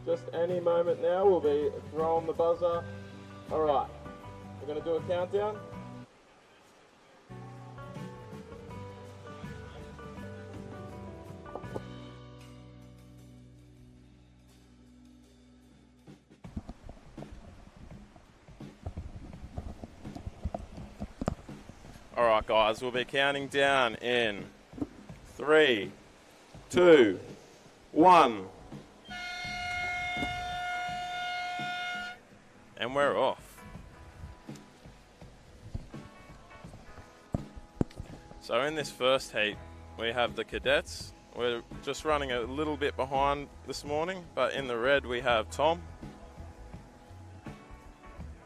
Just any moment now, we'll be throwing the buzzer. All right, we're going to do a countdown. All right, guys, we'll be counting down in 3, 2, 1. And we're off. So in this first heat, we have the cadets. We're just running a little bit behind this morning, but in the red we have Tom.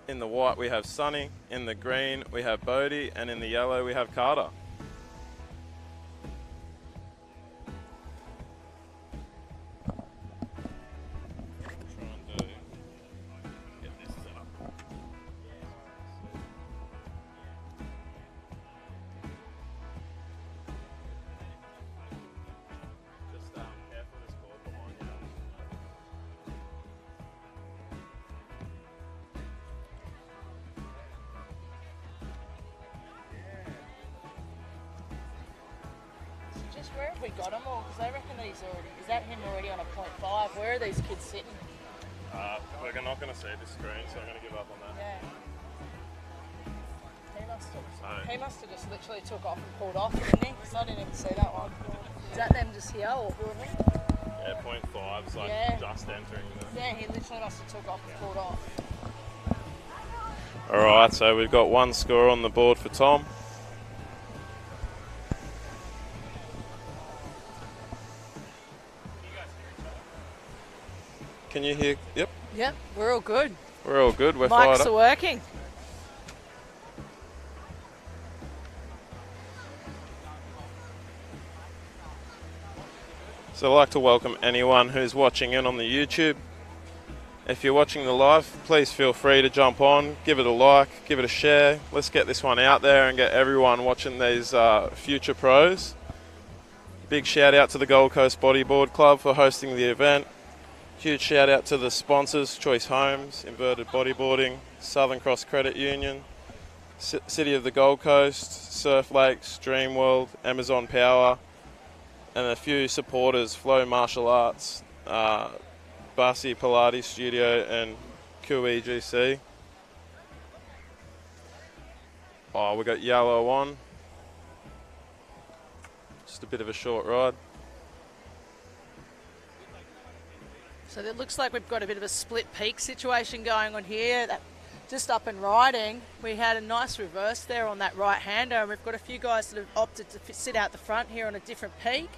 In the white we have Sunny, in the green we have Bodie, and in the yellow we have Carter. Where have we got them all? Because I reckon these already, is that him already on a 0.5? Where are these kids sitting? We're not going to see the screen, so I'm going to give up on that. Yeah. He must have just literally took off and pulled off, didn't he? Because I didn't even see that one. Is that them just here or who are they? Yeah, 0.5 is like just entering the... Yeah, he literally must have took off and pulled off. Alright, so we've got one score on the board for Tom. Can you hear? Yep. Yep, we're all good. We're all good. We're fired Mics up. are working. So I'd like to welcome anyone who's watching in on the YouTube. If you're watching the live, please feel free to jump on, give it a like, give it a share. Let's get this one out there and get everyone watching these future pros. Big shout out to the Gold Coast Bodyboard Club for hosting the event. Huge shout out to the sponsors, Choice Homes, Inverted Bodyboarding, Southern Cross Credit Union, City of the Gold Coast, Surf Lakes, Dream World, Amazon Power, and a few supporters, Flow Martial Arts, Barcy Pilates Studio, and QEGC. Oh, we got yellow on. Just a bit of a short ride. So it looks like we've got a bit of a split peak situation going on here. Just up and riding, we had a nice reverse there on that right hander, and we've got a few guys that have opted to sit out the front here on a different peak.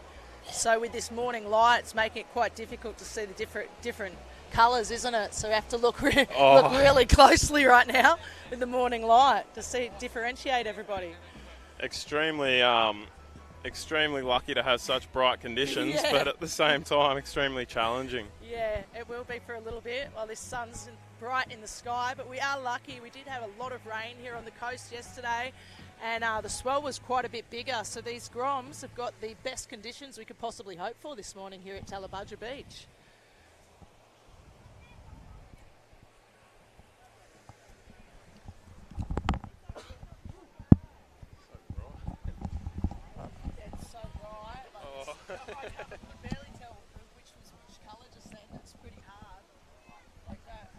So with this morning light, it's making it quite difficult to see the different colours, isn't it? So we have to look really closely right now with the morning light to differentiate everybody. Extremely lucky to have such bright conditions, but at the same time, extremely challenging. Yeah, it will be for a little bit while this sun's bright in the sky, but we are lucky. We did have a lot of rain here on the coast yesterday, and the swell was quite a bit bigger, so these Groms have got the best conditions we could possibly hope for this morning here at Tallebudgera Beach. It's so bright. I can barely tell which was which colour just then. It's pretty hard. Like that.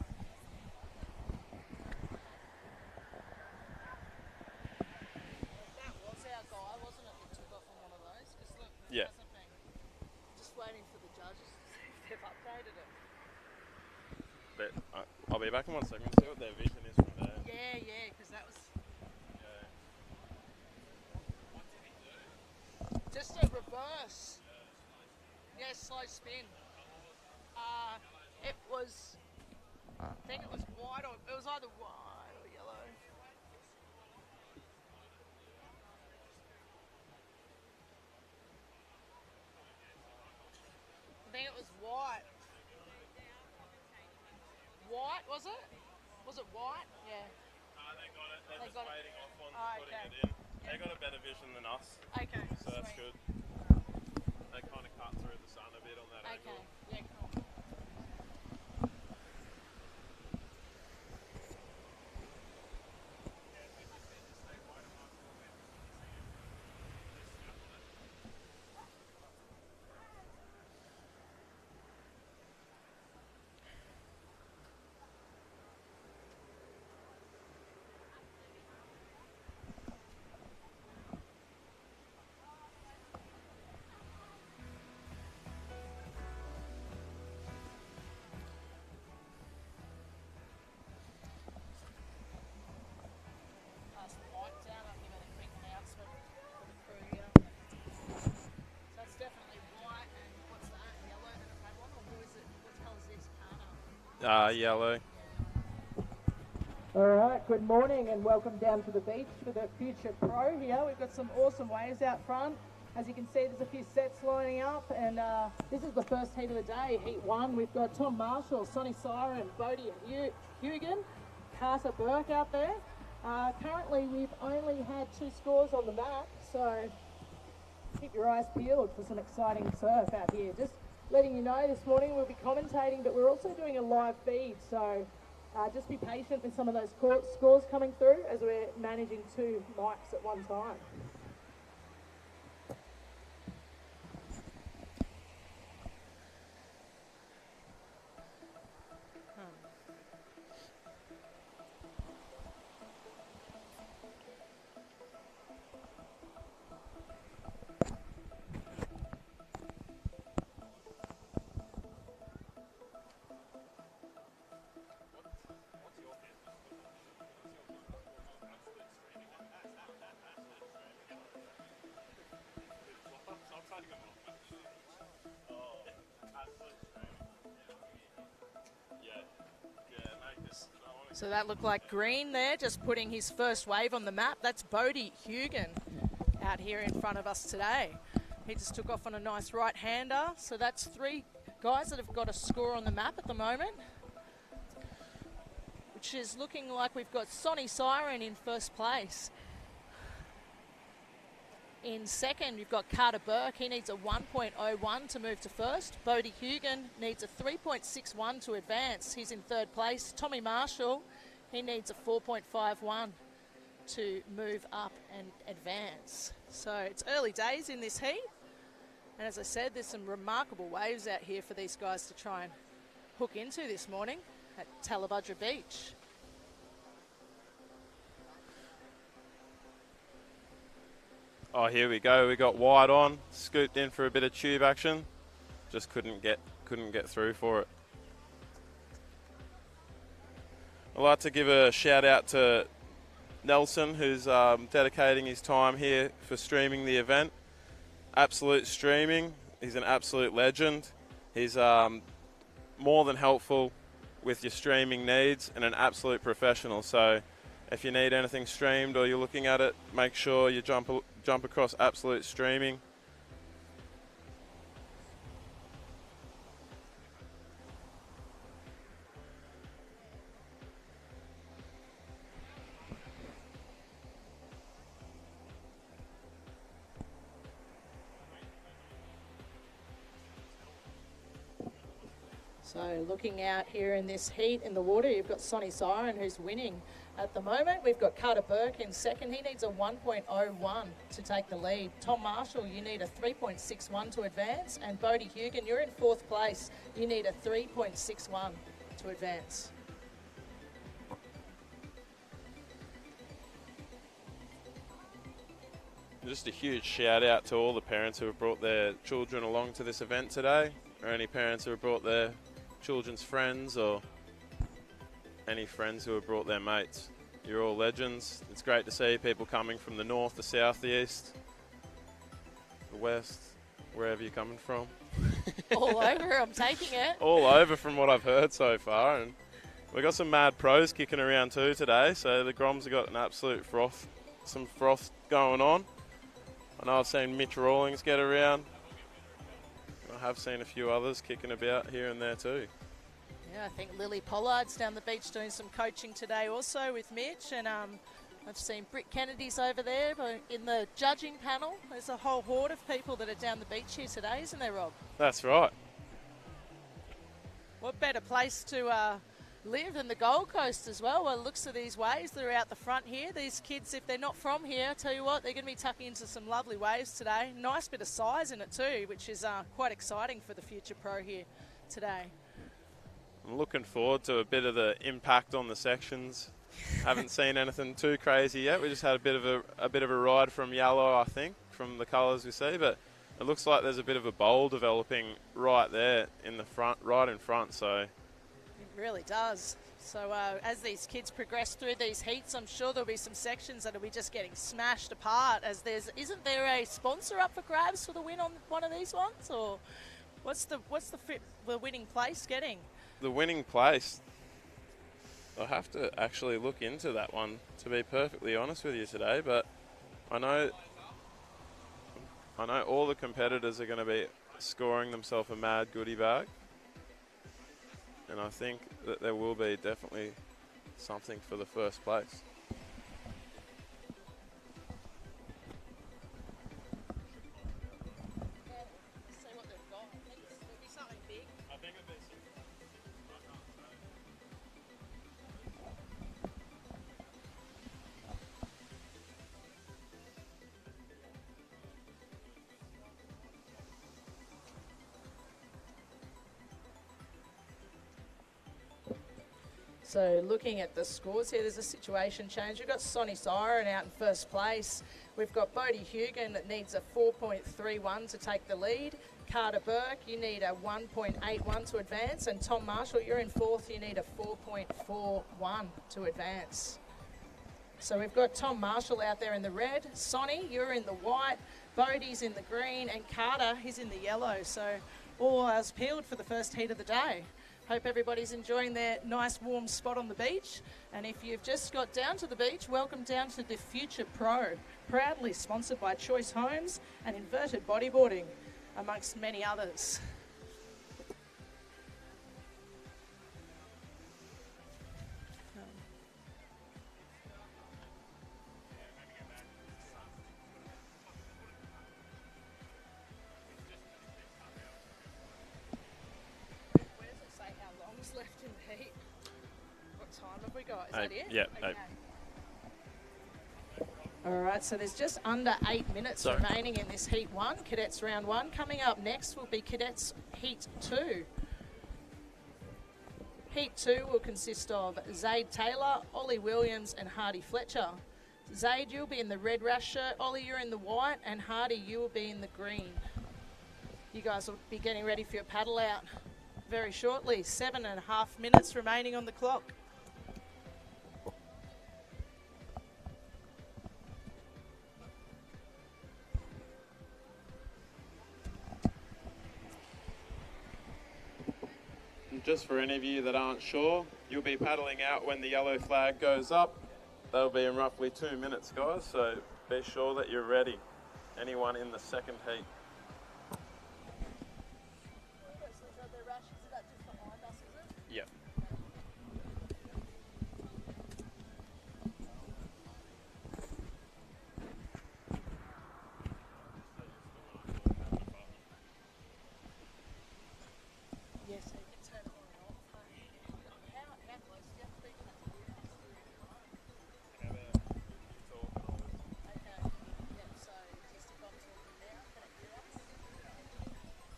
That was our guy, wasn't it, that took off on one of those? Because look, it hasn't been. Just waiting for the judges to see if they've updated it. But I'll be back in 1 second, see what their vision is from there. Yeah, because that was... What did he do? Just a reverse. Yeah, slow spin. It was... I think it was white, or it was either white or yellow. I think it was white. White, was it? Was it white? Yeah. They got it. They're They just got it. waiting off on putting Okay. it in. They got a better vision than us, Okay. so that's Sweet. good. They kind of cut through the sun a bit on that angle. Okay. Yeah, cool. Yellow. All right, good morning and welcome down to the beach for the Future Pro here. We've got some awesome waves out front. As you can see, there's a few sets lining up, and this is the first heat of the day, heat 1. We've got Tom Marshall, Sonny Siren, Bodie Hugan, Carter Burke out there. Currently, we've only had 2 scores on the mat, so keep your eyes peeled for some exciting surf out here. Just letting you know, this morning we'll be commentating, but we're also doing a live feed, so just be patient with some of those scores coming through as we're managing 2 mics at one time. So that looked like green there, just putting his first wave on the map. That's Bodie Hugan out here in front of us today. He just took off on a nice right-hander. So that's 3 guys that have got a score on the map at the moment, which is looking like we've got Sonny Siren in first place. In second, you've got Carter Burke. He needs a 1.01 to move to first. Bodie Hugan needs a 3.61 to advance. He's in third place. Tommy Marshall, he needs a 4.51 to move up and advance. So it's early days in this heat. And as I said, there's some remarkable waves out here for these guys to try and hook into this morning at Tallebudgera Beach. Oh, here we go. We got wide on, scooped in for a bit of tube action. Just couldn't get through for it. I'd like to give a shout out to Nelson, who's dedicating his time here for streaming the event. Absolute streaming. He's an absolute legend. He's more than helpful with your streaming needs and an absolute professional. So if you need anything streamed or you're looking at it, make sure you jump across Absolute Streaming. So looking out here in this heat in the water, you've got Sonny Siren who's winning at the moment. We've got Carter Burke in second. He needs a 1.01 to take the lead. Tom Marshall, you need a 3.61 to advance. And Bodie Hugan, you're in fourth place. You need a 3.61 to advance. Just a huge shout out to all the parents who have brought their children along to this event today, or any parents who have brought their children's friends, or any friends who have brought their mates. You're all legends. It's great to see people coming from the north, the south, the east, the west, wherever you're coming from. All over, I'm taking it. All over from what I've heard so far. And we've got some mad pros kicking around too today, so the Groms have got an absolute froth, some froth going on. I know I've seen Mitch Rawlins get around. I have seen a few others kicking about here and there too. Yeah, I think Lilly Pollard's down the beach doing some coaching today also with Mitch, and I've seen Britt Kennedy's over there in the judging panel. There's a whole horde of people that are down the beach here today, isn't there, Rob? That's right. What better place to live than the Gold Coast as well? Well, it looks at these waves that are out the front here. These kids, if they're not from here, I tell you what, they're going to be tucking into some lovely waves today. Nice bit of size in it too, which is quite exciting for the Future Pro here today. I'm looking forward to a bit of the impact on the sections. Haven't seen anything too crazy yet. We just had a bit of a ride from yellow, I think, from the colours we see, but it looks like there's a bit of a bowl developing right there in the front, right in front. So it really does. So as these kids progress through these heats, I'm sure there'll be some sections that'll be just getting smashed apart. As isn't there a sponsor up for grabs for the win on one of these ones, or what's the winning place getting? the winning place, I'll have to actually look into that one, to be perfectly honest with you today, but I know all the competitors are going to be scoring themselves a mad goodie bag, and I think that there will be definitely something for the first place. See what they've got. I think it'll be something big. I think it'll be something. So looking at the scores here, there's a situation change. We've got Sonny Siren out in first place. We've got Bodie Hugan that needs a 4.31 to take the lead. Carter Burke, you need a 1.81 to advance. And Tom Marshall, you're in fourth, you need a 4.41 to advance. So we've got Tom Marshall out there in the red. Sonny, you're in the white. Bodie's in the green. And Carter, he's in the yellow. So all eyes peeled for the first heat of the day. Hope everybody's enjoying their nice warm spot on the beach. And if you've just got down to the beach, welcome down to the Future Pro, proudly sponsored by Choice Homes and Inverted Bodyboarding, amongst many others. Left in the heat. What time have we got? Is that it? Yeah. Okay. All right, so there's just under 8 minutes remaining in this Heat 1, Cadets Round 1. Coming up next will be Cadets Heat 2. Heat 2 will consist of Zaid Taylor, Ollie Williams and Hardy Fletcher. Zaid, you'll be in the red rash shirt. Ollie, you're in the white. And Hardy, you will be in the green. You guys will be getting ready for your paddle out very shortly. 7.5 minutes remaining on the clock. And just for any of you that aren't sure, you'll be paddling out when the yellow flag goes up. That'll be in roughly 2 minutes, guys, so be sure that you're ready. Anyone in the second heat. Yeah. Yes, so you can turn it on and off. How close do you have to be to that? Okay. Yep, so just if I'm talking now, can it hear us?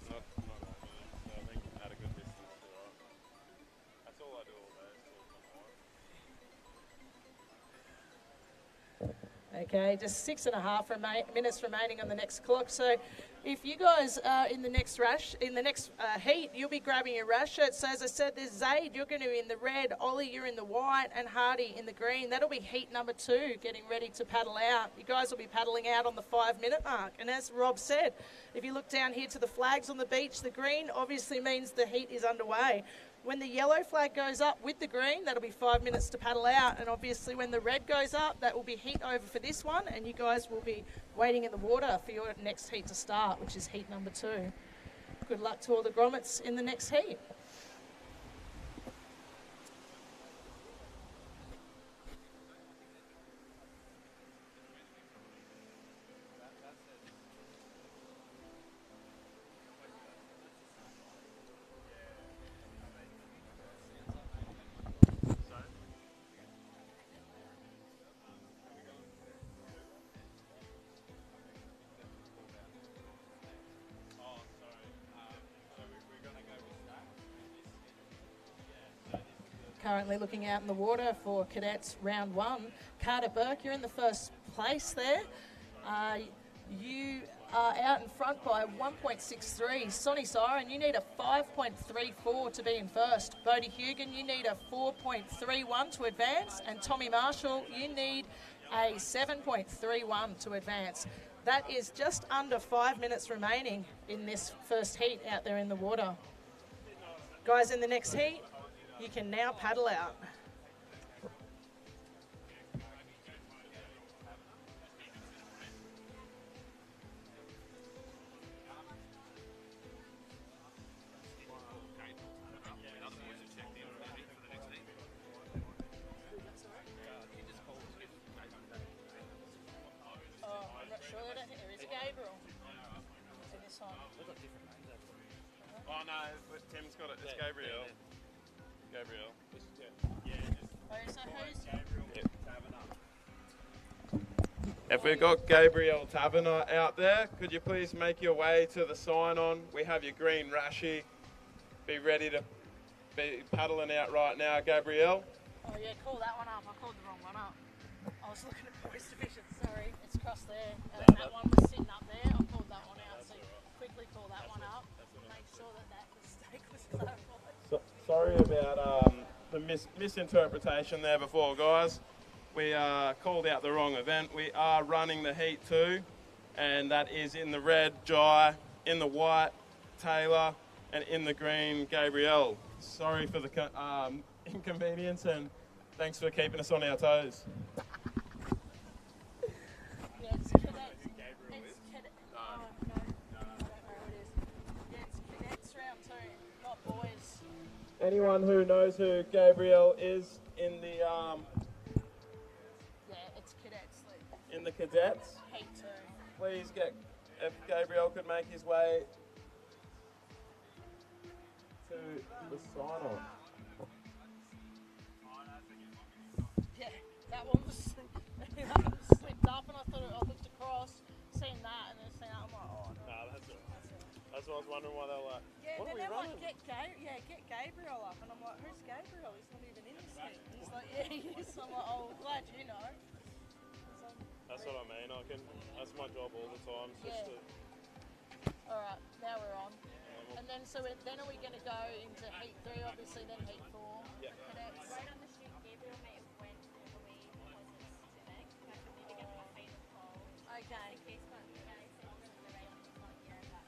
Not really, so I think at a good distance is alright. That's all I do all day is talk on the mic. Okay, just 6.5 minutes remaining on the next clock. So if you guys are in the next heat, you'll be grabbing your rash shirt. So as I said, there's Zaid, you're going to be in the red, Ollie, you're in the white, and Hardy in the green. That'll be heat number 2, getting ready to paddle out. You guys will be paddling out on the 5-minute mark. And as Rob said, if you look down here to the flags on the beach, the green obviously means the heat is underway. When the yellow flag goes up with the green, that'll be 5 minutes to paddle out. And obviously when the red goes up, that will be heat over for this one. And you guys will be waiting in the water for your next heat to start, which is heat number 2. Good luck to all the grommets in the next heat. Currently looking out in the water for Cadets Round 1. Carter Burke, you're in the first place there. You are out in front by 1.63. Sonny Siren, you need a 5.34 to be in first. Bodie Hugan, you need a 4.31 to advance. And Tommy Marshall, you need a 7.31 to advance. That is just under 5 minutes remaining in this first heat out there in the water. Guys, in the next heat, You can now paddle out. Oh no, Tim's got it. It's Gabriel. Gabriel. If we've got Gabriel Taverner out there, could you please make your way to the sign-on? We have your green rashie. Be ready to be paddling out right now, Gabriel. Oh yeah, call that one up. I called the wrong one up. I was looking at boys division. Sorry, it's across there. That one was sitting up there. I called that one out. So quickly call that one up. Make sure that mistake was clarified. Sorry about the misinterpretation there before, guys. We called out the wrong event. We are running the Heat 2, and that is in the red, Jai, in the white, Taylor, and in the green, Gabrielle. Sorry for the inconvenience, and thanks for keeping us on our toes. Yeah, it's Cadets. It's Cadet. Oh, no. I don't know who it is. Yeah, it's Cadets round 2, not boys. Anyone who knows who Gabrielle is in the it's Cadets. in the Cadets, Heat 2. please get, if Gabriel could make his way to the sign-on. Yeah, that one was slipped up, and I thought I looked across, seen that, and then seen that. I'm like, oh no. Nah, that's it. That's what I was wondering why they were like, Yeah, what then are we they're running? like, get Gabriel up, and I'm like, who's Gabriel? He's not even in this thing. He's like, yeah, he is. I'm like, oh, glad you know. That's what I mean. That's my job all the time. Just to, all right, now we're on. And then then are we going to go into Heat 3, obviously, then Heat 4? Yeah. Cadets. Right on the street, Gabriel may have went away because it's too big, but we need to get him a final call. Okay. In case one of the guys is to the right and he's not here, but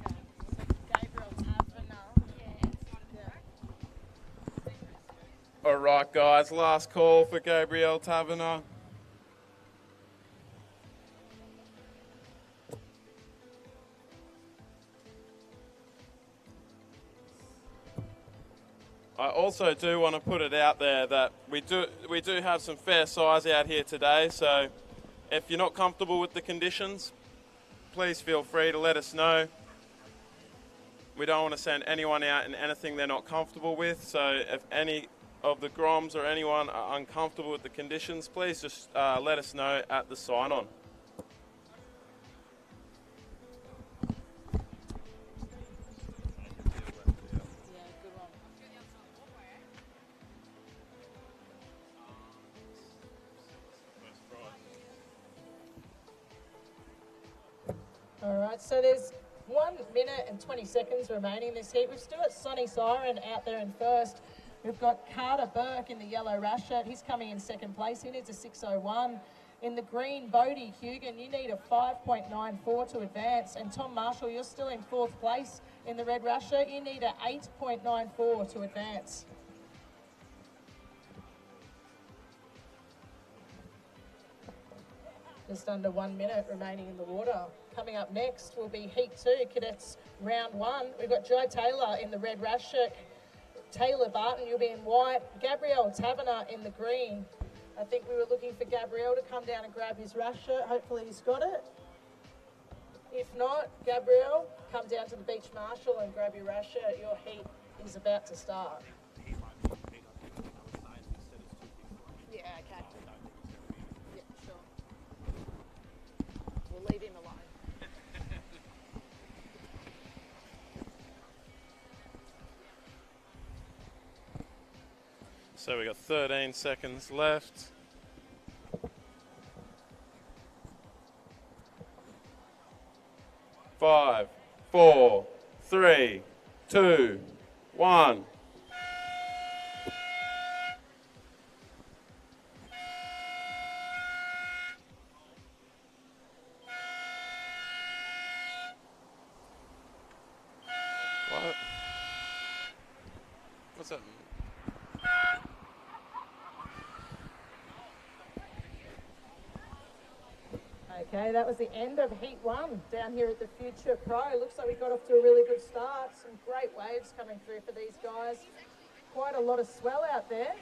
Okay. So Gabriel Taverner. yeah, it's one of the all right, guys. Last call for Gabriel Taverner. I also do want to put it out there that we do have some fair size out here today, so if you're not comfortable with the conditions, please feel free to let us know. We don't want to send anyone out in anything they're not comfortable with, so if any of the Groms or anyone are uncomfortable with the conditions, please just let us know at the sign-on. All right, so there's 1 minute and 20 seconds remaining in this heat. We've still got Sonny Siren out there in first. We've got Carter Burke in the yellow rash shirt. He's coming in second place. He needs a 6:01. In the green, Bodie Hugan, you need a 5.94 to advance. And Tom Marshall, you're still in fourth place in the red rash shirt. You need a 8.94 to advance. Just under 1 minute remaining in the water. Coming up next will be Heat 2, Cadets round 1. We've got Joe Taylor in the red rash shirt. Taylor Barton, you'll be in white. Gabrielle Taverner in the green. I think we were looking for Gabrielle to come down and grab his rash shirt. Hopefully he's got it. If not, Gabrielle, come down to the beach marshal and grab your rash shirt. Your heat is about to start. Yeah, okay. Yeah, sure. We'll leave him alone. So we got 13 seconds left. Five, four, three, two, one. What? What's that? Okay, that was the end of Heat 1 down here at the Future Pro. Looks like we got off to a really good start. Some great waves coming through for these guys. Quite a lot of swell out there,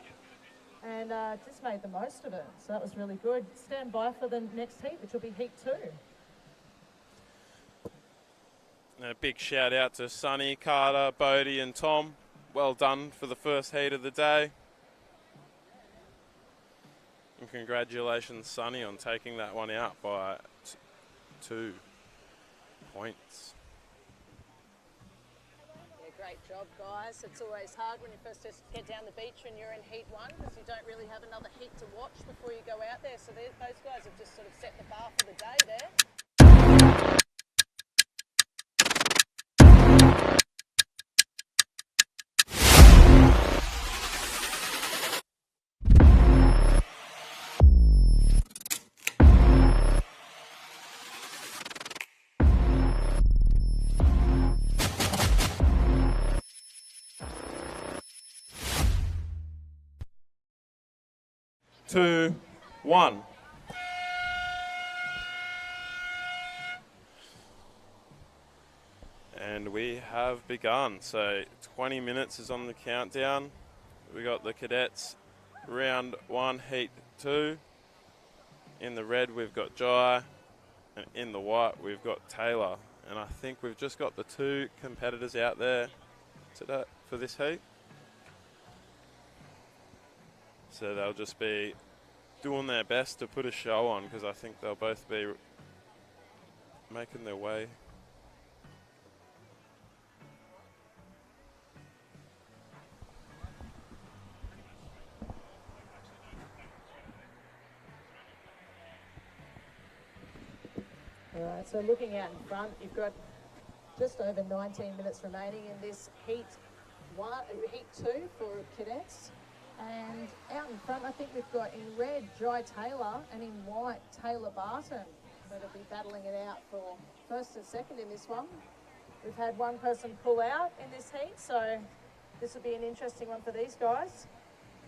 and just made the most of it. So that was really good. Stand by for the next heat, which will be Heat 2. And a big shout out to Sonny, Carter, Bodie and Tom. Well done for the first heat of the day. And congratulations, Sonny, on taking that one out by 2 points. Yeah, great job, guys. It's always hard when you first just get down the beach when you're in Heat 1 because you don't really have another heat to watch before you go out there. So those guys have just sort of set the bar for the day there. 2, 1. And we have begun. So 20 minutes is on the countdown. We got the cadets round 1, heat 2. In the red we've got Jai, and in the white we've got Taylor. And I think we've just got the 2 competitors out there today for this heat. So they'll just be doing their best to put a show on because I think they'll both be making their way. All right, so looking out in front, you've got just over 19 minutes remaining in this Heat 2 for cadets. And out in front, I think we've got in red, Jai Taylor, and in white, Taylor Barton. That'll be battling it out for first and second in this one. We've had one person pull out in this heat, so this will be an interesting one for these guys.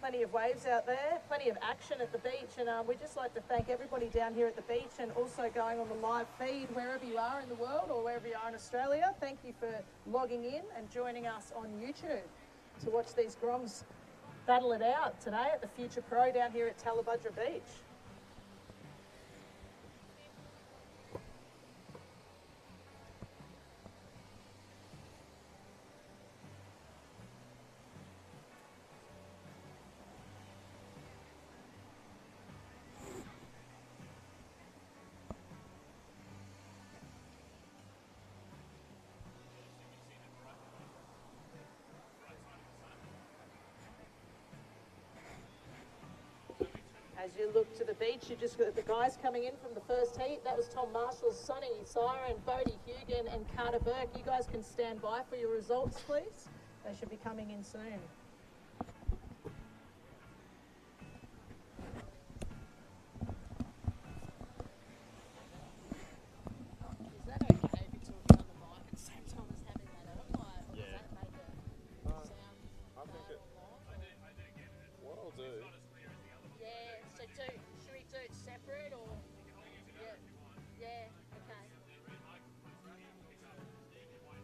Plenty of waves out there, plenty of action at the beach, and we'd just like to thank everybody down here at the beach and also going on the live feed wherever you are in the world or wherever you are in Australia. Thank you for logging in and joining us on YouTube to watch these Groms battle it out today at the Future Pro down here at Tallebudgera Beach. As you look to the beach, you just got the guys coming in from the first heat. That was Tom Marshall, Sonny Siren, Bodie Hugan and Carter Burke. You guys can stand by for your results, please. They should be coming in soon. Is that okay if you're talking on the mic at the same time as having that on? Or does that make it sound I think it. What I'll do. Yeah, so should we do it separate or? Yeah, okay.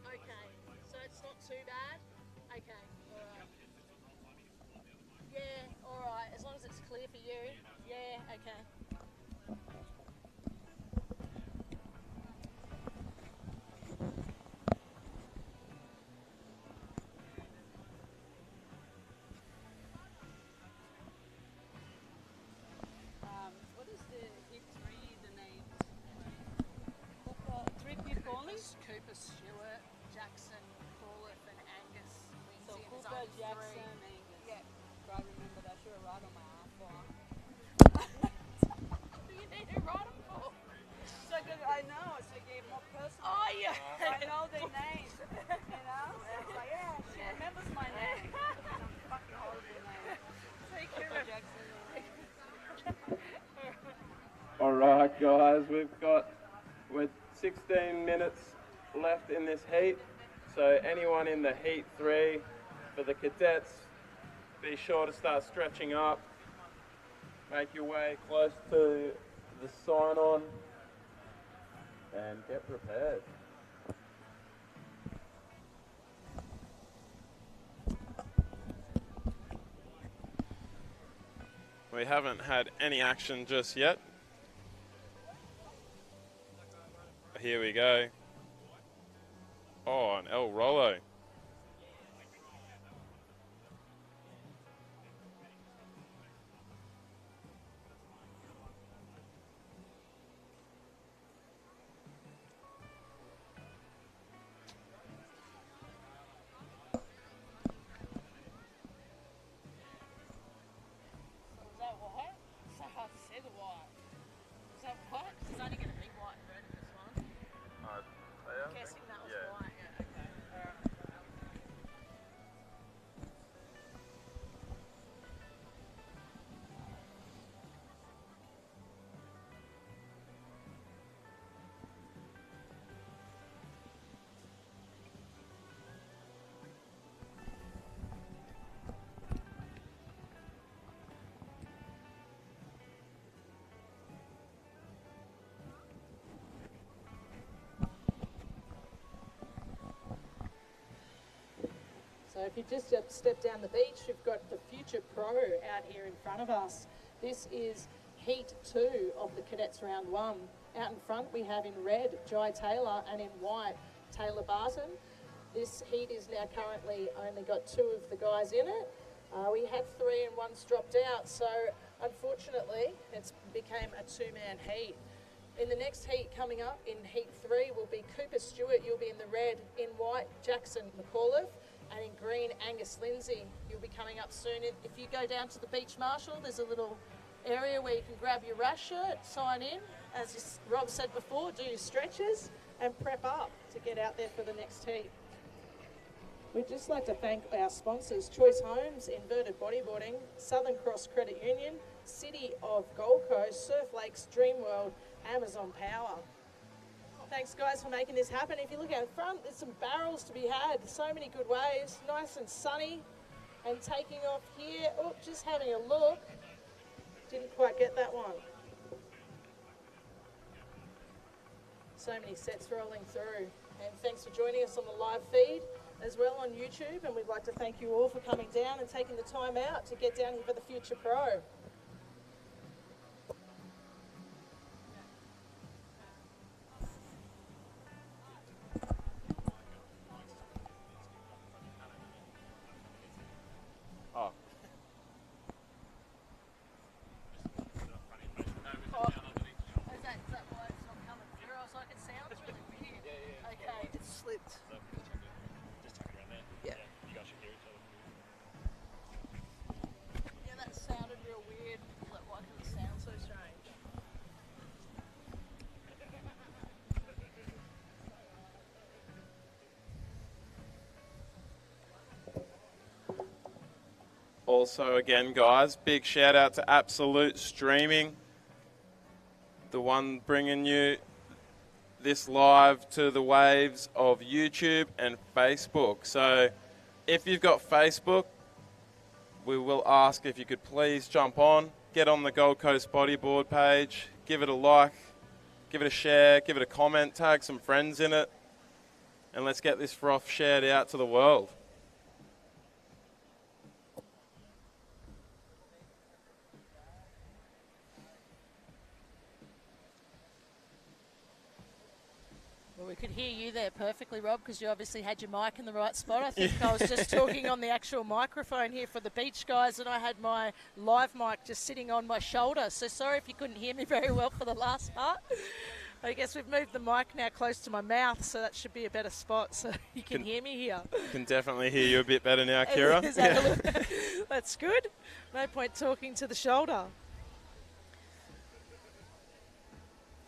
Okay, so it's not too bad? Okay, alright. Yeah, alright, as long as it's clear for you. Yeah, okay. What is the hit 3, the names? Three people only? Cooper, Stewart, Jackson, Corliff and Angus. So Lindsay, and Cooper, there's only Jackson, three. Angus. Yeah. I remember that. I should have wrote on my iPhone. Who do you need to write them for? So good, I know, it's like a more personal. Oh, yeah. I know their names, you know? And I was like, yeah, she remembers my name. Some fucking horrible name. Take Cooper, Jackson. Alright guys, we're 16 minutes left in this heat. So anyone in the heat 3 for the cadets, be sure to start stretching up. Make your way close to the sign-on and get prepared. We haven't had any action just yet. Here we go. Oh, an El Rolo. So if you just step down the beach, we've got the future pro out here in front of us. This is heat 2 of the Cadets round 1. Out in front we have in red Jai Taylor and in white Taylor Barton. This heat is now currently only got 2 of the guys in it. We had 3 and 1's dropped out, so unfortunately it's became a 2-man heat. In the next heat coming up in heat 3 will be Cooper Stewart, you'll be in the red, in white Jackson McAuliffe, and in green Angus Lindsay. You'll be coming up soon. If you go down to the beach marshal, there's a little area where you can grab your rash shirt, sign in, as Rob said before, do your stretches and prep up to get out there for the next heat. We'd just like to thank our sponsors, Choice Homes, Inverted Bodyboarding, Southern Cross Credit Union, City of Gold Coast, Surf Lakes, Dreamworld, Amazon Power. Thanks guys for making this happen. If you look out front, there's some barrels to be had. So many good waves, nice and sunny. And taking off here, oh, just having a look. Didn't quite get that one. So many sets rolling through. And thanks for joining us on the live feed as well on YouTube. And we'd like to thank you all for coming down and taking the time out to get down here for the Future Pro. Also, again, guys, big shout out to Absolute Streaming, the one bringing you this live to the waves of YouTube and Facebook. So if you've got Facebook, we will ask if you could please jump on, get on the Gold Coast Bodyboard page, give it a like, give it a share, give it a comment, tag some friends in it, and let's get this froth shared out to the world. Well, we could hear you there perfectly, Rob, because you obviously had your mic in the right spot. I think I was just talking on the actual microphone here for the beach guys, and I had my live mic just sitting on my shoulder. So sorry if you couldn't hear me very well for the last part. I guess we've moved the mic now close to my mouth, so that should be a better spot so you can hear me here. Can definitely hear you a bit better now, Kira. That's good. No point talking to the shoulder.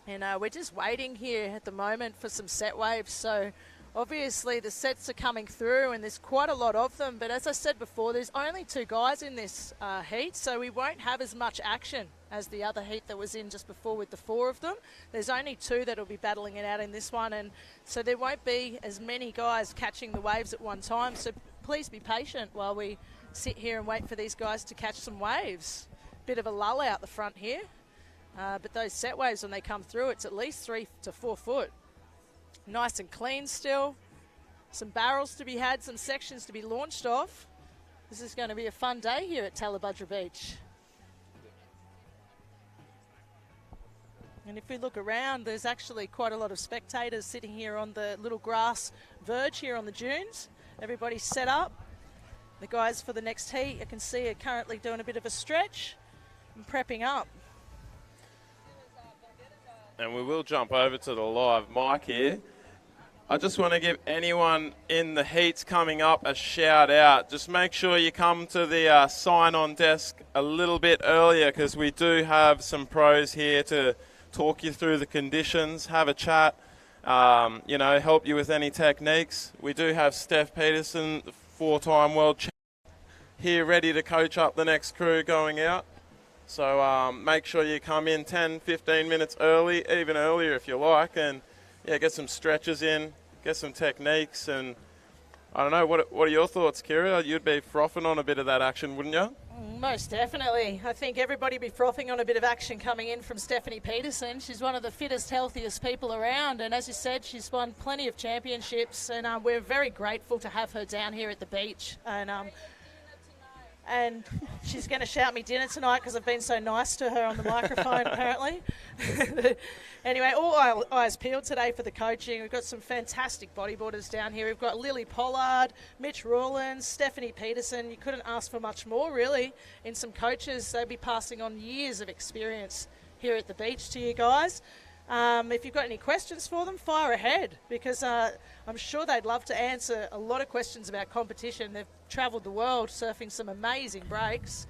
And we're just waiting here at the moment for some set waves. So obviously the sets are coming through and there's quite a lot of them. But as I said before, there's only 2 guys in this heat. So we won't have as much action as the other heat that was in just before with the 4 of them. There's only 2 that will be battling it out in this one. And so there won't be as many guys catching the waves at one time. So please be patient while we sit here and wait for these guys to catch some waves. Bit of a lull out the front here. But those set waves, when they come through, it's at least 3 to 4 foot. Nice and clean still. Some barrels to be had, some sections to be launched off. This is going to be a fun day here at Tallebudgera Beach. And if we look around, there's actually quite a lot of spectators sitting here on the little grass verge here on the dunes. Everybody's set up. The guys for the next heat, you can see, are currently doing a bit of a stretch and prepping up. And we will jump over to the live mic here. I just want to give anyone in the heats coming up a shout out. Just make sure you come to the sign-on desk a little bit earlier, because we do have some pros here to talk you through the conditions, have a chat, you know, help you with any techniques. We do have Steph Pettersen, the 4-time world champion, here ready to coach up the next crew going out. So make sure you come in 10, 15 minutes early, even earlier if you like, and yeah, get some stretches in, get some techniques. And I don't know, what are your thoughts, Kira? You'd be frothing on a bit of that action, wouldn't you? Most definitely. I think everybody would be frothing on a bit of action coming in from Stephanie Pettersen. She's one of the fittest, healthiest people around, and as you said, she's won plenty of championships, and we're very grateful to have her down here at the beach. And she's going to shout me dinner tonight because I've been so nice to her on the microphone, apparently. Anyway, all eyes peeled today for the coaching. We've got some fantastic bodyboarders down here. We've got Lilly, Mitch, Rawlins, Stephanie Pettersen. You couldn't ask for much more, really, in some coaches. They'll be passing on years of experience here at the beach to you guys. If you've got any questions for them, fire ahead, because I'm sure they'd love to answer a lot of questions about competition. They've travelled the world surfing some amazing breaks.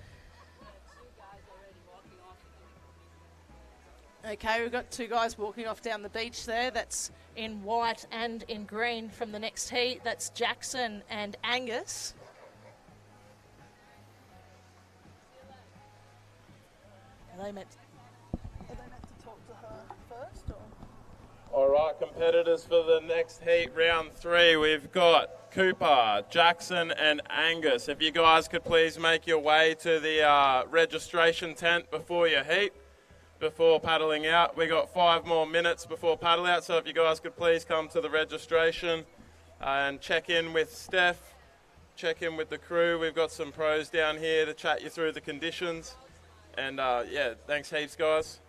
Okay, we've got 2 guys walking off down the beach there. That's in white and in green from the next heat. That's Jackson and Angus. Are they meant to talk to her first, or? All right, competitors for the next heat, round 3, we've got Cooper, Jackson and Angus. If you guys could please make your way to the registration tent before your heat, before paddling out. We got 5 more minutes before paddle out, so if you guys could please come to the registration and check in with Steph, check in with the crew. We've got some pros down here to chat you through the conditions. And yeah, thanks heaps, guys.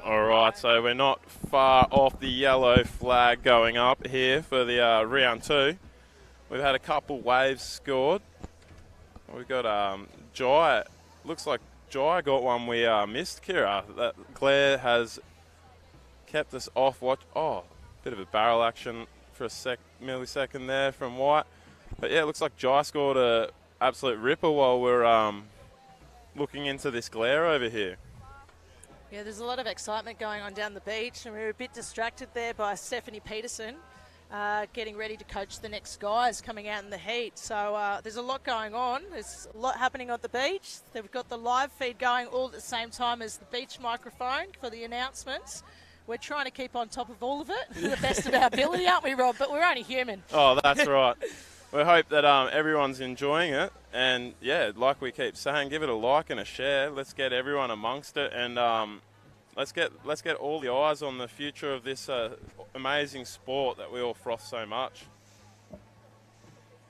All right, so we're not far off the yellow flag going up here for the round 2. We've had a couple waves scored. We've got Jai. Looks like Jai got one we missed, Kira. That glare has kept us off watch. Oh, bit of a barrel action for a millisecond there from White. But yeah, it looks like Jai scored a absolute ripper while we're looking into this glare over here. Yeah, there's a lot of excitement going on down the beach, and we were a bit distracted there by Stephanie Pettersen getting ready to coach the next guys coming out in the heat. So there's a lot going on. There's a lot happening on the beach. They've got the live feed going all at the same time as the beach microphone for the announcements. We're trying to keep on top of all of it to the best of our ability, aren't we, Rob? But we're only human. Oh, that's right. We hope that everyone's enjoying it. And, yeah, like we keep saying, give it a like and a share. Let's get everyone amongst it. And let's get all the eyes on the future of this amazing sport that we all froth so much.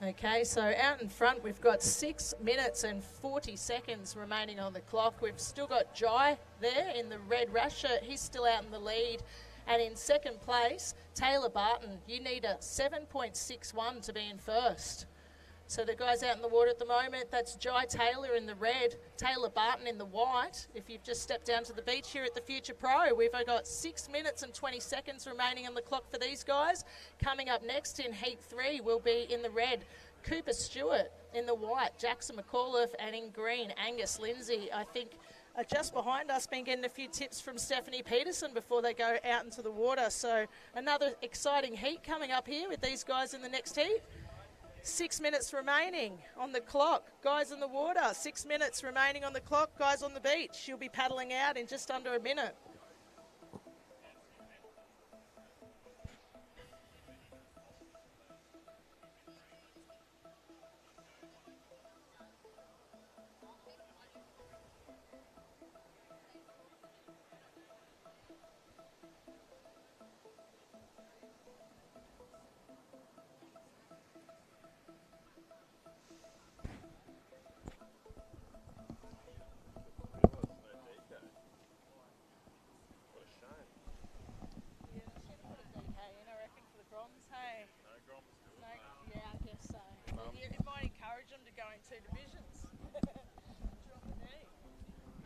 Okay, so out in front, we've got 6 minutes and 40 seconds remaining on the clock. We've still got Jai there in the red rash shirt. He's still out in the lead. And in second place, Taylor Barton. You need a 7.61 to be in first. So the guys out in the water at the moment, that's Jai Taylor in the red, Taylor Barton in the white. If you've just stepped down to the beach here at the Future Pro, we've got 6 minutes and 20 seconds remaining on the clock for these guys. Coming up next in Heat 3 will be in the red, Cooper Stewart, in the white, Jackson McAuliffe, and in green, Angus Lindsay. I think just behind us, been getting a few tips from Stephanie Pettersen before they go out into the water. So another exciting heat coming up here with these guys in the next heat. 6 minutes remaining on the clock. Guys in the water, 6 minutes remaining on the clock. Guys on the beach, you'll be paddling out in just under a minute. It might encourage them to go in 2 divisions. Drop a knee.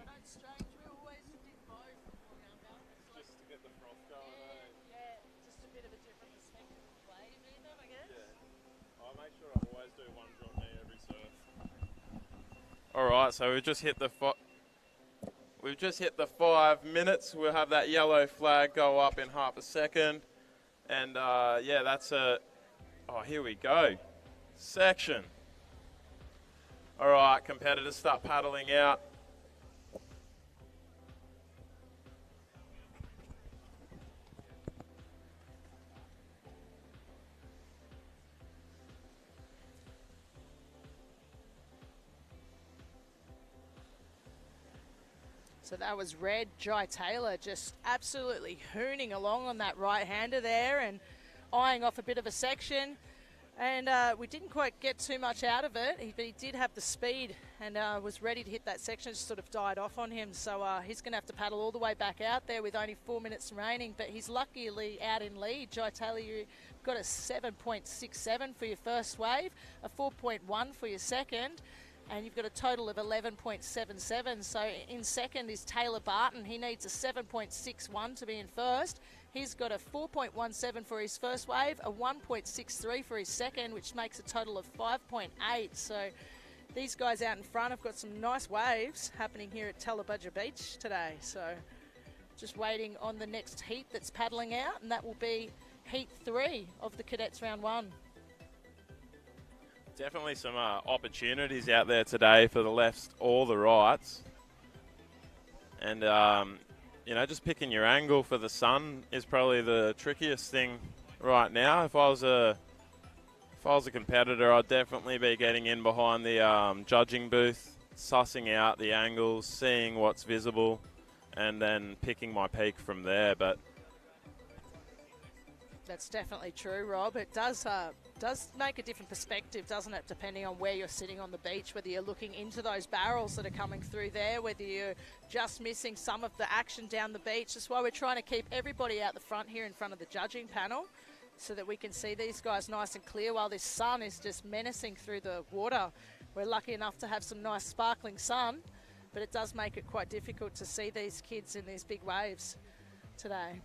I know it's strange, we always did both before our balance. Just to get the froth going, Yeah, just a bit of a different perspective of play, even, I guess. Yeah. I make sure I always do 1 drop knee every surf. Alright, so we've just hit the 5 minutes. We'll have that yellow flag go up in half a second. And yeah, that's a... Oh, here we go. Section. All right, competitors start paddling out. So that was red, Jai Taylor just absolutely hooning along on that right-hander there and eyeing off a bit of a section. And we didn't quite get too much out of it, but he did have the speed and was ready to hit that section. Just sort of died off on him, so he's going to have to paddle all the way back out there with only 4 minutes remaining, but he's luckily out in lead. Jai Taylor, you got a 7.67 for your first wave, a 4.1 for your second, and you've got a total of 11.77. So in second is Taylor Barton. He needs a 7.61 to be in first. He's got a 4.17 for his first wave, a 1.63 for his second, which makes a total of 5.8. So these guys out in front have got some nice waves happening here at Tallebudgera Beach today. So just waiting on the next heat that's paddling out, and that will be Heat 3 of the Cadets Round 1. Definitely some opportunities out there today for the lefts or the rights. And, you know, just picking your angle for the sun is probably the trickiest thing right now. If I was a competitor, I'd definitely be getting in behind the judging booth, sussing out the angles, seeing what's visible, and then picking my peak from there. But that's definitely true, Rob. It does make a different perspective, doesn't it, depending on where you're sitting on the beach, whether you're looking into those barrels that are coming through there, whether you're just missing some of the action down the beach. That's why we're trying to keep everybody out the front here in front of the judging panel so that we can see these guys nice and clear while this sun is just menacing through the water. We're lucky enough to have some nice sparkling sun, but it does make it quite difficult to see these kids in these big waves today.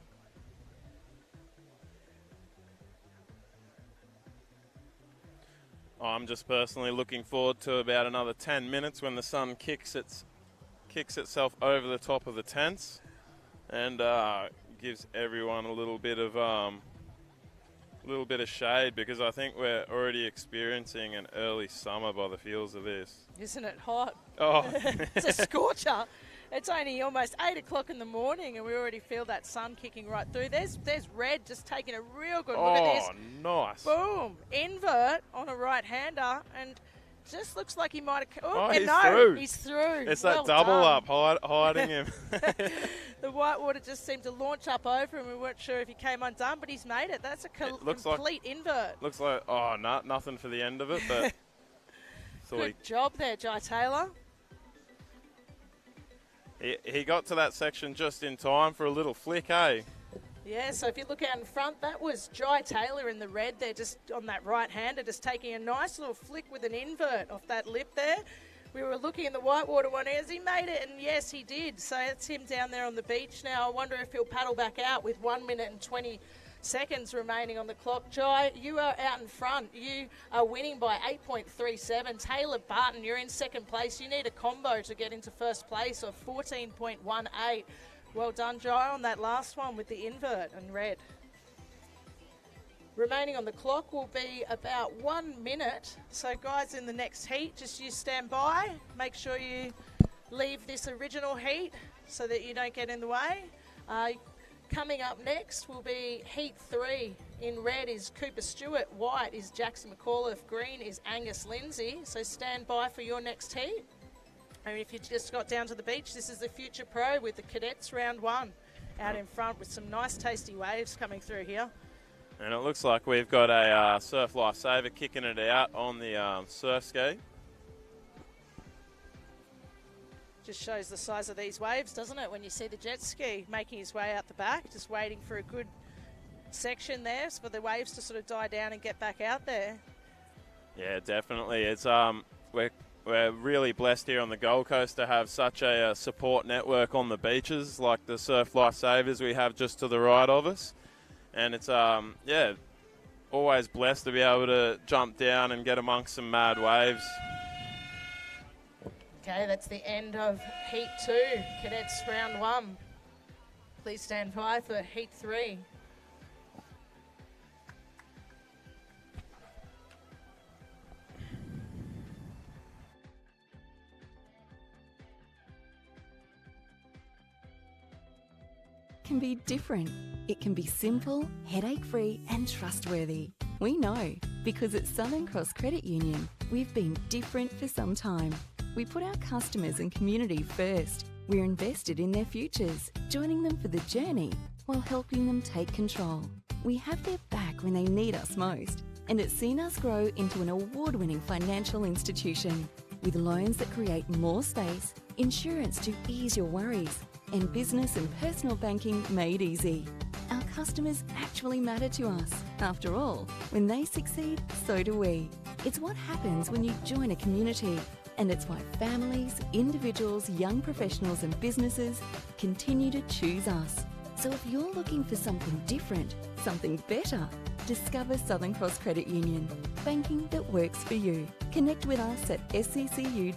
I'm just personally looking forward to about another 10 minutes when the sun kicks itself over the top of the tents and gives everyone a little bit of shade, because I think we're already experiencing an early summer by the feels of this. Isn't it hot? Oh, it's a scorcher. It's only almost 8 o'clock in the morning and we already feel that sun kicking right through. There's Red just taking a real good look at this. Oh, nice. Boom. Invert on a right-hander and just looks like he might have... Oh, he's through. He's through. It's well that double done. up hiding him. The whitewater just seemed to launch up over him. We weren't sure if he came undone, but he's made it. That's a complete invert. Looks like, nothing for the end of it, but... Good job there, Jai Taylor. He got to that section just in time for a little flick, eh? Yeah, so if you look out in front, that was Jai Taylor in the red there, just on that right-hander, just taking a nice little flick with an invert off that lip there. We were looking in the whitewater one as he made it, and yes, he did. So it's him down there on the beach now. I wonder if he'll paddle back out with 1 minute and 20 seconds remaining on the clock. Jai, you are out in front. You are winning by 8.37. Taylor Barton, you're in second place. You need a combo to get into first place of 14.18. Well done, Jai, on that last one with the invert and red. Remaining on the clock will be about 1 minute. So guys, in the next heat, just you stand by. Make sure you leave this original heat so that you don't get in the way. Coming up next will be heat 3. In red is Cooper Stewart, white is Jackson McAuliffe, green is Angus Lindsay. So stand by for your next heat. And if you just got down to the beach, this is the Future Pro with the Cadets round 1 out in front with some nice tasty waves coming through here. And it looks like we've got a Surf Lifesaver kicking it out on the surf ski. Just shows the size of these waves, doesn't it, when you see the jet ski making his way out the back, just waiting for a good section there for the waves to sort of die down and get back out there. Yeah, definitely. It's we're really blessed here on the Gold Coast to have such a support network on the beaches, like the Surf Lifesavers we have just to the right of us. And it's, yeah, always blessed to be able to jump down and get amongst some mad waves. Okay, that's the end of Heat 2, Cadets round 1. Please stand by for Heat 3. Can be different. It can be simple, headache-free and trustworthy. We know, because at Southern Cross Credit Union, we've been different for some time. We put our customers and community first. We're invested in their futures, joining them for the journey while helping them take control. We have their back when they need us most, and it's seen us grow into an award-winning financial institution with loans that create more space, insurance to ease your worries, and business and personal banking made easy. Our customers actually matter to us. After all, when they succeed, so do we. It's what happens when you join a community, and it's why families, individuals, young professionals and businesses continue to choose us. So if you're looking for something different, something better, discover Southern Cross Credit Union. Banking that works for you. Connect with us at sccu.com.au.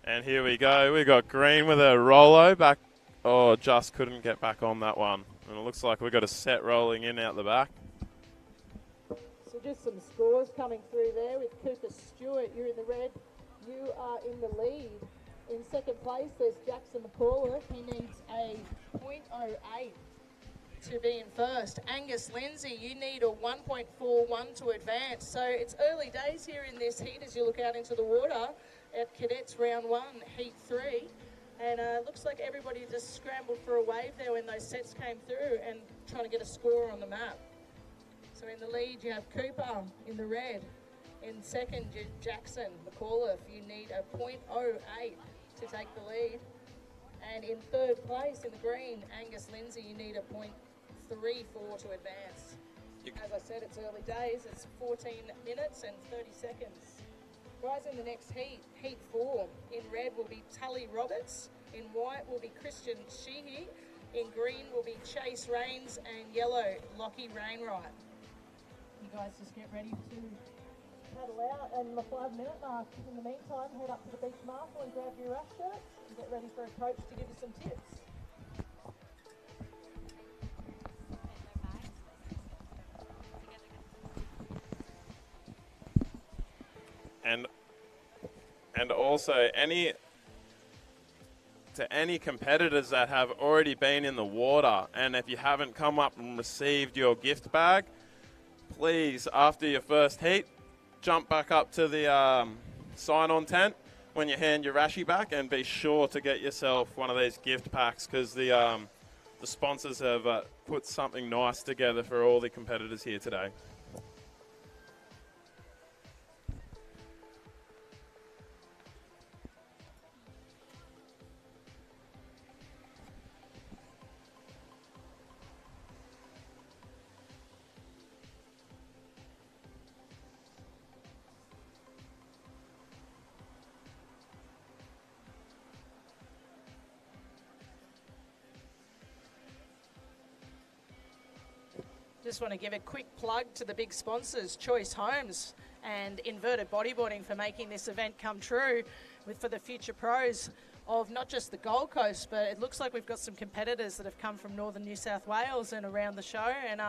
And here we go. We got Green with a Rollo back. Oh, just couldn't get back on that one. And it looks like we've got a set rolling in out the back. So just some scores coming through there with Cooper Stewart. You're in the red. You are in the lead. In second place, there's Jackson McCullough. He needs a .08 to be in first. Angus Lindsay, you need a 1.41 to advance. So it's early days here in this heat as you look out into the water at Cadets round 1, heat 3. And looks like everybody just scrambled for a wave there when those sets came through and trying to get a score on the map. So in the lead, you have Cooper in the red. In second, Jackson McCullough. You need a .08 to take the lead. And in third place, in the green, Angus Lindsay, you need a .34 to advance. As I said, it's early days. It's 14 minutes and 30 seconds. Guys, in the next heat, heat 4, in red will be Tully Roberts. In white will be Christian Sheehy. In green will be Chase Rains, and yellow, Lockie Rainwright. You guys just get ready to paddle out, and the 5-minute mark. In the meantime, head up to the beach marshal and grab your rash shirts and get ready for a coach to give you some tips. And also any competitors that have already been in the water, and if you haven't come up and received your gift bag, please, after your first heat, jump back up to the sign-on tent when you hand your rashie back, and be sure to get yourself one of these gift packs, because the sponsors have put something nice together for all the competitors here today. Just want to give a quick plug to the big sponsors, Choice Homes and Inverted Bodyboarding, for making this event come true for the future pros of not just the Gold Coast, but it looks like we've got some competitors that have come from northern New South Wales and around the show. And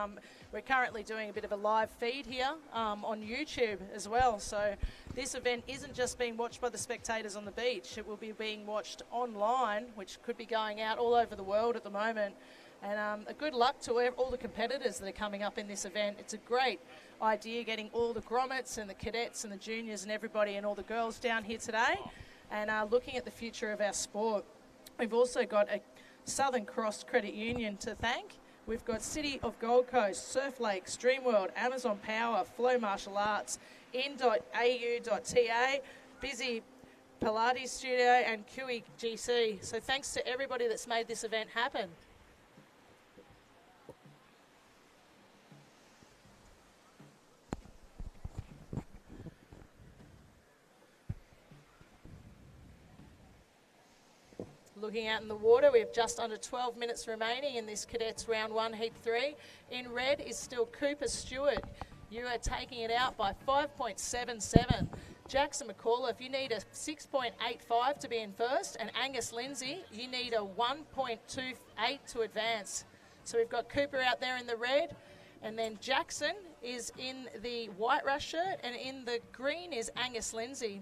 we're currently doing a bit of a live feed here on YouTube as well. So this event isn't just being watched by the spectators on the beach. It will be being watched online, which could be going out all over the world at the moment. And a good luck to all the competitors that are coming up in this event. It's a great idea getting all the Grommets and the cadets and the juniors and everybody and all the girls down here today, and looking at the future of our sport. We've also got a Southern Cross Credit Union to thank. We've got City of Gold Coast, Surf Lakes, Dreamworld, Amazon Power, Flow Martial Arts, in.au.ta, Busy Pilates Studio, and QE GC. So thanks to everybody that's made this event happen. Looking out in the water, we have just under 12 minutes remaining in this Cadets round 1, heat 3. In red is still Cooper Stewart. You are taking it out by 5.77. Jackson McCullough, if you need a 6.85 to be in first, and Angus Lindsay, you need a 1.28 to advance. So we've got Cooper out there in the red, and then Jackson is in the white rush shirt, and in the green is Angus Lindsay.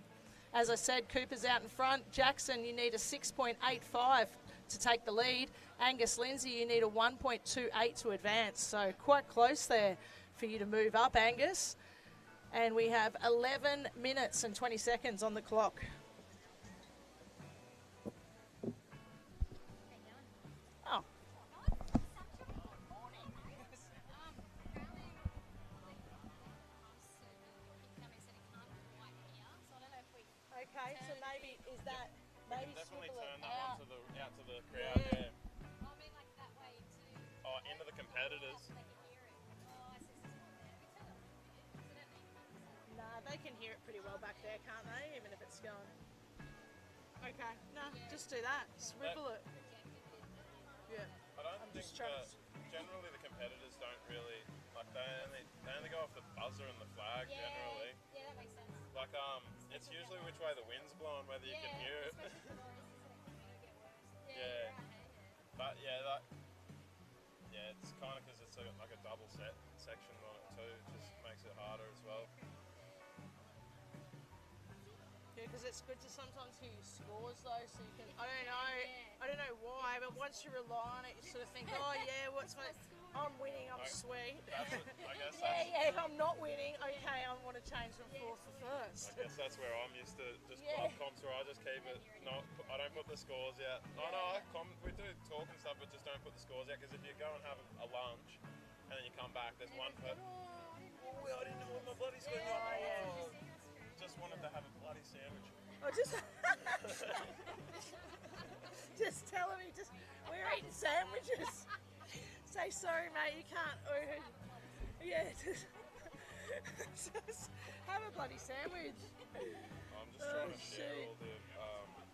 As I said, Cooper's out in front. Jackson, you need a 6.85 to take the lead. Angus Lindsay, you need a 1.28 to advance. So quite close there for you to move up, Angus. And we have 11 minutes and 20 seconds on the clock. Oh. Okay, so maybe is that maybe definitely swivel turn it that out. one out to the crowd. Yeah. Yeah. I mean, like that way too. Oh, into the competitors. They can hear it. Oh, I see. We turn it a little bit. So don't need to. Nah, they can hear it pretty well back there, can't they? Even if it's going. Okay, no, just do that. Swivel it. Yeah. I don't I'm think just trying that generally the competitors don't really like they only go off the buzzer and the flag generally. Yeah, that makes sense. Like, it's usually which way the wind's blowing, whether you can hear it. Especially for the races and everything, you know, get worse. Yeah. I hate it. But yeah, it's kind of because it's like a double section on it too. It just makes it harder as well. Yeah, because it's good to sometimes hear your scores though, so you can. I don't know why, but once you rely on it, you sort of think, oh yeah, what's my? I'm winning, I'm sweet. I guess yeah, I'm not winning. Okay, I want to change from fourth to first. I guess that's where I'm used to just club comps where I just keep it. I don't put the scores yet. We do talk and stuff, but just don't put the scores yet. Because if you go and have a lunch and then you come back, there's one person. Oh, I didn't know what my bloody score was. Just wanted to have a bloody sandwich. Oh, just tell me, we're eating sandwiches. Say sorry, mate, you can't. Yeah, just have a bloody sandwich. I'm just trying to share all the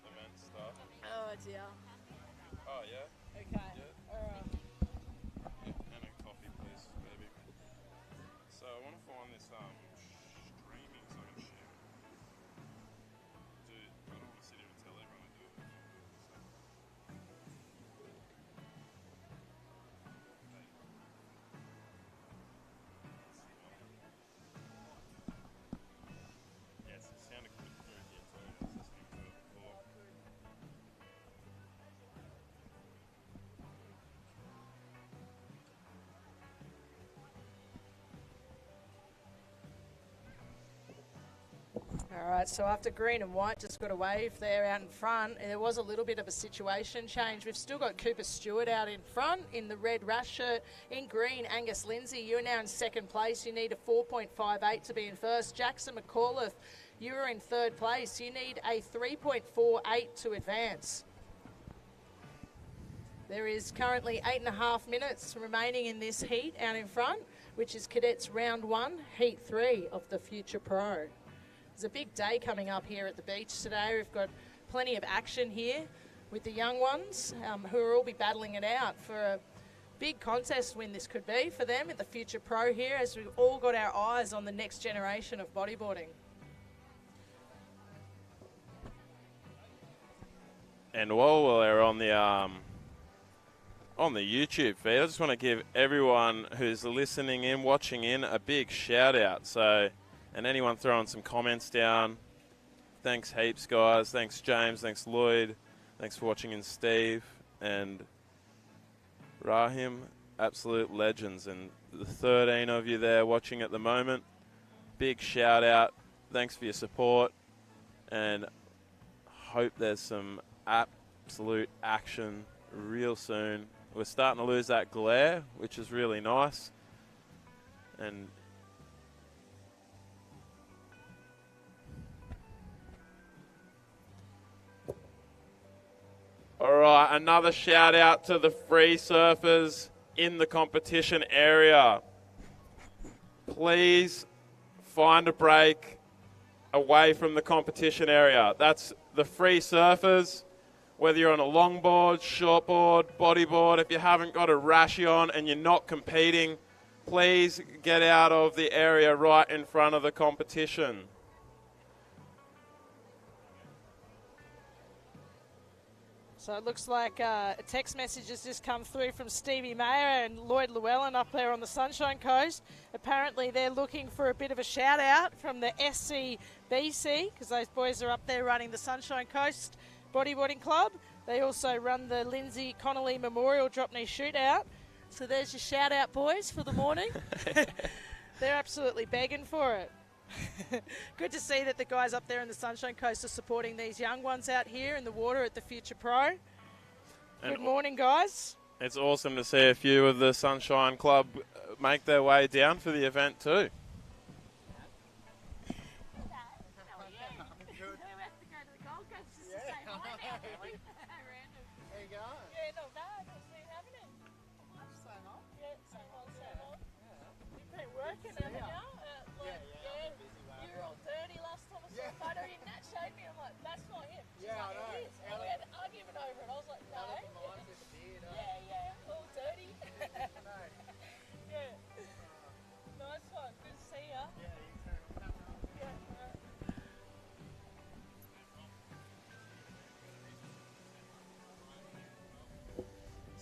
event stuff. Oh dear. Oh yeah. Okay. Yeah. All right. Yeah, and a coffee, please, baby. So I want to find this streaming so I can share it. Dude, I don't want to sit here and tell everyone to do it. Yes, it sounded good through here too. I was listening to it before. All right, so after green and white just got a wave there out in front, there was a little bit of a situation change. We've still got Cooper Stewart out in front in the red rash shirt. In green, Angus Lindsay, you're now in second place. You need a 4.58 to be in first. Jackson McAuliffe, you're in third place. You need a 3.48 to advance. There is currently 8.5 minutes remaining in this heat out in front, which is Cadets round 1, heat 3 of the Future Pro. There's a big day coming up here at the beach today. We've got plenty of action here with the young ones who will all be battling it out for a big contest win this could be for them at the Future Pro here, as we've all got our eyes on the next generation of bodyboarding. And while we're on the YouTube feed, I just want to give everyone who's listening in, watching in, a big shout out. So, and anyone throwing some comments down, thanks heaps, guys. Thanks, James. Thanks, Lloyd. Thanks for watching in, Steve and Rahim. Absolute legends. And the 13 of you there watching at the moment, big shout out. Thanks for your support. And hope there's some absolute action real soon. We're starting to lose that glare, which is really nice. And all right, another shout out to the free surfers in the competition area. Please find a break away from the competition area. That's the free surfers, whether you're on a longboard, shortboard, bodyboard. If you haven't got a rashie on and you're not competing, please get out of the area right in front of the competition. So it looks like a text message has just come through from Stevie Mayer and Lloyd Llewellyn up there on the Sunshine Coast. Apparently they're looking for a bit of a shout out from the SCBC, because those boys are up there running the Sunshine Coast Bodyboarding Club. They also run the Lindsay Connolly Memorial Drop Knee Shootout. So there's your shout out, boys, for the morning. They're absolutely begging for it. Good to see that the guys up there in the Sunshine Coast are supporting these young ones out here in the water at the Future Pro. Good morning, guys. It's awesome to see a few of the Sunshine Club make their way down for the event too.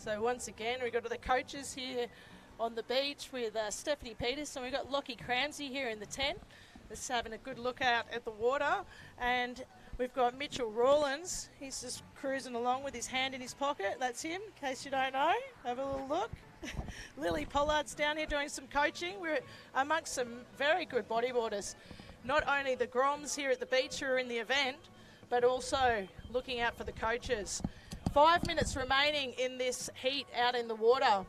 So once again, we've got the coaches here on the beach with Stephanie Pettersen. We've got Lockie Cramsey here in the tent, just having a good look out at the water. And we've got Mitchell Rawlins. He's just cruising along with his hand in his pocket. That's him, in case you don't know. Have a little look. Lilly Pollard's down here doing some coaching. We're amongst some very good bodyboarders. Not only the Groms here at the beach who are in the event, but also looking out for the coaches. 5 minutes remaining in this heat out in the water.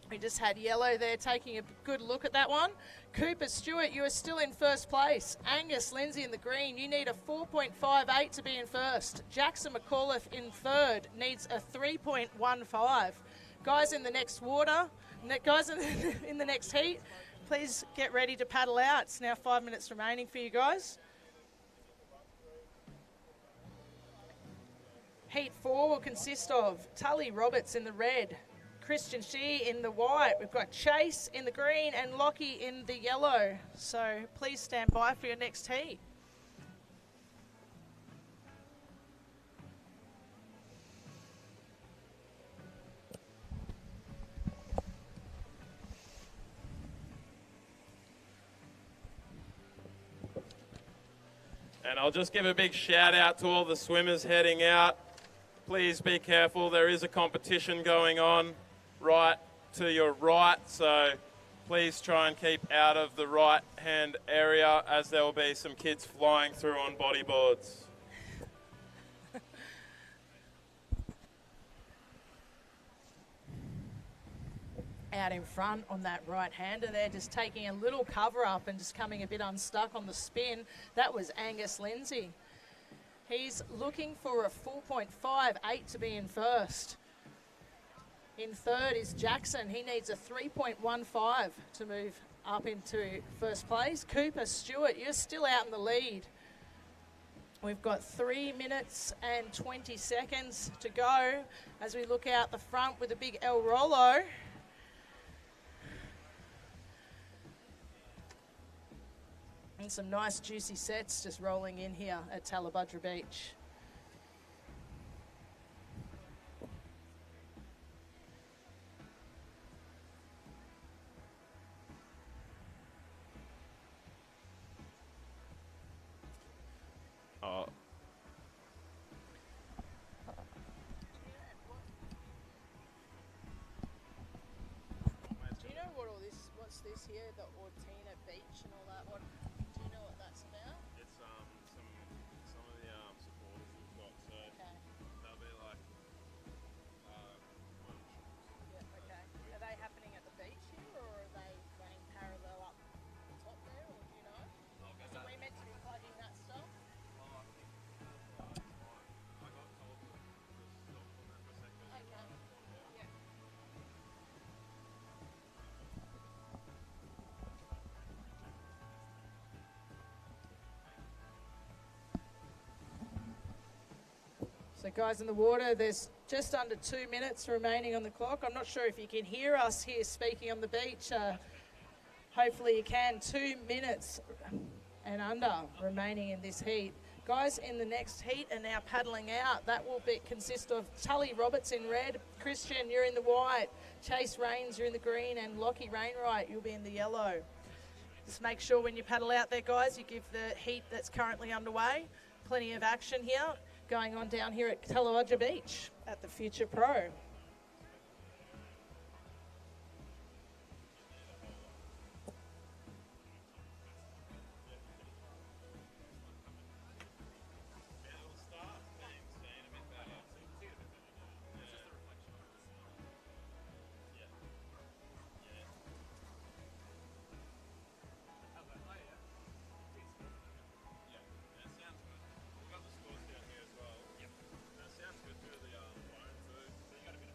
We just had Yellow there taking a good look at that one. Cooper Stewart, you are still in first place. Angus Lindsay in the green, you need a 4.58 to be in first. Jackson McAuliffe in third, needs a 3.15. Guys in the next water, guys in the next heat, please get ready to paddle out. It's now 5 minutes remaining for you guys. Heat 4 will consist of Tully Roberts in the red, Christian Shee in the white. We've got Chase in the green and Lockie in the yellow. So please stand by for your next heat. And I'll just give a big shout out to all the swimmers heading out. Please be careful, there is a competition going on right to your right, so please try and keep out of the right hand area as there will be some kids flying through on bodyboards. Out in front on that right-hander there, just taking a little cover up and just coming a bit unstuck on the spin. That was Angus Lindsay. He's looking for a 4.58 to be in first. In third is Jackson. He needs a 3.15 to move up into first place. Cooper Stewart, you're still out in the lead. We've got 3 minutes and 20 seconds to go as we look out the front with a big El Rolo. And some nice juicy sets just rolling in here at Tallebudgera Beach. Oh. Do you know what all this, what's this here, the Ortina Beach and all that? What, do you know what that's about? It's some of the supporters we've got, so Okay. they'll be like Yeah, okay. Are they happening at the beach here, or are they running parallel up the top there, or do you know? Are we meant to be plugging that stuff? I got told to just stop on that for a second. Okay. Yeah. So guys in the water, there's just under 2 minutes remaining on the clock. I'm not sure if you can hear us here speaking on the beach. Hopefully you can. 2 minutes and under remaining in this heat. Guys in the next heat are now paddling out. That will consist of Tully Roberts in red, Christian, you're in the white, Chase Rains, you're in the green, and Lockie Rainwright, you'll be in the yellow. Just make sure when you paddle out there, guys, you give the heat that's currently underway plenty of action here going on down here at Tallebudgera Beach at the Future Pro. Sounds good through the phone too. So you got a bit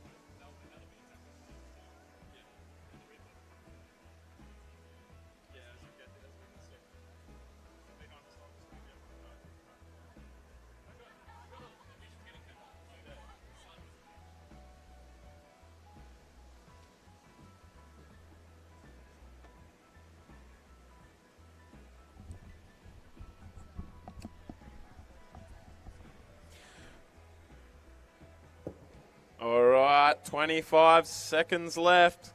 25 seconds left.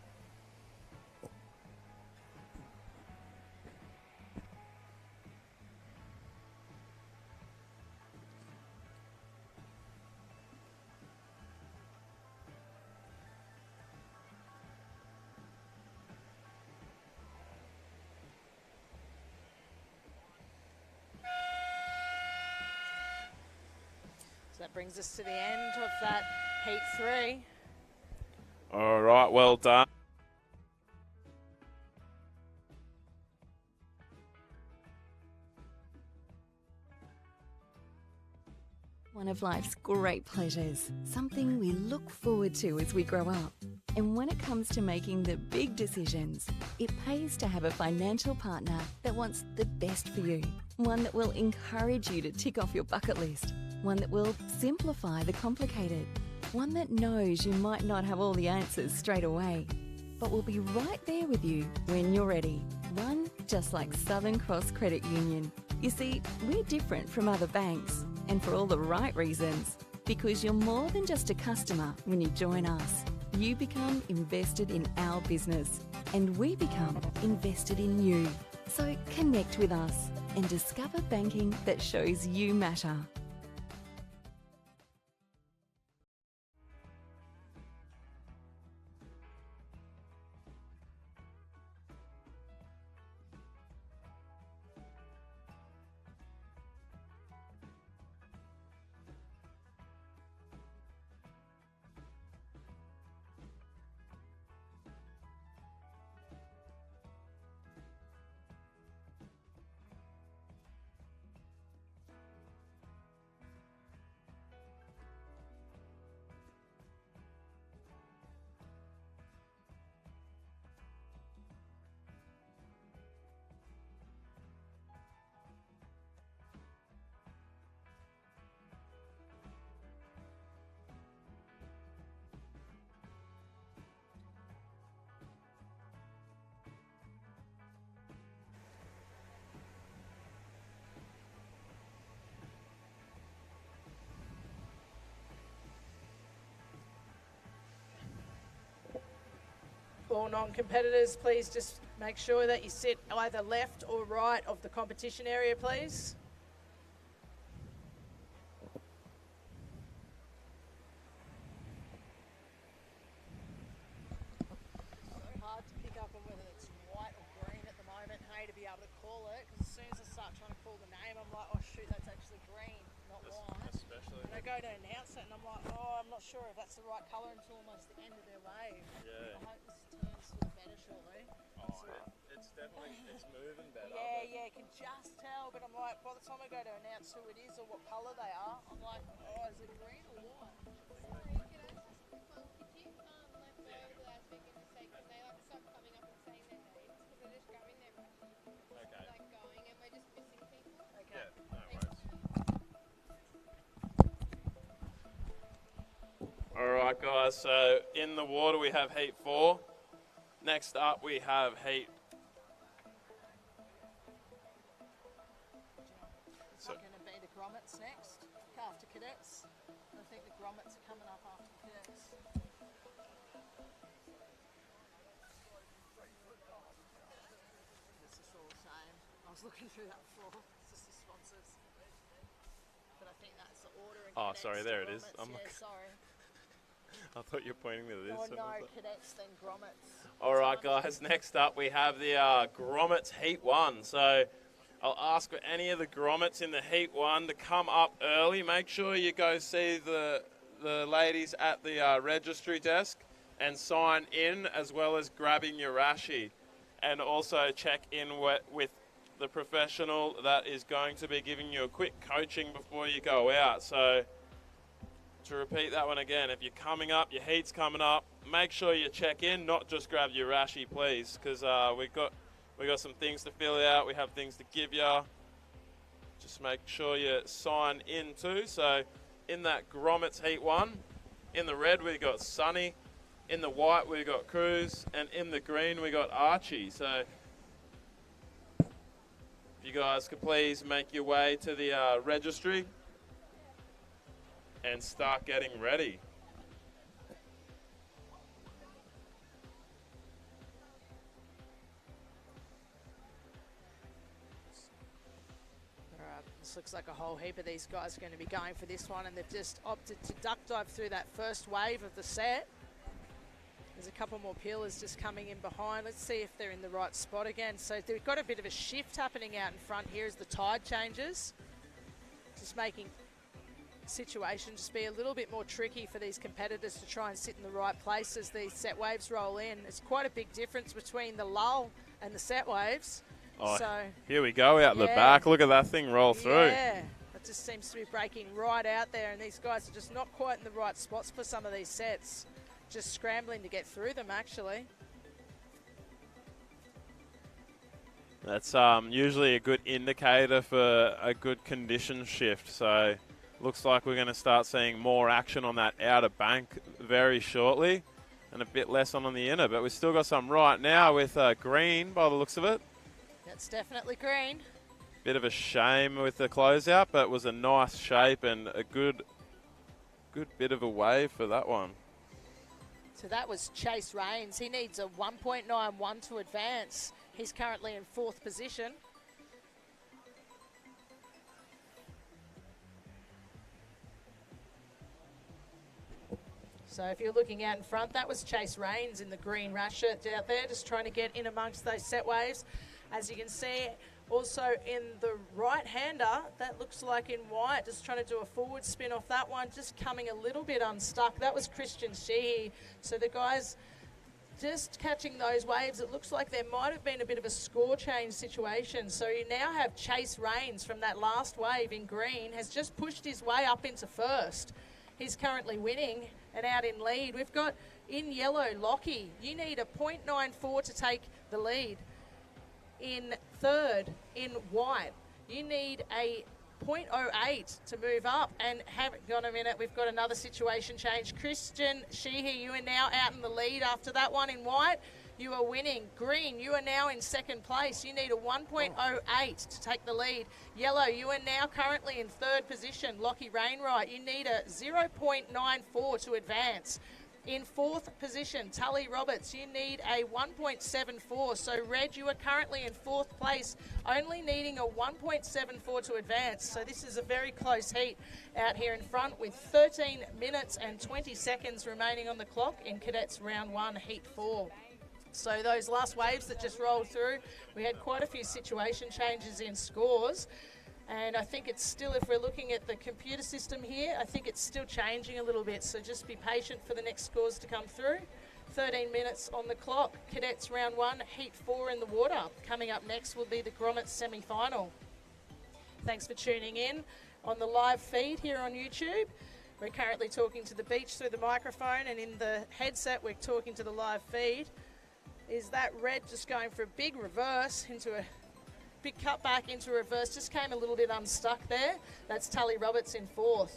So that brings us to the end of that heat 3. All right, well done. One of life's great pleasures, something we look forward to as we grow up. And when it comes to making the big decisions, it pays to have a financial partner that wants the best for you. One that will encourage you to tick off your bucket list. One that will simplify the complicated. One that knows you might not have all the answers straight away, but will be right there with you when you're ready. One just like Southern Cross Credit Union. You see, we're different from other banks, and for all the right reasons. Because you're more than just a customer when you join us. You become invested in our business, and we become invested in you. So connect with us and discover banking that shows you matter. All non-competitors, please just make sure that you sit either left or right of the competition area, please. So hard to pick up on whether it's white or green at the moment, hey, to be able to call it, because as soon as I start trying to call the name, I'm like, oh shoot, that's actually green, not white. Especially. And I go to announce it and I'm like, oh, I'm not sure if that's the right colour until almost the end of their wave. Yeah. I hope this turns for the better shortly. Oh, it's definitely, it's moving better. Yeah, you can just tell, but I'm like, by the time I go to announce who it is or what colour they are, I'm like, oh, is it green or white? Sorry, can I ask just a quick one? Could you let go of the loudspeaker and just say, because they like stop coming up and saying their names, because they're just grabbing their Okay. like going, and we're just missing people. Okay. Yeah, no worries. All right, guys, so in the water we have heat 4. Next up we have heat. It's going to be the Grommets next, after Cadets. I think the Grommets are coming up after the Cadets. This is all the same. I was looking through that before. It's just the sponsors. But I think that's the order. Oh, Cadets sorry, to there it is. Grommets. I'm Yeah, looking. sorry. I thought you were pointing me to this. Oh and I no, was like- Cadets then Grommets. All right, guys, next up we have the Grommets Heat 1. So I'll ask for any of the Grommets in the Heat 1 to come up early. Make sure you go see the ladies at the registry desk and sign in, as well as grabbing your rashi. And also check in with the professional that is going to be giving you a quick coaching before you go out. So to repeat that one again, if you're coming up, your heat's coming up, make sure you check in, not just grab your rashi, please, because we got some things to fill out, we have things to give you. Just make sure you sign in too. So in that Grommets Heat 1, in the red we got Sunny, in the white we got Cruz, and in the green we got Archie. So if you guys could please make your way to the registry and start getting ready. Just looks like a whole heap of these guys are going to be going for this one, and they've just opted to duck dive through that first wave of the set. There's a couple more peelers just coming in behind. Let's see if they're in the right spot again. So they've got a bit of a shift happening out in front here as the tide changes. Just making situation just be a little bit more tricky for these competitors to try and sit in the right place as these set waves roll in. It's quite a big difference between the lull and the set waves. Oh, so here we go out the back. Look at that thing roll through. Yeah, it just seems to be breaking right out there, and these guys are just not quite in the right spots for some of these sets. Just scrambling to get through them, actually. That's usually a good indicator for a good condition shift. So looks like we're going to start seeing more action on that outer bank very shortly, and a bit less on the inner. But we've still got some right now with green by the looks of it. That's definitely green. Bit of a shame with the closeout, but it was a nice shape and a good bit of a wave for that one. So that was Chase Rains. He needs a 1.91 to advance. He's currently in 4th position. So if you're looking out in front, that was Chase Rains in the green rash shirt out there, just trying to get in amongst those set waves. As you can see, also in the right-hander, that looks like in white, just trying to do a forward spin off that one, just coming a little bit unstuck. That was Christian Sheehy. So the guys just catching those waves. It looks like there might have been a bit of a score change situation. So you now have Chase Rains from that last wave in green, has just pushed his way up into 1st. He's currently winning and out in lead. We've got in yellow, Lockie. You need a 0.94 to take the lead. In 3rd, in white, you need a 0.08 to move up. And haven't got a minute, we've got another situation change. Christian Sheehy, you are now out in the lead after that one in white. You are winning. Green, you are now in 2nd place. You need a 1.08 to take the lead. Yellow, you are now currently in 3rd position. Lockie Rainwright, you need a 0.94 to advance. In 4th position, Tully Roberts, you need a 1.74. So Reg, you are currently in 4th place, only needing a 1.74 to advance. So this is a very close heat out here in front with 13 minutes and 20 seconds remaining on the clock in Cadets Round 1, Heat 4. So those last waves that just rolled through, we had quite a few situation changes in scores. And I think it's still, if we're looking at the computer system here, I think it's still changing a little bit. So just be patient for the next scores to come through. 13 minutes on the clock. Cadets Round 1, Heat 4 in the water. Coming up next will be the Grommet semi-final. Thanks for tuning in on the live feed here on YouTube. We're currently talking to the beach through the microphone, and in the headset we're talking to the live feed. Is that Red just going for a big reverse into a big cut back into reverse, just came a little bit unstuck there. That's Tully Roberts in 4th.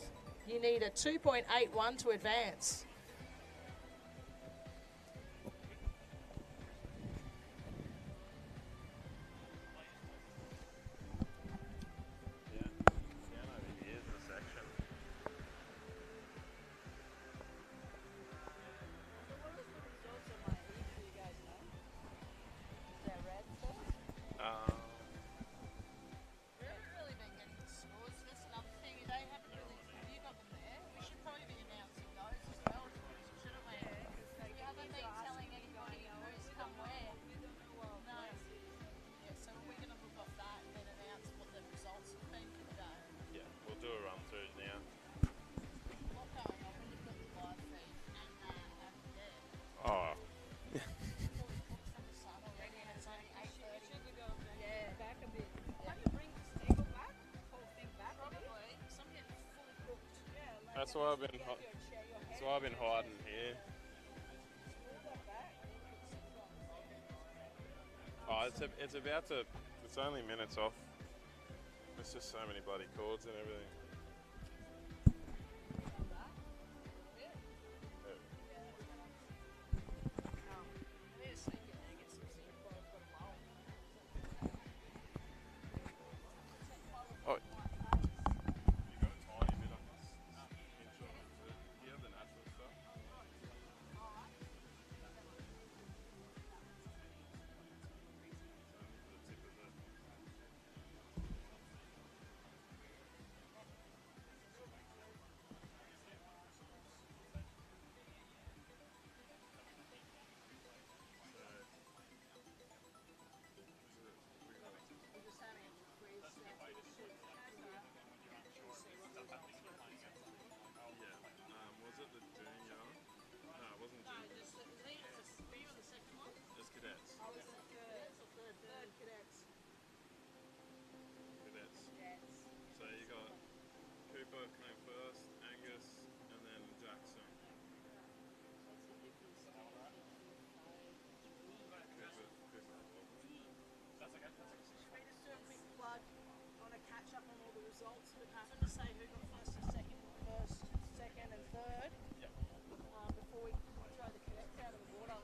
You need a 2.81 to advance. That's why I've been hiding here. Oh, it's about to. It's only minutes off. There's just so many bloody cords and everything. Burke came first, Angus, and then Jackson. Should we just do a quick plug on a catch up on all the results that happened to say who got first, second, and third? Before we throw the cadets out of the water.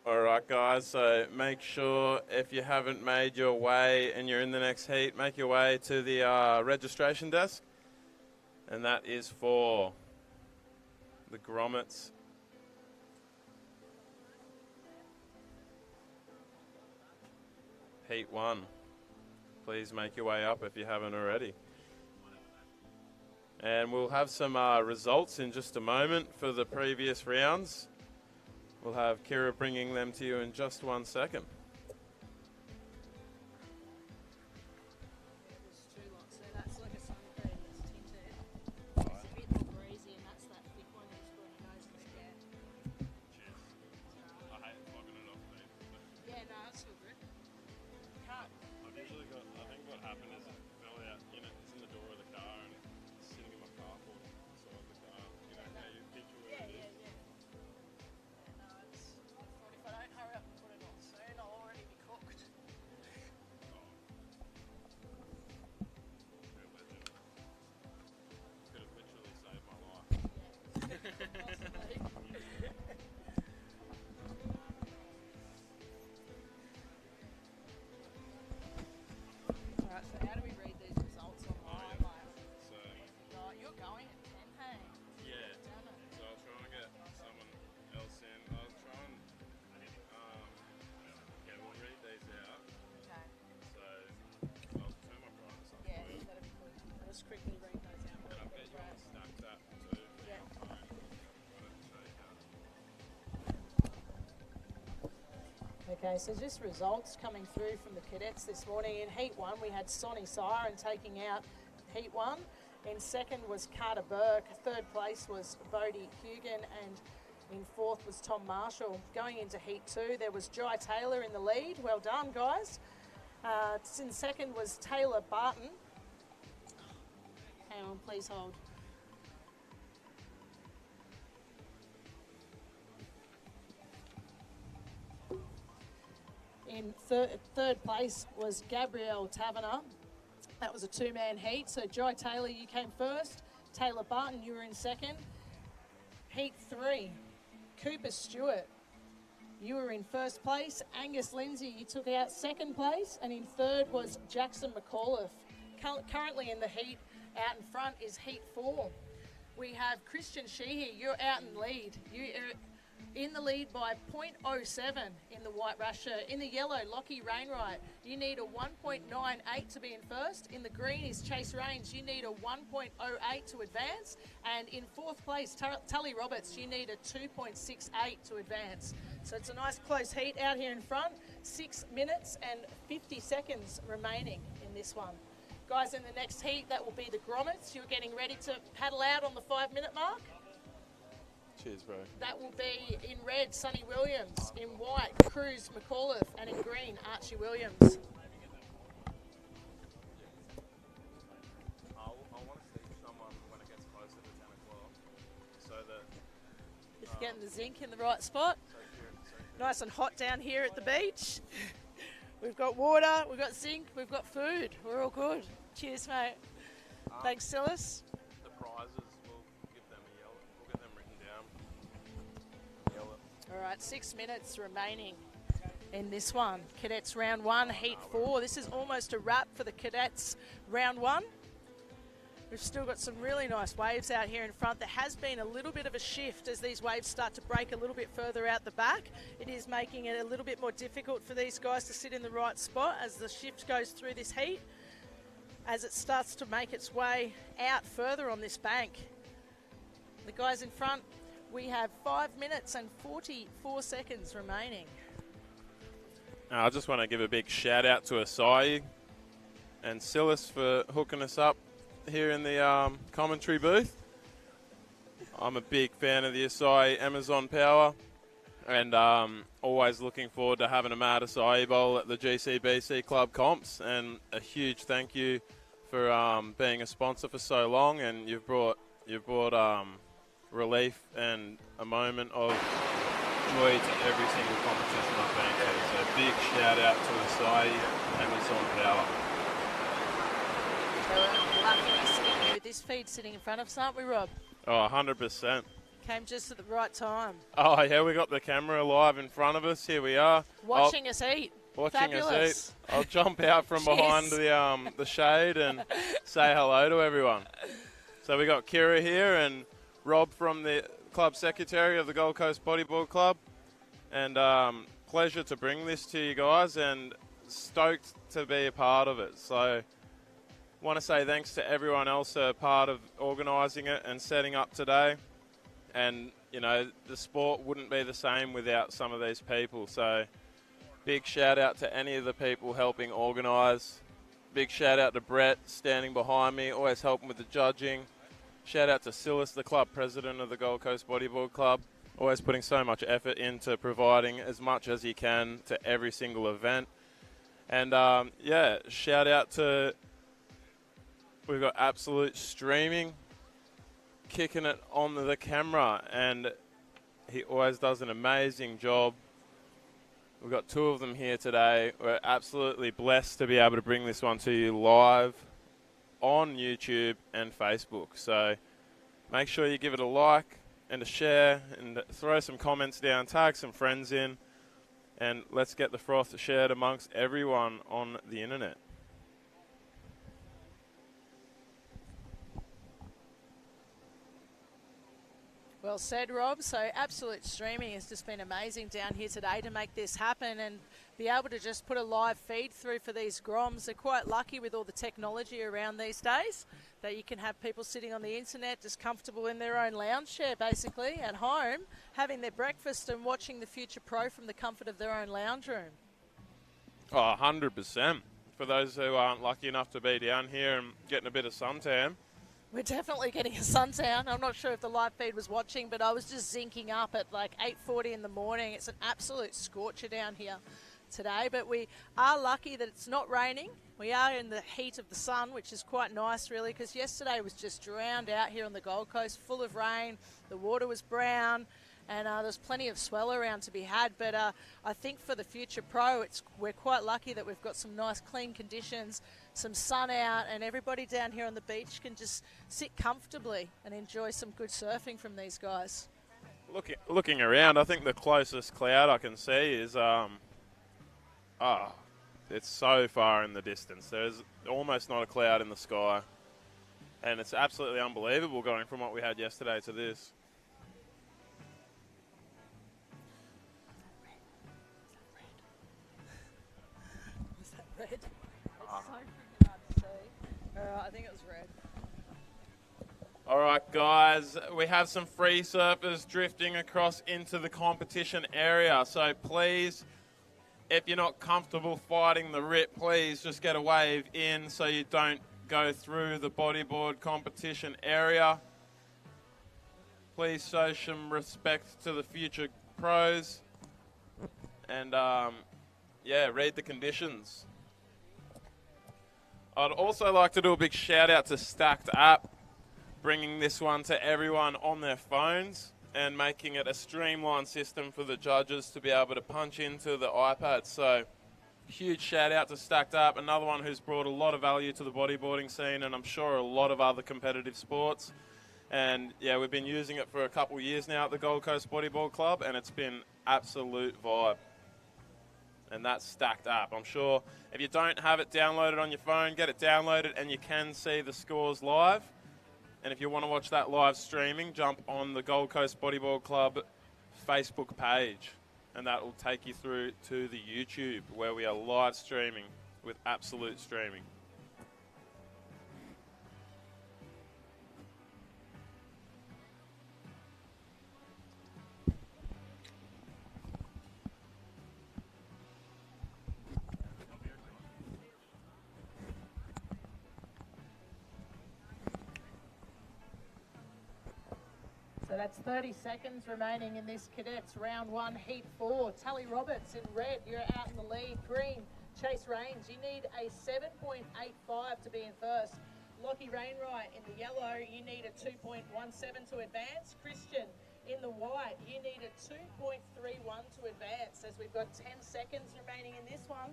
Alright guys, so make sure if you haven't made your way and you're in the next heat, make your way to the registration desk. And that is for the Grommets. Heat 1. Please make your way up if you haven't already. And we'll have some results in just a moment for the previous rounds. We'll have Kira bringing them to you in just 1 second. There's two lots, so that's like a sun cream that's tinted. It's a bit more breezy, and that's that thick one that's got a nose to scare. Cheers. I hate flogging it off, mate. Yeah, no, that's still good. Can't. I've usually got, I think what happened is it fell out, you know, it's in the door of the car and it's sitting in my carport side of the car. You know how you picture where it is. Yeah, no, it's, I thought if I don't hurry up and put it on soon, I'll already be cooked. Could have literally saved my life. Possibly. Alright, so how do we read these results online? So, Right, you're going at 10, hey? yeah. Damn it. So I'll try and get someone else in. I'll try and, yeah, we'll read these out. Okay. So I'll turn my brightness up. Yeah, for you. that'd be cool. I'll just quickly read those out. And I bet you want to stack that too. Yeah. Fine. Got it, show you how. Okay, so just results coming through from the cadets this morning. In Heat 1, we had Sonny Siren taking out Heat 1. In second was Carter Burke. Third place was Bodie Hugan. And in fourth was Tom Marshall. Going into Heat 2, there was Jai Taylor in the lead. Well done, guys. In second was Taylor Barton. Hang on, please hold. In third place was Gabrielle Taverner. That was a two-man heat. So Jai Taylor, you came first. Taylor Barton, you were in second. Heat 3, Cooper Stewart, you were in first place. Angus Lindsay, you took out second place. And in third was Jackson McAuliffe. Currently in the heat, out in front is Heat 4. We have Christian Sheehy, you're out in lead. You are in the lead by 0.07 in the white rash shirt. In the yellow, Lockie Rainwright, you need a 1.98 to be in first. In the green is Chase Rains, you need a 1.08 to advance. And in fourth place, Tully Roberts, you need a 2.68 to advance. So it's a nice close heat out here in front. 6 minutes and 50 seconds remaining in this one. Guys, in the next heat, that will be the Grommets. You're getting ready to paddle out on the 5-minute mark. Cheers, bro. That will be in red, Sonny Williams. In white, Cruz McAuliffe. And in green, Archie Williams. I want to see someone when it gets closer to 10 o'clock so that... If you're getting the zinc in the right spot. Nice and hot down here at the beach. We've got water, we've got zinc, we've got food. We're all good. Cheers, mate. Thanks, Silas. The prizes, we'll give them a yellow. We'll get them written down. Yellow. All right, 6 minutes remaining in this one. Cadets round 1, heat 4. This is almost a wrap for the Cadets round 1. We've still got some really nice waves out here in front. There has been a little bit of a shift as these waves start to break a little bit further out the back. It is making it a little bit more difficult for these guys to sit in the right spot as the shift goes through this heat, as it starts to make its way out further on this bank. The guys in front, we have 5 minutes and 44 seconds remaining. I just want to give a big shout out to Asai and Silas for hooking us up here in the commentary booth. I'm a big fan of the Asai Amazon Power. and always looking forward to having a mad acai bowl at the GCBC club comps. And a huge thank you for being a sponsor for so long, and you've brought relief and a moment of joy to every single competition I've been to. So big shout out to Acai and the Zon Power. So we're lucky to be sitting here with this feed sitting in front of us, aren't we, Rob? Oh, 100%. Came just at the right time. Oh, yeah, we got the camera live in front of us. Here we are. Watching us eat. Watching Fabulous. us eat. I'll jump out from behind the shade and say hello to everyone. So we got Kira here and Rob from the club secretary of the Gold Coast Bodyboard Club. And pleasure to bring this to you guys and stoked to be a part of it. So want to say thanks to everyone else a part of organising it and setting up today. And, you know, the sport wouldn't be the same without some of these people. So big shout out to any of the people helping organise. Big shout out to Brett standing behind me, always helping with the judging. Shout out to Silas, the club president of the Gold Coast Bodyboard Club, always putting so much effort into providing as much as he can to every single event. And yeah, shout out to, we've got Absolute Streaming kicking it on the camera, and he always does an amazing job. We've got two of them here today. We're absolutely blessed to be able to bring this one to you live on YouTube and Facebook. So make sure you give it a like and a share and throw some comments down, tag some friends in, and let's get the froth shared amongst everyone on the internet. Well said, Rob. So Absolute Streaming has just been amazing down here today to make this happen and be able to just put a live feed through for these Groms. They're quite lucky with all the technology around these days that you can have people sitting on the internet just comfortable in their own lounge chair, basically, at home, having their breakfast and watching the future pro from the comfort of their own lounge room. Oh, 100%. For those who aren't lucky enough to be down here and getting a bit of suntan. We're definitely getting a sundown. I'm not sure if the live feed was watching, but I was just zinking up at like 8:40 in the morning. It's an absolute scorcher down here today, but we are lucky that it's not raining. We are in the heat of the sun, which is quite nice, really, because yesterday was just drowned out here on the Gold Coast, full of rain. The water was brown, and there's plenty of swell around to be had. But I think for the future pro, we're quite lucky that we've got some nice clean conditions, some sun out, and everybody down here on the beach can just sit comfortably and enjoy some good surfing from these guys. Looking around, I think the closest cloud I can see is, it's so far in the distance. There's almost not a cloud in the sky. And it's absolutely unbelievable going from what we had yesterday to this. Was that red? It's so freaking hard to see. I think it was red. All right, guys, we have some free surfers drifting across into the competition area. So please, if you're not comfortable fighting the rip, please just get a wave in so you don't go through the bodyboard competition area. Please show some respect to the future pros. And, yeah, read the conditions. I'd also like to do a big shout out to Stacked App, bringing this one to everyone on their phones and making it a streamlined system for the judges to be able to punch into the iPad. So huge shout out to Stacked Up, another one who's brought a lot of value to the bodyboarding scene, and I'm sure a lot of other competitive sports. And yeah, we've been using it for a couple of years now at the Gold Coast Bodyboard Club, and it's been absolute vibe. And that's Stacked Up. I'm sure if you don't have it downloaded on your phone, get it downloaded and you can see the scores live. And if you want to watch that live streaming, jump on the Gold Coast Bodyboard Club Facebook page. And that will take you through to the YouTube where we are live streaming with Absolute Streaming. So So that's 30 seconds remaining in this Cadets round 1, heat 4. Tally Roberts in red, you're out in the lead. Green, Chase Rains, you need a 7.85 to be in first. Lockie Rainwright in the yellow, you need a 2.17 to advance. Christian in the white, you need a 2.31 to advance, as we've got 10 seconds remaining in this one.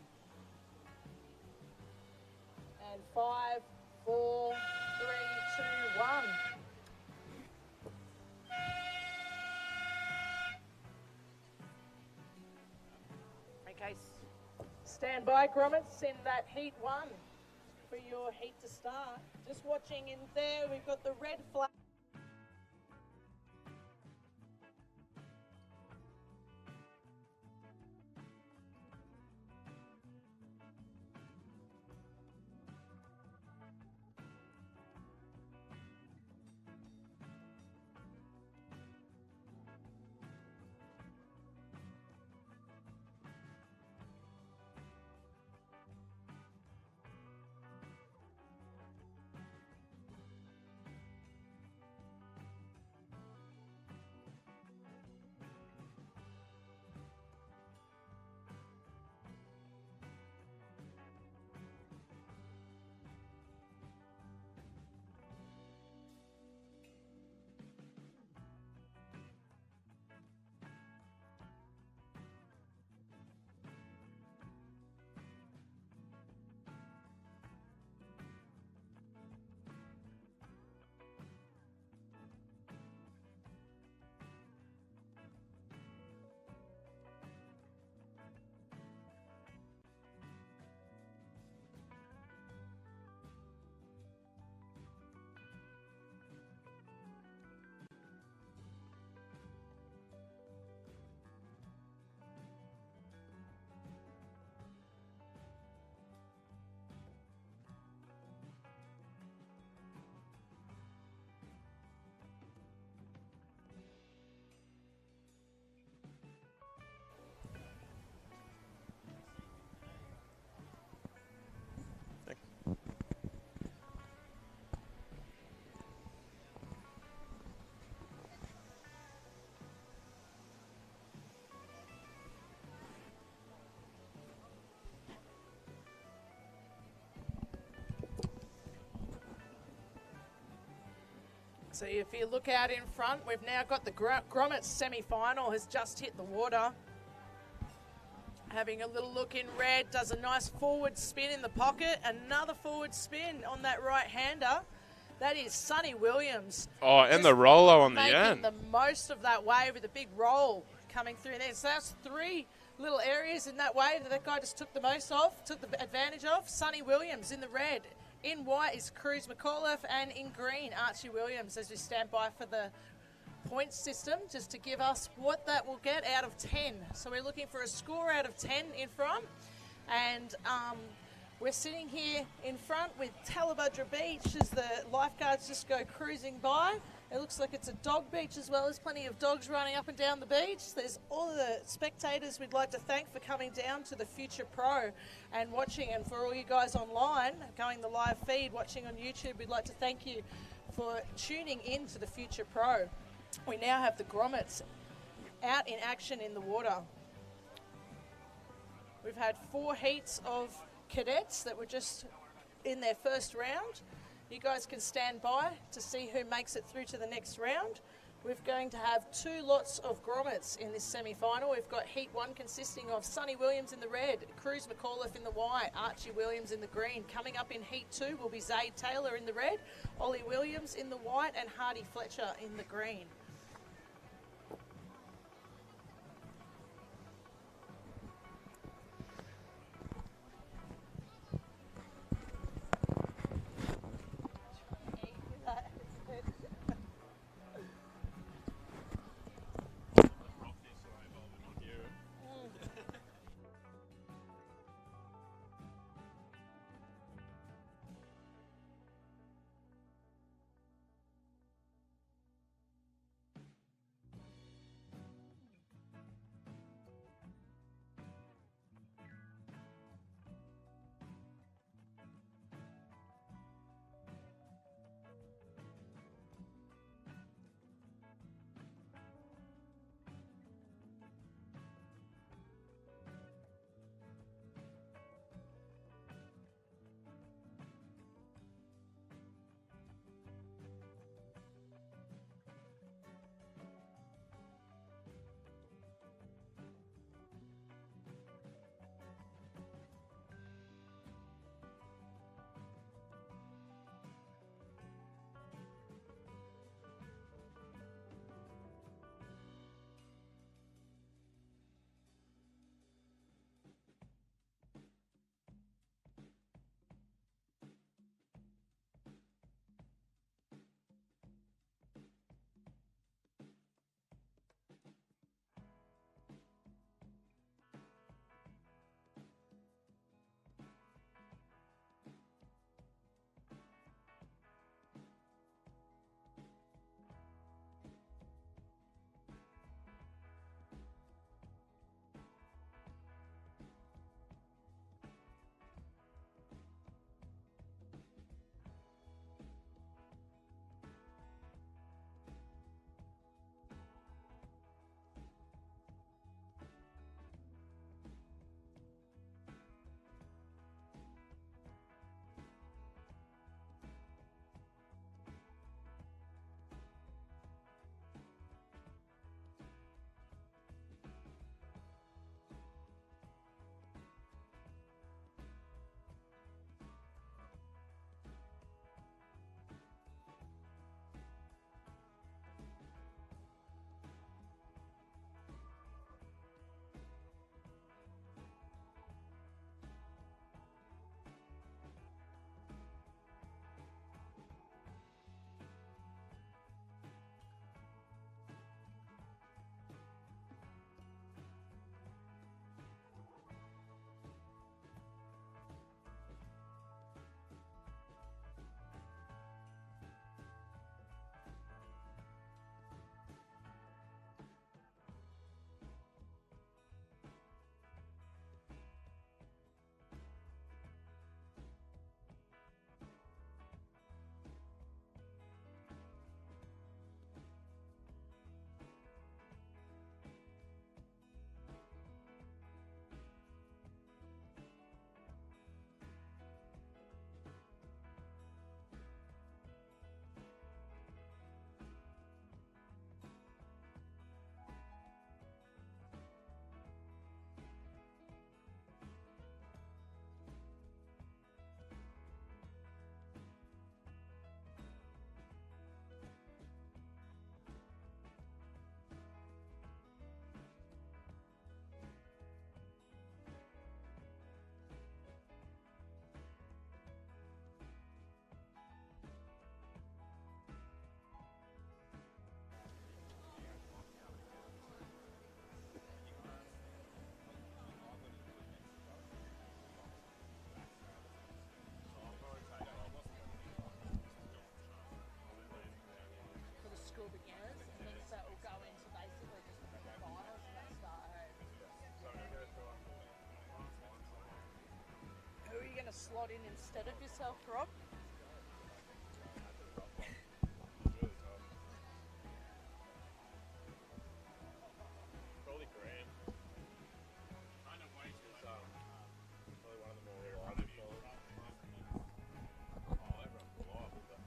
And 5, 4, 3, 2, 1. Okay, stand by, Grommets, in that heat 1 for your heat to start. Just watching in there, we've got the red flag. So if you look out in front, we've now got the Grommet semi-final has just hit the water. Having a little look in red, does a nice forward spin in the pocket. Another forward spin on that right-hander. That is Sonny Williams. Oh, and the roller on the end. Making the most of that wave with a big roll coming through there. So that's 3 little areas in that wave that guy just took the most of, took the advantage of. Sonny Williams in the red. In white is Cruz McAuliffe, and in green, Archie Williams, as we stand by for the point system, just to give us what that will get out of 10. So we're looking for a score out of 10 in front. And we're sitting here in front with Tallebudgera Beach as the lifeguards just go cruising by. It looks like it's a dog beach as well. There's plenty of dogs running up and down the beach. There's all of the spectators we'd like to thank for coming down to the Future Pro and watching. And for all you guys online, going the live feed, watching on YouTube, we'd like to thank you for tuning in to the Future Pro. We now have the Grommets out in action in the water. We've had 4 heats of cadets that were just in their first round. You guys can stand by to see who makes it through to the next round. We're going to have 2 lots of Grommets in this semi-final. We've got Heat 1 consisting of Sonny Williams in the red, Cruz McAuliffe in the white, Archie Williams in the green. Coming up in Heat 2 will be Zaid Taylor in the red, Ollie Williams in the white, and Hardy Fletcher in the green. slot in instead of yourself, Rob? Probably Grant. Kind of weight is probably one of the more reliable fellas. Oh, everyone's reliable, but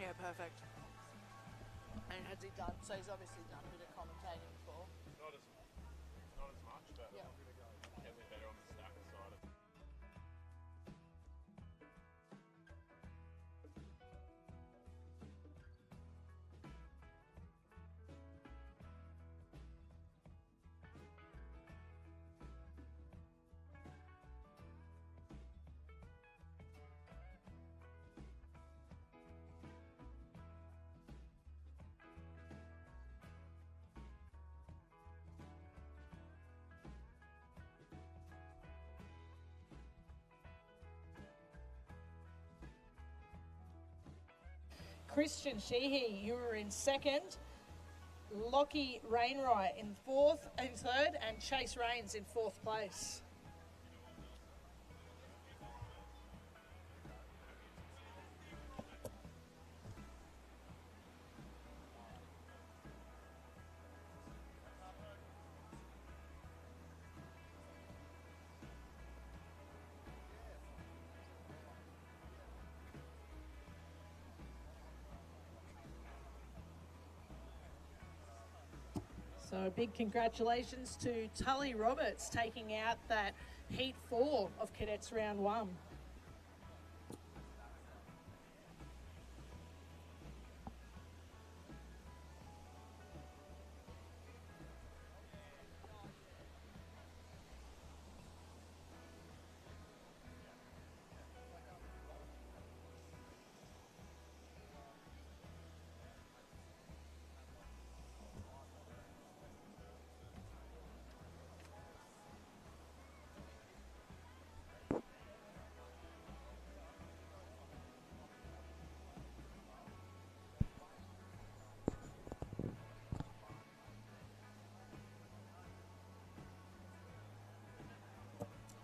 Yeah, perfect. And has he done? So he's obviously done a bit of commentating before. not as much, but Yeah. definitely better on the stacker side of it. Christian Sheehy, you were in second. Lockie Rainwright in third, and Chase Rains in fourth place. So big congratulations to Tully Roberts taking out that Heat 4 of Cadets Round 1.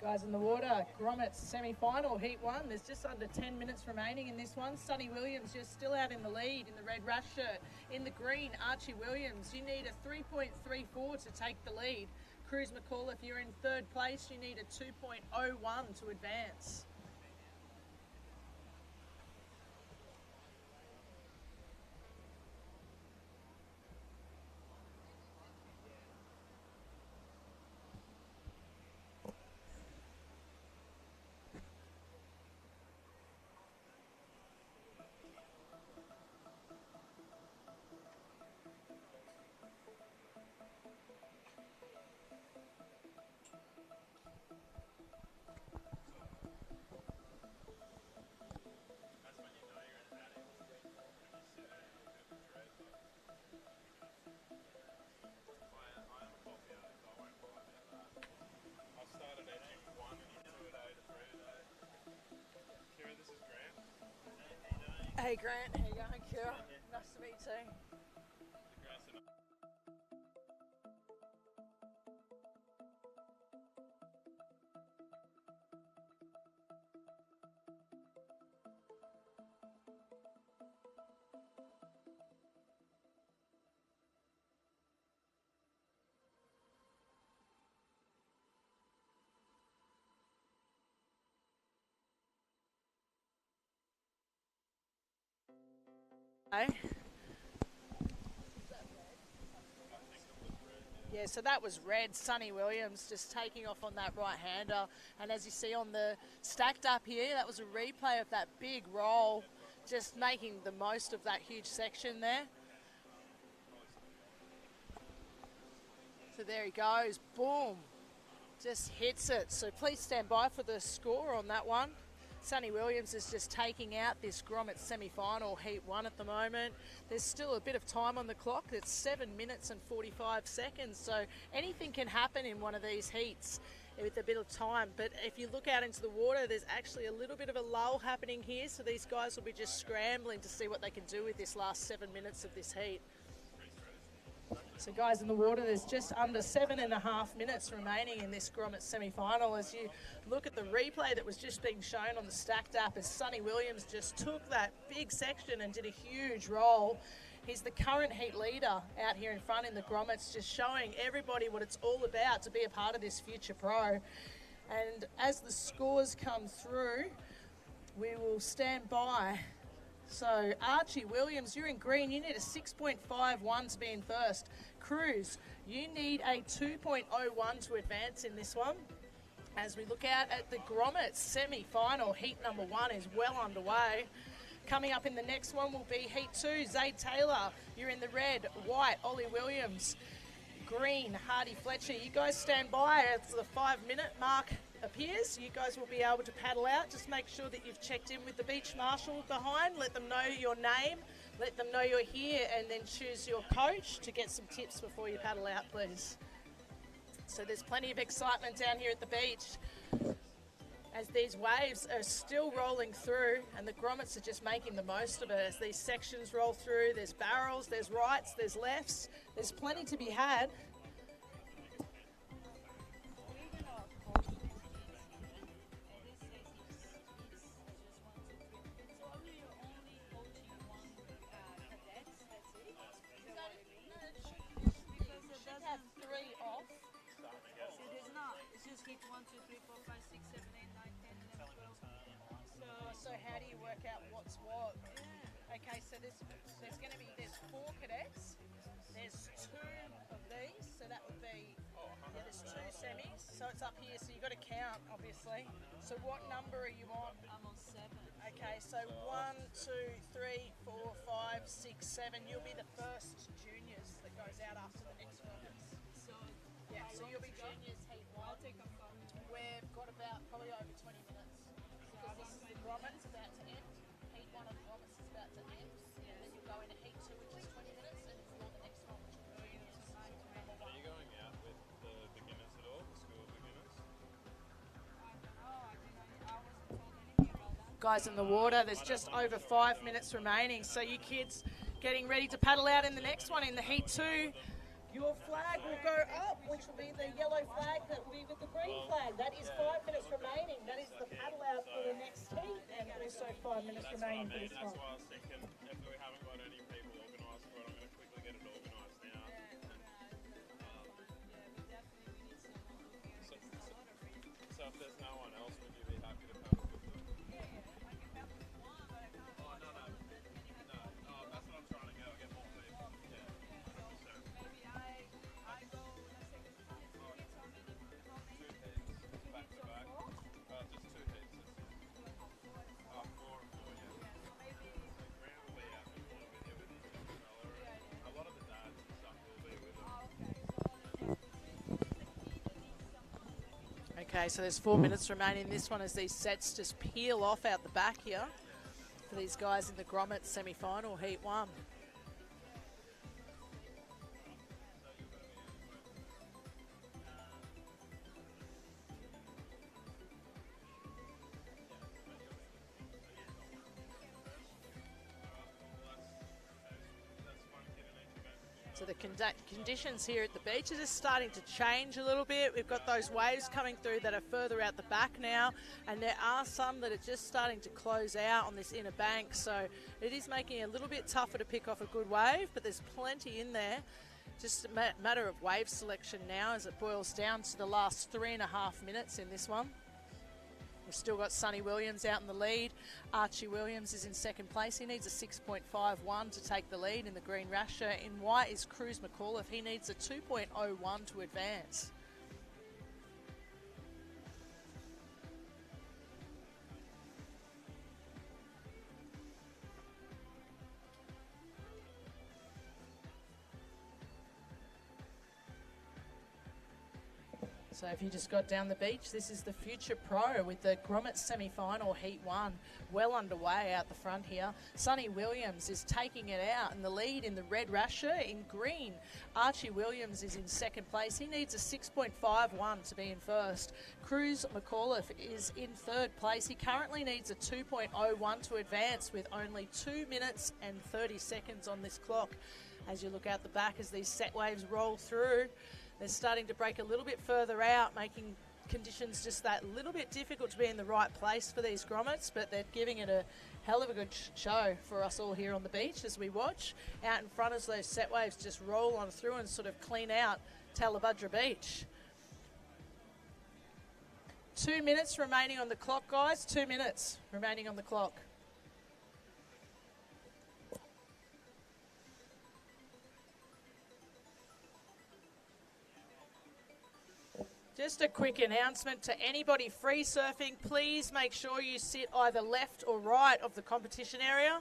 Guys in the water, Grommet semi-final, Heat 1. There's just under 10 minutes remaining in this one. Sonny Williams just still out in the lead in the red rash shirt. In the green, Archie Williams. You need a 3.34 to take the lead. Cruz McCall, you're in third place, you need a 2.01 to advance. Hey Grant, how you going, Kira? Nice to meet you too. Yeah, so that was red. Sonny Williams just taking off on that right hander, and as you see on the stacked up here, that was a replay of that big roll, just making the most of that huge section there. So there he goes, boom, just hits it. So please stand by for the score on that one. Sonny Williams is just taking out this Grommet semi-final, Heat 1 at the moment. There's still a bit of time on the clock. It's 7 minutes and 45 seconds, so anything can happen in one of these heats with a bit of time. But if you look out into the water, there's actually a little bit of a lull happening here, so these guys will be just scrambling to see what they can do with this last 7 minutes of this heat. So guys in the water, there's just under 7.5 minutes remaining in this Grommet semi-final. As you look at the replay that was just being shown on the Stacked app, as Sonny Williams just took that big section and did a huge roll. He's the current heat leader out here in front in the Grommets, just showing everybody what it's all about to be a part of this future pro. And as the scores come through, we will stand by. So Archie Williams, you're in green. You need a 6.51 to be in first. Cruz, you need a 2.01 to advance in this one. As we look out at the Grommet semi-final, heat number 1 is well underway. Coming up in the next one will be heat 2. Zayd Taylor, you're in the red. White, Ollie Williams. Green, Hardy Fletcher. You guys stand by as the 5-minute mark appears. You guys will be able to paddle out. Just make sure that you've checked in with the beach marshal behind. Let them know your name. Let them know you're here, and then choose your coach to get some tips before you paddle out, please. So there's plenty of excitement down here at the beach as these waves are still rolling through, and the Grommets are just making the most of it as these sections roll through. There's barrels, there's rights, there's lefts. There's plenty to be had. So how do you work out what's what? Okay, so there's there's 4 cadets. There's 2 of these, so that would be there's 2 semis. So it's up here, so you've got to count, obviously. So what number are you on? I'm on 7. Okay, so 1, 2, 3, 4, 5, 6, 7. You'll be the first juniors that goes out after the next one. So Yeah, so you'll be juniors heat 1. I'll take a phone. We've got about probably over 20 minutes. Because this is the Grommet's about to end. Heat 1 of the Grommet's is about to end. And then you'll go into heat 2, which is 20 minutes, and for the next one, which will be number 1. Are you going out with the beginners at all, the school beginners? Guys in the water, there's just over 5 minutes remaining. So you kids getting ready to paddle out in the next one in the heat 2. Your flag will go up, which will be the yellow flag that will be with the green flag. That is 5 minutes remaining. That is the paddle out for the next heat, and also 5 minutes remaining for this one. That's why I was thinking, if we haven't got any people organised for it, I'm going to quickly get it organised now. So if there's no one else, would you be happy to paddle with them? Oh, no. No, that's what I'm trying to get. I'll get more people. Yeah. Sure. Back to back. Just 2 heats. 4 and 4, yeah. Grant will be out with you with each other. A lot of the dads and stuff will be with them. Okay, so there's 4 minutes remaining in this one as these sets just peel off out the back here for these guys in the Grommet semi-final, heat 1. So the conditions here at the beach are just starting to change a little bit. We've got those waves coming through that are further out the back now, and there are some that are just starting to close out on this inner bank. So it is making it a little bit tougher to pick off a good wave, but there's plenty in there. Just a matter of wave selection now as it boils down to the last 3.5 minutes in this one. We've still got Sonny Williams out in the lead. Archie Williams is in second place. He needs a 6.51 to take the lead in the green rasher. In white is Cruz McAuliffe. He needs a 2.01 to advance. So if you just got down the beach, this is the future pro with the Grommet semi-final heat 1 well underway out the front here. Sonny Williams is taking it out in the lead in the red rasher. In green, Archie Williams is in second place. He needs a 6.51 to be in first. Cruz McAuliffe is in third place. He currently needs a 2.01 to advance with only 2 minutes and 30 seconds on this clock. as you look out the back as these set waves roll through. They're starting to break a little bit further out, making conditions just that little bit difficult to be in the right place for these grommets, but they're giving it a hell of a good show for us all here on the beach as we watch out in front as those set waves just roll on through and sort of clean out Tallebudgera Beach. 2 minutes remaining on the clock, guys. 2 minutes remaining on the clock. Just a quick announcement to anybody free surfing, please make sure you sit either left or right of the competition area.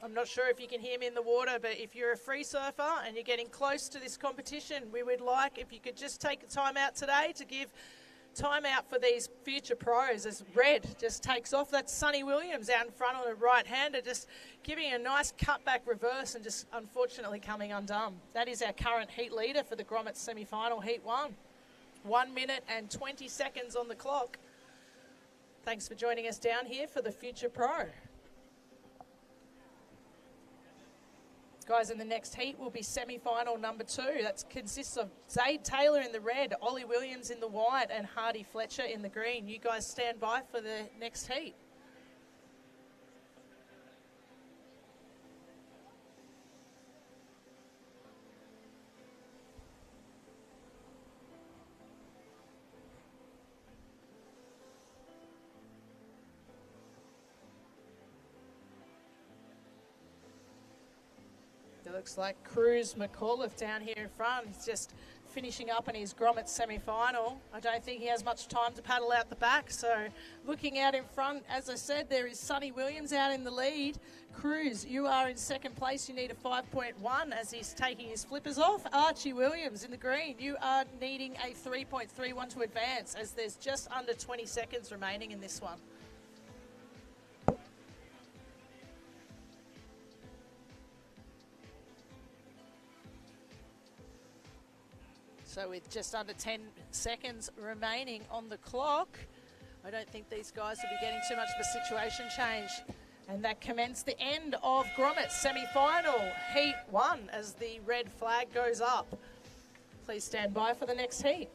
I'm not sure if you can hear me in the water, but if you're a free surfer and you're getting close to this competition, we would like if you could just take a time out today to give time out for these future pros as Red just takes off. That's Sonny Williams out in front on a right-hander, just giving a nice cutback reverse and just unfortunately coming undone. That is our current heat leader for the Grommet semi-final, Heat 1. 1 minute and 20 seconds on the clock. Thanks for joining us down here for the future pro. Guys, in the next heat will be semi-final number 2. That consists of Zaid Taylor in the red, Ollie Williams in the white, and Hardy Fletcher in the green. You guys stand by for the next heat. It looks like Cruz McAuliffe down here in front. He's just finishing up in his Grommet semi-final. I don't think he has much time to paddle out the back. So looking out in front, as I said, there is Sonny Williams out in the lead. Cruz, you are in second place. You need a 5.1 as he's taking his flippers off. Archie Williams in the green. You are needing a 3.31 to advance as there's just under 20 seconds remaining in this one. So with just under 10 seconds remaining on the clock, I don't think these guys will be getting too much of a situation change. And that commenced the end of Grommet's semi-final, Heat 1, as the red flag goes up. Please stand by for the next heat.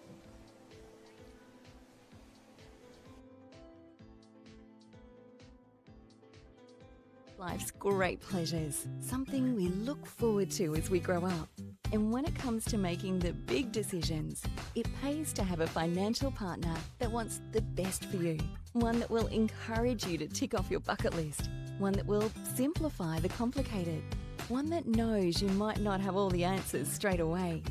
Life's great pleasures, something we look forward to as we grow up. And when it comes to making the big decisions, it pays to have a financial partner that wants the best for you. One that will encourage you to tick off your bucket list. One that will simplify the complicated. One that knows you might not have all the answers straight away,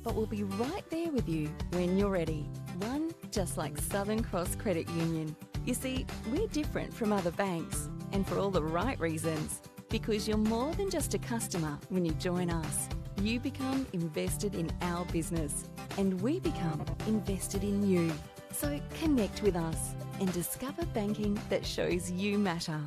but will be right there with you when you're ready. One just like Southern Cross Credit Union. You see, we're different from other banks, and for all the right reasons. Because you're more than just a customer when you join us. You become invested in our business, and we become invested in you. So connect with us and discover banking that shows you matter.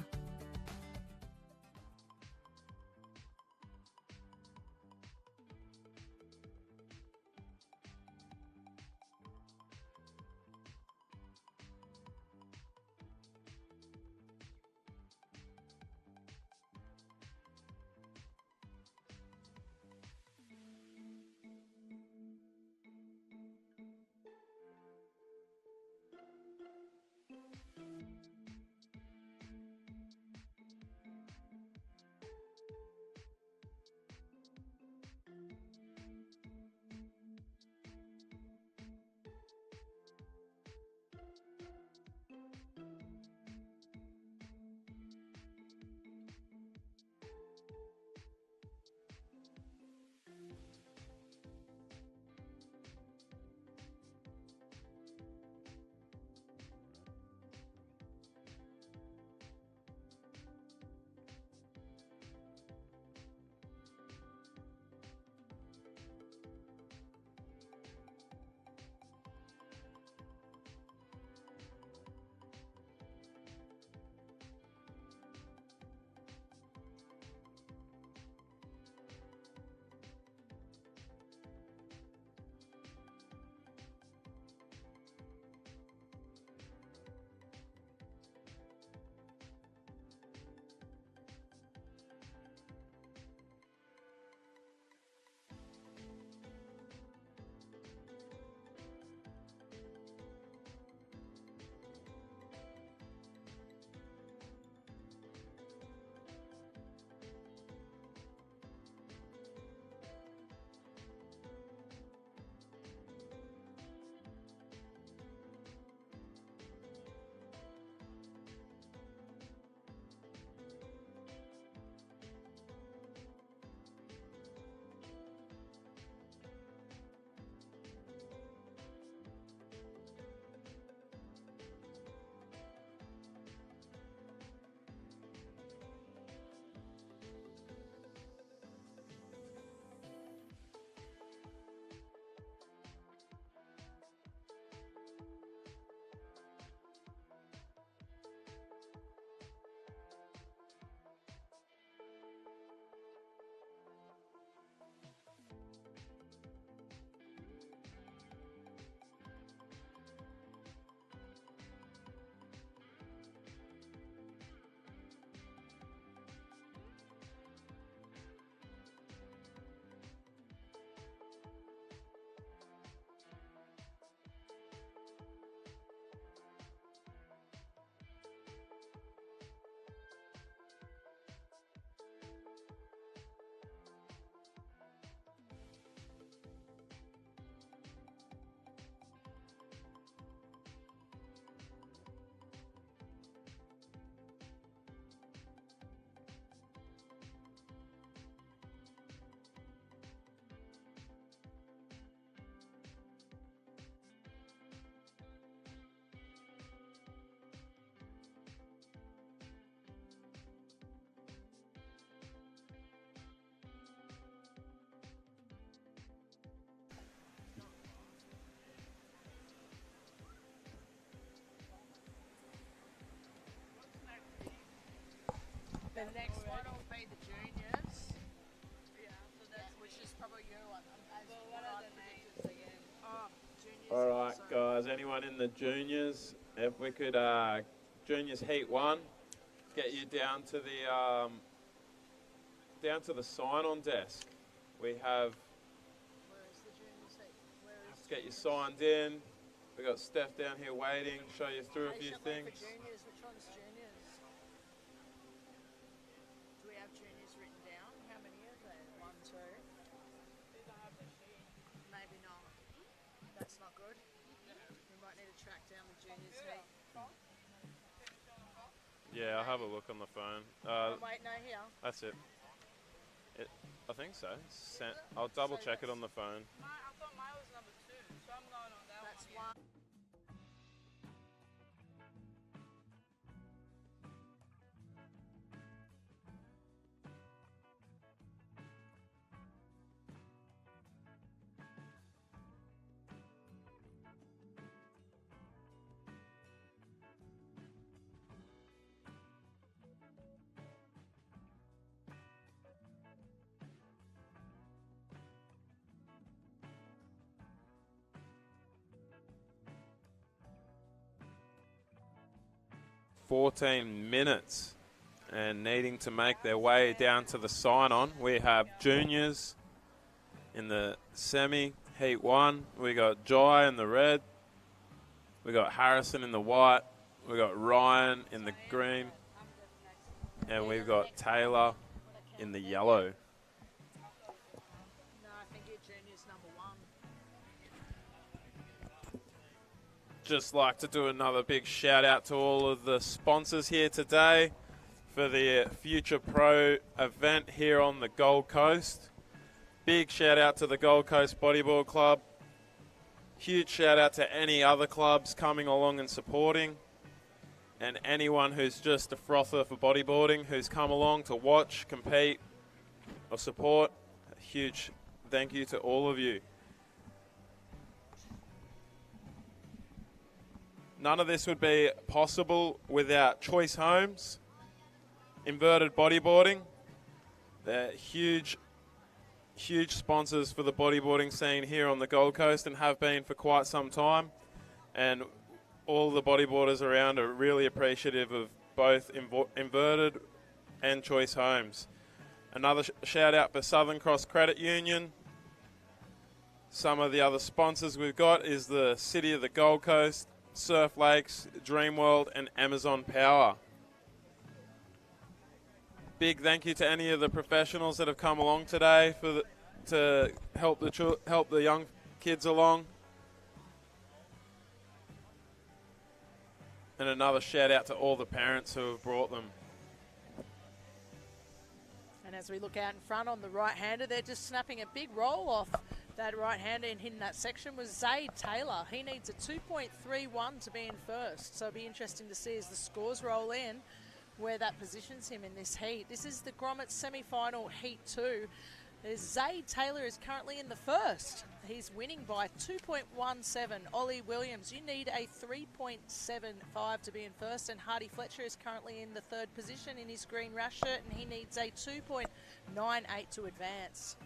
The next one will be the juniors. Yeah, so that's which is probably your one. What are the names again? Oh, juniors. All right, guys. Anyone in the juniors? If we could, juniors heat 1, get you down to the sign-on desk. We have. Where is the juniors heat? Let's get you signed in. We got Steph down here waiting. Show you through a few things. For juniors, which one's juniors? Do we have juniors written down? How many are there? 1, 2. Maybe not. That's not good. We might need to track down the juniors heat. Yeah, I'll have a look on the phone. Wait, no, here. That's it. I think so. I'll double check it on the phone. I thought mine was number 2, so I'm going on that That's one. one. Yeah. 14 minutes and needing to make their way down to the sign-on. We have juniors in the semi, heat 1. We got Jai in the red. We got Harrison in the white. We got Ryan in the green. And we've got Taylor in the yellow. No, I think your junior's number 1. Just like to do another big shout out to all of the sponsors here today for the Future Pro event here on the Gold Coast. Big shout out to the Gold Coast Bodyboard Club. Huge shout out to any other clubs coming along and supporting. And anyone who's just a frother for bodyboarding who's come along to watch, compete or support. A huge thank you to all of you. None of this would be possible without Choice Homes, Inverted Bodyboarding. They're huge sponsors for the bodyboarding scene here on the Gold Coast and have been for quite some time. And all the bodyboarders around are really appreciative of both Inverted and Choice Homes. Another shout out for Southern Cross Credit Union. Some of the other sponsors we've got is the City of the Gold Coast, Surf Lakes, Dreamworld and Amazon Power. Big thank you to any of the professionals that have come along today to help the young kids along. And another shout out to all the parents who have brought them. And as we look out in front on the right-hander, they're just snapping a big roll off that right-hander and hitting that section was Zaid Taylor. He needs a 2.31 to be in first. So it'll be interesting to see as the scores roll in where that positions him in this heat. This is the Grommet semi-final heat 2. Zaid Taylor is currently in the first. He's winning by 2.17. Ollie Williams, you need a 3.75 to be in first. And Hardy Fletcher is currently in the third position in his green rash shirt, and he needs a 2.98 to advance.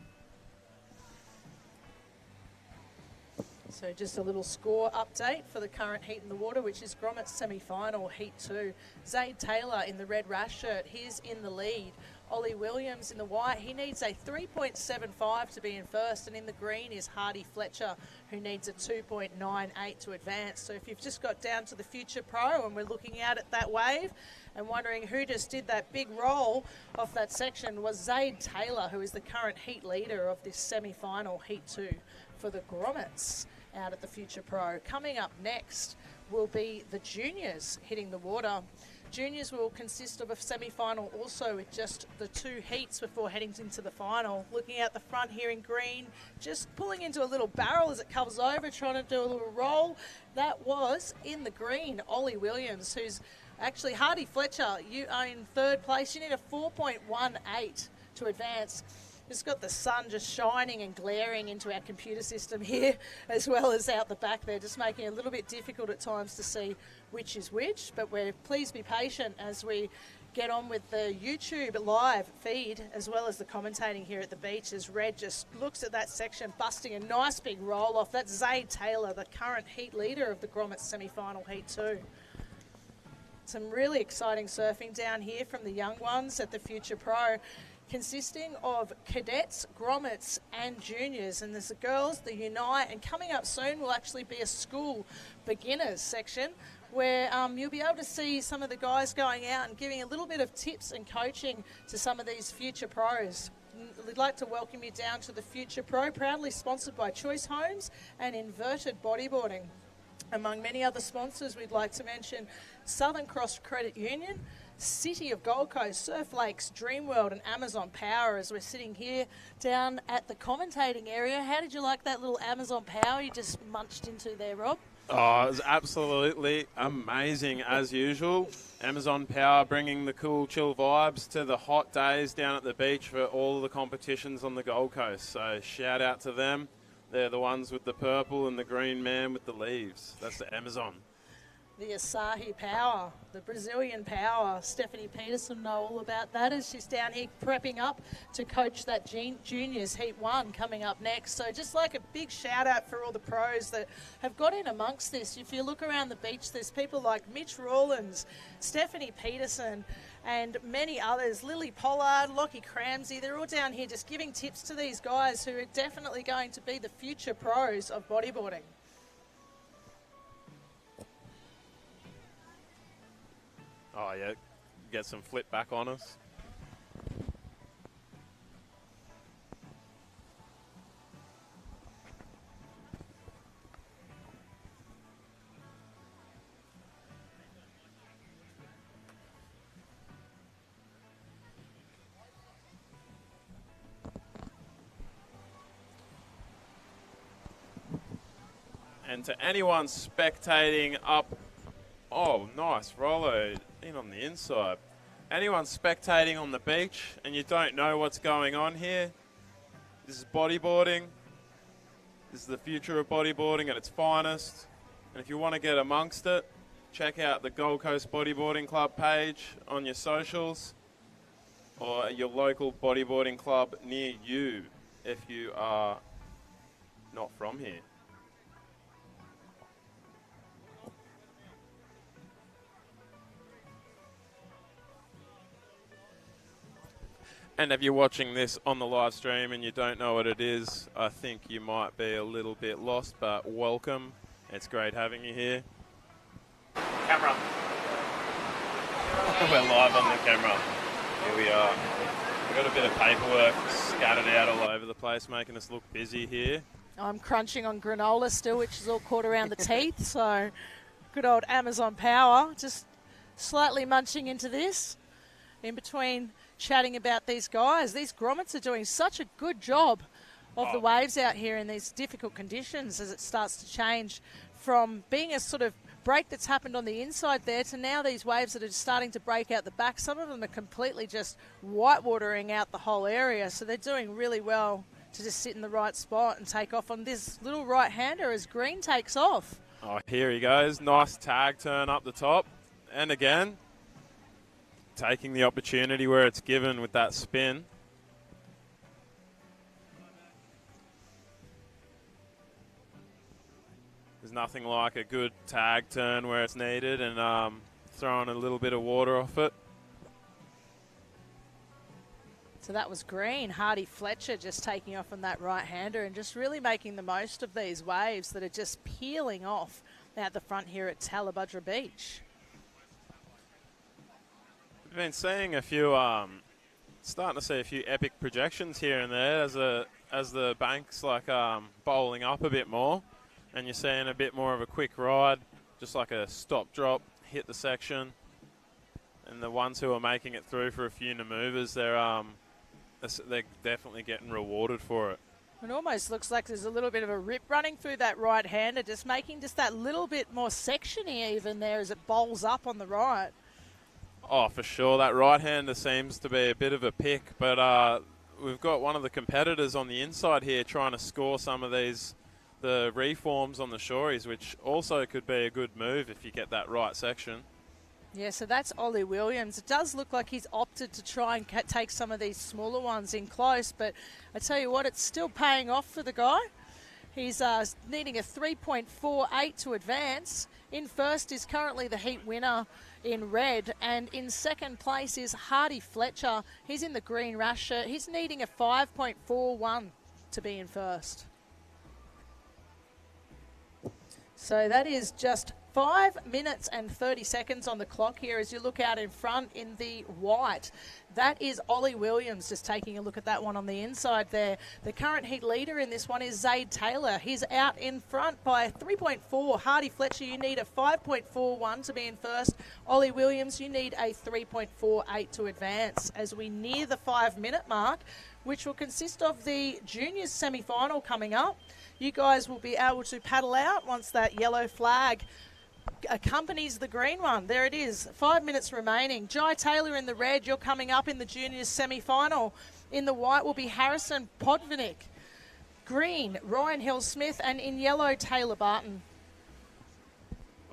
So just a little score update for the current heat in the water, which is Grommet semi-final heat 2. Zaid Taylor in the red rash shirt, he's in the lead. Ollie Williams in the white, he needs a 3.75 to be in first, and in the green is Hardy Fletcher, who needs a 2.98 to advance. So if you've just got down to the Future Pro and we're looking out at that wave and wondering who just did that big roll off that section, was Zaid Taylor, who is the current heat leader of this semi-final heat 2 for the Grommets out at the Future Pro. Coming up next will be the juniors hitting the water. Juniors will consist of a semi-final also with just the 2 heats before heading into the final. Looking out the front here in green, just pulling into a little barrel as it covers over, trying to do a little roll. That was in the green, Ollie Williams, who's actually Hardy Fletcher. You are in third place. You need a 4.18 to advance. It's got the sun just shining and glaring into our computer system here, as well as out the back there, just making it a little bit difficult at times to see which is which. But please be patient as we get on with the YouTube live feed as well as the commentating here at the beach as Red just looks at that section, busting a nice big roll off. That's Zay Taylor, the current heat leader of the Grommet semi-final heat 2. Some really exciting surfing down here from the young ones at the Future Pro, consisting of cadets, grommets and juniors. And there's the girls, the Unite, and coming up soon will actually be a school beginners section where you'll be able to see some of the guys going out and giving a little bit of tips and coaching to some of these future pros. We'd like to welcome you down to the Future Pro, proudly sponsored by Choice Homes and Inverted Bodyboarding. Among many other sponsors, we'd like to mention Southern Cross Credit Union, City of Gold Coast, Surf Lakes, Dreamworld and Amazon Power as we're sitting here down at the commentating area. How did you like that little Amazon Power you just munched into there, Rob? Oh, it was absolutely amazing as usual. Amazon Power bringing the cool, chill vibes to the hot days down at the beach for all of the competitions on the Gold Coast. So shout out to them. They're the ones with the purple and the green man with the leaves. That's the Amazon. The Asahi Power, the Brazilian Power. Stephanie Pettersen know all about that as she's down here prepping up to coach that juniors heat 1 coming up next. So just like a big shout out for all the pros that have got in amongst this. If you look around the beach, there's people like Mitch Rawlins, Stephanie Pettersen and many others, Lilly Pollard, Lockie Cramsey. They're all down here just giving tips to these guys who are definitely going to be the future pros of bodyboarding. Oh, yeah, get some flip back on us. And to anyone spectating up, oh, nice, Rollo in on the inside. Anyone spectating on the beach and you don't know what's going on here, this is bodyboarding. This is the future of bodyboarding at its finest. And if you want to get amongst it, check out the Gold Coast Bodyboarding Club page on your socials or your local bodyboarding club near you if you are not from here. And if you're watching this on the live stream and you don't know what it is, I think you might be a little bit lost, but welcome. It's great having you here. Camera. We're live on the camera. Here we are. We've got a bit of paperwork scattered out all over the place, making us look busy here. I'm crunching on granola still, which is all caught around the teeth. So good old Amazon Power. Just slightly munching into this in between chatting about these guys. These grommets are doing such a good job of the waves out here in these difficult conditions as it starts to change from being a sort of break that's happened on the inside there to now these waves that are starting to break out the back. Some of them are completely just whitewatering out the whole area, so they're doing really well to just sit in the right spot and take off on this little right-hander as Green takes off. Oh, here he goes. Nice tag turn up the top. And again, taking the opportunity where it's given with that spin. There's nothing like a good tag turn where it's needed and throwing a little bit of water off it. So that was Green. Hardy Fletcher just taking off on that right-hander and just really making the most of these waves that are just peeling off out the front here at Tallebudgera Beach. We've been seeing a few, starting to see a few epic projections here and there as the bank's like bowling up a bit more, and you're seeing a bit more of a quick ride, just like a stop drop, hit the section, and the ones who are making it through for a few maneuvers, they're definitely getting rewarded for it. It almost looks like there's a little bit of a rip running through that right-hander, just making just that little bit more sectiony even there as it bowls up on the right. Oh, for sure. That right-hander seems to be a bit of a pick, but we've got one of the competitors on the inside here trying to score some of the reforms on the shories, which also could be a good move if you get that right section. Yeah, so that's Ollie Williams. It does look like he's opted to try and take some of these smaller ones in close, but I tell you what, it's still paying off for the guy. He's needing a 3.48 to advance. In first is currently the heat winner in red, and in second place is Hardy Fletcher. He's in the green rash shirt. He's needing a 5.41 to be in first. So that is just 5 minutes and 30 seconds on the clock here as you look out in front in the white. That is Ollie Williams, just taking a look at that one on the inside there. The current heat leader in this one is Zaid Taylor. He's out in front by 3.4. Hardy Fletcher, you need a 5.41 to be in first. Ollie Williams, you need a 3.48 to advance as we near the 5-minute mark, which will consist of the juniors semi-final coming up. You guys will be able to paddle out once that yellow flag accompanies the green one. There it is, 5 minutes remaining. Jai Taylor in the red, you're coming up in the juniors semi-final. In the white will be Harrison Podvinick. Green, Ryan Hill-Smith, and in yellow, Taylor Barton.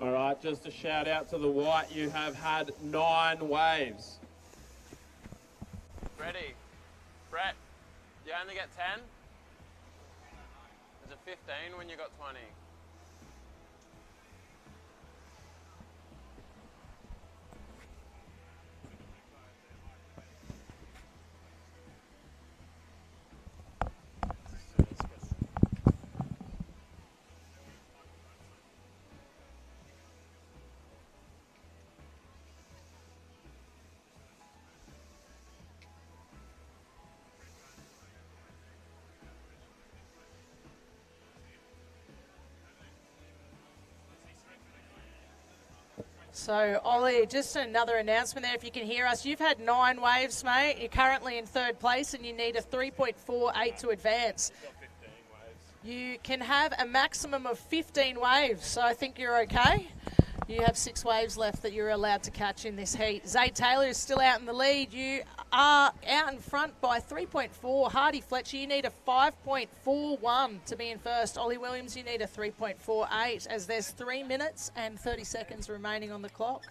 All right, just a shout out to the white. You have had 9 waves. Ready? Brett, you only get 10? Is it 15 when you got 20? So, Ollie, just another announcement there, if you can hear us. You've had 9 waves, mate. You're currently in third place and you need a 3.48 to advance. You can have a maximum of 15 waves, so I think you're okay. You have 6 waves left that you're allowed to catch in this heat. Zaid Taylor is still out in the lead. You are out in front by 3.4. Hardy Fletcher, you need a 5.41 to be in first. Ollie Williams, you need a 3.48 as there's 3 minutes and 30 seconds remaining on the clock.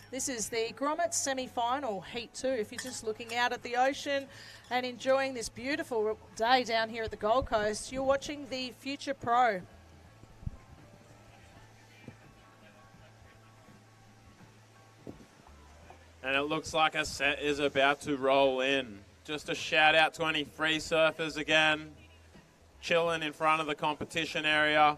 This is the Grommet semi-final, Heat 2. If you're just looking out at the ocean and enjoying this beautiful day down here at the Gold Coast, you're watching the Future Pro. And it looks like a set is about to roll in. Just a shout out to any free surfers again, chilling in front of the competition area.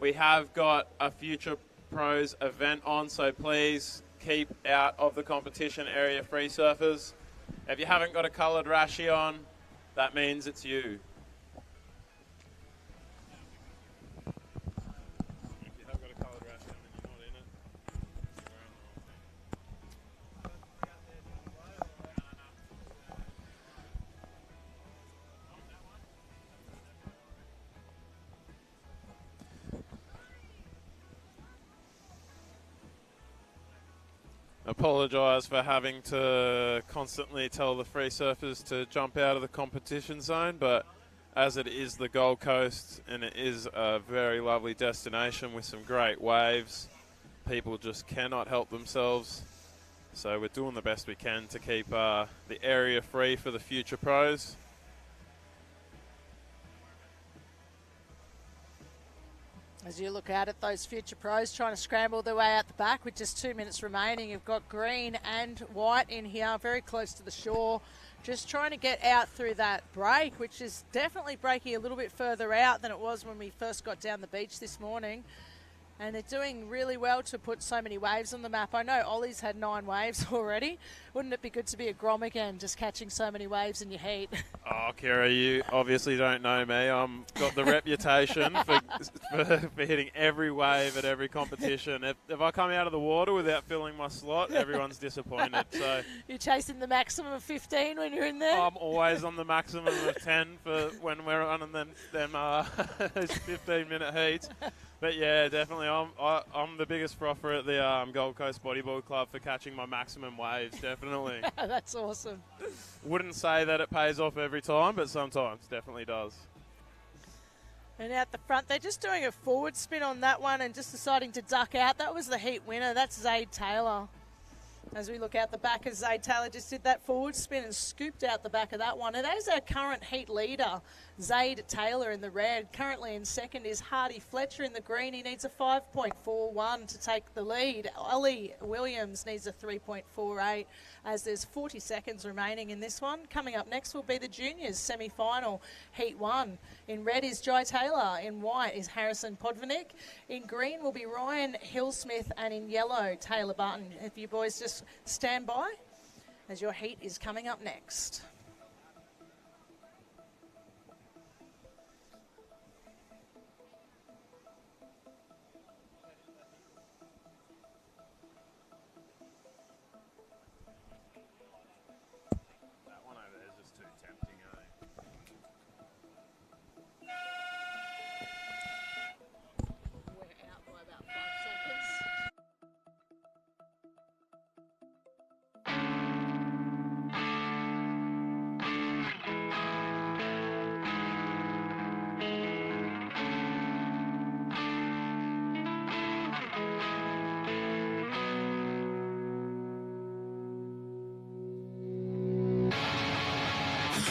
We have got a Future Pros event on, so please keep out of the competition area, free surfers. If you haven't got a coloured rashie on, that means it's you. Apologise for having to constantly tell the free surfers to jump out of the competition zone, but as it is the Gold Coast and it is a very lovely destination with some great waves, people just cannot help themselves. So we're doing the best we can to keep the area free for the Future Pros. As you look out at those Future Pros trying to scramble their way out the back with just 2 minutes remaining, you've got green and white in here, very close to the shore, just trying to get out through that break, which is definitely breaking a little bit further out than it was when we first got down the beach this morning. And they're doing really well to put so many waves on the map. I know Ollie's had 9 waves already. Wouldn't it be good to be a Grom again, just catching so many waves in your heat? Oh, Kira, you obviously don't know me. I've got the reputation for hitting every wave at every competition. If I come out of the water without filling my slot, everyone's disappointed. So you're chasing the maximum of 15 when you're in there? I'm always on the maximum of 10 for when we're on them 15-minute heats. But yeah, definitely, I'm the biggest frother at the Gold Coast Bodyboard Club for catching my maximum waves, definitely. That's awesome. Wouldn't say that it pays off every time, but sometimes definitely does. And out the front, they're just doing a forward spin on that one and just deciding to duck out. That was the heat winner. That's Zaid Taylor. As we look out the back, as Zayd Taylor just did that forward spin and scooped out the back of that one. And that is our current heat leader, Zayd Taylor in the red. Currently in second is Hardy Fletcher in the green. He needs a 5.41 to take the lead. Ollie Williams needs a 3.48 as there's 40 seconds remaining in this one. Coming up next will be the juniors semi-final, heat 1. In red is Jai Taylor. In white is Harrison Podvanik. In green will be Ryan Hillsmith, and in yellow, Taylor Barton. If you boys just stand by as your heat is coming up next. That one over there is just too tempting, eh? We're out by about 5 seconds.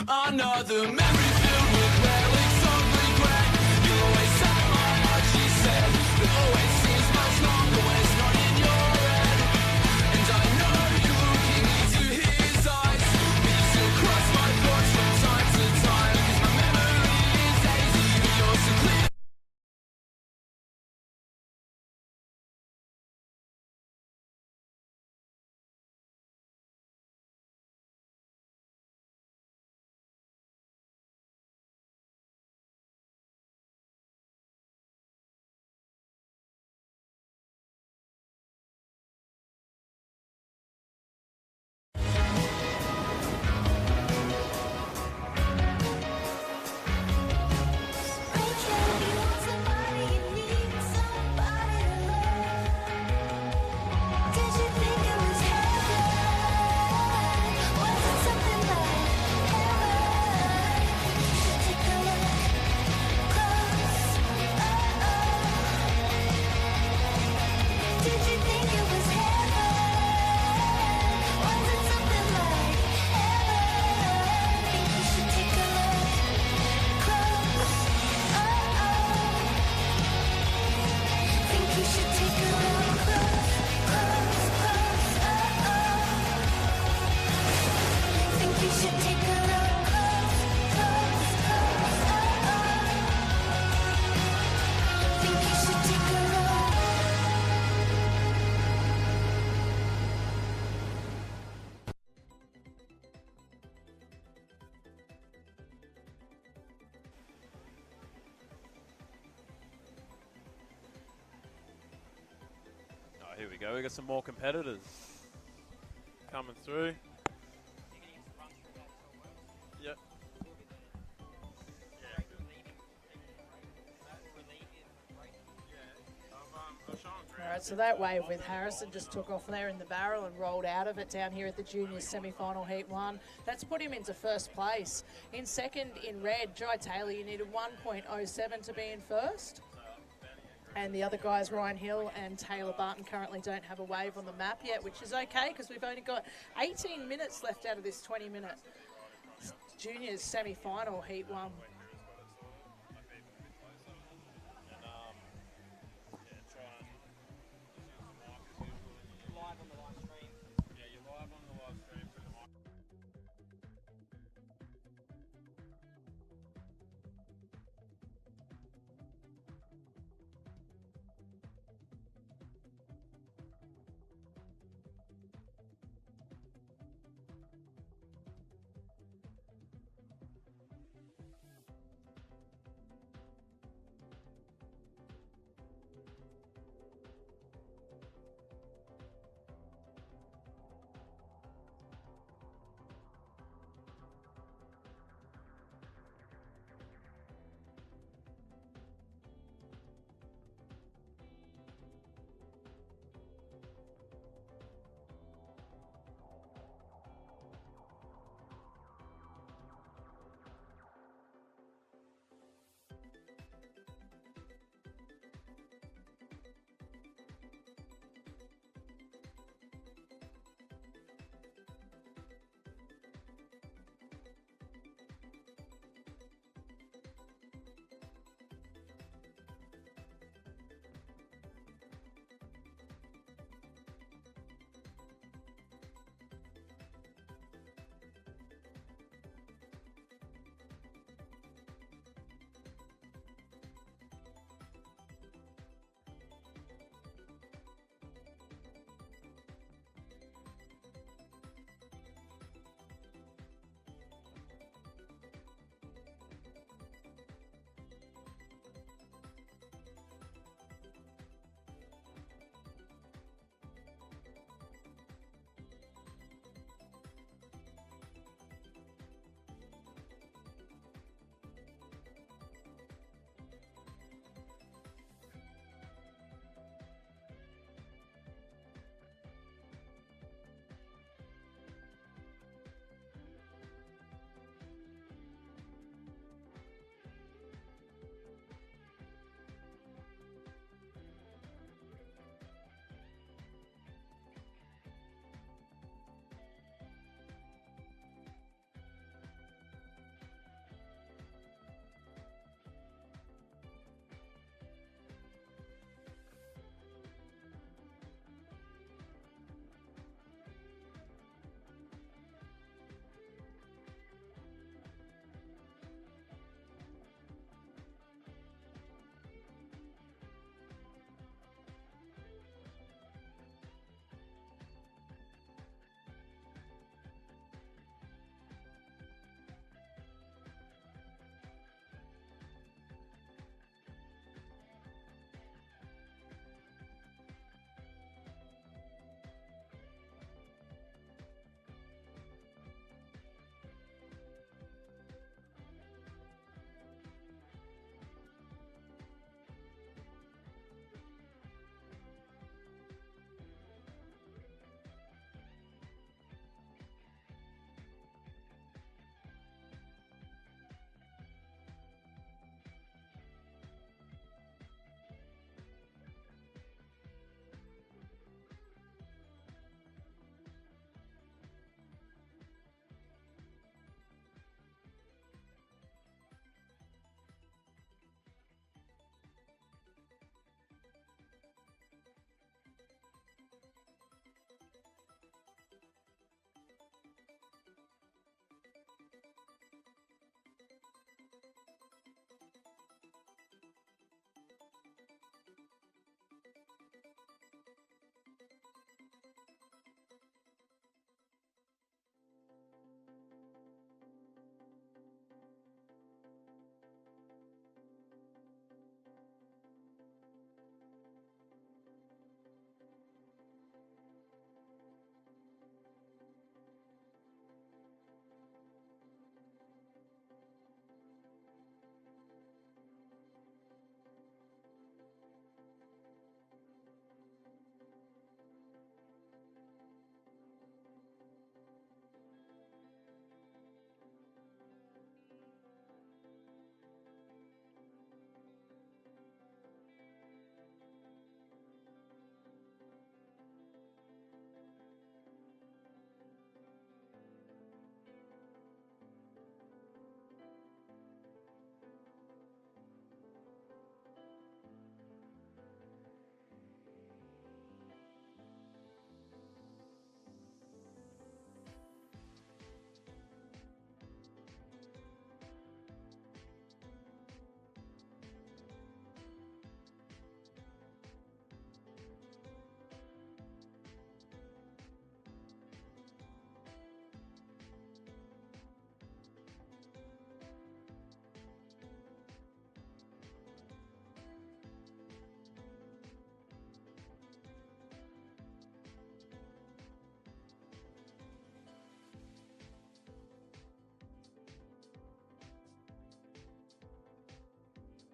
Another memory filled with relics of regret. You'll always have my heart, she said. It always seems much longer when it's not in your head. And I know you're looking into his eyes, but you still cross my thoughts from time to time. 'Cause my memory is hazy, but you're so clear. Here we go. We got some more competitors coming through. Yep. All right, so that wave with Harrison just took off there in the barrel and rolled out of it down here at the juniors semi-final heat 1. That's put him into first place. In second, in red, Jai Taylor, you needed 1.07 to be in first. And the other guys, Ryan Hill and Taylor Barton, currently don't have a wave on the map yet, which is okay because we've only got 18 minutes left out of this 20-minute juniors semi-final heat 1.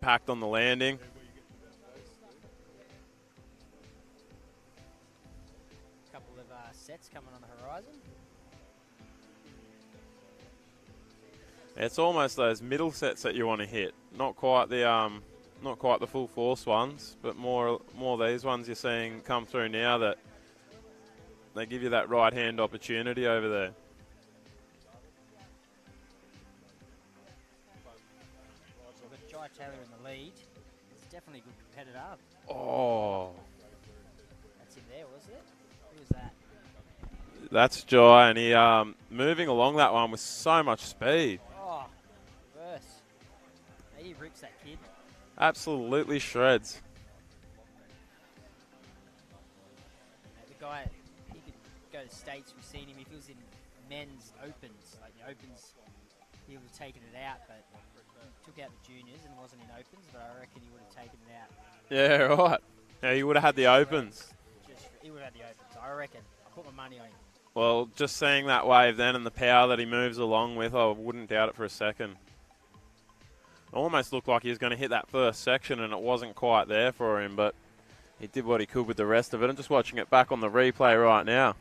packed on the landing. Couple of sets coming on the horizon. It's almost those middle sets that you want to hit, not quite the full force ones, but more these ones you're seeing come through now that they give you that right hand opportunity over there. We've got Jai Taylor in the lead. He's definitely a good competitor. Oh, That's him there, was it? Who was that? that's Jai, and he moving along that one with so much speed. Oh, reverse. He rips that kid. Absolutely shreds. The guy, he could go to States. We've seen him. If he was in men's opens, like the opens, he would have taken it out, but he took out the juniors and wasn't in opens, but I reckon he would have taken it out. Yeah, right. Yeah, he would have had the opens. He would have had the opens, I reckon. I put my money on him. Well, just seeing that wave then and the power that he moves along with, I wouldn't doubt it for a second. It almost looked like he was going to hit that first section and it wasn't quite there for him, but he did what he could with the rest of it. I'm just watching it back on the replay right now.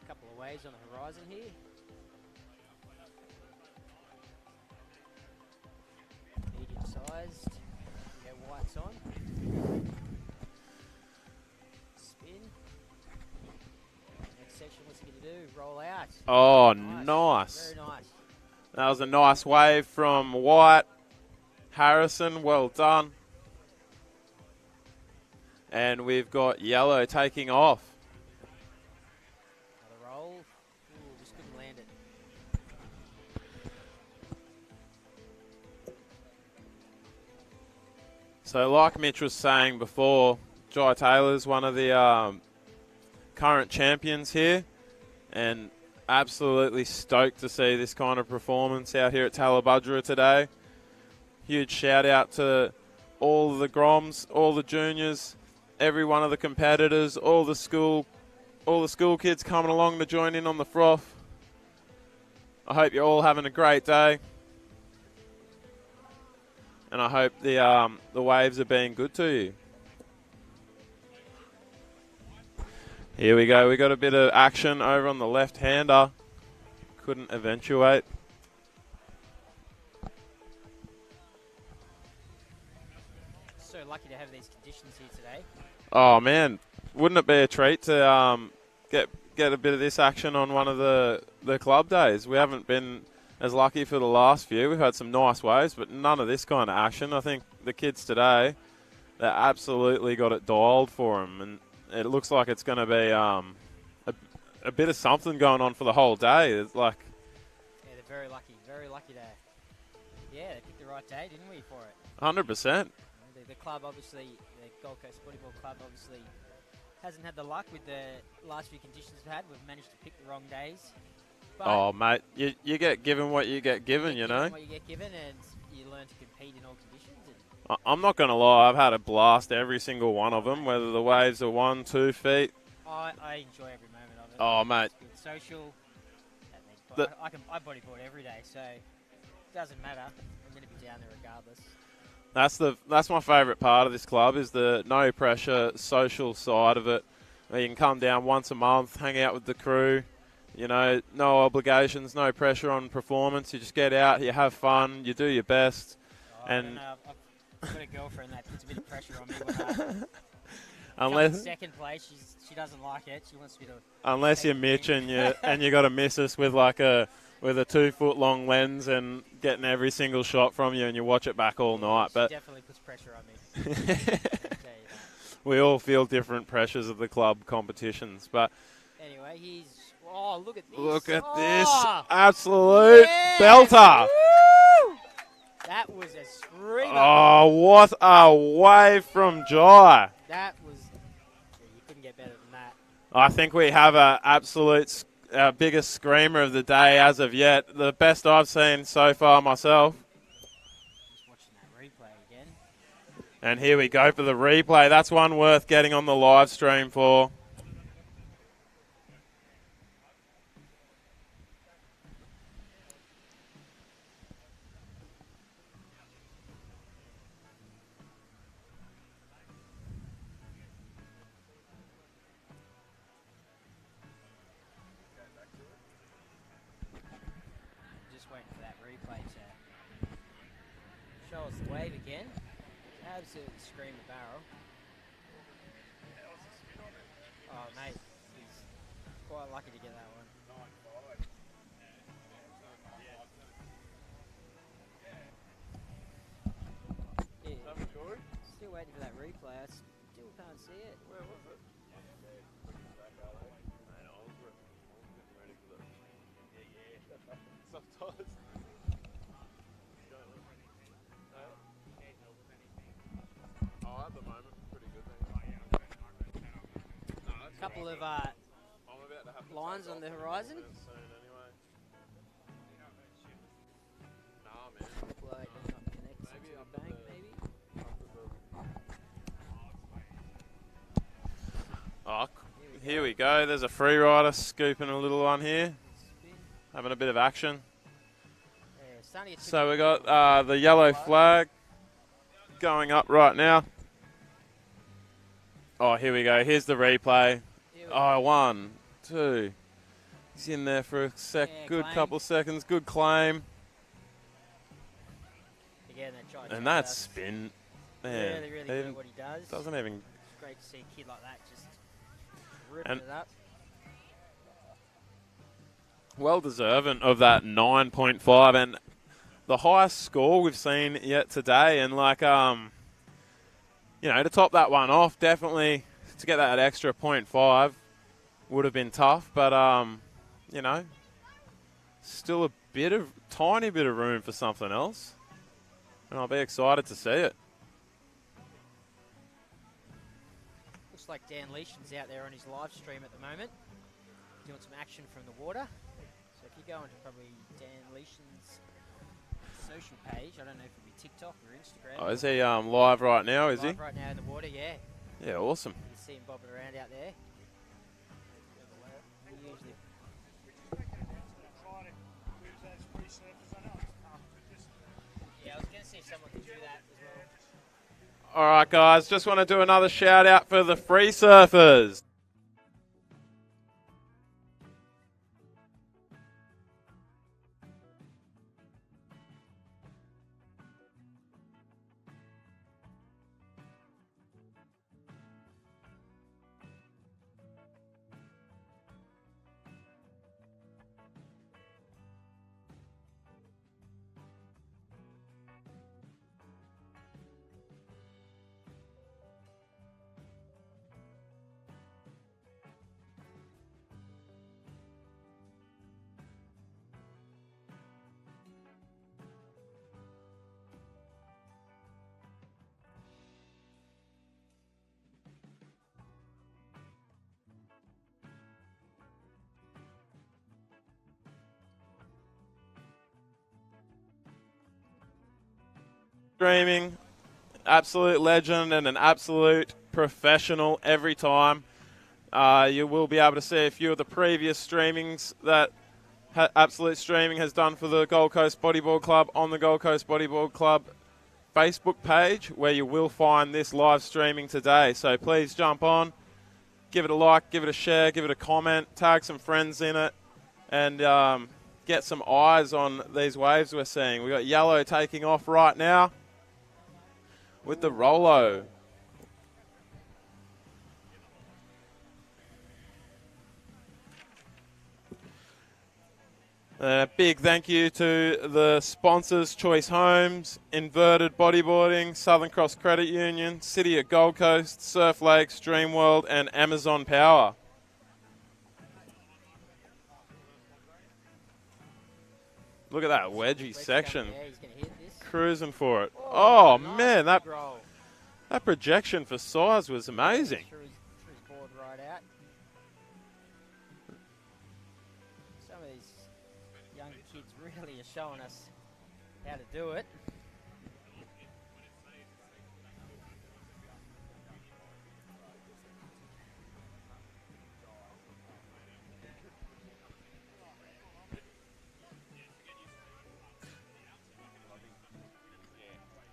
Couple of waves on the horizon here. Medium sized. We go whites on. Spin. Next section, what's he going to do? Roll out. Oh, nice. Very nice. That was a nice wave from White. Harrison, well done. And we've got Yellow taking off. Another roll. Ooh, just couldn't land it. So like Mitch was saying before, Jai Taylor's one of the current champions here, and absolutely stoked to see this kind of performance out here at Tallebudgera today. Huge shout out to all of the Groms, all the juniors, every one of the competitors, all the school kids coming along to join in on the froth. I hope you're all having a great day. And I hope the waves are being good to you. Here we go. We got a bit of action over on the left-hander. Couldn't eventuate. So lucky to have these conditions here today. Oh man, wouldn't it be a treat to get a bit of this action on one of the club days? We haven't been as lucky for the last few. We've had some nice waves, but none of this kind of action. I think the kids today, they absolutely got it dialed for them, and it looks like it's going to be a bit of something going on for the whole day. It's like, Yeah, they're very lucky to. Yeah, they picked the right day, didn't we, for it? 100%. The club, obviously, the Gold Coast Bodyboard Club, obviously hasn't had the luck with the last few conditions we've had. We've managed to pick the wrong days. But Oh mate, you get given what you get given, you know. what you get given, and you learn to compete in all conditions. And I'm not going to lie, I've had a blast every single one of them, whether the waves are 1, 2 feet. I enjoy every moment of it. Oh, mate. It's good social. The- I bodyboard every day, so it doesn't matter. I'm going to be down there regardless. That's my favourite part of this club is the no pressure social side of it. Where you can come down once a month, hang out with the crew. You know, no obligations, no pressure on performance. You just get out, you have fun, you do your best. I And don't know, I've got a girlfriend that puts a bit of pressure on me. Unless second place, she doesn't like it. She wants me to. unless you're Mitch and you got to miss us with like a 2 foot long lens and getting every single shot from you, and you watch it back all night. She But definitely puts pressure on me. I'll tell you that. we all feel different pressures of the club competitions. But Anyway, look at this. look at Oh, this absolute yes! belter. Woo! That was a screamer. Oh, what a wave from Jai. That was. You couldn't get better than that. I think we have our biggest screamer of the day as of yet. The best I've seen so far myself. Just watching that replay again. And here we go for the replay. That's one worth getting on the live stream for. Just waiting for that replay to show us the wave again. Absolutely scream the barrel. Oh, mate, he's quite lucky to get that one. Yeah. Still waiting for that replay. I still can't see it. Where was it? Couple of lines on the horizon. Look like they're not connected to the bank, maybe. Oh, here we go. There's a free rider scooping a little one here. Having a bit of action. Yeah, starting to get So we got the yellow flag going up right now. Oh, here we go. Here's the replay. Oh, 1, 2. He's in there for a good claim. couple seconds. Good claim. Again, they tried to And get that us. spin. Man, Really, really even good at what he does. doesn't even. It's great to see a kid like that just ripping And- it up. Well deserving of that 9.5 and the highest score we've seen yet today. And like, to top that one off, definitely to get that extra 0.5 would have been tough. But, still a tiny bit of room for something else. And I'll be excited to see it. Looks like Dan Leeshan's out there on his live stream at the moment, doing some action from the water. So if you go onto probably Dan Leeshan's social page, I don't know if it'll be TikTok or Instagram. Oh, is he live right now, is he? Live right now in the water, yeah. Yeah, awesome. You can see him bobbing around out there. He usually Yeah, I was going to see if someone could do that as well. All right, guys, just want to do another shout out for the free surfers. Streaming, absolute legend and an absolute professional every time. You will be able to see a few of the previous streamings that Absolute Streaming has done for the Gold Coast Bodyboard Club on the Gold Coast Bodyboard Club Facebook page, where you will find this live streaming today. So please jump on, give it a like, give it a share, give it a comment, tag some friends in it, and get some eyes on these waves we're seeing. We've got yellow taking off right now with the Rollo. A big thank you to the sponsors, Choice Homes, Inverted Bodyboarding, Southern Cross Credit Union, City of Gold Coast, Surf Lakes, Dreamworld, and Amazon Power. Look at that wedgie section. Yeah, he's going to hit this. Cruising for it. Oh, nice man, that big roll. projection for size was amazing. Threw his board right out. Some of these young kids really are showing us how to do it.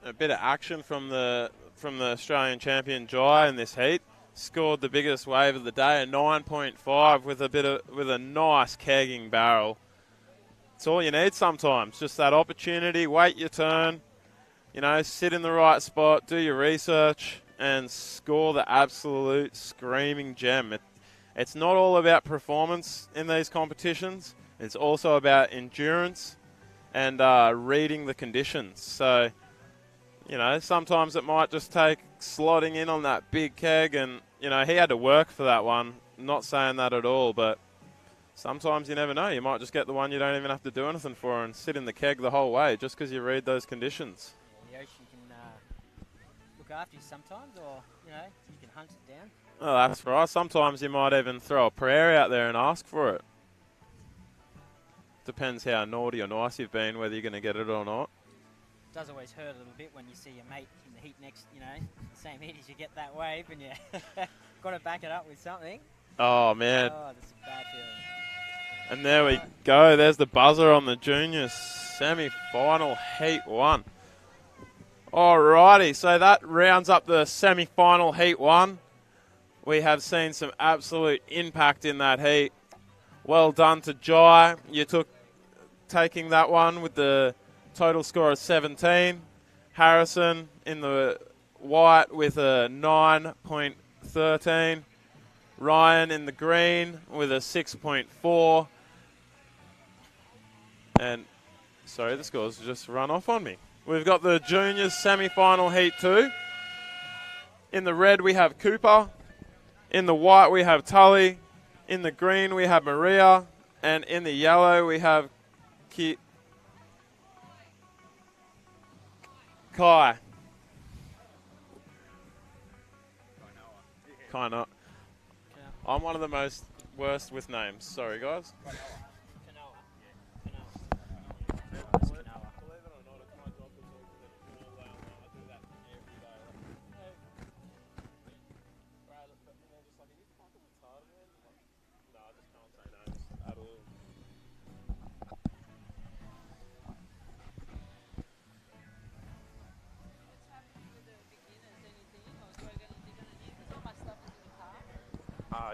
A bit of action from the Australian champion Jai in this heat. Scored the biggest wave of the day, a 9.5 with a nice kegging barrel. It's all you need sometimes, just that opportunity. Wait your turn, sit in the right spot, do your research, and score the absolute screaming gem. It's not all about performance in these competitions. It's also about endurance and reading the conditions. So, sometimes it might just take slotting in on that big keg, and, he had to work for that one. Not saying that at all, but sometimes you never know. You might just get the one you don't even have to do anything for and sit in the keg the whole way just because you read those conditions. Yeah, the ocean can look after you sometimes, or, you can hunt it down. Oh, that's right. Sometimes you might even throw a prayer out there and ask for it. Depends how naughty or nice you've been, whether you're going to get it or not. It does always hurt a little bit when you see your mate in the heat next, the same heat as you get that wave, and you got to back it up with something. Oh, man. Oh, that's a bad feeling. And there we go. There's the buzzer on the juniors semi-final heat 1. Alrighty, so that rounds up the semi-final heat 1. We have seen some absolute impact in that heat. Well done to Jai. You taking that one with the total score of 17. Harrison in the white with a 9.13. Ryan in the green with a 6.4. And, sorry, the scores just run off on me. We've got the juniors semi-final heat 2. In the red we have Cooper. In the white we have Tully. In the green we have Maria. And in the yellow we have Kai. Kinda. I'm one of the worst with names. Sorry, guys.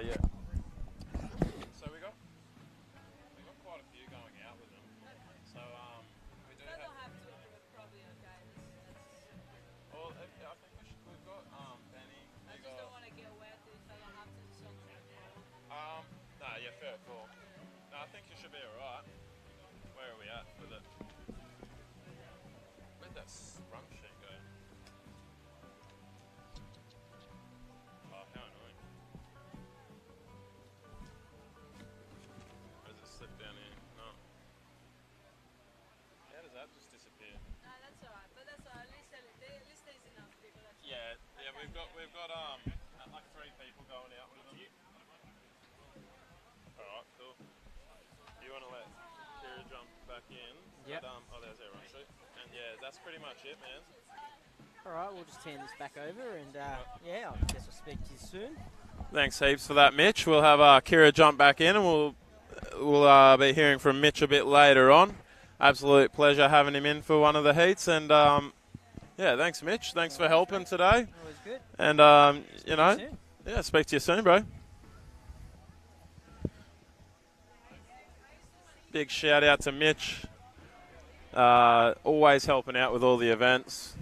Yeah. So we got quite a few going out with them. So we do have. Have to do it probably okay. Well, I think we've got Benny. I just don't want to get wet if I don't have to do something. No, yeah, fair call. No, I think you should be alright. Where are we at with it? Where'd that run sheet go? Oh, how annoying. Slip down here. No. How does that just disappear? No, that's alright. But that's alright. At least there's enough people. Yeah, we've got like 3 people going out with them. Alright, cool. You want to let Kira jump back in? Yep. Oh, there's our run sheet. And yeah, that's pretty much it, man. All right, we'll just hand this back over, and I guess I'll speak to you soon. Thanks heaps for that, Mitch. We'll have Kira jump back in, and we'll be hearing from Mitch a bit later on. Absolute pleasure having him in for one of the heats. And, thanks, Mitch. Thanks for helping today. Always good. And, speak to you soon, bro. Big shout out to Mitch. Always helping out with all the events.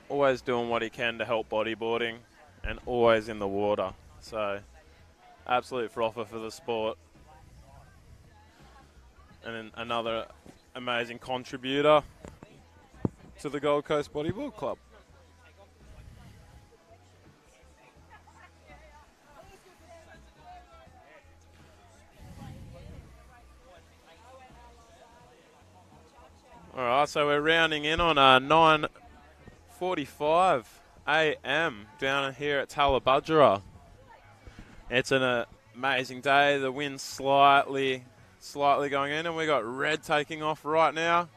Always doing what he can to help bodyboarding. And always in the water. So, absolute frother for the sport. and another amazing contributor to the Gold Coast Bodyboard Club. All right, so we're rounding in on 9:45 a.m. down here at Tallebudgera. It's an amazing day. The wind's slightly going in, and we got red taking off right now.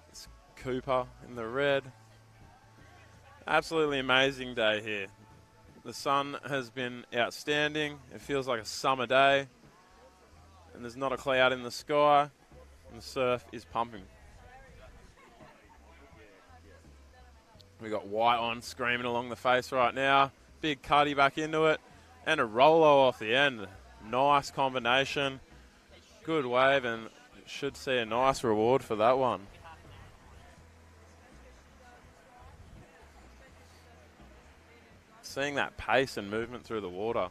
It's Cooper in the red. Absolutely amazing day here. The sun has been outstanding. It feels like a summer day. And there's not a cloud in the sky, and the surf is pumping. We got White on screaming along the face right now. Big cutty back into it, and a Rolo off the end. Nice combination. Good wave, and should see a nice reward for that one. Seeing that pace and movement through the water.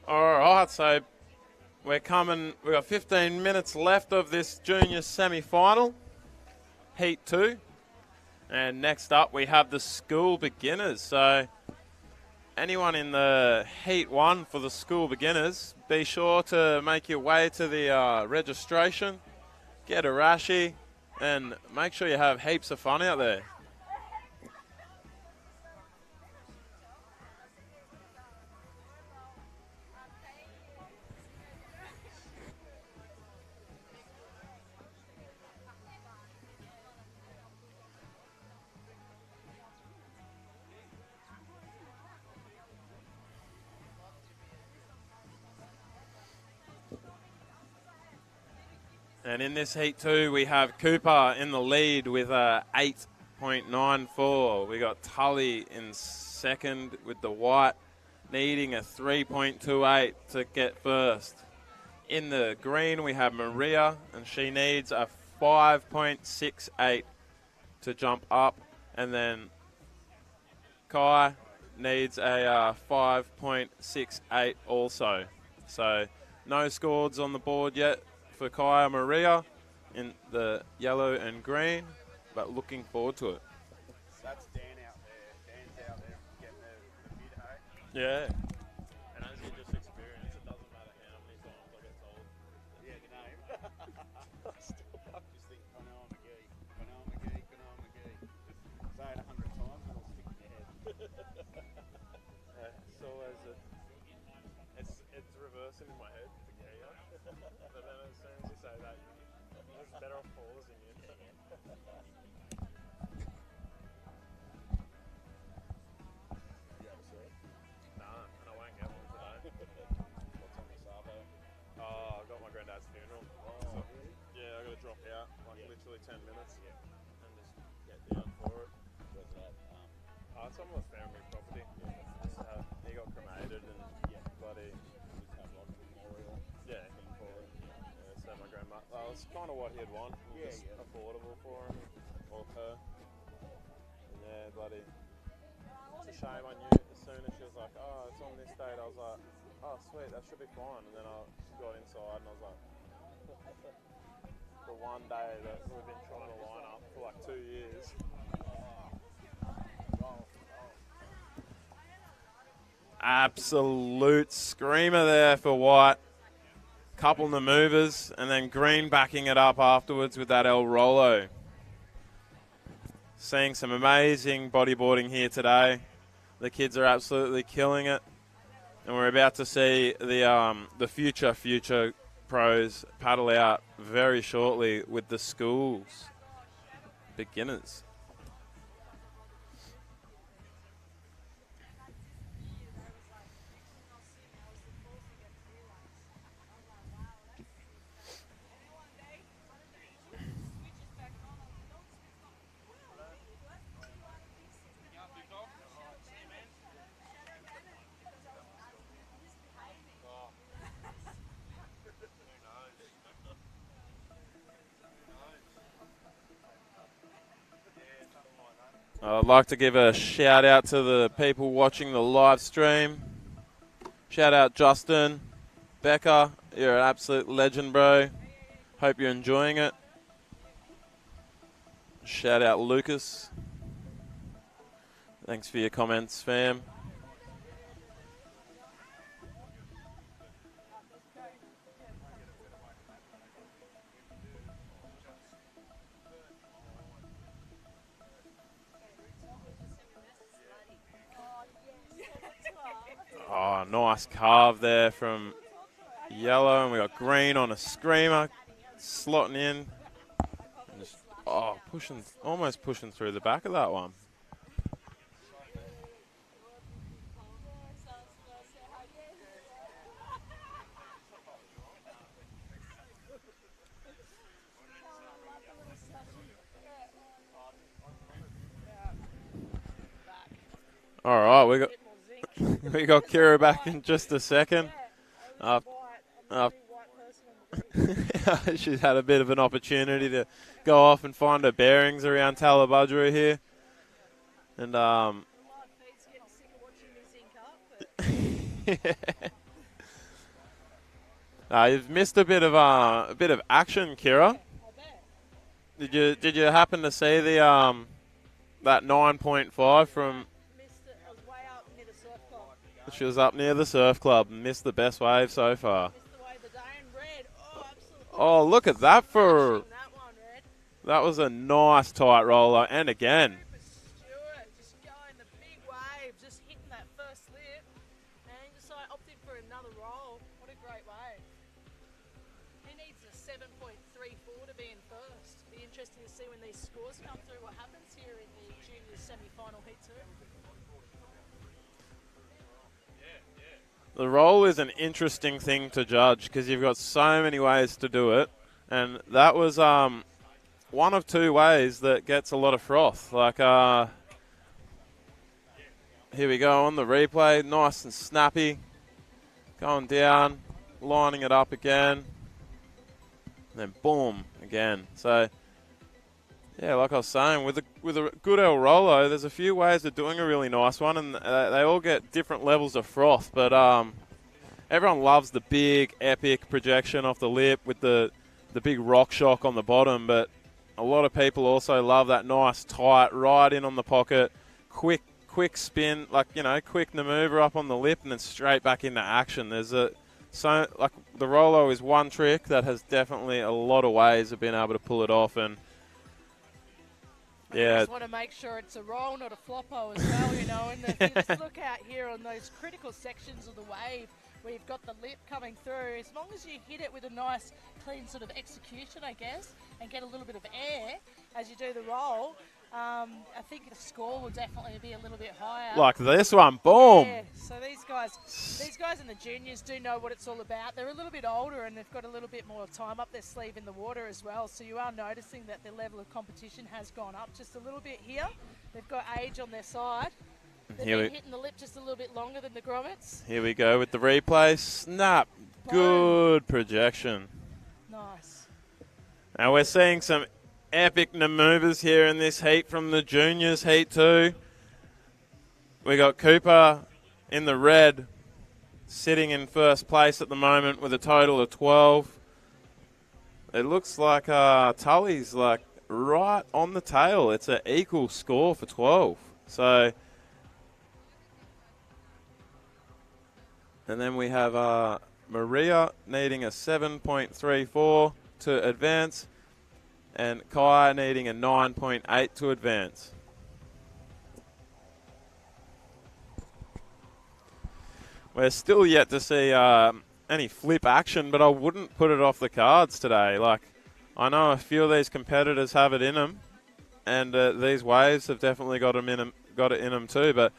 All right, so we've got 15 minutes left of this junior semi-final, Heat 2. And next up we have the school beginners. So anyone in the Heat 1 for the school beginners, be sure to make your way to the registration, get a rashie, and make sure you have heaps of fun out there. And in this Heat 2, we have Cooper in the lead with a 8.94. We got Tully in second with the white, needing a 3.28 to get first. In the green, we have Maria, and she needs a 5.68 to jump up. And then Kai needs a 5.68 also. So no scores on the board yet for Kai and Maria in the yellow and green, but looking forward to it. That's Dan out there. Dan's out there getting the mid, hey? Yeah. And as you just experienced, it doesn't matter how many times I get told. Yeah, the name. I just think, Connell McGee, Connell McGee, Connell McGee. Say it 100 times and it'll stick in your head. It's always it's reversing in my head, the key up. But then as soon as you say that, it's better off pausing it. Nah, and I won't get one today. What's on the Savo? Oh, I've got my granddad's funeral. Oh, really? Yeah, I've got to drop out, literally 10 minutes. Yeah. And just get down for it. Where's that? It's on my family property. He got cremated and bloody... Just have like a memorial. Yeah, for it. Yeah, so my grandma. That was kind of what he'd want. Yeah, Just yeah. affordable for him or her. And yeah, bloody. It's a shame. I knew as soon as she was like, "Oh, it's on this date," I was like, "Oh, sweet, that should be fine." And then I got inside and I was like, "The one day that we've been trying to line up for like 2 years." Absolute screamer there for White. Couple maneuvers, and then Green backing it up afterwards with that El Rolo. Seeing some amazing bodyboarding here today. The kids are absolutely killing it. And we're about to see the future pros paddle out very shortly with the schools beginners. I'd like to give a shout out to the people watching the live stream. Shout out Justin, Becca, you're an absolute legend, bro. Hope you're enjoying it. Shout out Lucas. Thanks for your comments, fam. Oh, nice carve there from Yellow, and we got Green on a screamer, slotting in. And just, almost pushing through the back of that one. All right, we got Kira back in just a second. She's had a bit of an opportunity to go off and find her bearings around Tallebudgera here, and you've missed a bit of action, Kira. Did you happen to see the that 9.5 from? She was up near the surf club and missed the best wave so far. Oh, look at that that was a nice tight roller, and again. Just going the big wave, just hitting that first lip, and decided opting for another roll. What a great wave. He needs a 7.34 to be in first. Be interesting to see when these scores come through what happens here in the juniors semi-final heat 2. The roll is an interesting thing to judge because you've got so many ways to do it, and that was one of two ways that gets a lot of froth. Like here we go on the replay, nice and snappy, going down, lining it up again, and then boom again. So yeah, like I was saying, with a good El Rolo, there's a few ways of doing a really nice one, and they all get different levels of froth. But everyone loves the big, epic projection off the lip with the big rock shock on the bottom. But a lot of people also love that nice, tight, right in on the pocket, quick spin, quick maneuver up on the lip, and then straight back into action. The Rolo is one trick that has definitely a lot of ways of being able to pull it off, and I just want to make sure it's a roll, not a floppo as well, and just look out here on those critical sections of the wave where you've got the lip coming through. As long as you hit it with a nice, clean sort of execution, I guess, and get a little bit of air as you do the roll, I think the score will definitely be a little bit higher. Like this one, boom! Yeah, so these guys in the juniors do know what it's all about. They're a little bit older and they've got a little bit more time up their sleeve in the water as well. So you are noticing that their level of competition has gone up just a little bit here. They've got age on their side. They've been hitting the lip just a little bit longer than the grommets. Here we go with the replay. Snap. Boom. Good projection. Nice. Now we're seeing some epic maneuvers here in this heat from the juniors, heat 2. We got Cooper in the red, sitting in first place at the moment with a total of 12. It looks like Tully's right on the tail. It's an equal score for 12. So, and then we have Maria needing a 7.34 to advance, and Kai needing a 9.8 to advance. We're still yet to see any flip action, but I wouldn't put it off the cards today. I know a few of these competitors have it in them, and these waves have definitely got it in them too. But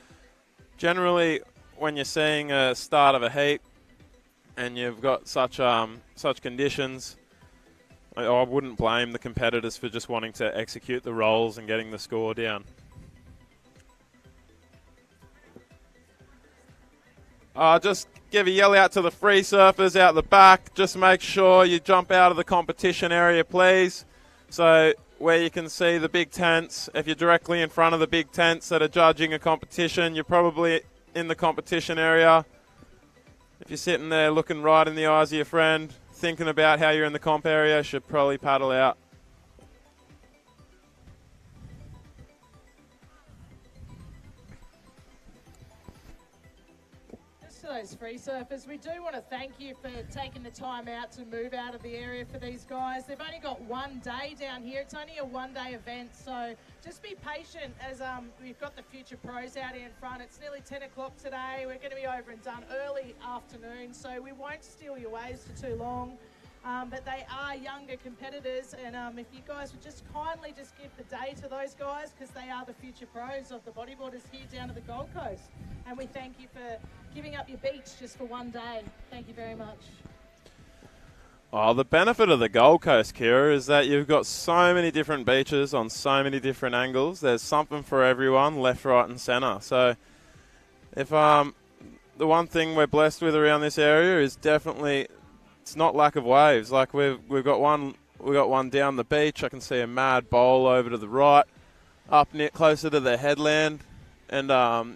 generally, when you're seeing a start of a heat and you've got such conditions, I wouldn't blame the competitors for just wanting to execute the rolls and getting the score down. Just give a yell out to the free surfers out the back. Just make sure you jump out of the competition area, please. So where you can see the big tents. If you're directly in front of the big tents that are judging a competition, you're probably in the competition area. If you're sitting there looking right in the eyes of your friend, thinking about how you're in the comp area, you should probably paddle out. To those free surfers, we do want to thank you for taking the time out to move out of the area for these guys. They've only got one day down here. It's only a one-day event, so just be patient as we've got the future pros out here in front. It's nearly 10 o'clock today. We're going to be over and done early afternoon, so we won't steal your waves for too long. But they are younger competitors, and if you guys would just kindly just give the day to those guys, because they are the future pros of the bodyboarders here down at the Gold Coast. And we thank you for giving up your beach just for one day. Thank you very much. Oh, the benefit of the Gold Coast, Kira, is that you've got so many different beaches on so many different angles. There's something for everyone, left, right and centre. So if the one thing we're blessed with around this area is definitely, it's not lack of waves. Like we've got one down the beach. I can see a mad bowl over to the right, up near closer to the headland, and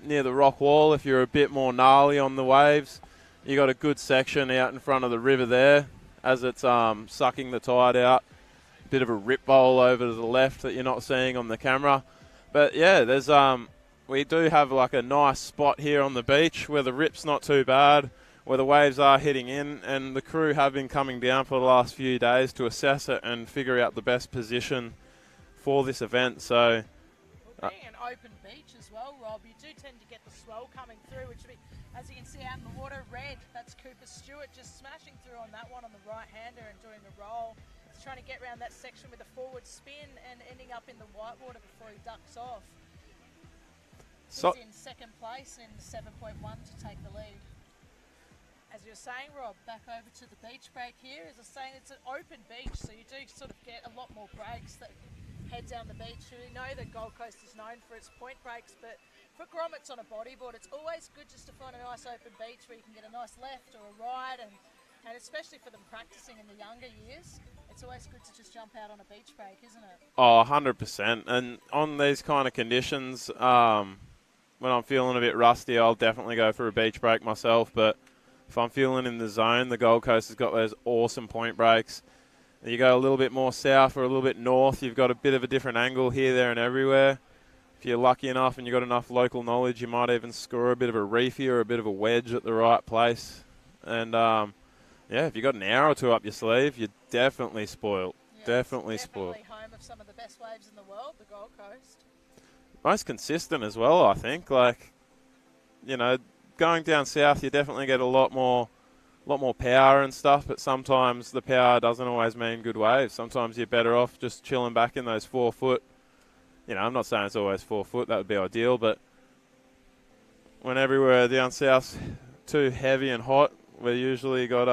near the rock wall. If you're a bit more gnarly on the waves, you got a good section out in front of the river there as it's sucking the tide out. Bit of a rip bowl over to the left that you're not seeing on the camera. But yeah, there's we do have like a nice spot here on the beach where the rip's not too bad, where the waves are hitting in, and the crew have been coming down for the last few days to assess it and figure out the best position for this event. So being an open beach as well, Rob, you do tend to get the swell coming through, which will be, as you can see out in the water, red. That's Cooper Stewart just smashing through on that one on the right-hander and doing a roll. He's trying to get around that section with a forward spin and ending up in the white water before he ducks off. He's in second place in 7.1 to take the lead. As you're saying, Rob, back over to the beach break here. As I was saying, it's an open beach, so you do sort of get a lot more breaks that head down the beach. We know that Gold Coast is known for its point breaks, but for grommets on a bodyboard, it's always good just to find a nice open beach where you can get a nice left or a right, and especially for them practicing in the younger years, it's always good to just jump out on a beach break, isn't it? Oh, 100%. And on these kind of conditions, when I'm feeling a bit rusty, I'll definitely go for a beach break myself. But if I'm feeling in the zone, the Gold Coast has got those awesome point breaks. You go a little bit more south or a little bit north, you've got a bit of a different angle here, there and everywhere. If you're lucky enough and you've got enough local knowledge, you might even score a bit of a reefy or a bit of a wedge at the right place. And yeah, if you've got an hour or two up your sleeve, you're definitely spoiled. Yeah, definitely spoiled. Home of some of the best waves in the world, the Gold Coast. Most consistent as well, I think. Like, you know, going down south, you definitely get a lot more power and stuff, but sometimes the power doesn't always mean good waves. Sometimes you're better off just chilling back in those 4 foot. You know, I'm not saying it's always 4 foot, that would be ideal, but when everywhere down south's too heavy and hot, we usually got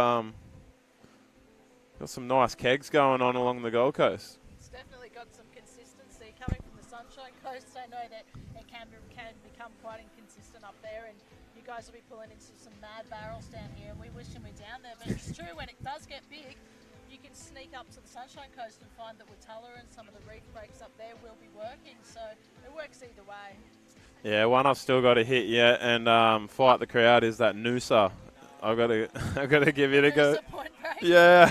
some nice kegs going on along the Gold Coast. It's definitely got some consistency. Coming from the Sunshine Coast, I know that it can become quite inconsistent up there, and you guys will be pulling into some mad barrels down here, and we wish them we're down there. But it's true, when it does get big, you can sneak up to the Sunshine Coast and find that Watala and some of the reef breaks up there will be working. So it works either way. Yeah, one I've still got to hit yet and fight the crowd is that Noosa. I've got to give it a go. Point break. Yeah,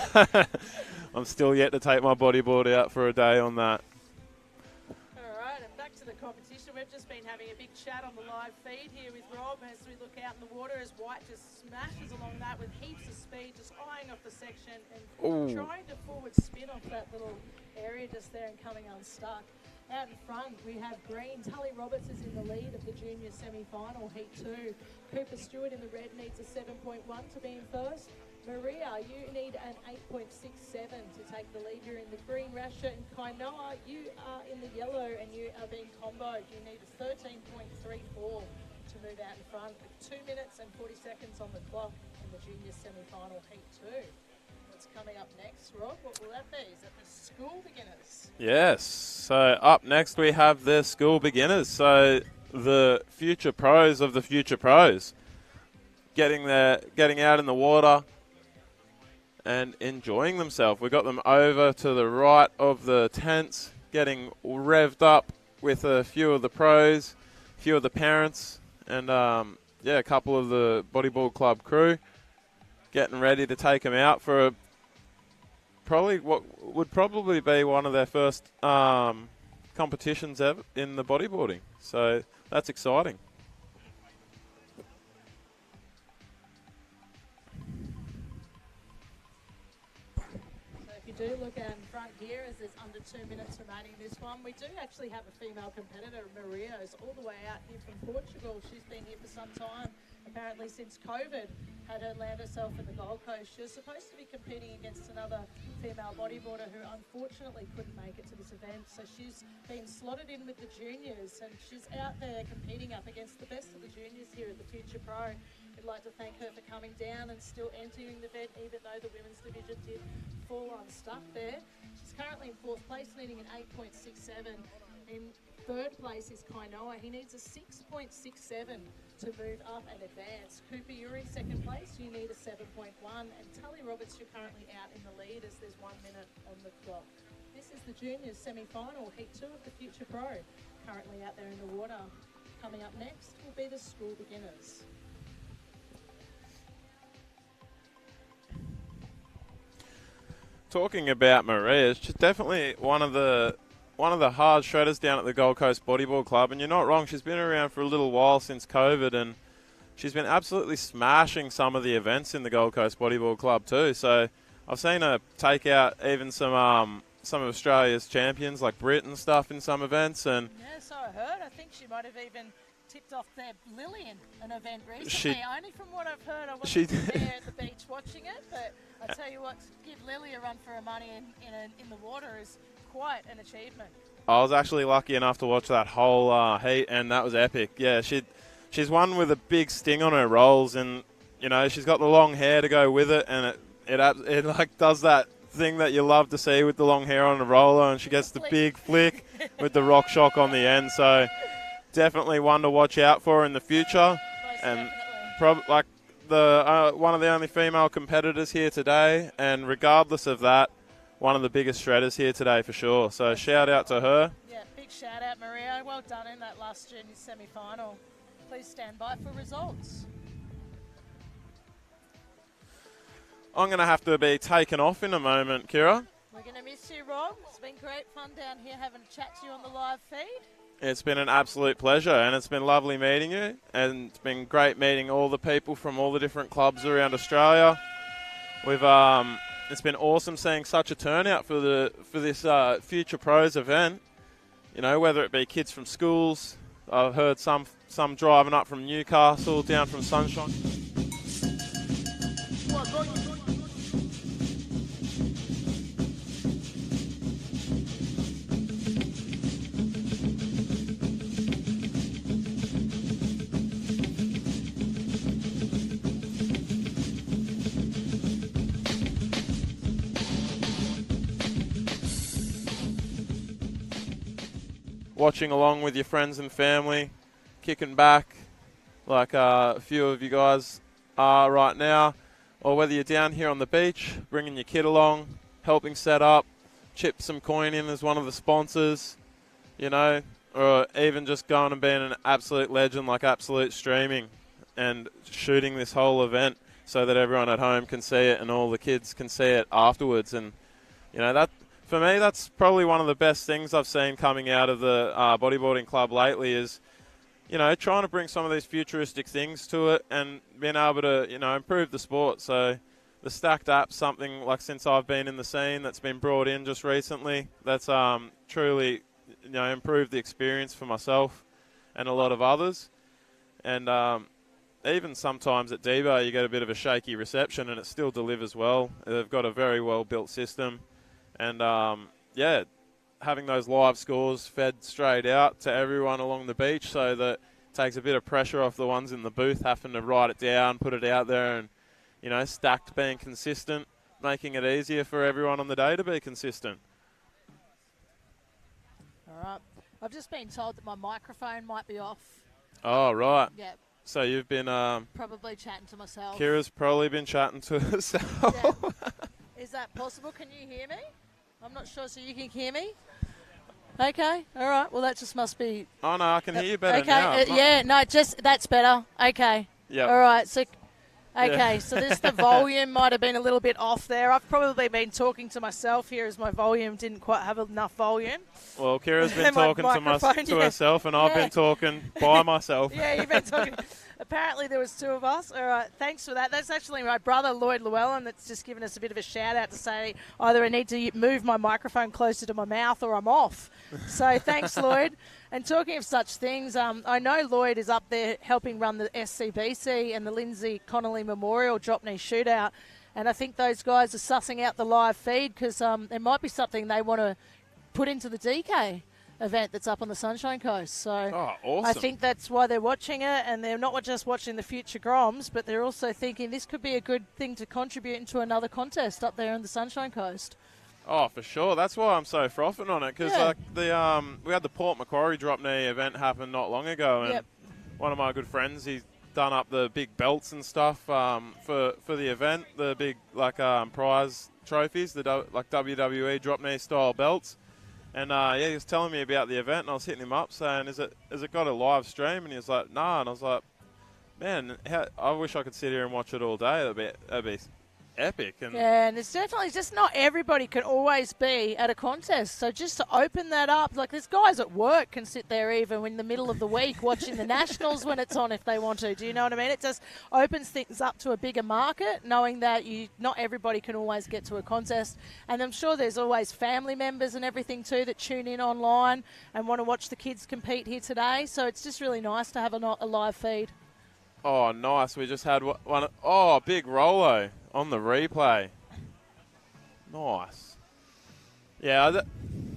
I'm still yet to take my bodyboard out for a day on that. All right, and back to the competition. We've just been having a big chat on the live feed here with Rob as we look out in the water as White just smashes along that with heaps of speed, just eyeing off the section and trying to forward spin off that little area just there and coming unstuck. Out in front, we have green. Tully Roberts is in the lead of the junior semi-final, Heat 2. Cooper Stewart in the red needs a 7.1 to be in first. Maria, you need an 8.67 to take the lead. You're in the green. Rasha and Kainoa, you are in the yellow and you are being comboed. You need a 13.34 to move out in front. 2 minutes and 40 seconds on the clock in the junior semi-final, Heat 2. What's coming up next, Rob? What will that be? Is that the school beginners? Yes. So up next we have the school beginners. So the future pros of the future pros getting out in the water and enjoying themselves. We got them over to the right of the tents, getting revved up with a few of the pros, a few of the parents, and a couple of the Bodyboard Club crew, getting ready to take them out for what would probably be one of their first competitions ever in the bodyboarding. So that's exciting. If you do look out in front here, as there's under 2 minutes remaining this one, we do actually have a female competitor, Maria, who's all the way out here from Portugal. She's been here for some time, apparently since COVID, had her land herself in the Gold Coast. She was supposed to be competing against another female bodyboarder who unfortunately couldn't make it to this event. So she's been slotted in with the juniors, and she's out there competing up against the best of the juniors here at the Future Pro. We'd like to thank her for coming down and still entering the event, even though the women's division did fall unstuck there. She's currently in 4th place, needing an 8.67. In 3rd place is Kainoa. He needs a 6.67 to move up and advance. Cooper, you're in 2nd place. You need a 7.1. And Tully Roberts, you're currently out in the lead as there's 1 minute on the clock. This is the juniors semi-final, heat 2 of the Future Pro. Currently out there in the water. Coming up next will be the school beginners. Talking about Maria, she's definitely one of the hard shredders down at the Gold Coast Bodyboard Club, and you're not wrong. She's been around for a little while since COVID, and she's been absolutely smashing some of the events in the Gold Coast Bodyboard Club too. So I've seen her take out even some of Australia's champions like Brit and stuff in some events, and yeah, so I heard. I think she might have even tipped off their Lilly in an event recently. Only from what I've heard, I wasn't there at the beach watching it, but I tell you what, to give Lilly a run for her money in the water is quite an achievement. I was actually lucky enough to watch that whole heat, and that was epic. Yeah, she's one with a big sting on her rolls, and you know she's got the long hair to go with it, and it like does that thing that you love to see with the long hair on a roller, and she gets the big flick with the rock shock on the end. So definitely one to watch out for in the future, and like one of the only female competitors here today, and regardless of that, one of the biggest shredders here today for sure. So shout out to her. Yeah, big shout out, Maria. Well done in that last junior semi-final. Please stand by for results. I'm going to have to be taken off in a moment, Kira. We're going to miss you, Rob. It's been great fun down here having a chat to you on the live feed. It's been an absolute pleasure, and it's been lovely meeting you, and it's been great meeting all the people from all the different clubs around Australia. It's been awesome seeing such a turnout for this Future Pros event. You know, whether it be kids from schools, I've heard some driving up from Newcastle, down from Sunshine. Watching along with your friends and family, kicking back like a few of you guys are right now, or whether you're down here on the beach, bringing your kid along, helping set up, chip some coin in as one of the sponsors, you know, or even just going and being an absolute legend like Absolute Streaming and shooting this whole event so that everyone at home can see it and all the kids can see it afterwards. And, you know, that, for me, that's probably one of the best things I've seen coming out of the bodyboarding club lately is, you know, trying to bring some of these futuristic things to it and being able to, you know, improve the sport. So the stacked app's something like since I've been in the scene that's been brought in just recently that's truly, you know, improved the experience for myself and a lot of others. And even sometimes at Debo you get a bit of a shaky reception and it still delivers well. They've got a very well built system. And, yeah, having those live scores fed straight out to everyone along the beach so that it takes a bit of pressure off the ones in the booth having to write it down, put it out there, and, you know, stacked being consistent, making it easier for everyone on the day to be consistent. All right. I've just been told that my microphone might be off. Oh, right. Yeah. So you've been... probably chatting to myself. Kira's probably been chatting to herself. Yeah. Is that possible? Can you hear me? I'm not sure, so you can hear me? Okay, all right. Well, that just must be... Oh, no, I can hear you better okay, now. yeah, no, just that's better. Okay. Yep. All right, so... Okay, Yeah. so this the volume might have been a little bit off there. I've probably been talking to myself here as my volume didn't quite have enough volume. Well, Kira's been My talking microphone, to yeah. herself, and I've Yeah. been talking by myself. Yeah, you've been talking. Apparently there was two of us. All right, thanks for that. That's actually my brother, Lloyd Llewellyn, that's just given us a bit of a shout-out to say either I need to move my microphone closer to my mouth or I'm off. So thanks, Lloyd. And talking of such things, I know Lloyd is up there helping run the SCBC and the Lindsay Connolly Memorial Drop Knee Shootout. And I think those guys are sussing out the live feed because there might be something they want to put into the DK event that's up on the Sunshine Coast. So awesome. I think that's why they're watching it, and they're not just watching the future Groms, but they're also thinking this could be a good thing to contribute into another contest up there on the Sunshine Coast. Oh, for sure. That's why I'm so frothing on it, because we had the Port Macquarie Drop Knee event happen not long ago, and one of my good friends, he's done up the big belts and stuff for the event, the big prize trophies, the WWE Drop Knee style belts. And he was telling me about the event, and I was hitting him up saying, "Has it got a live stream?" And he was like, "Nah." And I was like, "Man, I wish I could sit here and watch it all day. That'd be epic." And yeah, and it's definitely just not everybody can always be at a contest. So just to open that up, like there's guys at work can sit there even in the middle of the week watching the Nationals when it's on if they want to. Do you know what I mean? It just opens things up to a bigger market, knowing that not everybody can always get to a contest. And I'm sure there's always family members and everything too that tune in online and want to watch the kids compete here today. So it's just really nice to have a live feed. oh, nice. We just had one. Oh, big Rolo on the replay. Nice. Yeah,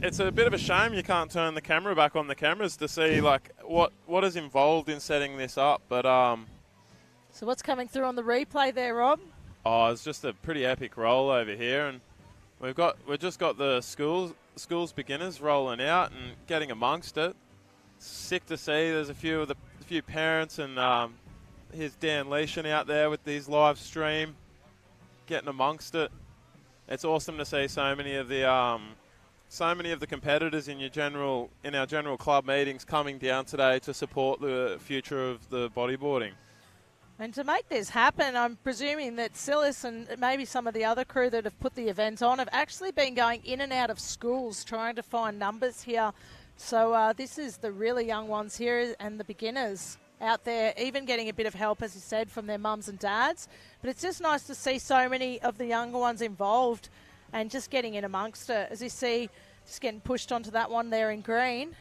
it's a bit of a shame you can't turn the camera back on the cameras to see what is involved in setting this up. But So what's coming through on the replay there, Rob? oh, it's just a pretty epic roll over here, and we've just got the schools beginners rolling out and getting amongst it. Sick to see. There's a few parents, and here's Dan Leishan out there with these live stream, getting amongst it. It's awesome to see so many of the competitors in our general club meetings coming down today to support the future of the bodyboarding. And to make this happen, I'm presuming that Silas and maybe some of the other crew that have put the event on have actually been going in and out of schools trying to find numbers here. So this is the really young ones here and the beginners out there, even getting a bit of help, as you said, from their mums and dads. But it's just nice to see so many of the younger ones involved and just getting in amongst it. As you see, just getting pushed onto that one there in green.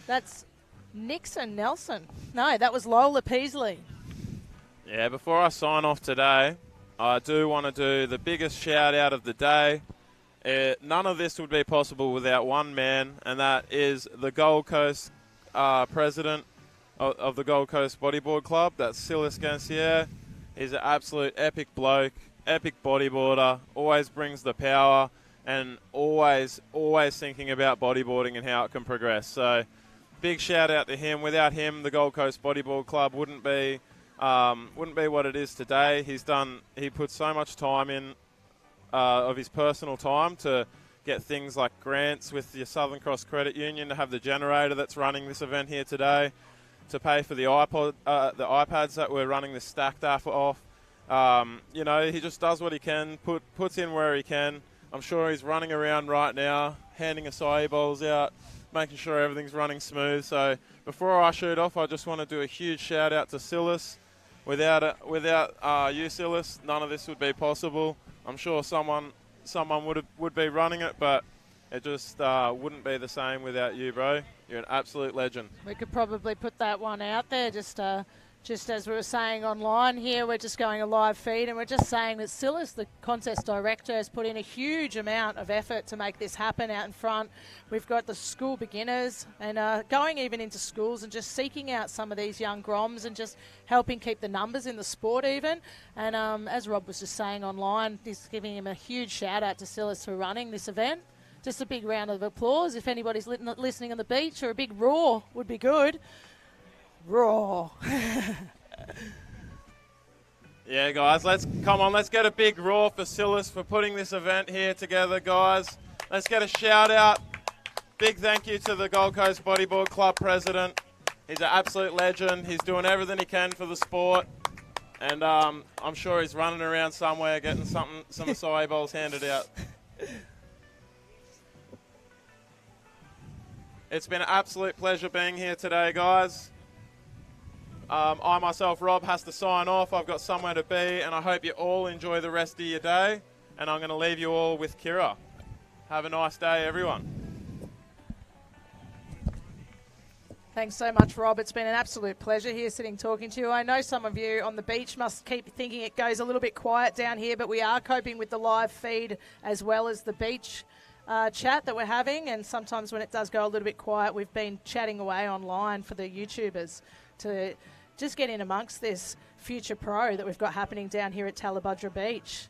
That's Nixon Nelson. No, that was Lola Peasley. Yeah, before I sign off today, I do want to do the biggest shout out of the day. None of this would be possible without one man, and that is the Gold Coast president of the Gold Coast Bodyboard Club. That's Silas Gancier. He's an absolute epic bloke, epic bodyboarder, always brings the power, and always thinking about bodyboarding and how it can progress. So big shout out to him. Without him, the Gold Coast Bodyboard Club wouldn't be what it is today. He put so much time in of his personal time to get things like grants with the Southern Cross Credit Union to have the generator that's running this event here today, to pay for the iPads that we're running this stacked app off. He just does what he can, puts in where he can. I'm sure he's running around right now, handing acai bowls out, making sure everything's running smooth. So before I shoot off, I just want to do a huge shout out to Silas. Without you, Silas, none of this would be possible. I'm sure someone would be running it, but it just wouldn't be the same without you, bro. You're an absolute legend. We could probably put that one out there just as we were saying online here. We're just going a live feed, and we're just saying that Silas, the contest director, has put in a huge amount of effort to make this happen out in front. We've got the school beginners and going even into schools and just seeking out some of these young Groms and just helping keep the numbers in the sport even. And as Rob was just saying online, just giving him a huge shout out to Silas for running this event. Just a big round of applause. If anybody's listening on the beach, or a big roar would be good. Roar. Yeah, guys, let's get a big roar for Silas for putting this event here together, guys. Let's get a shout out. big thank you to the Gold Coast Bodyboard Club president. He's an absolute legend. He's doing everything he can for the sport. And I'm sure he's running around somewhere getting some acai bowls handed out. It's been an absolute pleasure being here today, guys. I myself, Rob, has to sign off. I've got somewhere to be, and I hope you all enjoy the rest of your day. And I'm going to leave you all with Kira. Have a nice day, everyone. Thanks so much, Rob. It's been an absolute pleasure here sitting talking to you. I know some of you on the beach must keep thinking it goes a little bit quiet down here, but we are coping with the live feed as well as the beach chat that we're having. And sometimes when it does go a little bit quiet, we've been chatting away online for the YouTubers to just get in amongst this future pro that we've got happening down here at Tallebudgera Beach.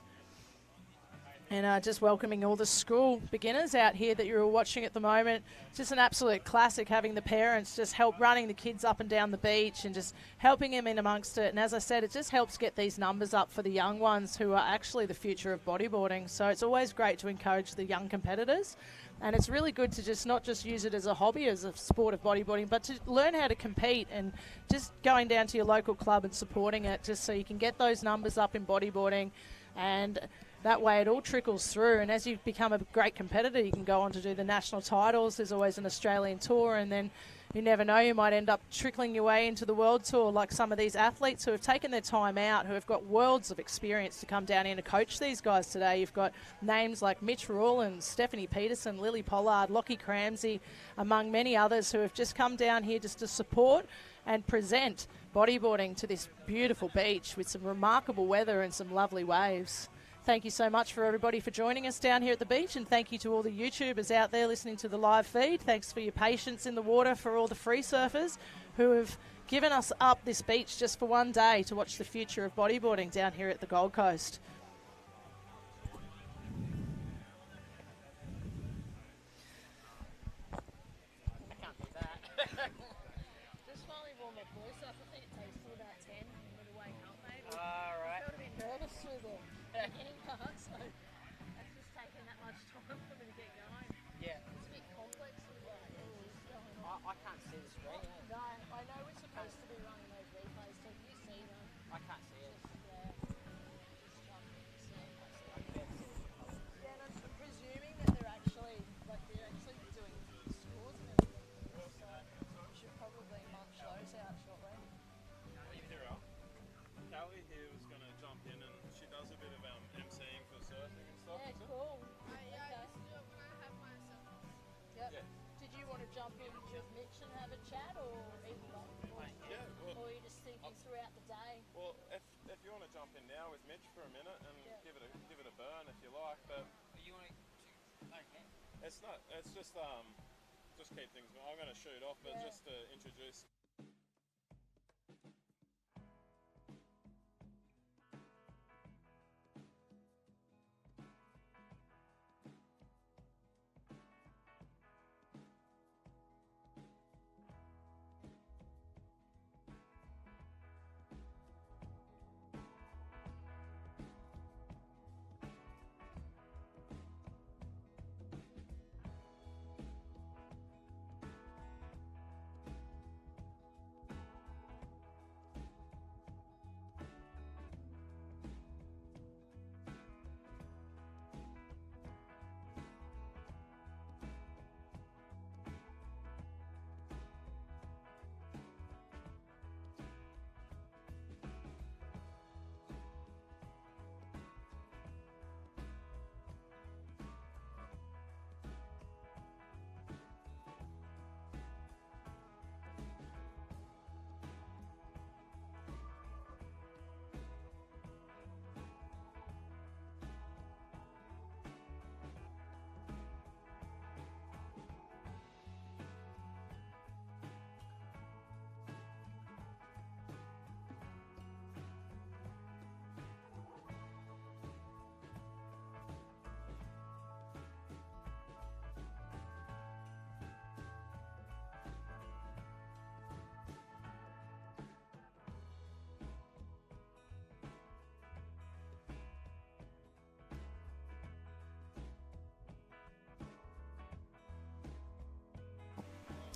And just welcoming all the school beginners out here that you're all watching at the moment. Just an absolute classic having the parents just help running the kids up and down the beach and just helping them in amongst it. And as I said, it just helps get these numbers up for the young ones who are actually the future of bodyboarding. So it's always great to encourage the young competitors. And it's really good to just not just use it as a hobby, as a sport of bodyboarding, but to learn how to compete and just going down to your local club and supporting it just so you can get those numbers up in bodyboarding. And that way it all trickles through, and as you become a great competitor, you can go on to do the national titles. There's always an Australian tour, and then you never know, you might end up trickling your way into the world tour like some of these athletes who have taken their time out, who have got worlds of experience to come down here and coach these guys today. You've got names like Mitch Rawlins, Stephanie Pettersen, Lilly Pollard, Lockie Cramsey, among many others who have just come down here just to support and present bodyboarding to this beautiful beach with some remarkable weather and some lovely waves. Thank you so much for everybody for joining us down here at the beach, and thank you to all the YouTubers out there listening to the live feed. Thanks for your patience in the water for all the free surfers who have given us up this beach just for one day to watch the future of bodyboarding down here at the Gold Coast. Just while we warm my voice up, I think it takes till about 10 when we wake up, maybe. Right. I'm a bit nervous through the beginning part, so that's just taking that much time for me to get going. Yeah. It's a bit complex with what all is going on. I can't see the screen. No, I know we're supposed to be running those replays, so if you see them, I can't see it. just jump in and see. Yeah, and I'm presuming that they're actually doing scores and everything, so we should probably munch those out shortly. Kira, Callie here was going to jump in, and she does a bit of emceeing for surfing and stuff. Yeah, is it? cool. I used to do it when I have my surfboard. Yep. Yeah. Did you want to jump in with Mitch and have a chat, or even Yeah, well, or are you just thinking throughout the day? well, if you want to jump in now with Mitch for a minute and give it a burn if you like, but You want to? Okay. it's not. It's just keep things going. I'm going to shoot off, but Yeah. just to introduce.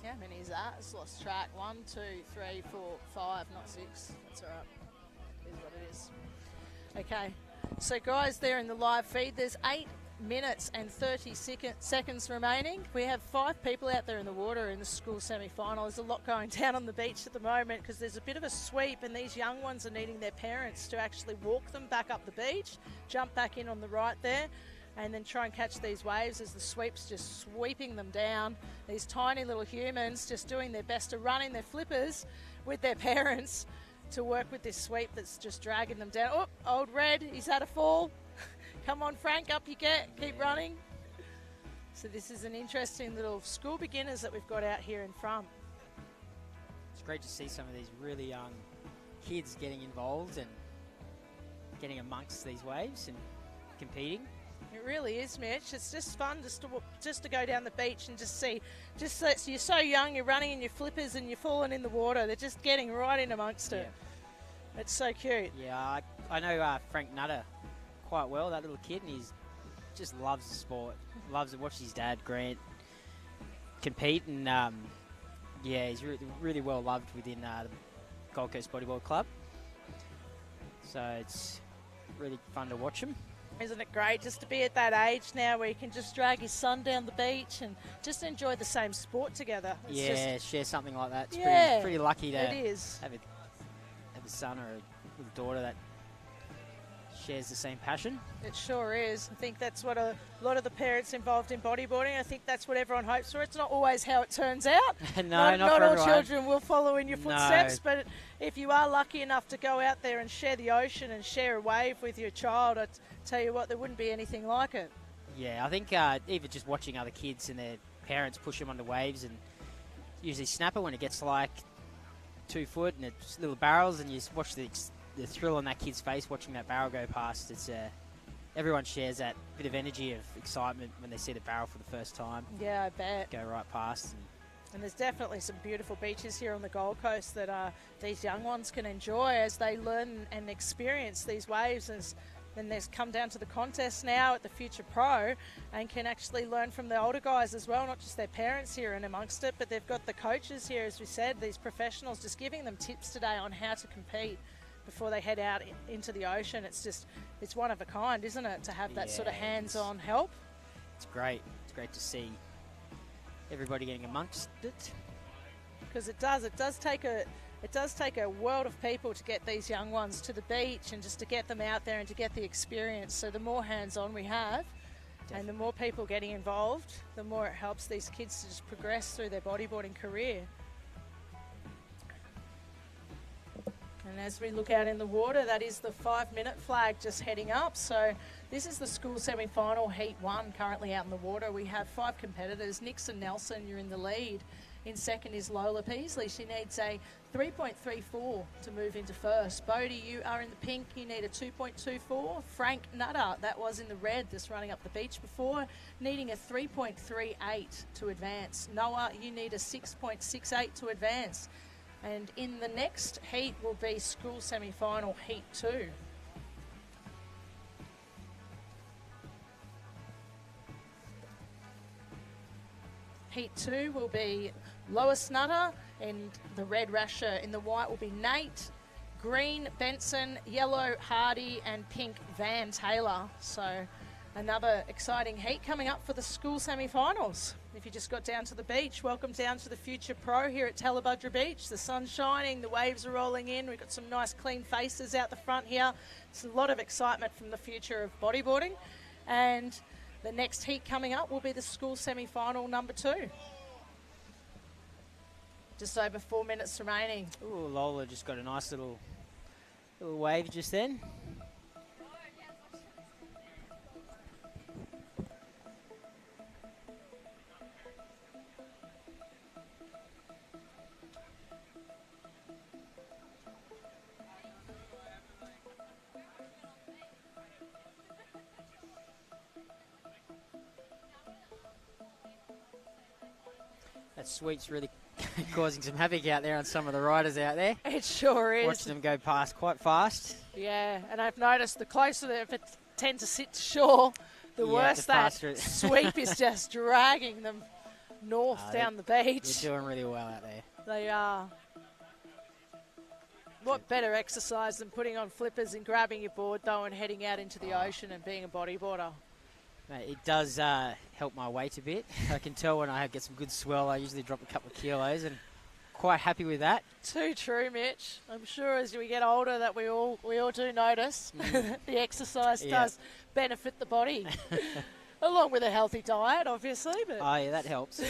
How many is that? It's lost track. 1, 2, 3, 4, 5, not 6. That's all right. It is what it is. Okay. So, guys, there in the live feed, there's 8 minutes and 30 seconds remaining. We have 5 people out there in the water in the school semi-final. There's a lot going down on the beach at the moment because there's a bit of a sweep, and these young ones are needing their parents to actually walk them back up the beach, jump back in on the right there, and then try and catch these waves as the sweep's just sweeping them down. These tiny little humans just doing their best to run in their flippers with their parents to work with this sweep that's just dragging them down. Oh, old Red, he's had a fall. Come on, Frank, up you get. Keep running. So this is an interesting little school beginners that we've got out here in front. It's great to see some of these really young kids getting involved and getting amongst these waves and competing. It really is, Mitch. It's just fun just to go down the beach and just see. Just so you're so young, you're running in your flippers and you're falling in the water. They're just getting right in amongst it. It's so cute. Yeah, I know Frank Nutter quite well, that little kid, and he just loves the sport. Loves to watch his dad, Grant, compete, and he's really well loved within the Gold Coast Bodyboard Club. So it's really fun to watch him. Isn't it great just to be at that age now where you can just drag his son down the beach and just enjoy the same sport together? It's share something like that. It's pretty lucky to have a son or a little daughter that shares the same passion. It sure is. I think that's what a lot of the parents involved in bodyboarding, I think that's what everyone hopes for. It's not always how it turns out. Not all everyone. children will follow in your footsteps, but if you are lucky enough to go out there and share the ocean and share a wave with your child, I tell you what, there wouldn't be anything like it. Yeah, I think even just watching other kids and their parents push them on the waves, and usually snapper when it gets like 2 foot and it's little barrels, and you just watch the thrill on that kid's face watching that barrel go past. It's everyone shares that bit of energy of excitement when they see the barrel for the first time. Yeah, I bet. Go right past. And there's definitely some beautiful beaches here on the Gold Coast that these young ones can enjoy as they learn and experience these waves. Then there's come down to the contest now at the Future Pro and can actually learn from the older guys as well, not just their parents here and amongst it, but they've got the coaches here, as we said, these professionals just giving them tips today on how to compete before they head out into the ocean. It's one of a kind, isn't it, to have that sort of hands-on help? It's great. It's great to see everybody getting amongst it. Because it does take a world of people to get these young ones to the beach and just to get them out there and to get the experience. So the more hands-on we have, and the more people getting involved, the more it helps these kids to just progress through their bodyboarding career. And as we look out in the water, that is the 5-minute flag just heading up. So this is the school semi-final, Heat 1, currently out in the water. We have 5 competitors. Nixon Nelson, you're in the lead. In second is Lola Peasley. She needs a 3.34 to move into first. Bodie, you are in the pink. You need a 2.24. Frank Nutter, that was in the red, just running up the beach before, needing a 3.38 to advance. Noah, you need a 6.68 to advance. And in the next heat will be school semi-final, Heat 2. Heat 2 will be Lois Nutter, and the red rasher. In the white will be Nate, green Benson, yellow Hardy, and pink Van Taylor. So another exciting heat coming up for the school semi-finals. If you just got down to the beach, welcome down to the Future Pro here at Tallebudgera Beach. The sun's shining, the waves are rolling in. We've got some nice clean faces out the front here. It's a lot of excitement from the future of bodyboarding. And the next heat coming up will be the school semi-final number 2. Just over 4 minutes remaining. Ooh, Lola just got a nice little wave just then. That sweep's really causing some havoc out there on some of the riders out there. It sure is. Watching them go past quite fast. Yeah, and I've noticed the closer they tend to sit to shore, the worse that sweep is just dragging them north down the beach. They're doing really well out there. They are. What better exercise than putting on flippers and grabbing your board, though, and heading out into the ocean and being a bodyboarder? Mate, it does help my weight a bit. I can tell when I get some good swell, I usually drop a couple of kilos, and quite happy with that. Too true, Mitch. I'm sure as we get older that we all do notice the exercise does benefit the body, along with a healthy diet, obviously. But Oh, yeah, that helps.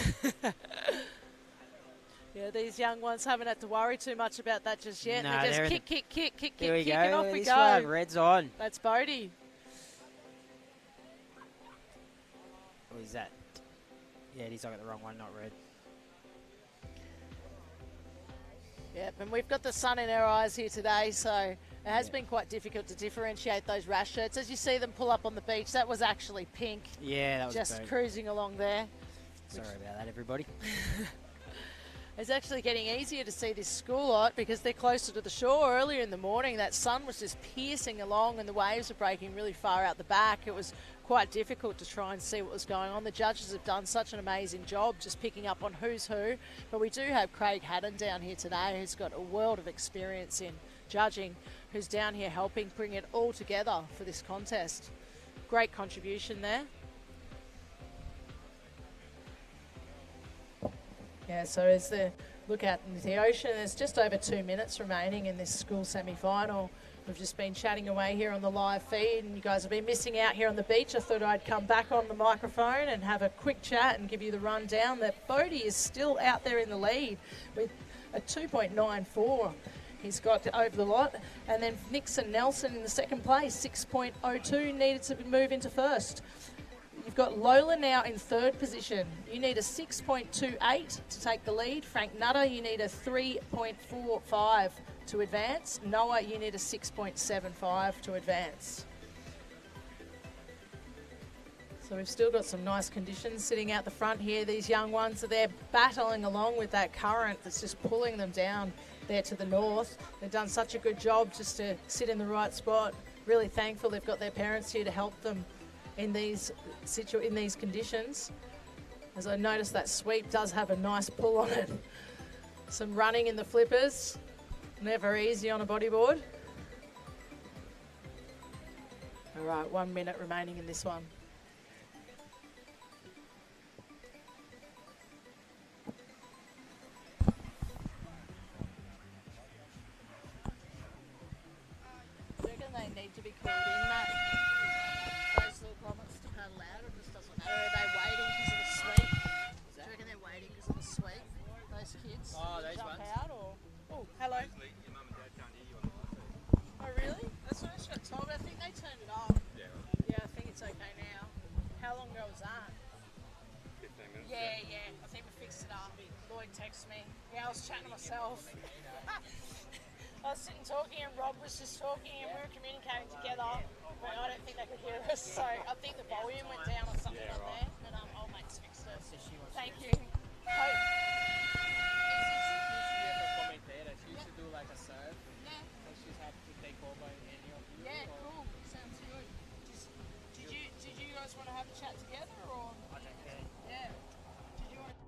yeah, these young ones haven't had to worry too much about that just yet. No, They're they're just kick, Here we go. and off we This go. one, red's on. That's Bodie. What is that? Yeah, it is. I got the wrong one, not red. Yep, and we've got the sun in our eyes here today, so it has been quite difficult to differentiate those rash shirts. As you see them pull up on the beach, that was actually pink, Yeah, that was just great. cruising along there. Sorry about that, everybody. It's actually getting easier to see this school lot because they're closer to the shore. Earlier in the morning, that sun was just piercing along and the waves were breaking really far out the back. It was quite difficult to try and see what was going on. The judges have done such an amazing job just picking up on who's who. But we do have Craig Haddon down here today, who's got a world of experience in judging, who's down here helping bring it all together for this contest. Great contribution there. Yeah, so as the look out into the ocean, there's just over 2 minutes remaining in this school semi-final. We've just been chatting away here on the live feed, and you guys have been missing out here on the beach. I thought I'd come back on the microphone and have a quick chat and give you the rundown that Bodie is still out there in the lead with a 2.94. He's got over the lot. And then Nixon Nelson in the second place, 6.02, needed to move into first. You've got Lola now in third position. You need a 6.28 to take the lead. Frank Nutter, you need a 3.45 to advance. Noah, you need a 6.75 to advance. So we've still got some nice conditions sitting out the front here. These young ones, they're battling along with that current that's just pulling them down there to the north. They've done such a good job just to sit in the right spot. Really thankful they've got their parents here to help them in these conditions. As I noticed, that sweep does have a nice pull on it. Some running in the flippers, never easy on a bodyboard. All right, 1 minute remaining in this one. Do you reckon they need to be called in, Matt? Those little grommets to paddle out, or just doesn't matter? Are they waiting because of the sweep? Do you reckon they're waiting because of the sweep? Those kids? Oh, those jump ones. out, or? Oh, hello. Your mum and dad can't hear you on the Oh, really? That's what I just got told. I think they turned it off. Yeah, I think it's okay now. How long ago was that? 15 minutes. Yeah. I think we fixed it up. Lloyd texted me. Yeah, I was chatting to myself. I was sitting talking and Rob was just talking and we were communicating together, but I don't think they could hear us, so I think the volume went down or something on there, but old mate's fixed it. Thank you. She used to do like a serve. Yeah. And she's happy to take over any of you. Yeah, cool. Sounds good. Did you guys want to have a chat together or? I don't care. Yeah. Did you want to?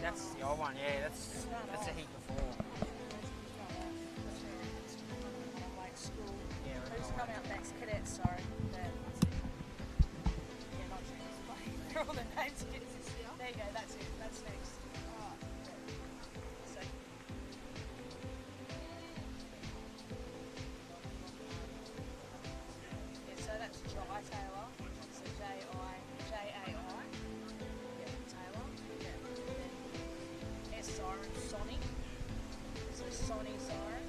that's the old one. Yeah, that's a heap before. Like school. Yeah, Who's right. coming up next? Cadets, sorry. Yeah, not Jitsu. They're all the names. There you go, that's it. That's next. Alright. So, yeah, so that's Jai Taylor. So J-I-J-A-I. Yeah, Taylor. Yeah. S Siren, Sonny. So Sonny Siren.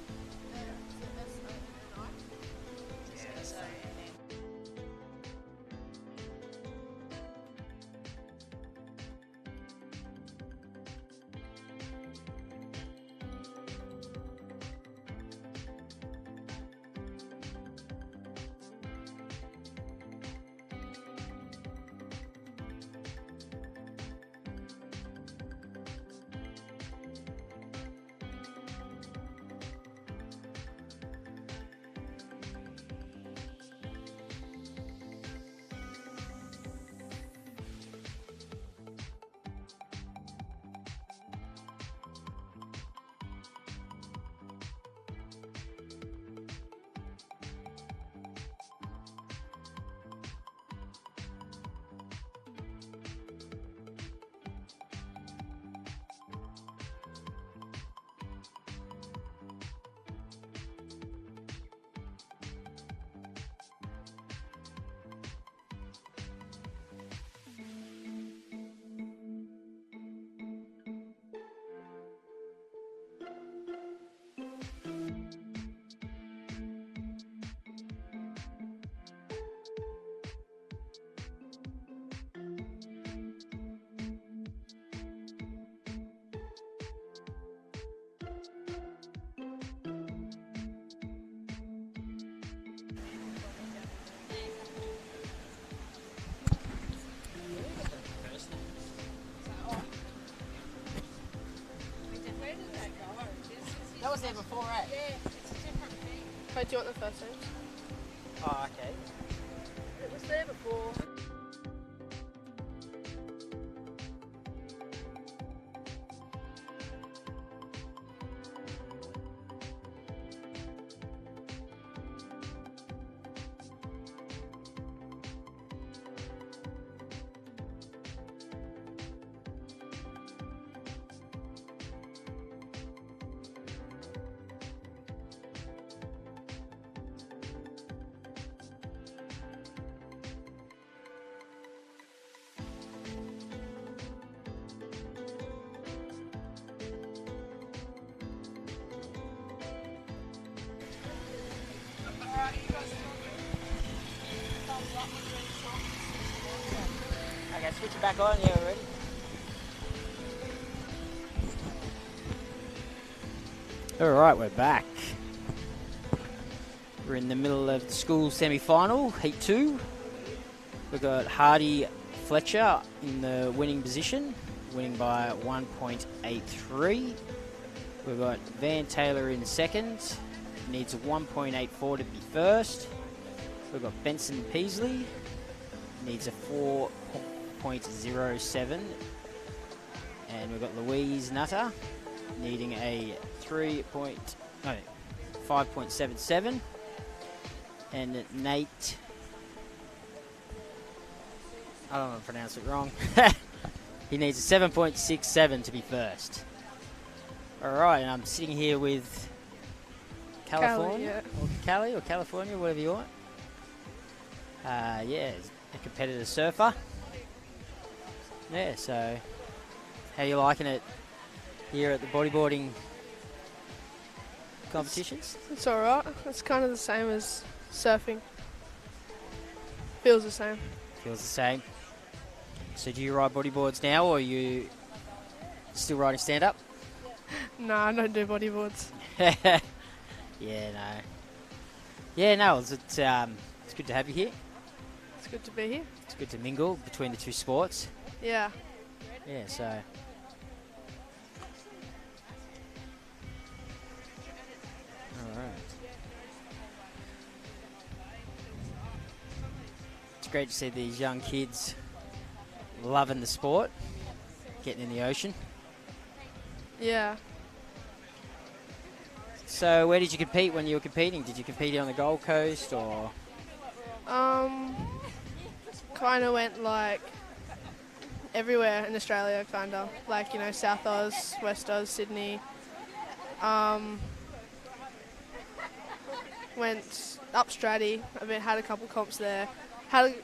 Just gonna say, and then That was there before, right? Yeah, it's a different thing. Oh, do you want the first names? Oh, okay. it was there before. Okay, switch it back on. Yeah, we're ready. All right, we're back. We're in the middle of the school semi-final, Heat 2. We've got Hardy Fletcher in the winning position, winning by 1.83. We've got Van Taylor in second, needs a 1.84 to be first. We've got Benson Peasley, needs a 4.07. And we've got Louise Nutter, needing a 5.77. And Nate, I don't want to pronounce it wrong. He needs a 7.67 to be first. All right, and I'm sitting here with California, Cali, or Cali, or California, whatever you want. Yeah, a competitive surfer. Yeah, so how you liking it here at the bodyboarding competitions? It's alright. It's kind of the same as surfing. Feels the same. Feels the same. So do you ride bodyboards now, or are you still riding stand-up? No, I don't do bodyboards. Yeah, no. Yeah, no, it's good to have you here. It's good to be here. It's good to mingle between the two sports. Yeah. Yeah, so. All right. It's great to see these young kids loving the sport, getting in the ocean. Yeah. So where did you compete when you were competing? Did you compete on the Gold Coast or? Kind of went like everywhere in Australia, kind of. Like, you know, South Oz, West Oz, Sydney. Went up Stratty. Had a couple comps there. I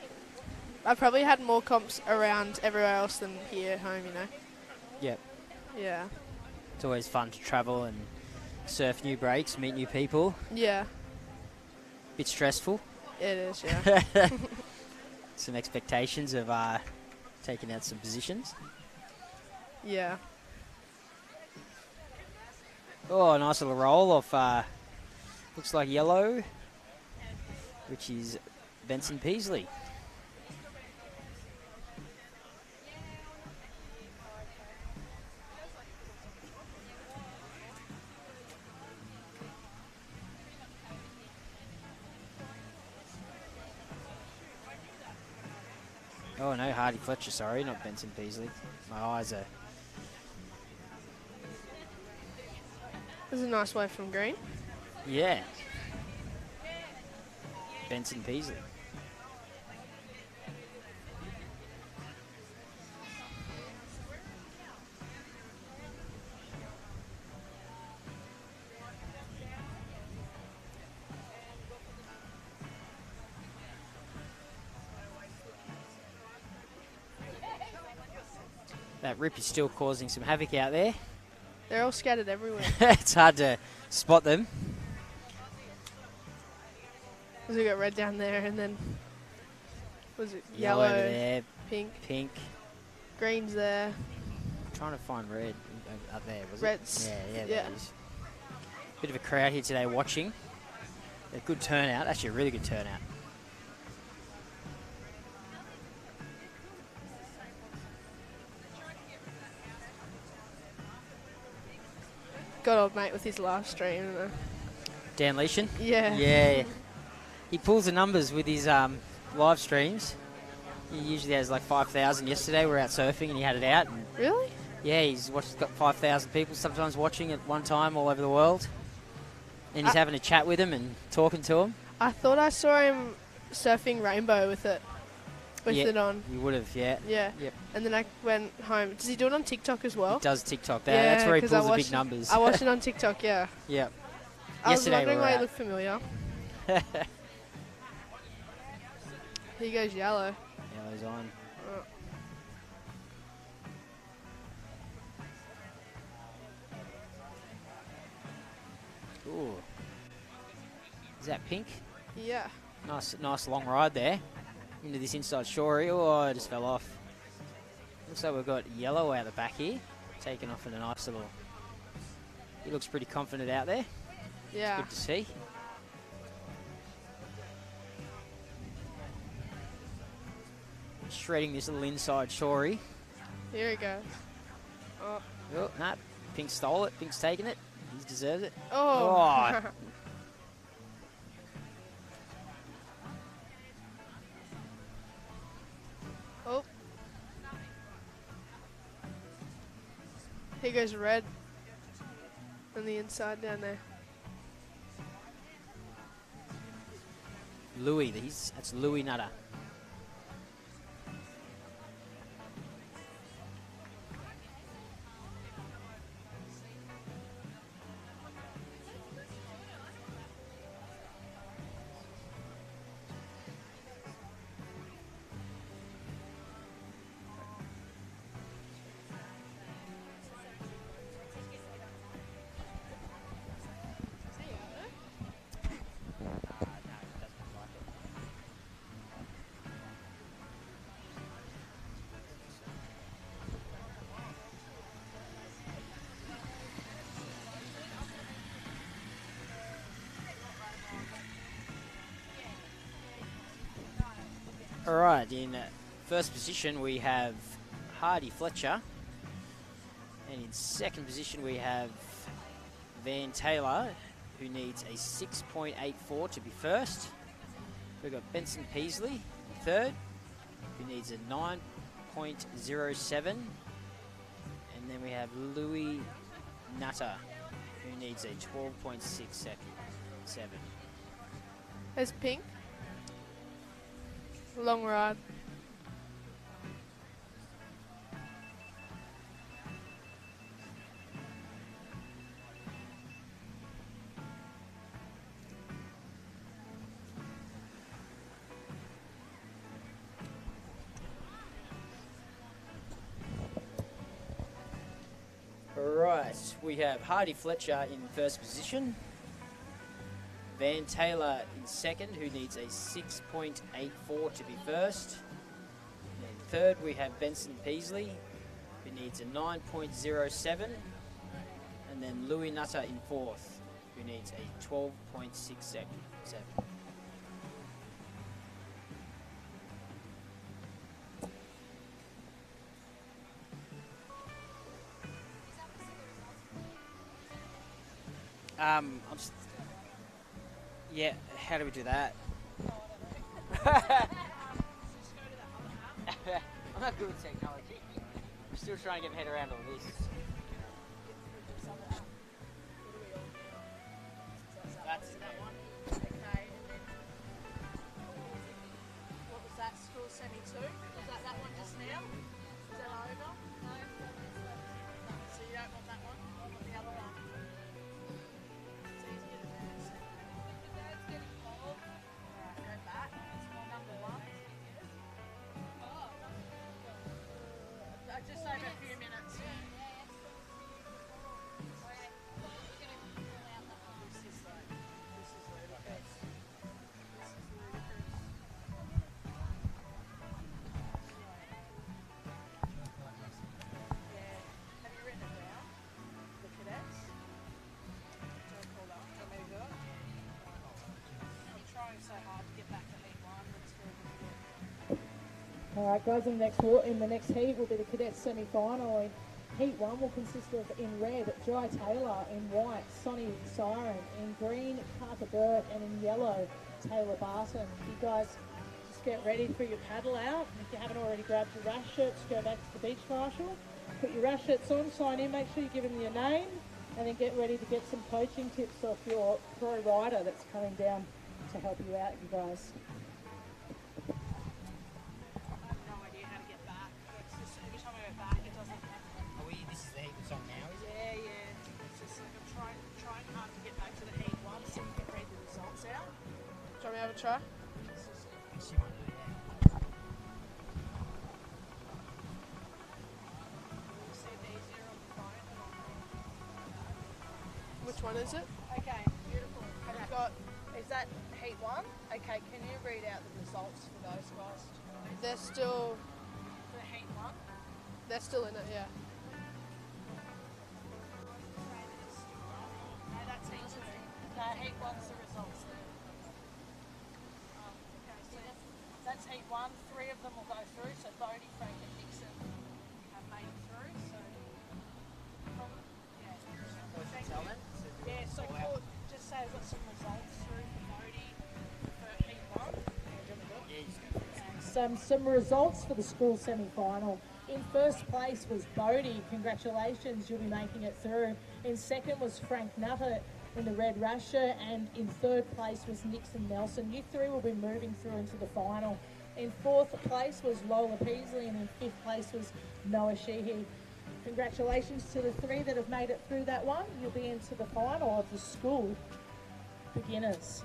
probably had more comps around everywhere else than here at home, you know. Yep. Yeah. It's always fun to travel and surf new breaks, meet new people. Yeah. Bit stressful. It is, yeah. Some expectations of taking out some positions. Yeah. Oh, a nice little roll off, looks like yellow, which is Benson Peasley. Oh no, Hardy Fletcher, sorry, not Benson Peasley. My eyes are... This is a nice way from green. Yeah. Benson Peasley. That rip is still causing some havoc out there. They're all scattered everywhere. It's hard to spot them. We got red down there, and then was it Yellow yellow, over there, pink, green's there. I'm trying to find red up there. Was Red's, it? Yeah, yeah. there it is. Bit of a crowd here today watching. A good turnout, actually a really good turnout. Good old mate with his live stream. Dan Leishan? Yeah. Yeah. He pulls the numbers with his live streams. He usually has like 5,000 yesterday. We were out surfing and he had it out. And Really? yeah, got 5,000 people sometimes watching at one time all over the world. And he's having a chat with them and talking to them. I thought I saw him surfing rainbow with it. With Yeah, it on. You would have, yeah. Yeah. Yep. And then I went home. Does he do it on TikTok as well? He does TikTok. That's where he 'cause pulls I the big watched- numbers. I watched it on TikTok, yeah. Yep. I was Yesterday we wondering were why he out. looked familiar. He goes yellow. Yellow's on. Ooh. Is that pink? Yeah. Nice long ride there into this inside shorey. Oh, I just fell off. Looks like we've got yellow out the back here, taking off in a nice little. He looks pretty confident out there. Yeah. Good to see. Shredding this little inside shorey. Here he goes. Oh. Oh, no, Pink stole it. Pink's taking it. He deserves it. Oh. Oh. Here goes red on the inside down there. Louis, that's Louis Nutter. All right, in first position we have Hardy Fletcher, and in second position we have Van Taylor, who needs a 6.84 to be first. We've got Benson Peasley in third, who needs a 9.07, and then we have Louis Nutter, who needs a 12.67. There's Pink. Long ride. Right, we have Hardy Fletcher in first position. Van Taylor in second, who needs a 6.84 to be first. And third, we have Benson Peasley, who needs a 9.07. And then Louis Nutter in fourth, who needs a 12.67. I'm just, yeah, how do we do that? I'm not good with technology. I'm still trying to get my head around all this. That's that one. Okay, and then what was that? School semi-2? Was that one just now? Is that over? No. So you don't want that one? You want the other one? It's easier to do. It's getting cold. Alright, go back. It's more number one. Just over a few minutes. Have you written it down? The cadets? Don't call that. Want me to do it? I'm trying so hard to get back to heat one, but it's very difficult. All right, guys, in the next heat will be the Cadets semi-final. In heat one will consist of, in red, Jai Taylor, in white, Sonny Siren, in green, Carter Burke, and in yellow, Taylor Barton. You guys just get ready for your paddle out. If you haven't already grabbed your rash shirts, go back to the beach marshal. Put your rash shirts on, sign in, make sure you give them your name, and then get ready to get some coaching tips off your pro rider that's coming down to help you out, you guys. This is the heat that's on now, is it? Yeah. It's just like I'm trying hard to get back to the heat one so we can read the results out. Do you want me to have a try? She might do that. See if they're easier on the phone. Which one is it? Okay, beautiful. Have you got, is that heat one? Okay, can you read out the results for those guys? They're still For heat one? in it, yeah. No, that's heat two. No, heat one's the results there. Okay, so that's heat one. 3 of them will go through. So Bodie, Frank, and Nixon have made it through. So, yeah. So cool. Just say I've got some results through for Bodie for heat one. Some results for the school semi-final. In first place was Bodie. Congratulations, you'll be making it through. In second was Frank Nutter in the red rash shirt, and in third place was Nixon Nelson. You 3 will be moving through into the final. In fourth place was Lola Peasley, and in fifth place was Noah Sheehy. Congratulations to the 3 that have made it through that one. You'll be into the final of the school beginners.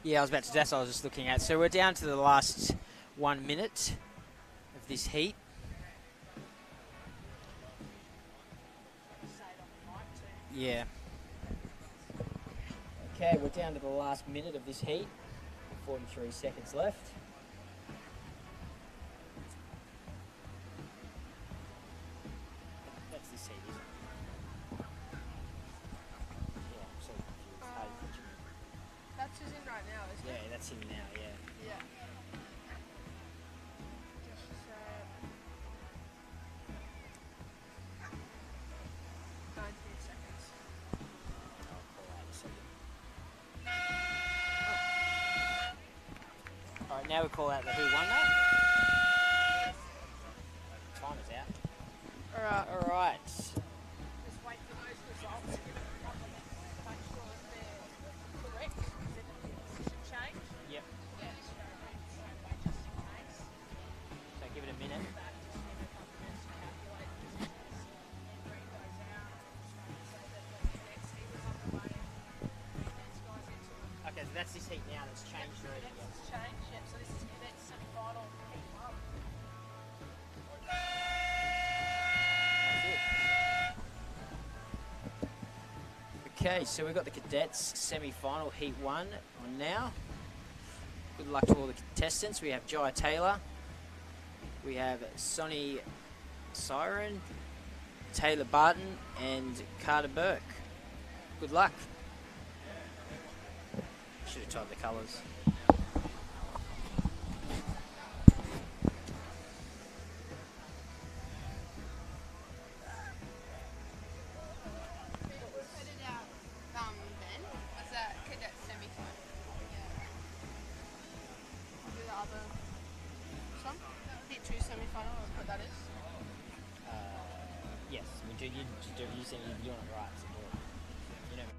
Yeah, I was about to, that's what I was just looking at. So we're down to the last 1 minute of this heat. Yeah. Okay, we're down to the last minute of this heat. 43 seconds left. That's this heat, isn't it? Yeah, I'm so confused. That's who's in right now, isn't it? Yeah, that's him now, yeah. Yeah. Just a sec. 19 seconds. All right, now we call out the who won that. Time is out. Alright. All right. Just wait for those results. Give it a couple of minutes to make sure that they're correct. Is it a position change? Yep. Yeah, just in case. So give it a minute. Okay, so that's this heat now that's changed already. Cadets change, yep. So this is Cadets semi-final heat 1. Okay, so we've got the Cadets semi-final heat 1 on now. Good luck to all the contestants. We have Jai Taylor, we have Sonny Siren, Taylor Barton, and Carter Burke. Good luck. Should have tried the colours. Yes, I mean, you said you're doing it right, so do it. You know.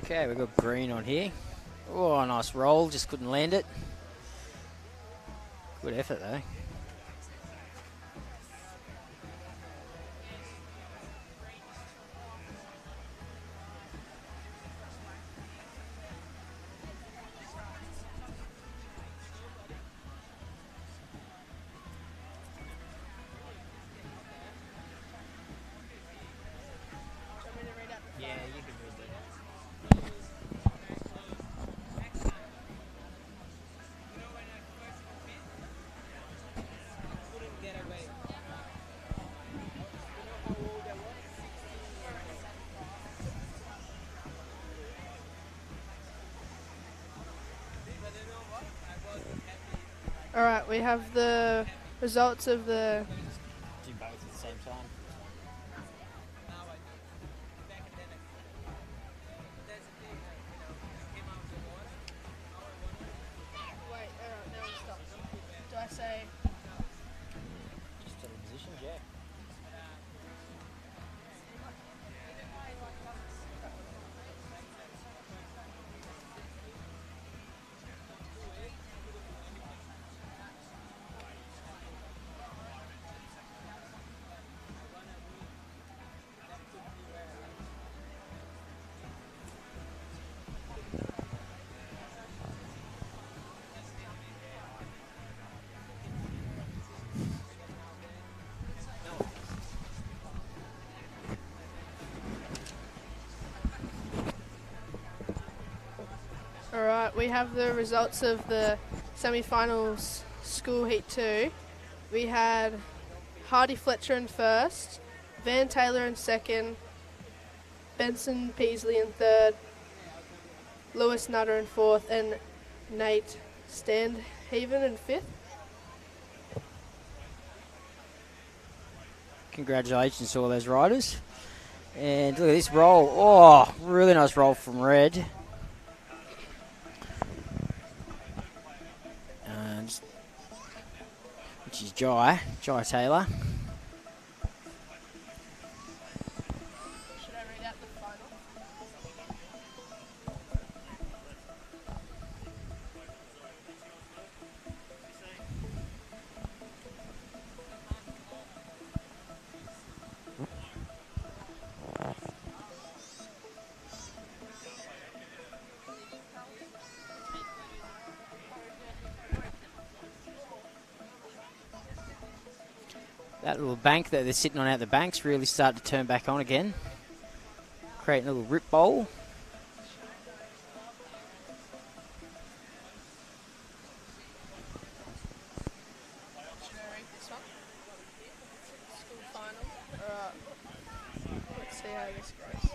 Okay, we've got green on here. Oh, nice roll, just couldn't land it. Good effort though. Yeah, you can read that. Alright, we have the results of the Do both at the same time. Wait, now we stop. Do I say Just tell the positions, yeah. Alright, we have the results of the semi-finals school heat 2. We had Hardy Fletcher in first, Van Taylor in second, Benson Peasley in third, Lewis Nutter in fourth, and Nate Standhaven in fifth. Congratulations to all those riders. And look at this roll. Oh, really nice roll from Red. Which is Jai Taylor. Should I read out the final? That little bank that they're sitting on out the banks really started to turn back on again. Creating a little rip bowl. Should I read this one? School final. Alright. Let's see how this goes.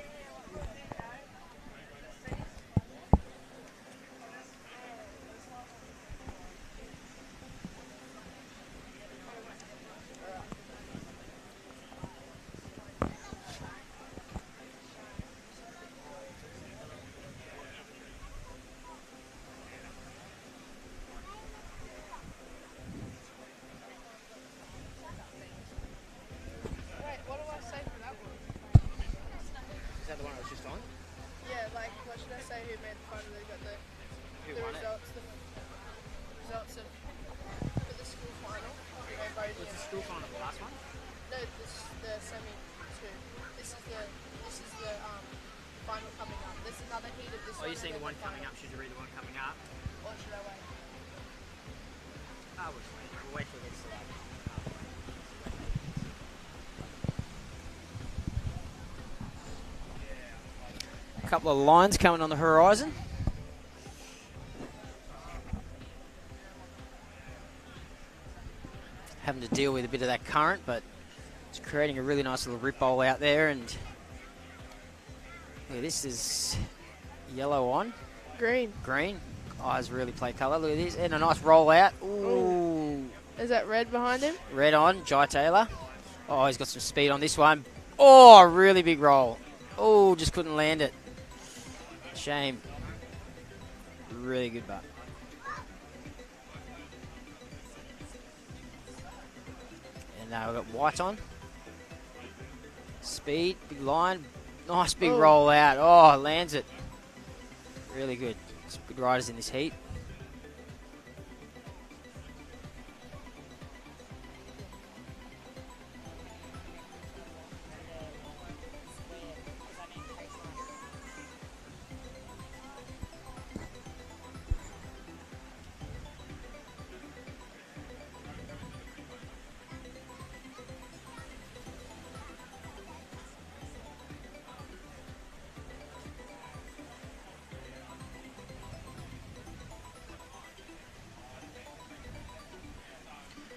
Wait, what do I say for that one? Is that the one I was just on? Yeah, like, what should I say? Who made the final? They got the won it? results. The results of for the school final. They voted Was in. the school final the last one? No, this the semi two. This is the final coming up. There's another heat of this. Oh, you're seeing the one coming up. Should you read the one coming up? Or should I wait? We'll just wait. We'll wait till it gets to that. A couple of lines coming on the horizon. Having to deal with a bit of that current, but it's creating a really nice little rip bowl out there. And look, this is yellow on. Green. Green. Eyes really play colour. Look at this. And a nice roll out. Ooh. Is that red behind him? Red on. Jai Taylor. Oh, he's got some speed on this one. Oh, really big roll. Oh, just couldn't land it. Shame. Really good butt. And now we've got White on. Speed, big line. Nice big roll out. Oh, lands it. Really good. Some good riders in this heat.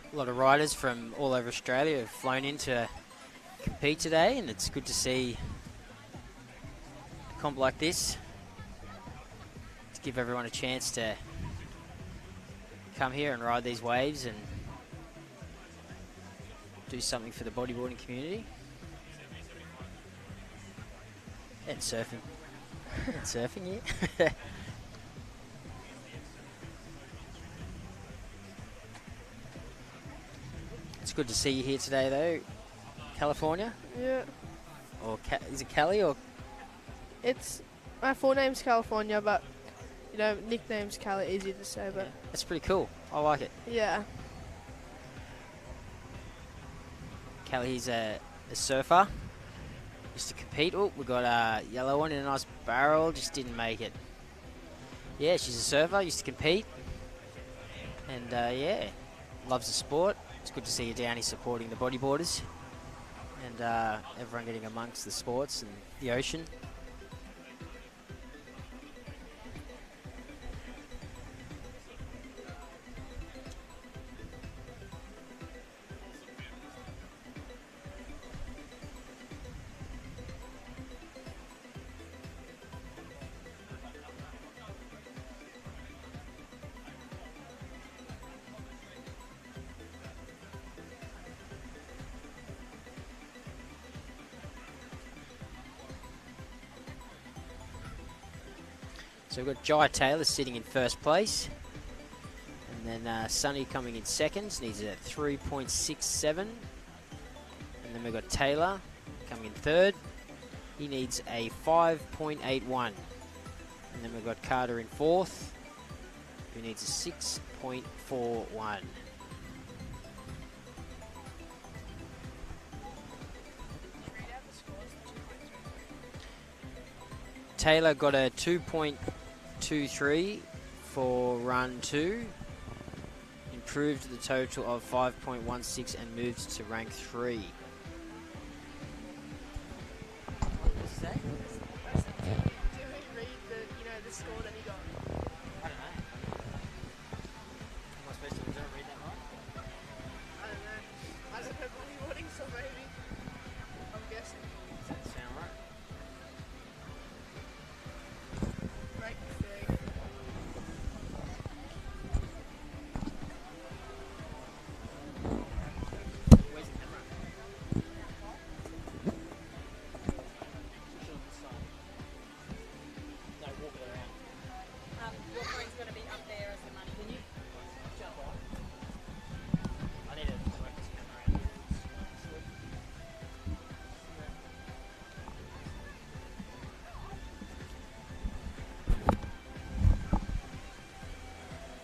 A lot of riders from all over Australia have flown in to compete today, and it's good to see a comp like this to give everyone a chance to come here and ride these waves and do something for the bodyboarding community. And surfing. And surfing, yeah. It's good to see you here today, though, California. Yeah. Or is it Cali or? It's my full name's California, but you know, nickname's Cali, easy to say. But that's pretty cool. I like it. Yeah. Cali, he's a surfer. Used to compete. Oh, we got a yellow one in a nice barrel. Just didn't make it. Yeah, she's a surfer. Used to compete. And yeah, loves the sport. It's good to see you down here supporting the bodyboarders and everyone getting amongst the sports and the ocean. So we've got Jai Taylor sitting in first place. And then Sonny coming in second, needs a 3.67. And then we've got Taylor coming in third. He needs a 5.81. And then we've got Carter in fourth, who needs a 6.41. Taylor got a 2.23 for run 2, improved the total of 5.16 and moved to rank 3. What did you say? Do we read the score that he got? I don't know. Am I supposed to read that right? I don't know. I don't know bodyboarding, so maybe. I'm guessing. Does that sound right? Right thing. Where's the camera? No, walk it around. Your phone's going to be up there as the money. Can you jump on? I need to work this camera out.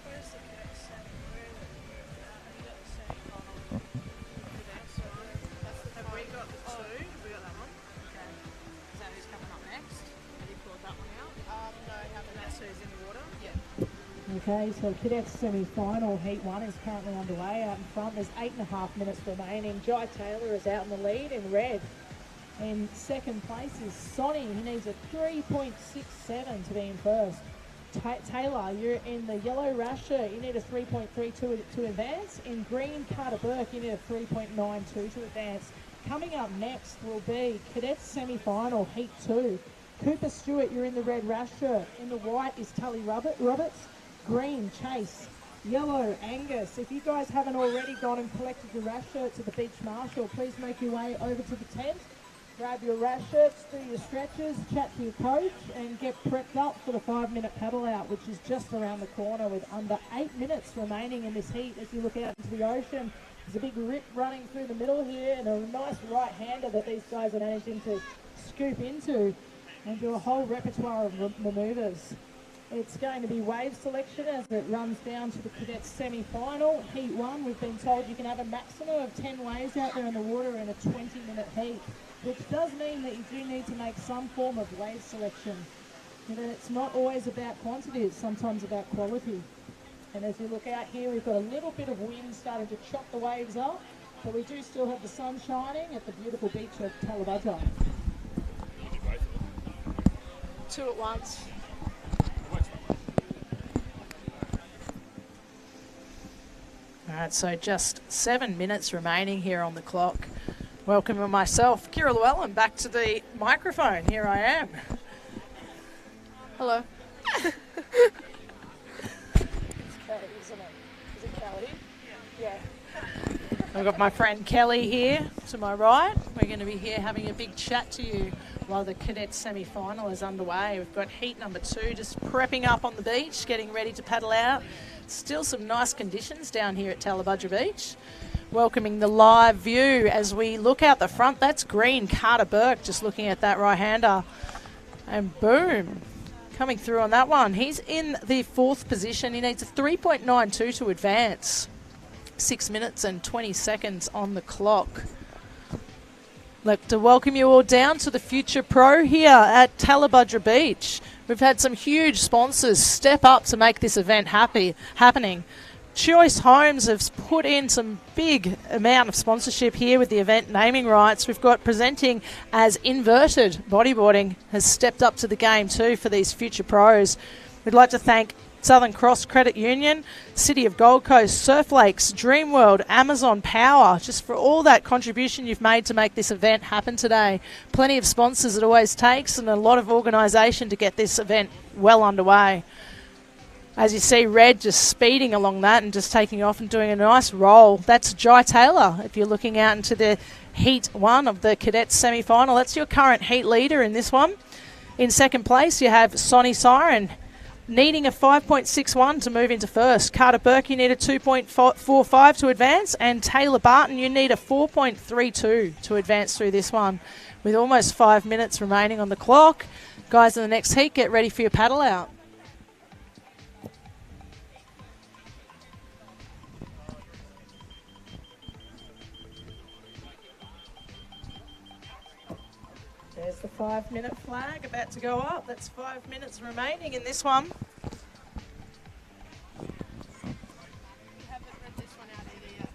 Where's the cadet semi? Where is it? You got the semi-final. Have we got the two? Have we got that one? Okay. Is that who's coming up next? Have you pulled that one out? No, haven't. That's who's in the water? Yeah. Okay, so Cadets semi-final, Heat 1 is currently underway. Out in front, there's 8.5 minutes remaining. Jai Taylor is out in the lead in red. In second place is Sonny. He needs a 3.67 to be in first. Taylor, you're in the yellow rash shirt. You need a 3.32 to advance. In green, Carter Burke, you need a 3.92 to advance. Coming up next will be Cadets semi-final, Heat 2. Cooper Stewart, you're in the red rash shirt. In the white is Tully Roberts. Green, Chase. Yellow, Angus. If you guys haven't already gone and collected your rash shirts at the Beach Marshal, please make your way over to the tent. Grab your rash shirts, do your stretches, chat to your coach, and get prepped up for the 5-minute paddle out, which is just around the corner with under 8 minutes remaining in this heat. As you look out into the ocean, there's a big rip running through the middle here and a nice right-hander that these guys are managing to scoop into and do a whole repertoire of manoeuvres. It's going to be wave selection as it runs down to the Cadets semi-final. Heat 1, we've been told you can have a maximum of 10 waves out there in the water in a 20-minute heat, which does mean that you do need to make some form of wave selection. It's not always about quantity, it's sometimes about quality. And as you look out here, we've got a little bit of wind starting to chop the waves up, but we do still have the sun shining at the beautiful beach of Tallebudgera. Two at once. All right, so just 7 minutes remaining here on the clock. Welcoming myself, Kira Llewellyn, back to the microphone. Here I am. Hello. It's Kelly, isn't it? Is it Kelly? Yeah. I've got my friend Kelly here to my right. We're going to be here having a big chat to you while the Cadet semi-final is underway. We've got heat number 2 just prepping up on the beach, getting ready to paddle out. Still some nice conditions down here at Tallebudgera Beach. Welcoming the live view as we look out the front. That's green, Carter Burke, just looking at that right-hander. And boom, coming through on that one. He's in the 4th position. He needs a 3.92 to advance. 6 minutes and 20 seconds on the clock. Look, to welcome you all down to the Future Pro here at Tallebudgera Beach. We've had some huge sponsors step up to make this event happening. Choice Homes have put in some big amount of sponsorship here with the event naming rights. We've got presenting as Inverted Bodyboarding has stepped up to the game too for these Future Pros. We'd like to thank Southern Cross Credit Union, City of Gold Coast, Surf Lakes, Dreamworld, Amazon Power, just for all that contribution you've made to make this event happen today. Plenty of sponsors it always takes and a lot of organisation to get this event well underway. As you see, Red just speeding along that and just taking off and doing a nice roll. That's Jai Taylor, if you're looking out into the Heat 1 of the Cadets semi-final. That's your current heat leader in this one. In second place, you have Sonny Siren. needing a 5.61 to move into first. Carter Burke, you need a 2.45 to advance. And Taylor Barton, you need a 4.32 to advance through this one. With almost 5 minutes remaining on the clock. Guys in the next heat, get ready for your paddle out. There's the 5-minute flag about to go up. That's 5 minutes remaining in this one. Haven't read this one out either yet.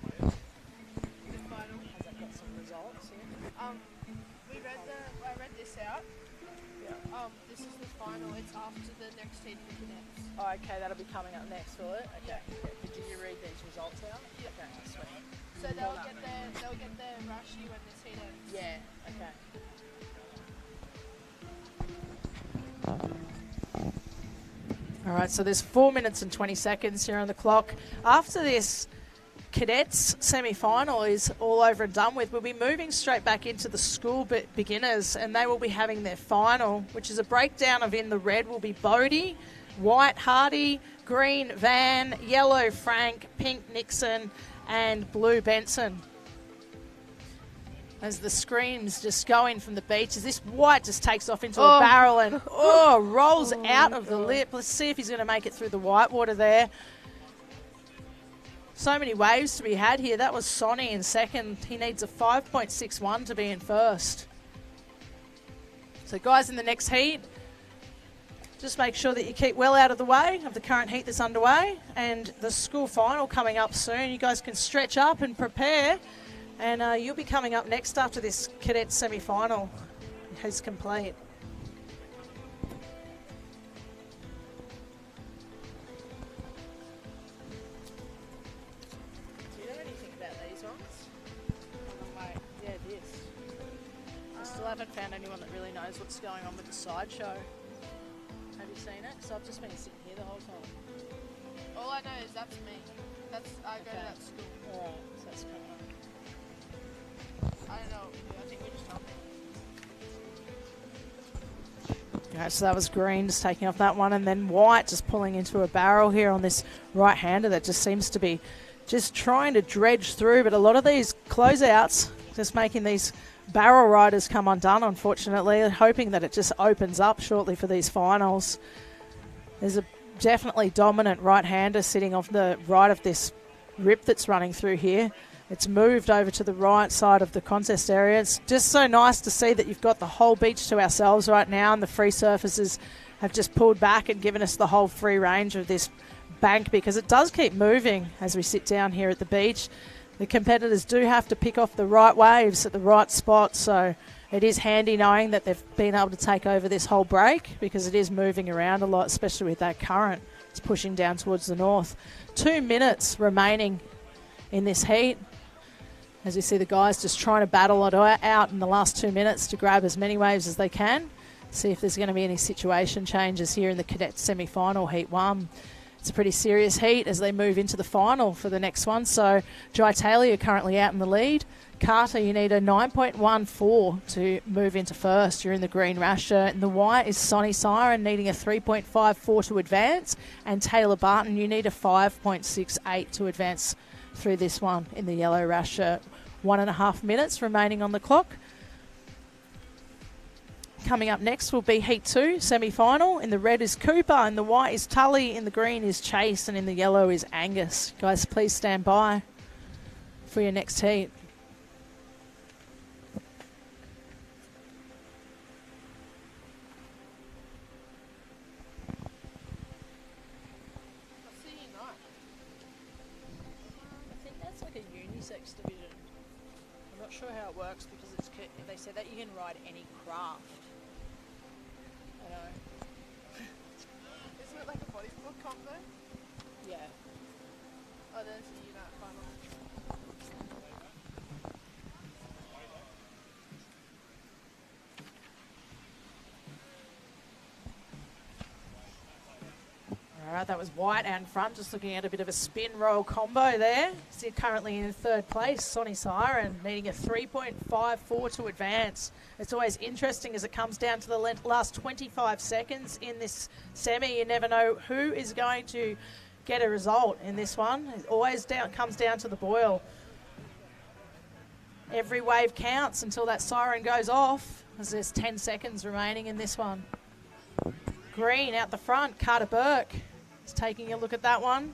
The final. Has that got some results here? I read this out. Yeah. This is the final. It's after the next heat for Cadets. Oh, okay, that'll be coming up next, will it? Okay. Yeah. Did you read these results out? Yeah. Okay, sweet. So they'll get their rushy when this heat ends. Yeah, okay. All right, so there's 4 minutes and 20 seconds here on the clock. After this Cadets semi-final is all over and done with, we'll be moving straight back into the school beginners, and they will be having their final, which is a breakdown of in the red will be Bodie, white Hardy, green Van, yellow Frank, pink Nixon, and blue Benson. As the screams just go in from the beach, as this white just takes off into a barrel and rolls out of the lip. Let's see if he's going to make it through the white water there. So many waves to be had here. That was Sonny in second. He needs a 5.61 to be in first. So guys in the next heat, just make sure that you keep well out of the way of the current heat that's underway, and the school final coming up soon. You guys can stretch up and prepare. And you'll be coming up next after this cadet semi-final is complete. Do you know anything about these ones? Wait, yeah, this. I still haven't found anyone that really knows what's going on with the sideshow. Have you seen it? Because I've just been sitting here the whole time. All I know is that's me. I go to that school. Alright, so that's coming up. I don't know what we do. I think we just help it. Okay, so that was green just taking off that one, and then white just pulling into a barrel here on this right-hander that just seems to be just trying to dredge through, but a lot of these closeouts just making these barrel riders come undone, unfortunately, hoping that it just opens up shortly for these finals. There's a definitely dominant right-hander sitting off the right of this rip that's running through here. It's moved over to the right side of the contest area. It's just so nice to see that you've got the whole beach to ourselves right now, and the free surfaces have just pulled back and given us the whole free range of this bank, because it does keep moving as we sit down here at the beach. The competitors do have to pick off the right waves at the right spot, so it is handy knowing that they've been able to take over this whole break, because it is moving around a lot, especially with that current. It's pushing down towards the north. 2 minutes remaining in this heat, as we see the guys just trying to battle it out in the last 2 minutes to grab as many waves as they can. See if there's going to be any situation changes here in the cadet semi-final, heat 1. It's a pretty serious heat as they move into the final for the next one. So Jai Taylor, you're currently out in the lead. Carter, you need a 9.14 to move into first. You're in the green rash shirt. And the white is Sonny Siren, needing a 3.54 to advance. And Taylor Barton, you need a 5.68 to advance through this one in the yellow rash shirt. 1.5 minutes remaining on the clock. Coming up next will be Heat 2, semi-final. In the red is Cooper, in the white is Tully, in the green is Chase, and in the yellow is Angus. Guys, please stand by for your next heat. I think that's like a unisex division. I'm not sure how it works because it's they said that you can ride any craft. I know. Isn't it like a bodyboard comp though? Yeah. Oh, there's the unit final. All All right, that was White out in front, just looking at a bit of a spin roll combo there. He's currently in third place, Sonny Siren, needing a 3.54 to advance. It's always interesting as it comes down to the last 25 seconds in this semi. You never know who is going to get a result in this one. It always comes down to the boil. Every wave counts until that siren goes off, as there's 10 seconds remaining in this one. Green out the front, Carter Burke is taking a look at that one.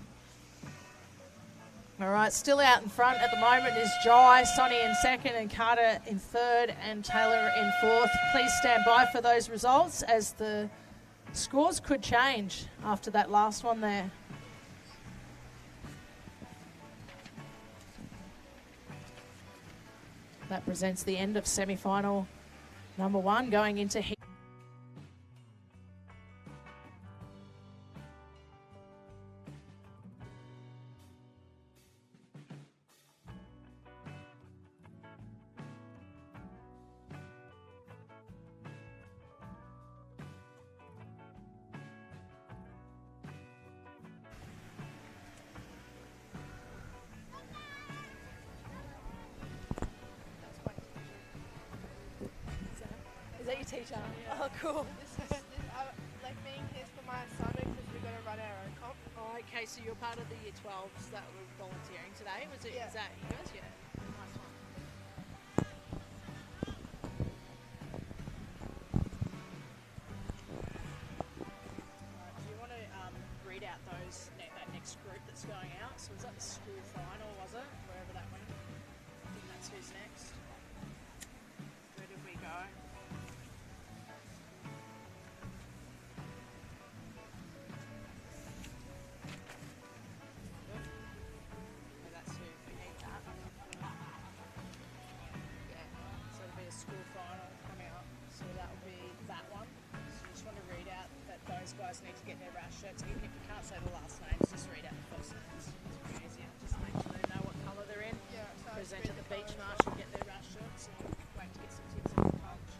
All right, still out in front at the moment is Jai, Sonny in second and Carter in third and Taylor in fourth. Please stand by for those results as the scores could change after that last one there. That presents the end of semi-final number 1 going into heat. Is that your teacher? Yeah. Oh, cool. Like being here for my assignment because we're going to run our own comp. Oh, okay, so you're part of the Year 12s that were volunteering today. Was it? Yeah. Is that you guys? Yeah. Nice one. Do you want to read out that next group that's going out? So was that the school final, was it? Wherever that went. I think that's who's next. Where did we go? That's who we need that. Yeah, so it'll be a school final coming up. So that'll be that one. So you just want to read out that those guys need to get their rash shirts. Even if you can't say the last names, just read out the first names. It's pretty easier. Just make sure they know what colour they're in. Yeah, so Present at the beach marshal, get their rash shirts, and wait to get some tips in the coach.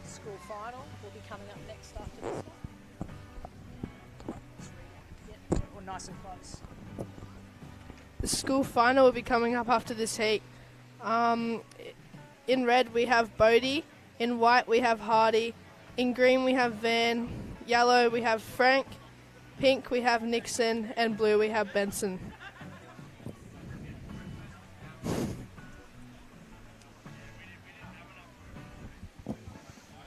School final will be coming up next after this one. Just read out. Yep, we're nice and close. The school final will be coming up after this heat. In red we have Bodie, in white we have Hardy, in green we have Van, yellow we have Frank, pink we have Nixon, and blue we have Benson.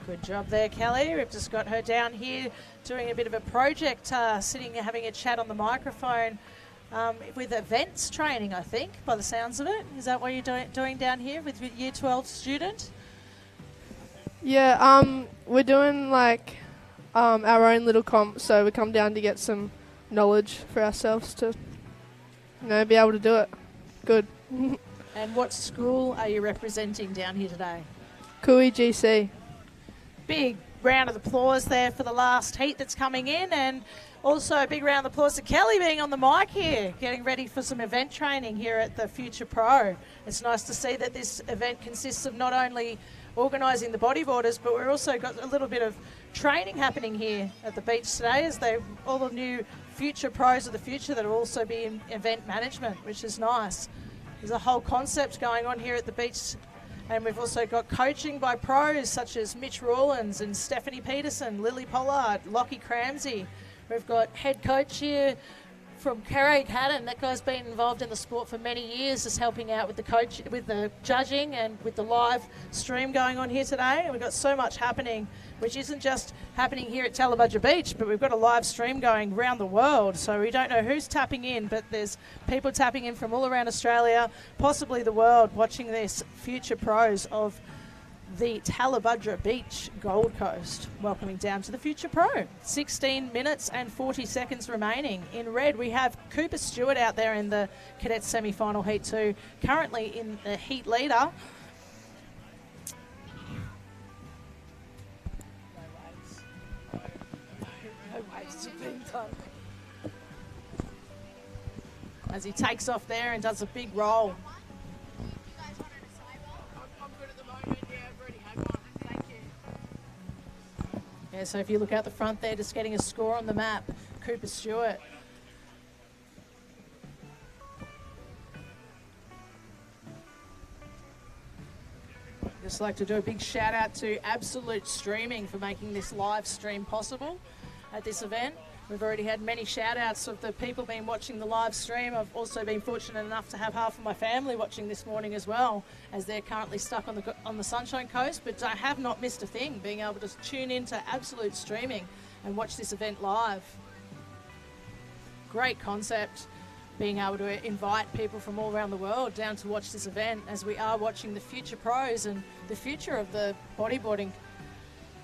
Good job there, Kelly. We've just got her down here doing a bit of a project, having a chat on the microphone with events training, I think, by the sounds of it. Is that what you're doing down here with your Year 12 student? Yeah, we're doing like our own little comp, so we come down to get some knowledge for ourselves to, be able to do it. Good. And what school are you representing down here today? Cooey GC. Big round of applause there for the last heat that's coming in, and also a big round of applause to Kelly being on the mic here, getting ready for some event training here at the Future Pro. It's nice to see that this event consists of not only organising the bodyboarders, but we've also got a little bit of training happening here at the beach today as all the new Future Pros of the future that will also be in event management, which is nice. There's a whole concept going on here at the beach. And we've also got coaching by pros such as Mitch Rawlins and Stephanie Pettersen, Lilly Pollard, Lockie Cramsey. We've got head coach here from Craig Haddon. That guy's been involved in the sport for many years, just helping out with the judging and with the live stream going on here today. And we've got so much happening, which isn't just happening here at Tallebudgera Beach, but we've got a live stream going around the world. So we don't know who's tapping in, but there's people tapping in from all around Australia, possibly the world, watching this Future Pros of the Tallebudgera Beach Gold Coast. Welcoming down to the Future Pro. 16 minutes and 40 seconds remaining. In red, we have Cooper Stewart out there in the Cadets semi-final Heat 2, currently in the Heat leader. No waves have been done. As he takes off there and does a big roll. Yeah, so if you look out the front there, just getting a score on the map, Cooper Stewart. Just like to do a big shout out to Absolute Streaming for making this live stream possible at this event. We've already had many shout outs of the people been watching the live stream. I've also been fortunate enough to have half of my family watching this morning as well, as they're currently stuck on the Sunshine Coast, but I have not missed a thing being able to tune into Absolute Streaming and watch this event live. Great concept, being able to invite people from all around the world down to watch this event, as we are watching the future pros and the future of the bodyboarding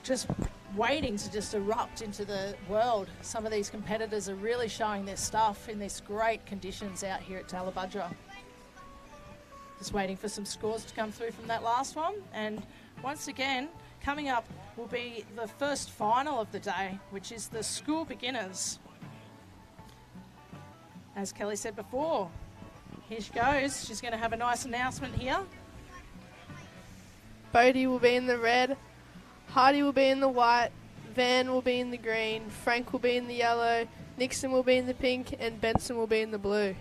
just waiting to just erupt into the world. Some of these competitors are really showing their stuff in these great conditions out here at Tallebudgera. Just waiting for some scores to come through from that last one. And once again, coming up will be the first final of the day, which is the school beginners. As Kelly said before, here she goes. She's going to have a nice announcement here. Bodie will be in the red, Hardy will be in the white, Van will be in the green, Frank will be in the yellow, Nixon will be in the pink, and Benson will be in the blue.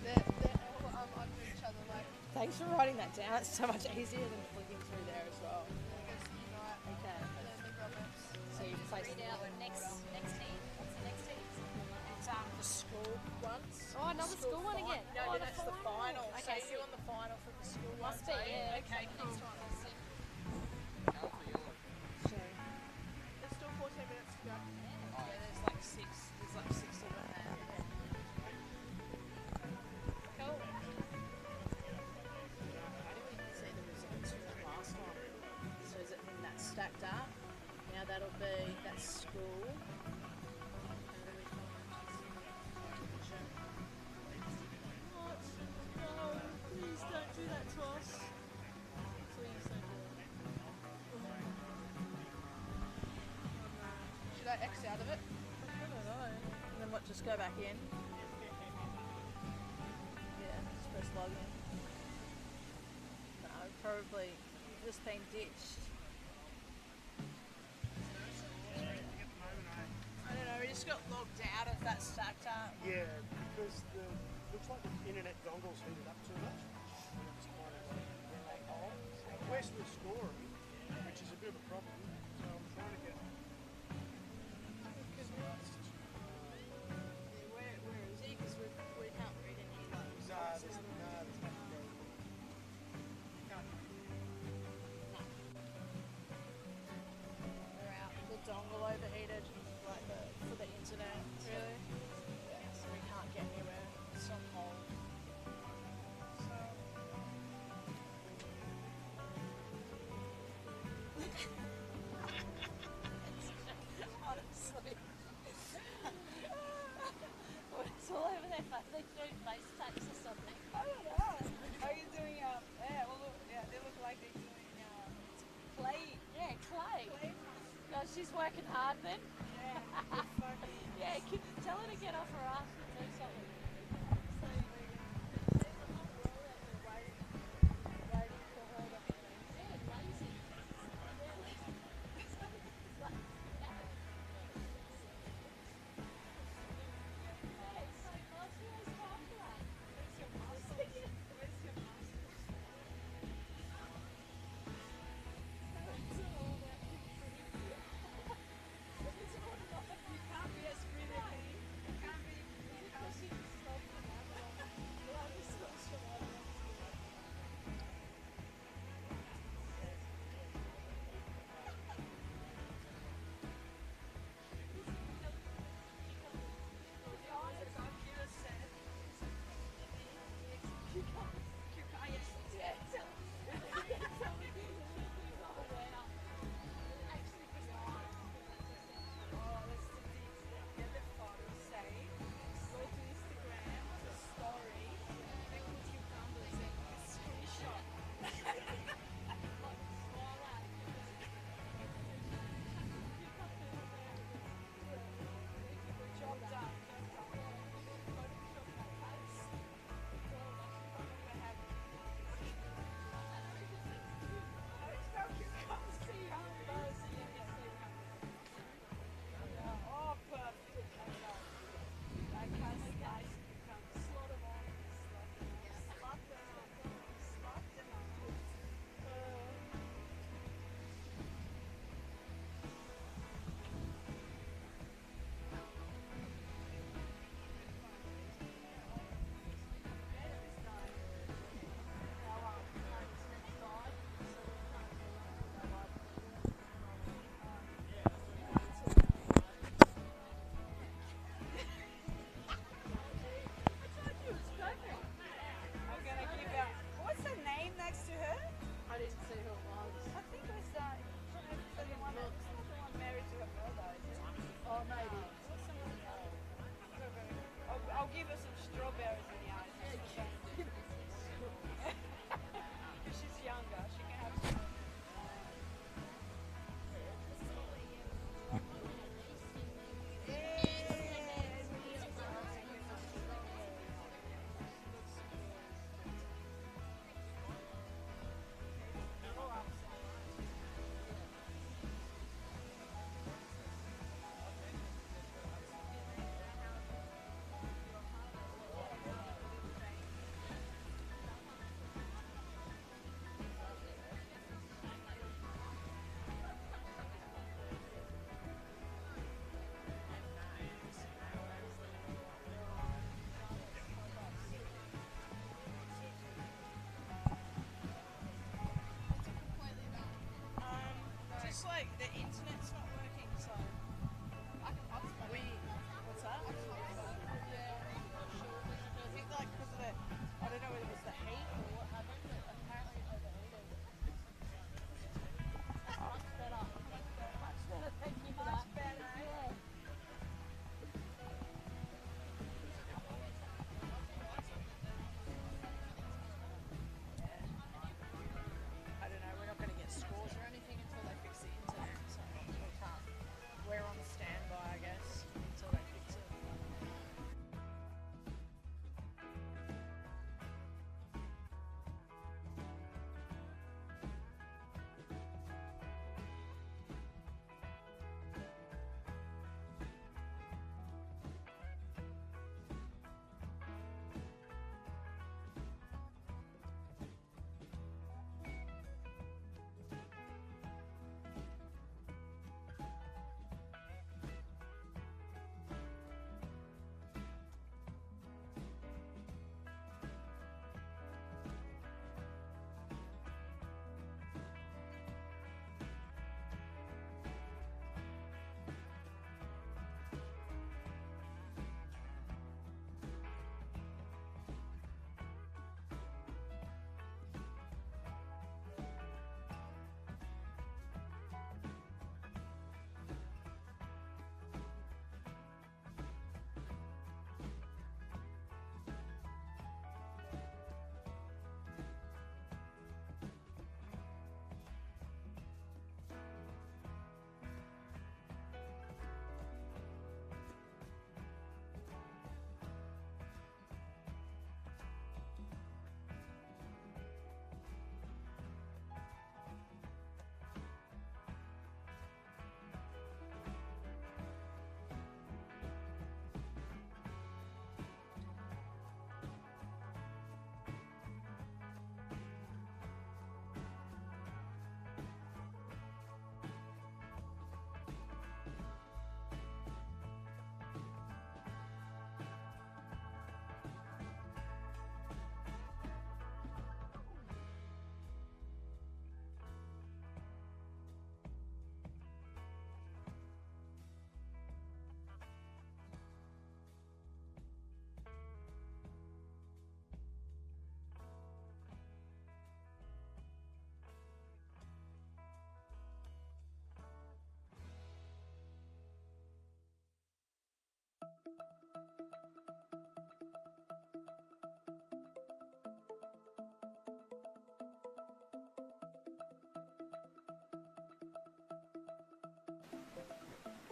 They're all under each other, like. Thanks for writing that down. It's so much easier than flicking through there as well. Okay. So you place it out next team. What's the next team? It's the school ones. Oh, another school one again. No, Oh, that's the final. Okay, So you're on the final for the school ones. Must be, yeah. Okay, cool. Next one, that's it. There's still 14 minutes to go. Yeah, there's like six of them there. Cool. I didn't even see the results from that last one. So is it when that's stacked up? Now that'll be that school. What? No, please don't do that to us. Please don't do it. Should I X out of it? I don't know. And then what, just go back in? Yeah, just press login. No, probably you've just been ditched. I don't know, we just got logged out of that stacked up. Yeah, because looks like the internet dongle's heated up too much. It's kind of like oh, we're still scoring, which is a bit of a problem. So I'm trying to get. Where is he? Because we can't read any like Nah, there's nothing going on. Can't. They're out. The dongle overheated, like for the internet. Really? Yeah, so we can't get anywhere. It's on hold. So. Honestly. It's all over their face. They're doing face touch or something. I don't know. Are you doing, yeah, well, yeah, they look like they're doing, clay. Yeah, clay. Clay. God, she's working hard then. Yeah, Yeah, can you tell her to get off her ass and do something? Waiting for her to... Yeah, lazy. You can't be as pretty. You can't be the internet's not working, so what's that? Yeah, I'm not sure. I think like because of the, I don't know whether it was the heat or what happened, but apparently it overheated. That's much better. Much better. Thank you for that. Much better. Yeah. I don't know, we're not going to get scores or anything until they fix the internet, so we can't. We're on standby, I guess, until they fix it.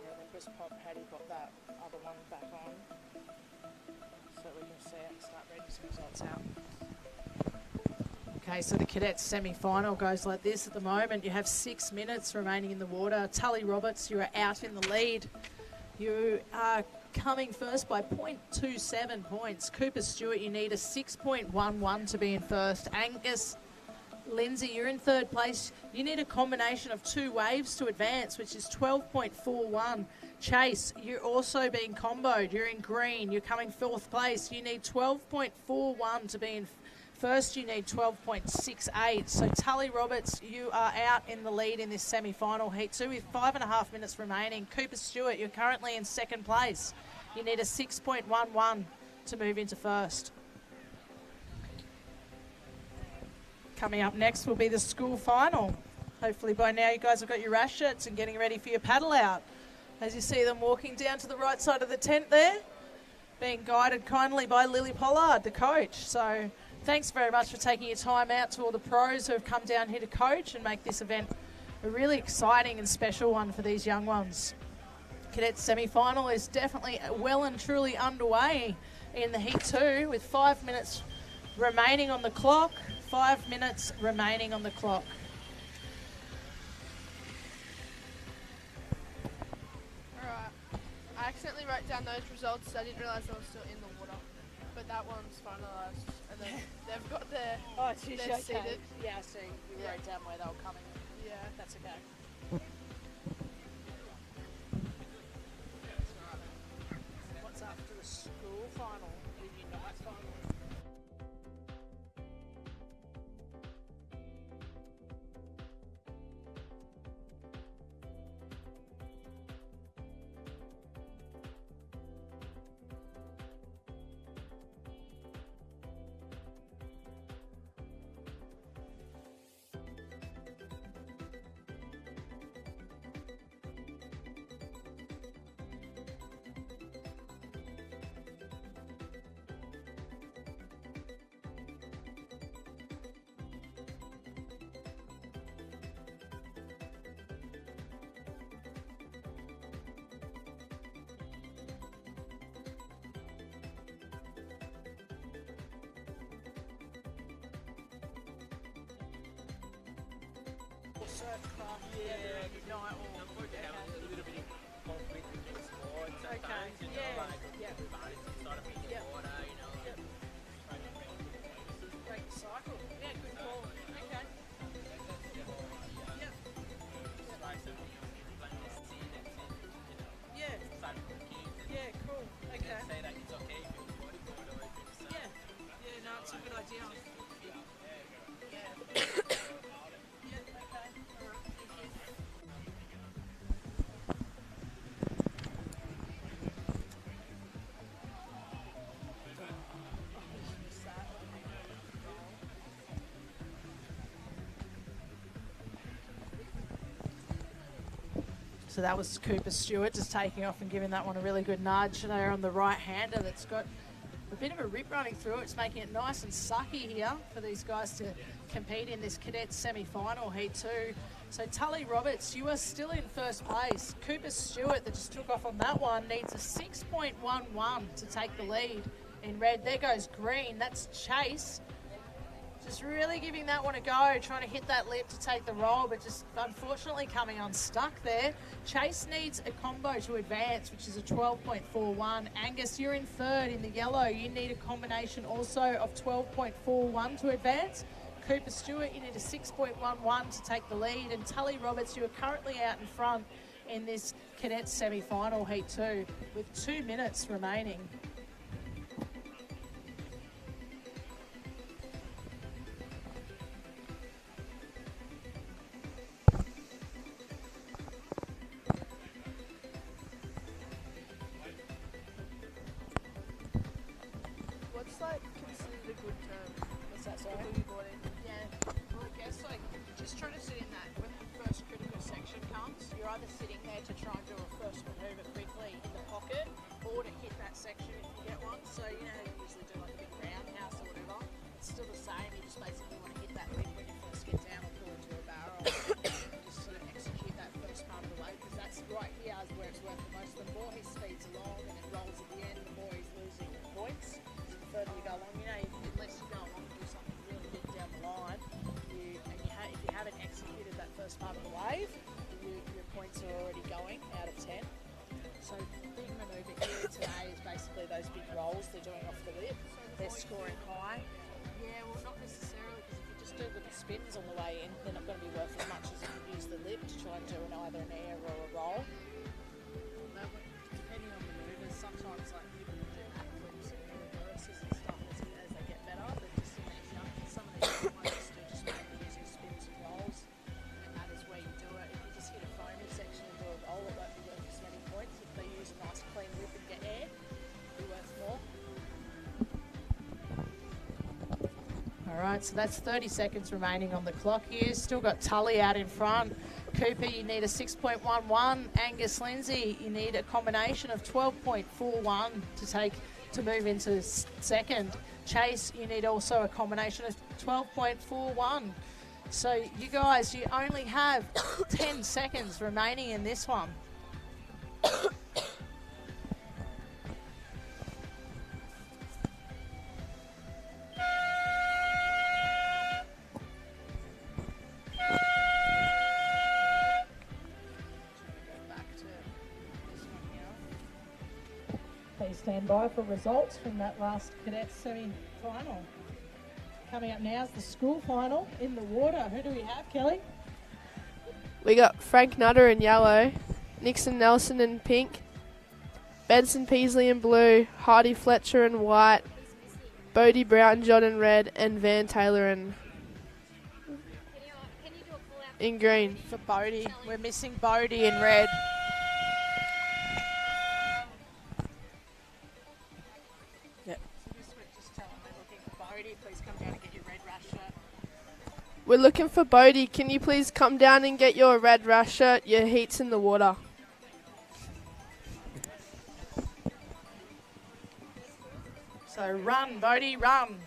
Yeah, they just pop Paddy got that other one back on so we can see it and start reading some results out. Okay, so the Cadets semi-final goes like this at the moment. You have 6 minutes remaining in the water. Tully Roberts, you are out in the lead. You are coming first by 0.27 points. Cooper Stewart, you need a 6.11 to be in first. Angus Lindsay, you're in third place. You need a combination of 2 waves to advance, which is 12.41. Chase, you're also being comboed. You're in green. You're coming fourth place. You need 12.41 to be in first. You need 12.68. So Tully Roberts, you are out in the lead in this semi-final heat 2 with 5.5 minutes remaining. Cooper Stewart, you're currently in second place. You need a 6.11 to move into first. Coming up next will be the school final. Hopefully by now you guys have got your rash shirts and getting ready for your paddle out. As you see them walking down to the right side of the tent there, being guided kindly by Lilly Pollard, the coach. So thanks very much for taking your time out to all the pros who have come down here to coach and make this event a really exciting and special one for these young ones. Cadets semi-final is definitely well and truly underway in the heat 2 with 5 minutes remaining on the clock. 5 minutes remaining on the clock. Alright, I accidentally wrote down those results. I didn't realise they were still in the water, but that one's finalised, and then they've got their they're seated. Yeah, I see. You wrote down where they were coming. Yeah, that's okay. What's after the school final? The Unite final. surf club. Yeah, midnight or A little bit of conflict with the squad sometimes, Okay, you know, yeah. like Yeah. everybody's sort of in the Yeah. water, you know. Yeah. Break the cycle. Yeah, good call. Okay. Yep. Yeah. Yeah, cool. Okay. Say that it's okay if you're bodyboard or if it's Yeah. Yeah, no, it's a good idea. Yeah. Yeah, okay. All right. So that was Cooper Stewart just taking off and giving that one a really good nudge there on the right-hander that's got a bit of a rip running through it. It's making it nice and sucky here for these guys to compete in this Cadets semi-final, Heat 2. So Tully Roberts, you are still in first place. Cooper Stewart that just took off on that one needs a 6.11 to take the lead in red. There goes green, that's Chase. Just really giving that one a go, trying to hit that lip to take the roll, but just unfortunately coming unstuck there. Chase needs a combo to advance, which is a 12.41. Angus, you're in third in the yellow. You need a combination also of 12.41 to advance. Cooper Stewart, you need a 6.11 to take the lead. And Tully Roberts, you are currently out in front in this Cadet semi-final, Heat 2, with 2 minutes remaining. What's like considered a good term? What's that, sorry? Bodyboarding. Yeah, well, I guess like just trying to sit in that when the first critical section comes, you're either sitting there to try and do a first manoeuvre quickly in the pocket or to hit that section if you get one. So you know how you usually do like a big roundhouse or whatever. It's still the same. You just basically want to hit that lip when you first get down or pull into a barrel. Just sort of execute that first part of the way because that's right here is where it's worth the most. The more he speeds along and it rolls at the end, the more he's losing points. The further you go along, you know, the less you go along and do something really big down the line, if you haven't executed that first part of the wave, your points are already going out of 10. So big manoeuvre here today is basically those big rolls they're doing off the lip. They're scoring high. Yeah, well not necessarily because if you just do little spins on the way in, they're not going to be worth as much as if you use the lip to try and do either an air or a roll. Depending on the maneuvers, sometimes like people do back flips and reverses and stuff as they get better, but just in these young, some of these young ones do just mainly using spins and rolls, and that is where you do it. If you just hit a foamy section and do a roll, it won't be worth as many points. If they use a nice clean whip and get air, it'll be worth more. Alright, so that's 30 seconds remaining on the clock here. Still got Tully out in front. Cooper, you need a 6.11. Angus Lindsay, you need a combination of 12.41 to move into second. Chase, you need also a combination of 12.41. So you guys, you only have 10 seconds remaining in this one. Please stand by for results from that last Cadet semi-final. Coming up now is the school final in the water. Who do we have, Kelly? We got Frank Nutter in yellow, Nixon Nelson in pink, Benson Peasley in blue, Hardy Fletcher in white, Bodie Brown John in red, and Van Taylor in green. For Bodie. We're missing Bodie in red. Yep. Just tell them we're looking for Bodie. Please come down and get your red rash shirt. We're looking for Bodie. Can you please come down and get your red rash shirt? Your heat's in the water. So run, Bodie, run.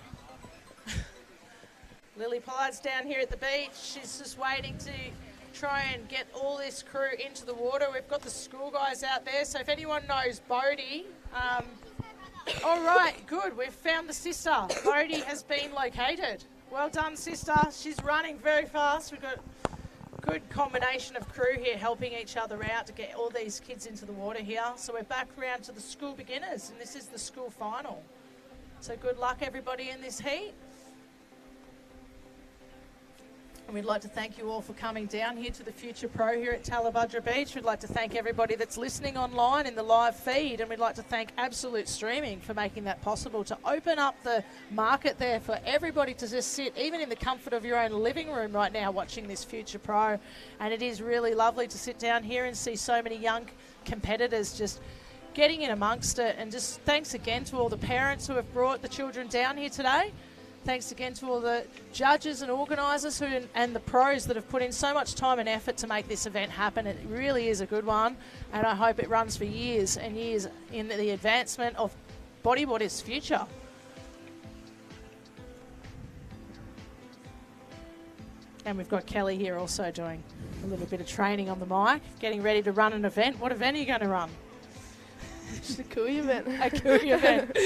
Lilly Pollard's down here at the beach. She's just waiting to try and get all this crew into the water. We've got the school guys out there, so if anyone knows Bodie, all right, good. We've found the sister. Bodie has been located. Well done, sister. She's running very fast. We've got good combination of crew here helping each other out to get all these kids into the water here. So we're back around to the school beginners, and this is the school final. So good luck everybody in this heat. And we'd like to thank you all for coming down here to the Future Pro here at Tallebudgera Beach. We'd like to thank everybody that's listening online in the live feed, and we'd like to thank Absolute Streaming for making that possible, to open up the market there for everybody to just sit, even in the comfort of your own living room right now, watching this Future Pro. And it is really lovely to sit down here and see so many young competitors just getting in amongst it. And just thanks again to all the parents who have brought the children down here today. Thanks again to all the judges and organisers and the pros that have put in so much time and effort to make this event happen. It really is a good one, and I hope it runs for years and years in the advancement of bodyboarders' future. And we've got Kelly here also doing a little bit of training on the mic, getting ready to run an event. What event are you going to run? Just a cool event. A cool event.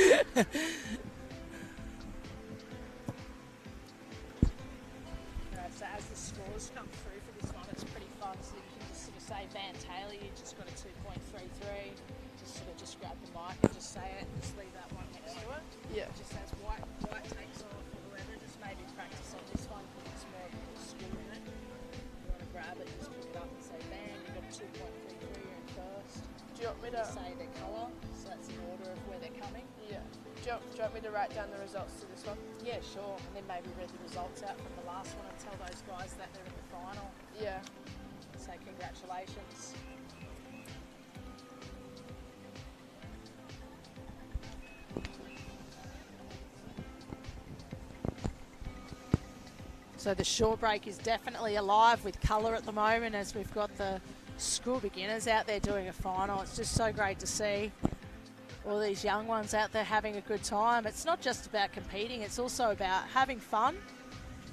So as the scores come through for this one, it's pretty fun. So you can just sort of say Van Taylor, you just got a 2.33. Just sort of just grab the mic and just say it. Just leave that one next to it. Yeah. It just says white takes off or whoever. Just maybe practice on this one because it's more of a school in it. You want to grab it, just pick it up and say Van, you got a 2.33, you're in first. Do you want me to say their colour? So that's in order of where they're coming. Yeah. Do you want me to write down the results to this one? Yeah, sure. And then maybe read the results out from the last one and tell those guys that they're in the final. Yeah. Say congratulations. So the short break is definitely alive with colour at the moment, as we've got the school beginners out there doing a final. It's just so great to see all these young ones out there having a good time. It's not just about competing, it's also about having fun,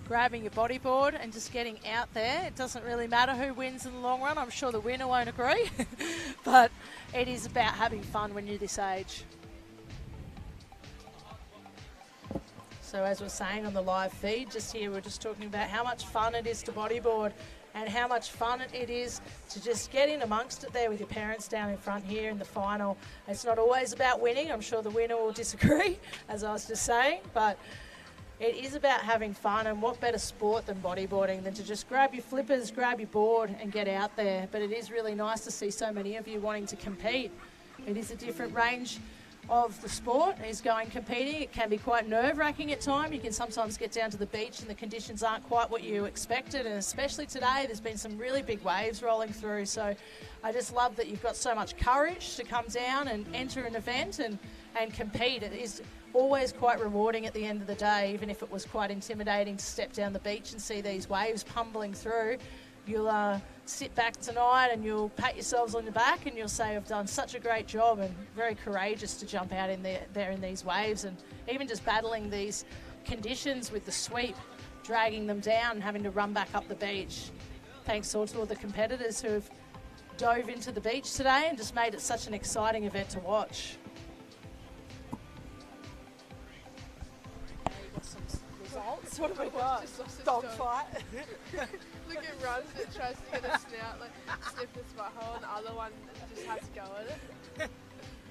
grabbing your bodyboard and just getting out there. It doesn't really matter who wins in the long run. I'm sure the winner won't agree, but it is about having fun when you're this age. So as we're saying on the live feed, just here we're just talking about how much fun it is to bodyboard and how much fun it is to just get in amongst it there with your parents down in front here in the final. It's not always about winning. I'm sure the winner will disagree, as I was just saying, but it is about having fun, and what better sport than bodyboarding than to just grab your flippers, grab your board and get out there. But it is really nice to see so many of you wanting to compete. It is a different range of the sport is going competing. It can be quite nerve-wracking at times. You can sometimes get down to the beach and the conditions aren't quite what you expected, and especially today there's been some really big waves rolling through. So I just love that you've got so much courage to come down and enter an event and compete. It is always quite rewarding at the end of the day, even if it was quite intimidating to step down the beach and see these waves pummeling through. You'll sit back tonight and you'll pat yourselves on the back and you'll say, I've done such a great job, and very courageous to jump out in there in these waves, and even just battling these conditions with the sweep, dragging them down and having to run back up the beach. Thanks also to all the competitors who have dove into the beach today and just made it such an exciting event to watch. Results. What have we got? Dog fight. Look, it runs, it tries to get a snout, like sniff its butthole, and the other one just has to go at it.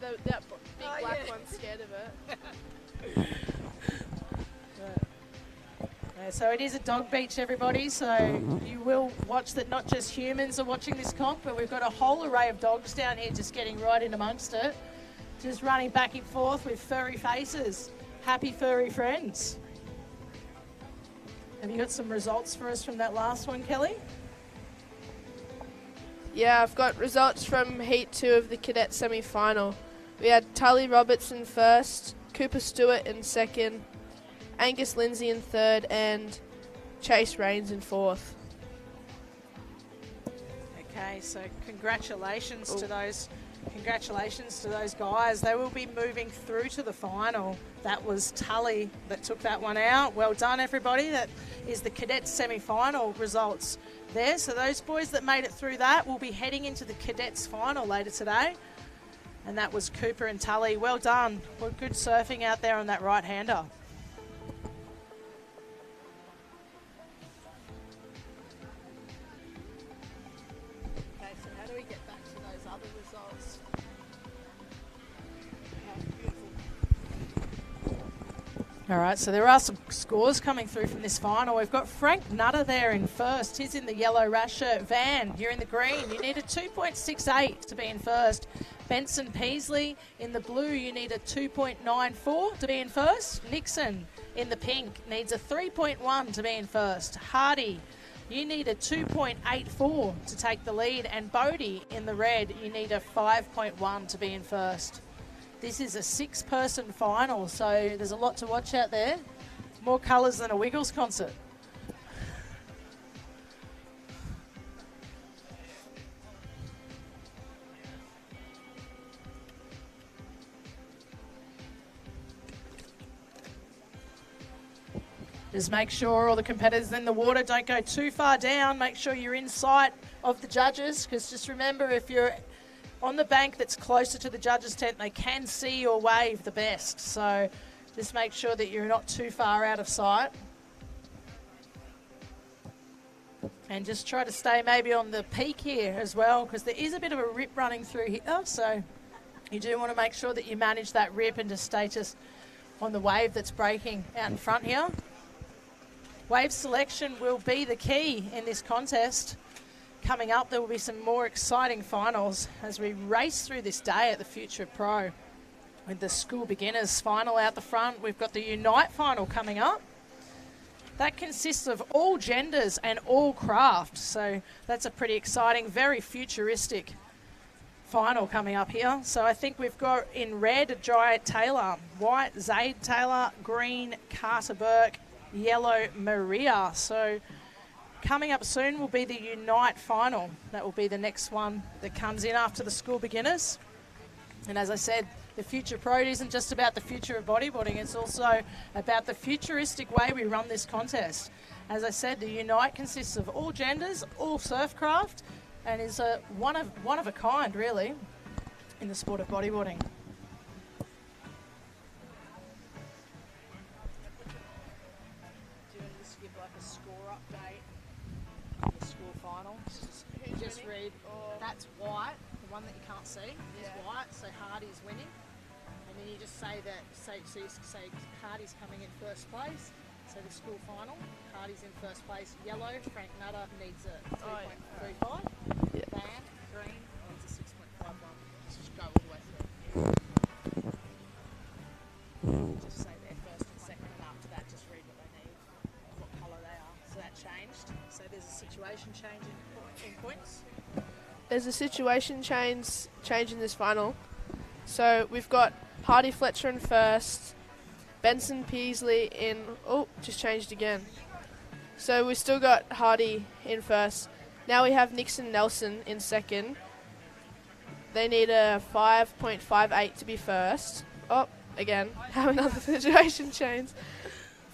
That big black one's scared of it. Yeah, so it is a dog beach, everybody, so you will watch that not just humans are watching this comp, but we've got a whole array of dogs down here just getting right in amongst it, just running back and forth with furry faces. Happy furry friends. Have you got some results for us from that last one, Kelly? Yeah, I've got results from Heat 2 of the Cadet semi-final. We had Tully Roberts in first, Cooper Stewart in second, Angus Lindsay in third, and Chase Rains in fourth. Okay, so congratulations to those guys. They will be moving through to the final. That was Tully that took that one out. Well done, everybody. That is the Cadets semi-final results there. So those boys that made it through that will be heading into the Cadets final later today. And that was Cooper and Tully. Well done. Well, good surfing out there on that right-hander. other results. All right, so there are some scores coming through from this final. We've got Frank Nutter there in first. He's in the yellow rash shirt. Van, you're in the green. You need a 2.68 to be in first. Benson Peasley in the blue, you need a 2.94 to be in first. Nixon in the pink needs a 3.1 to be in first. Hardy, you need a 2.84 to take the lead. And Bodie in the red, you need a 5.1 to be in first. This is a 6-person final, so there's a lot to watch out there. More colours than a Wiggles concert. Just make sure all the competitors in the water don't go too far down. Make sure you're in sight of the judges, because just remember, if you're on the bank that's closer to the judges' tent, they can see your wave the best. So just make sure that you're not too far out of sight. And just try to stay maybe on the peak here as well, because there is a bit of a rip running through here. So you do want to make sure that you manage that rip and just stay just on the wave that's breaking out in front here. Wave selection will be the key in this contest. Coming up, there will be some more exciting finals as we race through this day at the Future Pro. With the school beginners final out the front, we've got the Unite final coming up. That consists of all genders and all crafts, so that's a pretty exciting, very futuristic final coming up here. So I think we've got in red, Jai Taylor, white, Zaid Taylor, green, Carter Burke, yellow, Maria. So coming up soon will be the Unite final. That will be the next one that comes in after the school beginners. And as I said, the Future Pro isn't just about the future of bodyboarding, it's also about the futuristic way we run this contest. As I said, the Unite consists of all genders, all surfcraft, and is a one of a kind, really, in the sport of bodyboarding. Just read, that's white, the one that you can't see is white, so Hardy's winning. And then you just say that, so you say Hardy's coming in first place, so the school final, Hardy's in first place, yellow, Frank Nutter needs a 3.35, Van, green, needs a 6.51. Just go all the way through. Just say their first and second, and after that just read what they need, what colour they are. So that changed, so there's a situation change in points. There's a situation change in this final. So we've got Hardy Fletcher in first, Benson Peasley in... Oh, just changed again. So we've still got Hardy in first. Now we have Nixon Nelson in second. They need a 5.58 to be first. Oh, again, have another situation change.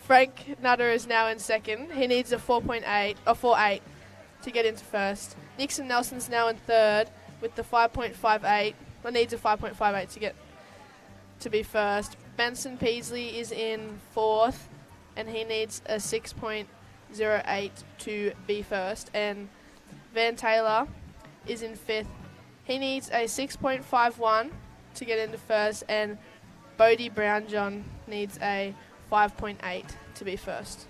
Frank Nutter is now in second. He needs a 4.8 to get into first. Nixon Nelson's now in third with the 5.58. Needs a 5.58 to be first. Benson Peasley is in fourth, and he needs a 6.08 to be first. And Van Taylor is in fifth. He needs a 6.51 to get into first, and Bodie Brownjohn needs a 5.8 to be first.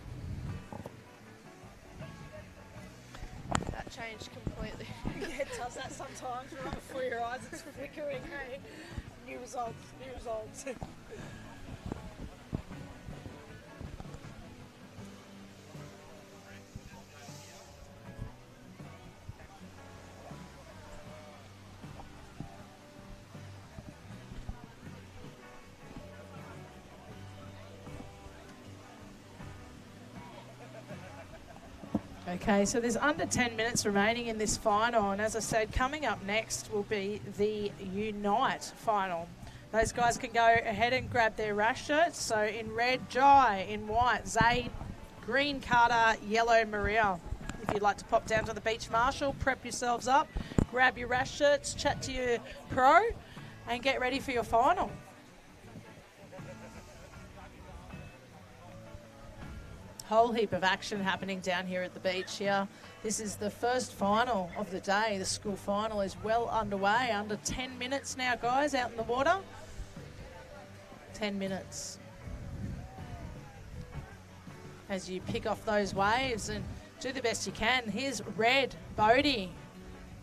That changed completely. Yeah, it does that sometimes. Right before your eyes, it's flickering. Hey, new results, new results. Okay, so there's under 10 minutes remaining in this final, and as I said, coming up next will be the Unite final. Those guys can go ahead and grab their rash shirts. So in red, Jai, in white, Zaid, green, Carter, yellow, Maria. If you'd like to pop down to the beach marshal, prep yourselves up, grab your rash shirts, chat to your pro, and get ready for your final. whole heap of action happening down here at the beach here. This is the first final of the day. The school final is well underway. Under 10 minutes now, guys, out in the water. 10 minutes. As you pick off those waves and do the best you can. Here's Red Bodie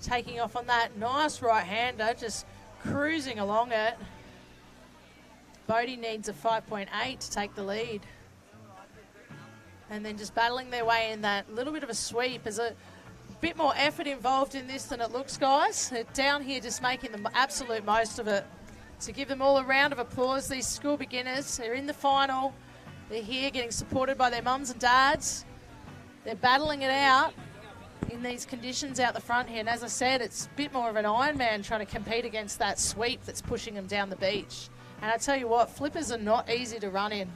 taking off on that nice right-hander, just cruising along it. Bodie needs a 5.8 to take the lead. And then just battling their way in that little bit of a sweep. There's a bit more effort involved in this than it looks, guys. They're down here just making the absolute most of it. So give them all a round of applause. These school beginners, they're in the final. They're here getting supported by their mums and dads. They're battling it out in these conditions out the front here. And as I said, it's a bit more of an Ironman trying to compete against that sweep that's pushing them down the beach. And I tell you what, flippers are not easy to run in.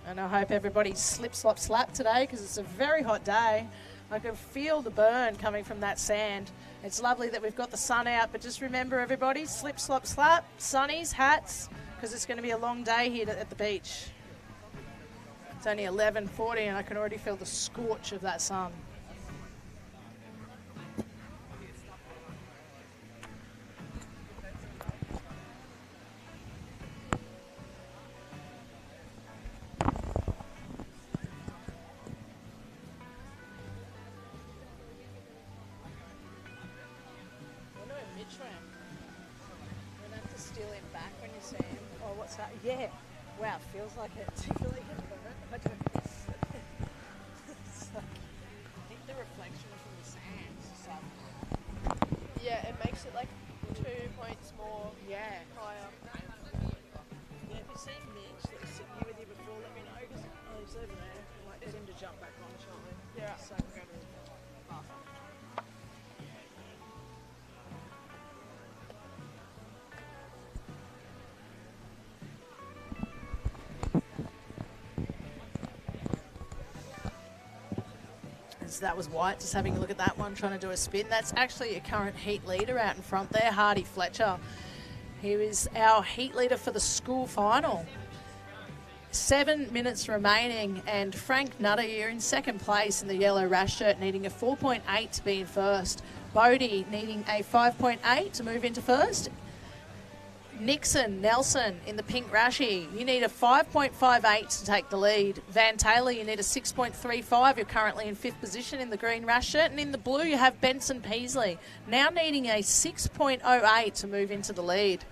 And I hope everybody slip, slop, slap today because it's a very hot day. I can feel the burn coming from that sand. It's lovely that we've got the sun out, but just remember everybody, slip, slop, slap, sunnies, hats, because it's going to be a long day here at the beach. It's only 11:40 and I can already feel the scorch of that sun. Mitch ran. We're going to have to steal him back when you see him. Oh, what's that? Yeah. Wow, it feels like it. Do you feel like it? I don't know. It's like, I think the reflection from the sand is just like... Yeah, it makes it like 2 points more higher. Yeah, if you see Mitch that was sitting here with you before, let me know because he's over there. I might get him to jump back on shortly. Yeah. So we'll go to the bathroom. So that was White, just having a look at that one, trying to do a spin. That's actually a current heat leader out in front there, Hardy Fletcher. He is our heat leader for the school final. 7 minutes remaining, and Frank Nutter here in second place in the yellow rash shirt, needing a 4.8 to be in first. Bodie needing a 5.8 to move into first. Nelson in the pink rashy, you need a 5.58 to take the lead. Van Taylor, you need a 6.35. You're currently in 5th position in the green rash shirt. And in the blue, you have Benson Peasley, now needing a 6.08 to move into the lead.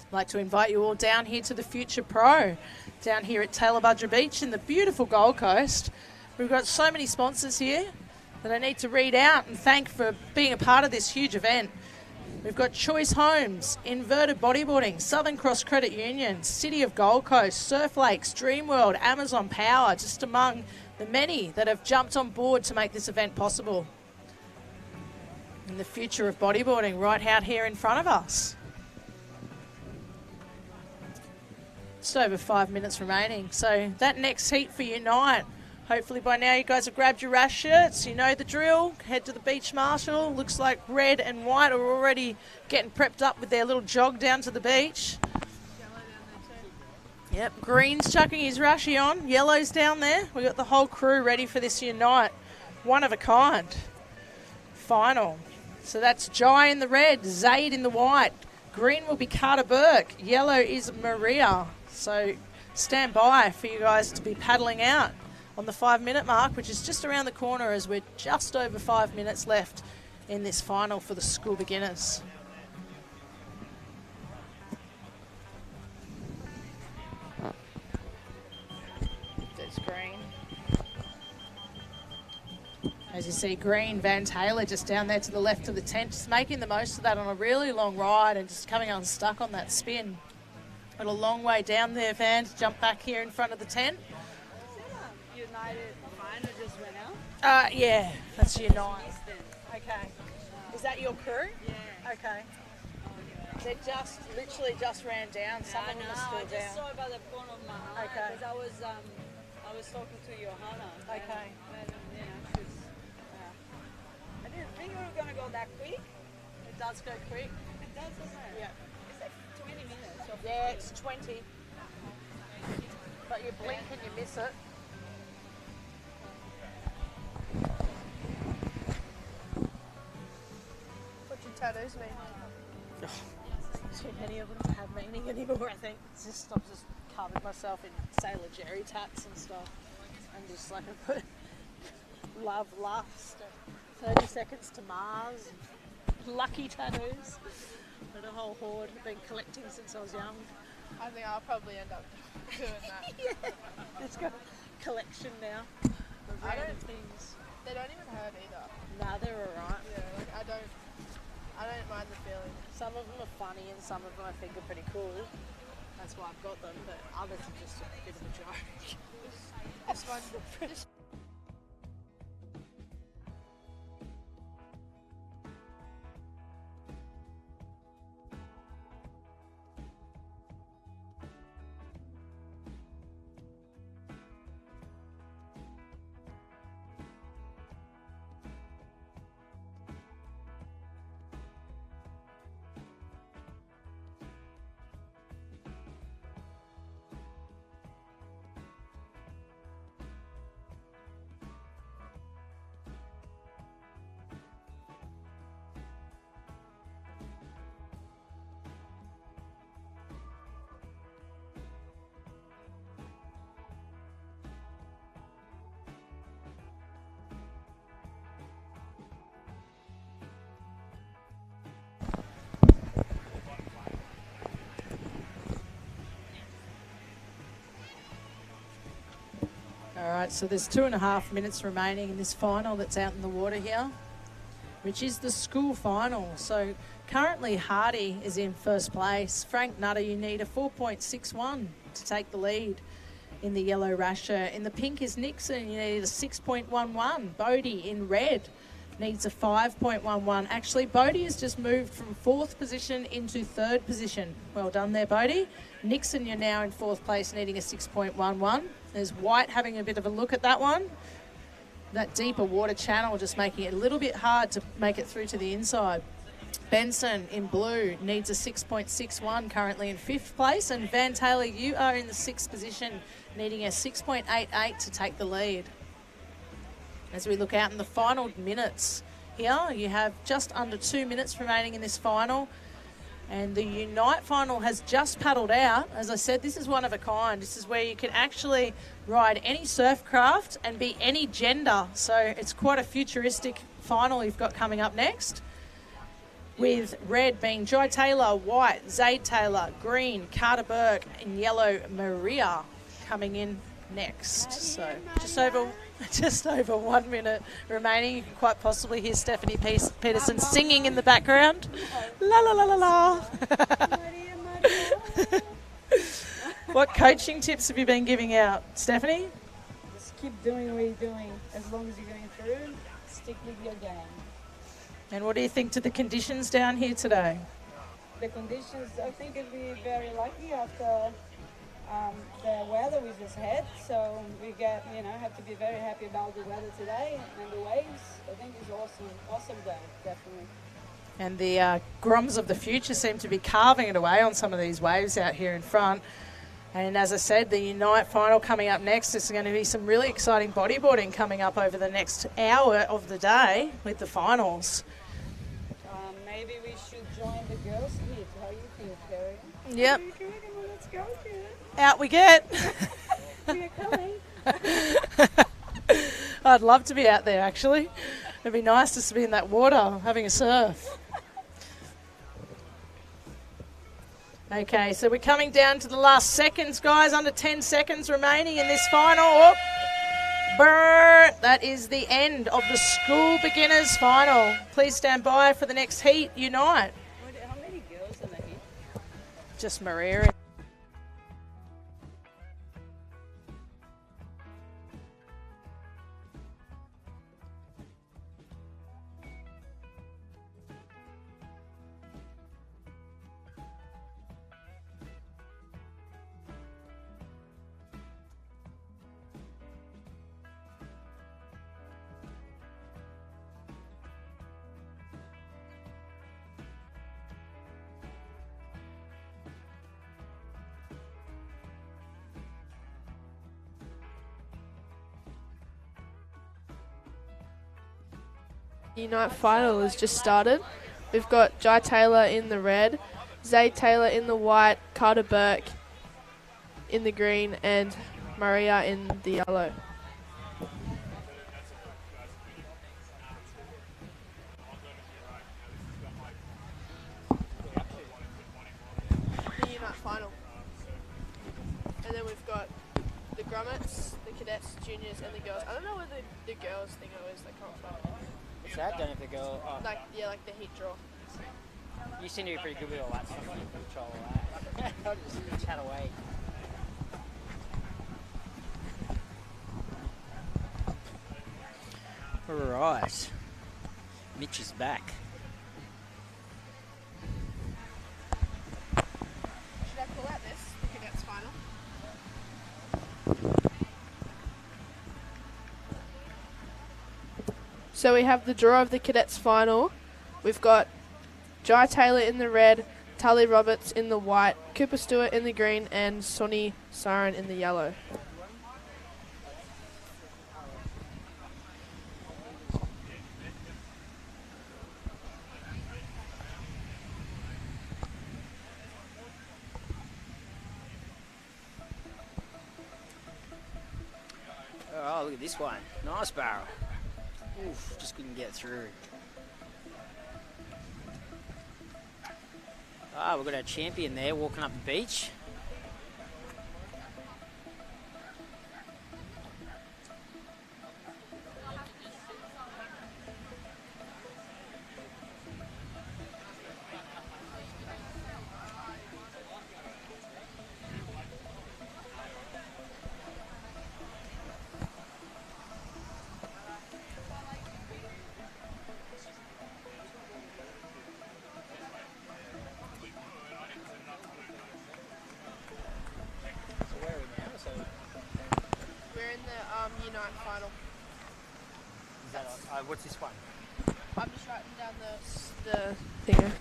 I'd like to invite you all down here to the Future Pro, down here at Tallebudgera Beach in the beautiful Gold Coast. We've got so many sponsors here that I need to read out and thank for being a part of this huge event. We've got Choice Homes, Inverted Bodyboarding, Southern Cross Credit Union, City of Gold Coast, Surf Lakes, Dreamworld, Amazon Power, just among the many that have jumped on board to make this event possible. And the future of bodyboarding right out here in front of us. Just over 5 minutes remaining. So that next heat for Unite. Hopefully by now you guys have grabbed your rash shirts. You know the drill. Head to the beach marshal. Looks like Red and White are already getting prepped up with their little jog down to the beach. Yep, Green's chucking his rashy on. Yellow's down there. We've got the whole crew ready for this Unite. One of a kind. Final. So that's Jai in the red, Zaid in the white. Green will be Carter Burke. Yellow is Maria. So stand by for you guys to be paddling out on the 5 minute mark, which is just around the corner as we're just over 5 minutes left in this final for the school beginners. There's Green. As you see, Green, Van Taylor just down there to the left of the tent, just making the most of that on a really long ride and just coming unstuck on that spin. Got a long way down there, Van, to jump back here in front of the tent. United final just went out? Yeah, that's Unite. Okay. Is that your crew? Yeah. Okay. They just literally just ran down. Some of them are still I down. just saw it by the corner of my eye. Okay. Because I was talking to Johanna. Okay. And, you know, she's, I didn't think we were going to go that quick. It It does go quick. It does, doesn't it? Yeah. It's like 20 minutes. Or Yeah, it's 20. But you blink and you miss it. What do tattoos mean? Too many of them to have meaning anymore, I think. It's just, I've just covered myself in Sailor Jerry tats and stuff. And just like I put love, lust, 30 seconds to Mars, lucky tattoos. But a whole horde. I've been collecting since I was young. I think I'll probably end up doing that. Yeah. It's got a collection now. Of random things. They don't even hurt either. Nah, they're alright. Yeah, like I don't mind the feeling. Some of them are funny and some of them I think are pretty cool. That's why I've got them, but others are just a bit of a joke. This one, just All right, so there's 2.5 minutes remaining in this final that's out in the water here, which is the school final. So currently Hardy is in first place. Frank Nutter, you need a 4.61 to take the lead in the yellow rash shirt. In the pink is Nixon, you need a 6.11. Bodie in red needs a 5.11. Actually, Bodie has just moved from 4th position into 3rd position. Well done there, Bodie. Nixon, you're now in 4th place, needing a 6.11. There's White having a bit of a look at that one. That deeper water channel just making it a little bit hard to make it through to the inside. Benson in blue needs a 6.61, currently in 5th place. And Van Taylor, you are in the 6th position, needing a 6.88 to take the lead. As we look out in the final minutes here, you have just under 2 minutes remaining in this final. And the Unite final has just paddled out. As I said, this is one of a kind. This is where you can actually ride any surf craft and be any gender. So it's quite a futuristic final you've got coming up next. With red being Joy Taylor, white Zaid Taylor, green Carter Burke, and yellow Maria coming in next. So just over 1 minute remaining. You can quite possibly hear Stephanie Pettersen singing in the background. La la la la la. What coaching tips have you been giving out, Stephanie? Just keep doing what you're doing. As long as you're going through, stick with your game. And what do you think to the conditions down here today? The conditions, I think it'll be very lucky after the weather we just had. So we have to be very happy about the weather today and the waves. I think it's awesome day, definitely. And the Groms of the future seem to be carving it away on some of these waves out here in front. And as I said, the Unite final coming up next. There's going to be some really exciting bodyboarding coming up over the next hour of the day with the finals. Maybe we should join the girls' heat. How do you think, Carrie? Yep. Come on, let's go, kid. Out we get. We're coming. I'd love to be out there, actually. It'd be nice just to be in that water having a surf. Okay, so we're coming down to the last seconds, guys. Under 10 seconds remaining in this final. Oh, brr, that is the end of the school beginners final. Please stand by for the next heat, Unite. How many girls in the heat? Just Maria. Unite final has just started. We've got Jai Taylor in the red, Zay Taylor in the white, Carter Burke in the green, and Maria in the yellow. The Unite final. And then we've got the Grommets, the Cadets, Juniors, and the girls. I don't know where the girls thing is that comes from. What's that? Don't have to go. Oh. Like the heat draw. You seem to be pretty good with all that stuff. You can control all that. I'll just chat away. Alright. Mitch is back. Should I pull out this, the Cadets final? So we have the draw of the Cadets final. We've got Jai Taylor in the red, Tully Roberts in the white, Cooper Stewart in the green, and Sonny Siren in the yellow. Oh, look at this one. Nice barrel. Oof, just couldn't get through. Ah, we've got our champion there walking up the beach. Unite final. Is that what's this one? I'm just writing down the thing.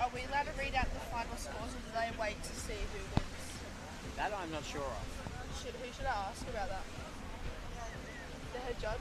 Are we allowed to read out the final scores, or do they wait to see who wins? That I'm not sure of. Who should I ask about that? The head judge?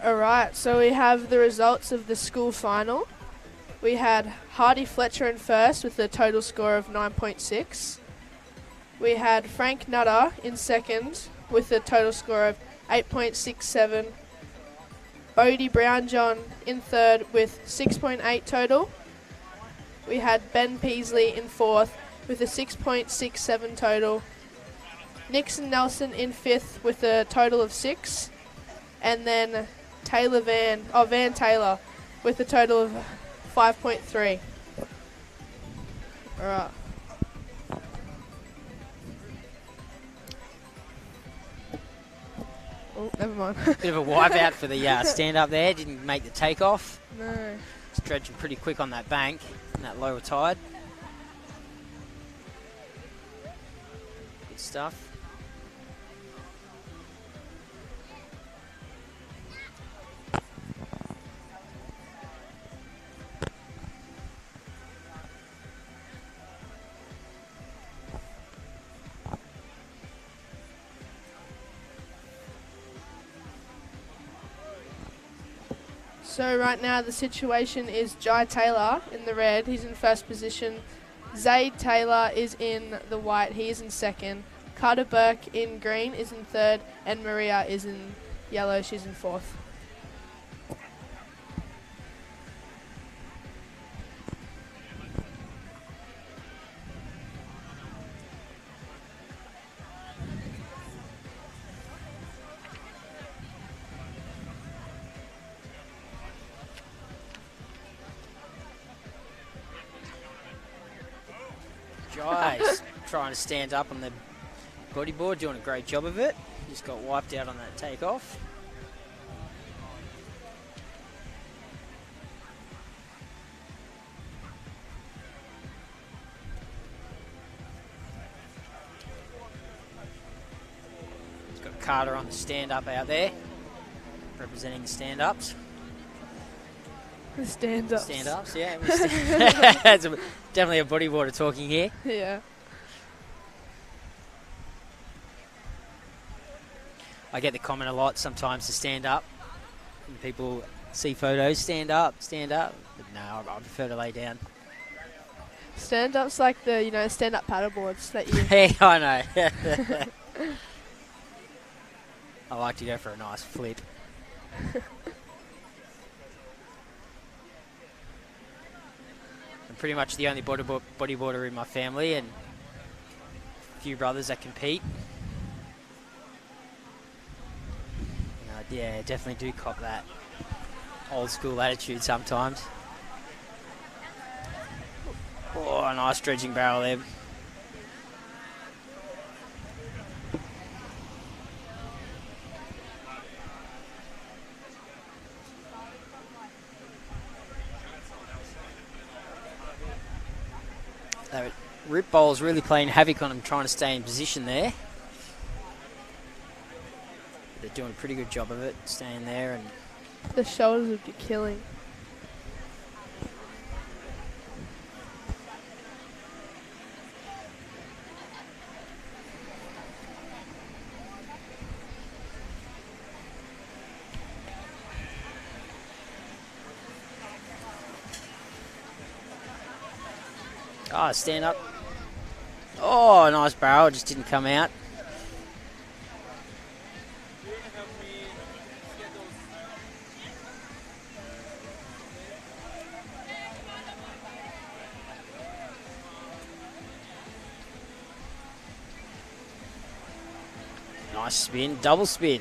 Alright, so we have the results of the school final. We had Hardy Fletcher in first with a total score of 9.6. We had Frank Nutter in second with a total score of 8.67. Bodie Brownjohn in third with 6.8 total. We had Ben Peasley in fourth with a 6.67 total. Nixon Nelson in fifth with a total of 6. And then Van Taylor with a total of 5.3. Alright. Oh, never mind. Bit of a wipeout for the stand up there. Didn't make the takeoff. No. It's dredging pretty quick on that bank in that lower tide. Good stuff. So right now the situation is Jai Taylor in the red, he's in first position. Zaid Taylor is in the white, he is in second. Carter Burke in green is in third, and Maria is in yellow, she's in fourth. Jai's trying to stand up on the bodyboard, doing a great job of it. Just got wiped out on that takeoff. He's got Carter on the stand-up out there, representing the stand-ups. The stand-ups. Stand-ups, yeah. It's definitely a bodyboarder talking here. Yeah. I get the comment a lot sometimes to stand up. When people see photos, stand up. But no, I prefer to lay down. Stand-ups like the, stand-up paddleboards that you... Hey, I know. I like to go for a nice flip. I'm pretty much the only bodyboarder in my family, and a few brothers that compete. Yeah, definitely do cop that old school attitude sometimes. Oh, a nice dredging barrel there. That rip bowl's really playing havoc on him, trying to stay in position there. They're doing a pretty good job of it, staying there. And the shoulders would be killing. Ah, stand up. Oh, nice barrel, just didn't come out. Nice spin, double spin.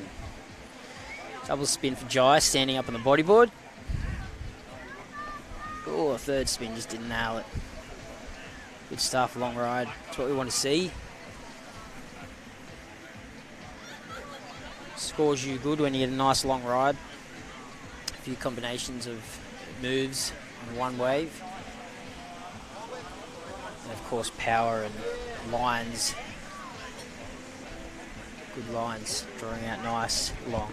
Double spin for Jai, standing up on the bodyboard. Oh, a third spin, just didn't nail it. Good stuff, long ride. That's what we want to see. Scores you good when you get a nice long ride. A few combinations of moves on one wave. And of course, power and lines. Good lines, drawing out nice, long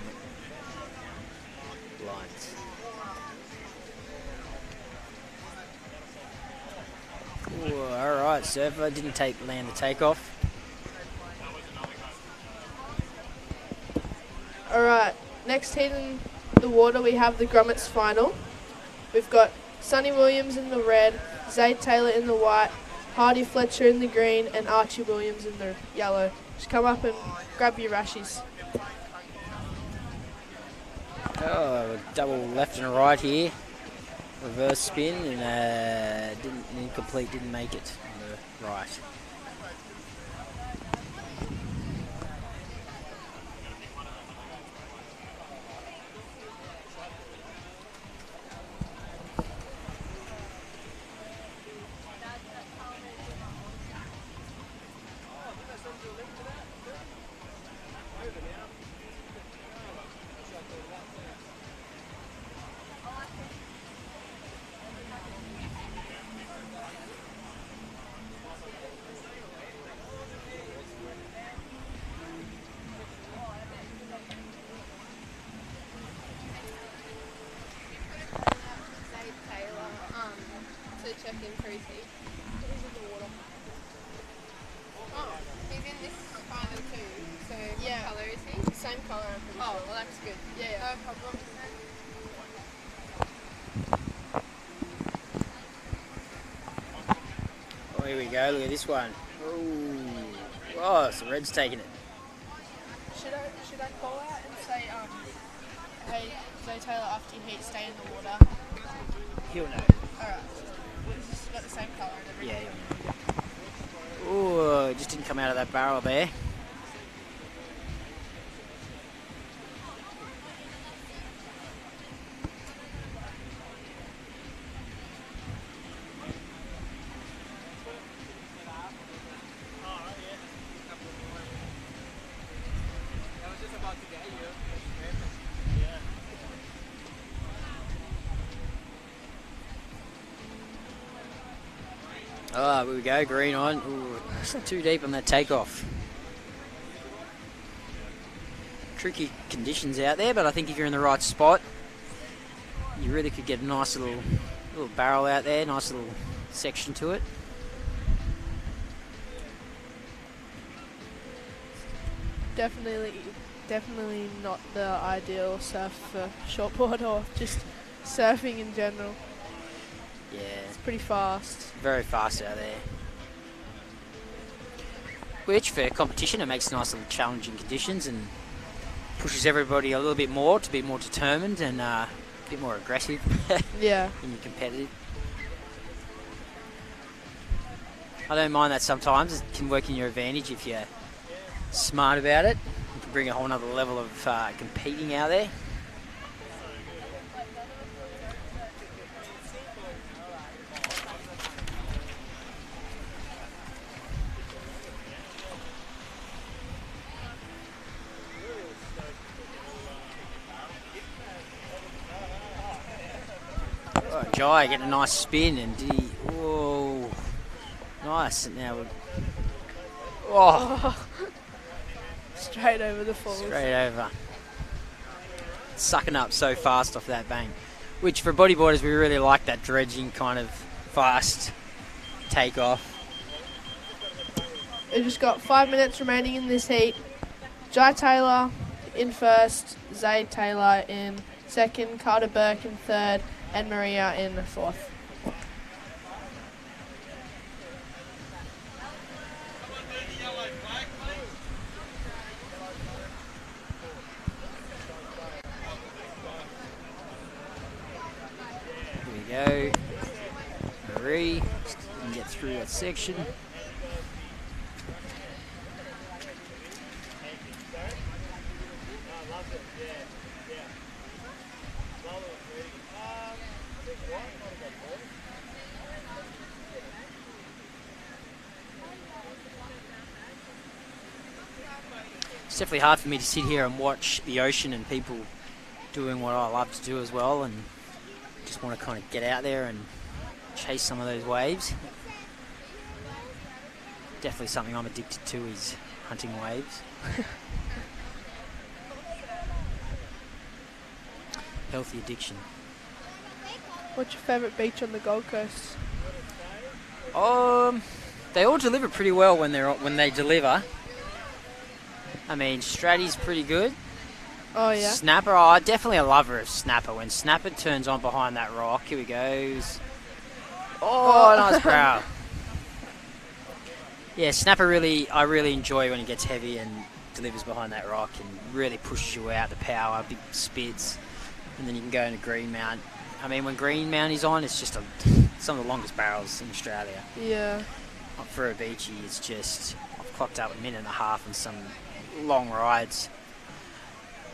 lines. Ooh, all right, Surfer didn't land the takeoff. All right, next heat in the water, we have the Grommets final. We've got Sonny Williams in the red, Zay Taylor in the white, Hardy Fletcher in the green, and Archie Williams in the yellow. Just come up and grab your rashies. Oh, double left and right here. Reverse spin and incomplete, didn't make it on the right. Oh, here we go, look at this one. Ooh. Oh, so Red's taking it. Should I call out and say, hey, Zay Taylor, after you heat, stay in the water? He'll know. Alright. It's got the same colour and everything. Yeah, ooh, it just didn't come out of that barrel there. Oh, here we go, green on. Ooh, it's not too deep on that takeoff. Tricky conditions out there, but I think if you're in the right spot, you really could get a nice little barrel out there, nice little section to it. Definitely not the ideal surf for shortboard or just surfing in general. Yeah. It's pretty fast. Very fast out there. Which, for competition, it makes nice little challenging conditions and pushes everybody a little bit more to be more determined and a bit more aggressive. Yeah. When you're competitive. I don't mind that sometimes. It can work in your advantage if you're smart about it. You can bring a whole nother level of competing out there. Oh, Jai getting a nice spin and whoa, nice. And now we're straight over the falls. Straight over. Sucking up so fast off that bank. Which for bodyboarders we really like that dredging kind of fast takeoff. We've just got 5 minutes remaining in this heat. Jai Taylor in first, Zay Taylor in second, Carter Burke in third, and Maria in fourth. Here we go. Marie can get through that section. It's definitely hard for me to sit here and watch the ocean and people doing what I love to do as well, and just want to kind of get out there and chase some of those waves. Definitely something I'm addicted to is hunting waves. Healthy addiction. What's your favourite beach on the Gold Coast? They all deliver pretty well when they deliver. I mean, Stratty's pretty good. Oh, yeah. Snapper, oh, definitely a lover of Snapper. When Snapper turns on behind that rock, here we go. Oh, nice brow. Yeah, Snapper I really enjoy when he gets heavy and delivers behind that rock and really pushes you out, the power, big spits, and then you can go into green mount. I mean, when green mount is on, it's just some of the longest barrels in Australia. Yeah. For a beachy, it's just, I've clocked up 1.5 minutes on some long rides.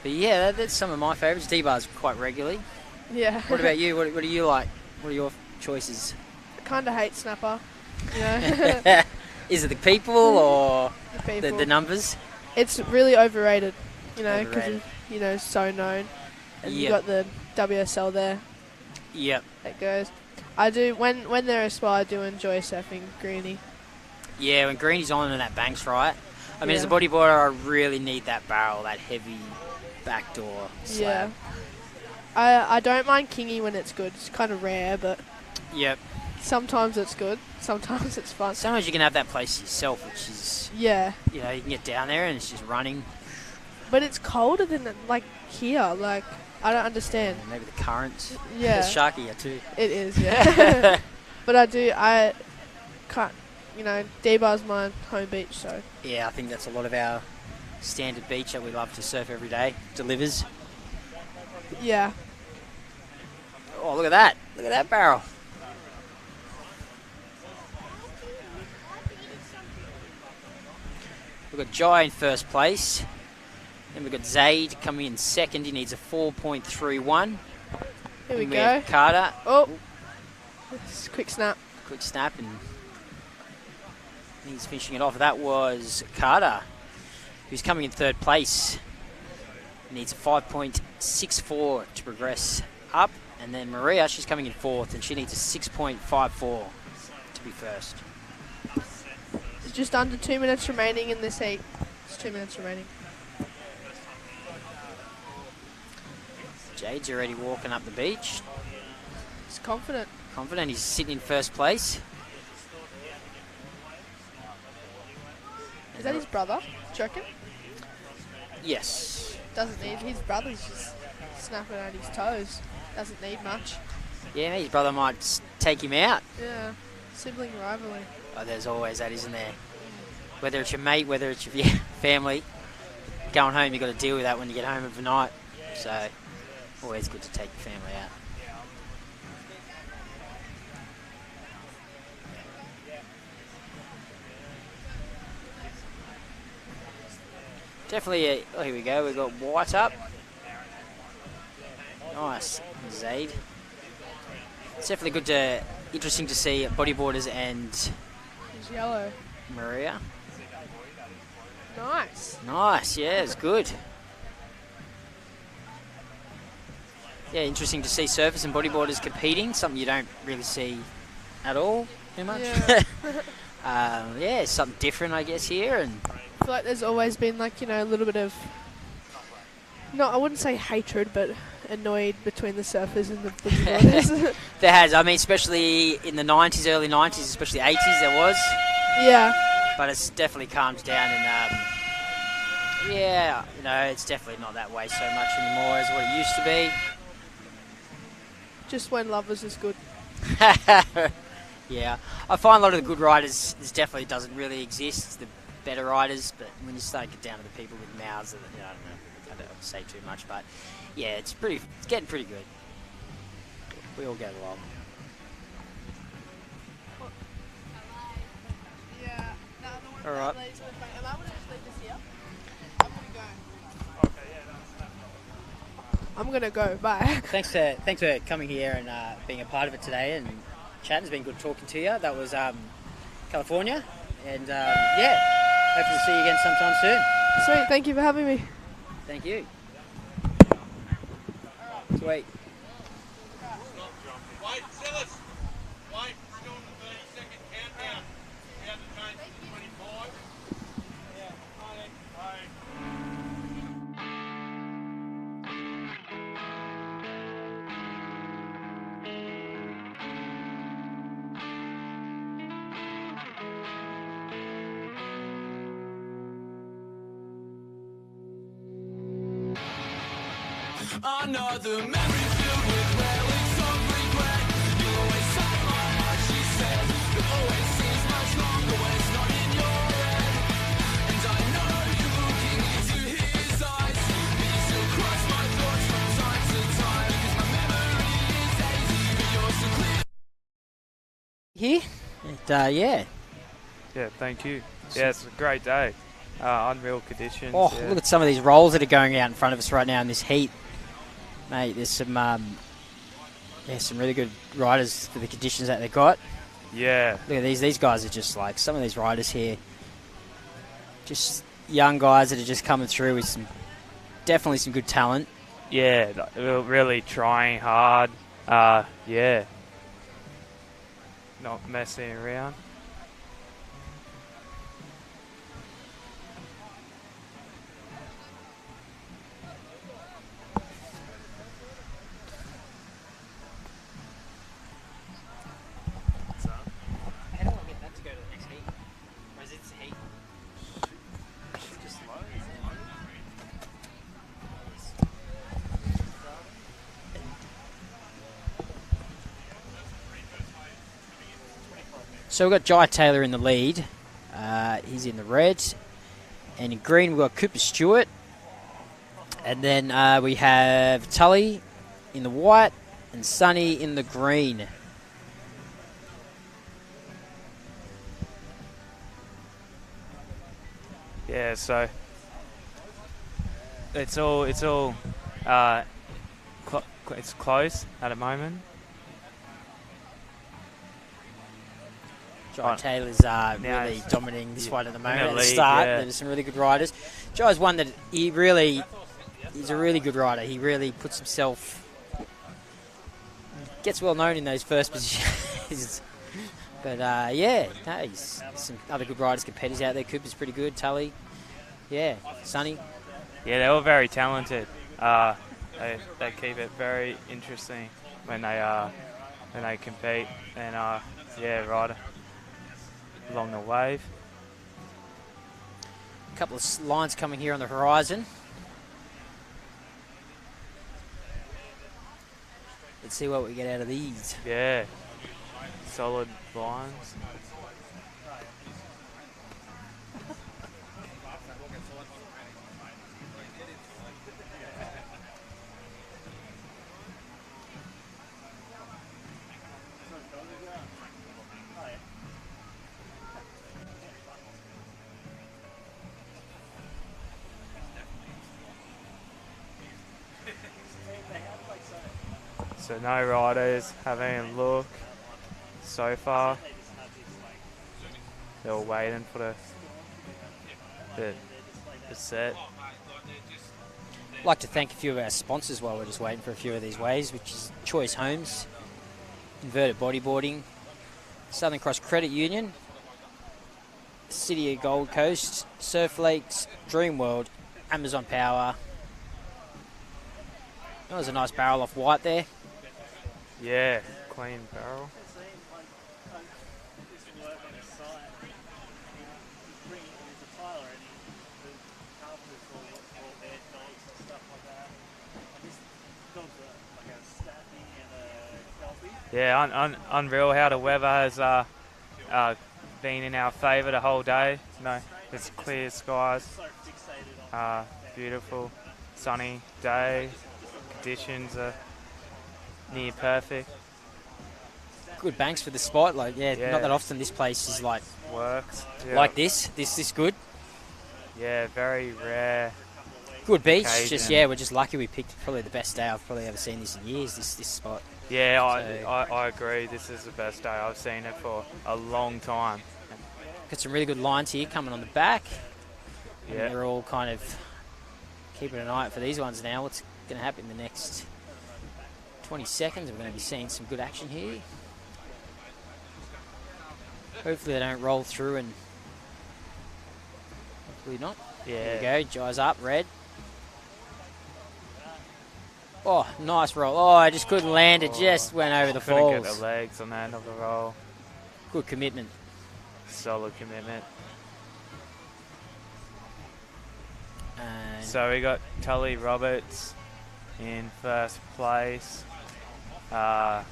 But yeah, that's some of my favourites. D-bars quite regularly. Yeah. What about you? What do you like? What are your choices? I kind of hate Snapper. You know? Is it the people or the, people. The numbers? It's really overrated, you know, Overrated. because so known. And you Yep. got the WSL there. Yep. That goes. I do when they're as well. I do enjoy surfing Greenie. Yeah, when Greenie's on and that banks right. I mean, as a Yeah. bodyboarder, I really need that barrel, that heavy backdoor slab. Yeah. I don't mind Kingy when it's good. It's kind of rare, but Yep. sometimes it's good. Sometimes it's fun. Sometimes you can have that place yourself, which is, Yeah. you know, you can get down there and it's just running. But it's colder than like here. Like I don't understand. Maybe the currents. Yeah. It's sharky here too. It is, yeah. But I can't, you know, D-Bar's my home beach, so. Yeah, I think that's a lot of our standard beach that we love to surf every day. Delivers. Yeah. Oh, look at that. Look at that barrel. We've got Jai in first place. Then we've got Zaid coming in second. He needs a 4.31. Here we And go. have Carter. Oh. It's a quick snap. Quick snap, and he's finishing it off. That was Carter, who's coming in third place. He needs a 5.64 to progress up. And then Maria, she's coming in fourth, and she needs a 6.54 to be first. It's just under 2 minutes remaining in this heat. It's 2 minutes remaining. Jade's already walking up the beach. He's confident. Confident, he's sitting in first place. Is that his brother? Do you reckon? Yes. Doesn't need his brother's just snapping at his toes. Doesn't need much. Yeah, his brother might take him out. Yeah. Sibling rivalry. Oh, there's always that, isn't there? Whether it's your mate, whether it's your family, going home, you've got to deal with that when you get home overnight. So, always good to take your family out. Definitely, oh, here we go, we've got White up. Nice, Zaid. It's definitely interesting to see bodyboarders and He's yellow. Maria. Nice. Nice, yeah, it's good. Yeah, interesting to see surfers and bodyboarders competing, something you don't really see at all too much. Yeah. Yeah, it's something different, I guess, here. And I feel like there's always been, like, you know, a little bit of, no, I wouldn't say hatred, but annoyed between the surfers and the bodyboarders. there has, I mean, especially in the 90s, early 90s, especially 80s, there was. Yeah. But it's definitely calmed down, and yeah, you know, it's definitely not that way so much anymore as what it used to be. Just when love was as good. Yeah, I find a lot of the good riders, this definitely doesn't really exist. It's the better riders, but when you start to get down to the people with mouths, you know, I don't know, I don't say too much, but yeah, it's getting pretty good. We all get along. Yeah. All right. Am I able to just leave this here? I'm gonna go. Bye. Thanks for coming here and being a part of it today and chatting. It's been good talking to you. That was California, and yeah, hopefully see you again sometime soon. Sweet. Thank you for having me. Thank you. Sweet. Wait, Silas! Wait, we're doing the 30-second countdown. We have to change to 25. Yeah, bye. Another memory filled with relics of regret. You'll always have my heart, she said. It always seems much longer when it's not in your head. And I know you're looking into his eyes. But you still cross my thoughts from time to time. 'Cause my memory is hazy, but you're so clear. Here, and yeah. Yeah, thank you. Yeah, it's a great day. Unreal conditions. Oh, yeah. look at some of these rolls that are going out in front of us right now in this heat. Mate, there's some really good riders for the conditions that they got. Yeah. Look at these guys are just like, some of these riders here, just young guys that are just coming through with definitely some good talent. Yeah, they're really trying hard. Yeah. Not messing around. How do I get that to go to the next heat? Or is it heat? Just So we've got Jai Taylor in the lead. He's in the red. And in green, we've got Cooper Stewart. And then we have Tully in the white and Sonny in the green. Yeah, so it's close at the moment. Jai Taylor's really dominating this one at the moment. At the league, start, yeah. there's some really good riders. Jai's one that he's a really good rider. He really puts himself, gets well known in those first positions. But he's some other good riders, competitors out there. Cooper's pretty good. Tully, yeah, Sonny. Yeah, they're all very talented. They keep it very interesting when they compete and ride along the wave. A couple of lines coming here on the horizon. Let's see what we get out of these. Yeah, solid lines. So no riders having a look so far. They're all waiting for the set. I'd like to thank a few of our sponsors while we're just waiting for a few of these waves, which is Choice Homes, Inverted Bodyboarding, Southern Cross Credit Union, City of Gold Coast, Surf Lakes, Dream World, Amazon Power. That was a nice barrel off white there. Yeah, clean barrel. Yeah, unreal how the weather has been in our favour the whole day. No, it's clear skies, beautiful sunny day. Conditions are near perfect. Good banks for the spot. Not that often this place is like works. Yeah. Like this good. Yeah, very rare. Good beach. Occasion. We're just lucky we picked probably the best day I've probably ever seen this in years. This spot. Yeah, I agree. This is the best day I've seen it for a long time. Got some really good lines here coming on the back. Yeah, they're all kind of keeping an eye out for these ones now. What's going to happen in the next 20 seconds? We're going to be seeing some good action here. Hopefully they don't roll through and hopefully not. Yeah. There we go. Jai's up, red. Oh, nice roll. Oh, I just couldn't land it. Just went over the falls. Couldn't get the legs on the end of the roll. Good commitment. Solid commitment. And so we got Tully Roberts in first place. Total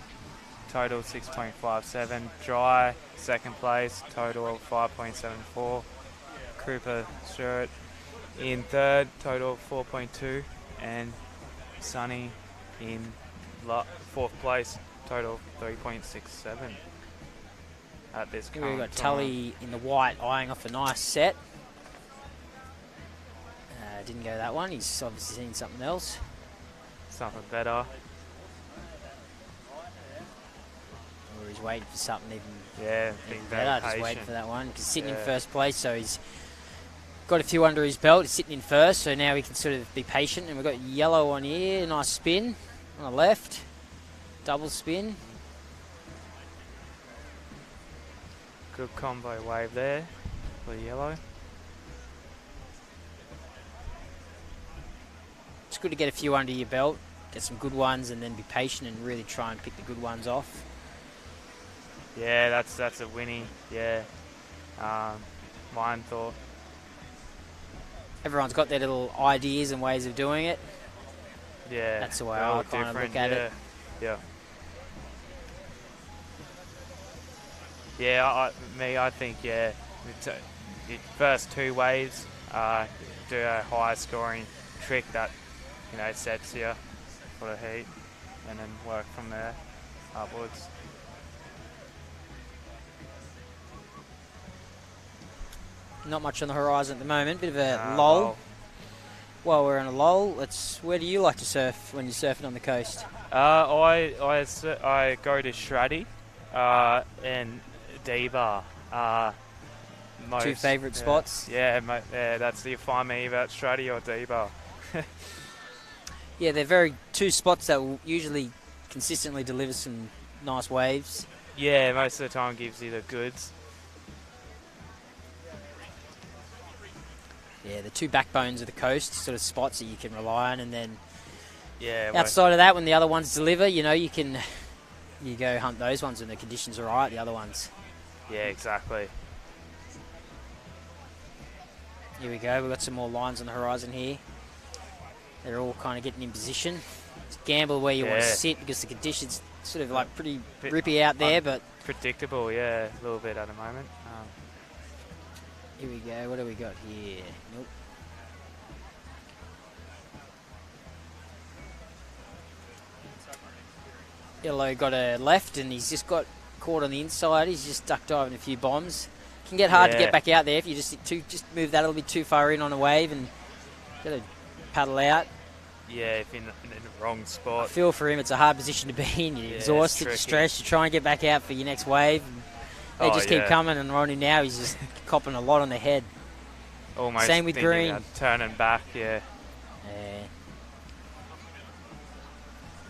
6.57. Dry, second place, total of 5.74. Cooper Stewart in third, total of 4.2. And Sonny in fourth place, total 3.67 at this Here current we've got time. Tully in the white eyeing off a nice set. Didn't go that one. He's obviously seen something else. Something better. Or he's waiting for something even, being even very better. Just patient. waiting for that one. Because sitting in Yeah. first place, so he's got a few under his belt. He's sitting in first, so now he can sort of be patient. And we've got yellow on here. Nice spin on the left. Double spin. Good combo wave there for yellow. It's good to get a few under your belt, get some good ones, and then be patient and really try and pick the good ones off. Yeah, that's a winning. Yeah, mine thought. Everyone's got their little ideas and ways of doing it. Yeah, That's the way they're all I kind of look different, at it. Yeah. Yeah, I think your first two waves do a high scoring trick that sets you for the heat, and then work from there upwards. Not much on the horizon at the moment. Bit of a lull. Lull. While we're on a lull, where do you like to surf when you're surfing on the coast? I go to Shraddy and D-Bar. Two favourite spots? Yeah, that's you find me either at Shraddy or D-Bar. Yeah, they're two spots that will usually consistently deliver some nice waves. Yeah, most of the time gives you the goods. Yeah, the two backbones of the coast, sort of spots that you can rely on, and then Yeah. outside of that, when the other ones deliver, you go hunt those ones when the conditions are right. The other ones. Yeah, exactly. Here we go. We've got some more lines on the horizon here. They're all kind of getting in position. It's gamble where you want to sit because the conditions sort of like pretty rippy out there, but predictable. Yeah, a little bit at the moment. Here we go. What do we got here? Nope. Yellow got a left, and he's just got caught on the inside. He's just duck diving a few bombs. Can get hard to get back out there if you just move that a little bit too far in on a wave and got to paddle out. Yeah, if in the wrong spot. I feel for him, it's a hard position to be in. You're exhausted, you're stressed, you try and get back out for your next wave. And they just keep coming, and on him now, he's just copping a lot on the head. Almost same with Green. Turning back, yeah.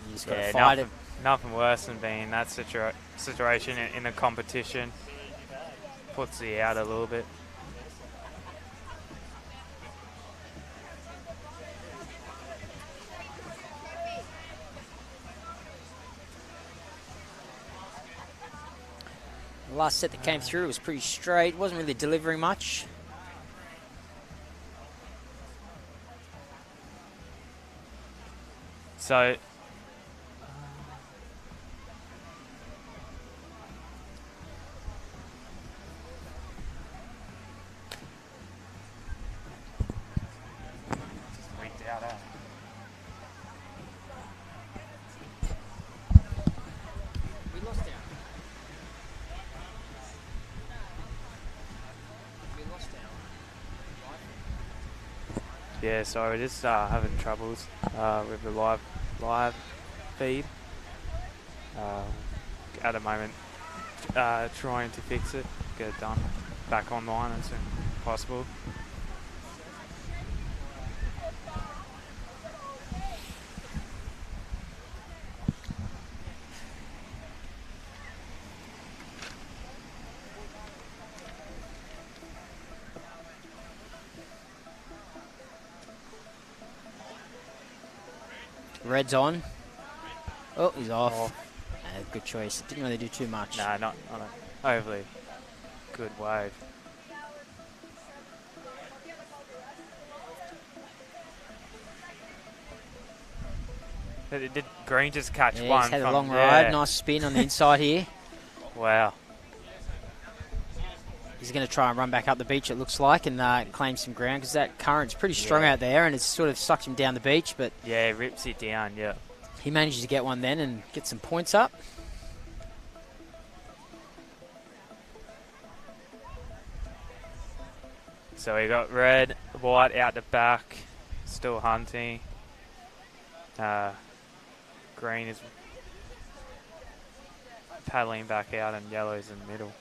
You just got to fight it. Nothing worse than being in that situation in a competition. Puts you out a little bit. The last set that came through was pretty straight. Wasn't really delivering much. So yeah, sorry, just having troubles with the live feed. At the moment, trying to fix it, get it done, back online as soon as possible. Red's on. Oh, he's off. Good choice. Didn't really do too much. Nah, not overly good wave. Did Green just catch Yeah, one? he's had a from long there? ride. Nice spin on the inside here. Wow. He's going to try and run back up the beach, it looks like, and claim some ground because that current's pretty strong Yeah. out there and it's sort of sucked him down the beach. But Yeah, rips it down, yeah. he manages to get one then and get some points up. So we got red, white out the back, still hunting. Green is paddling back out and yellow's in the middle.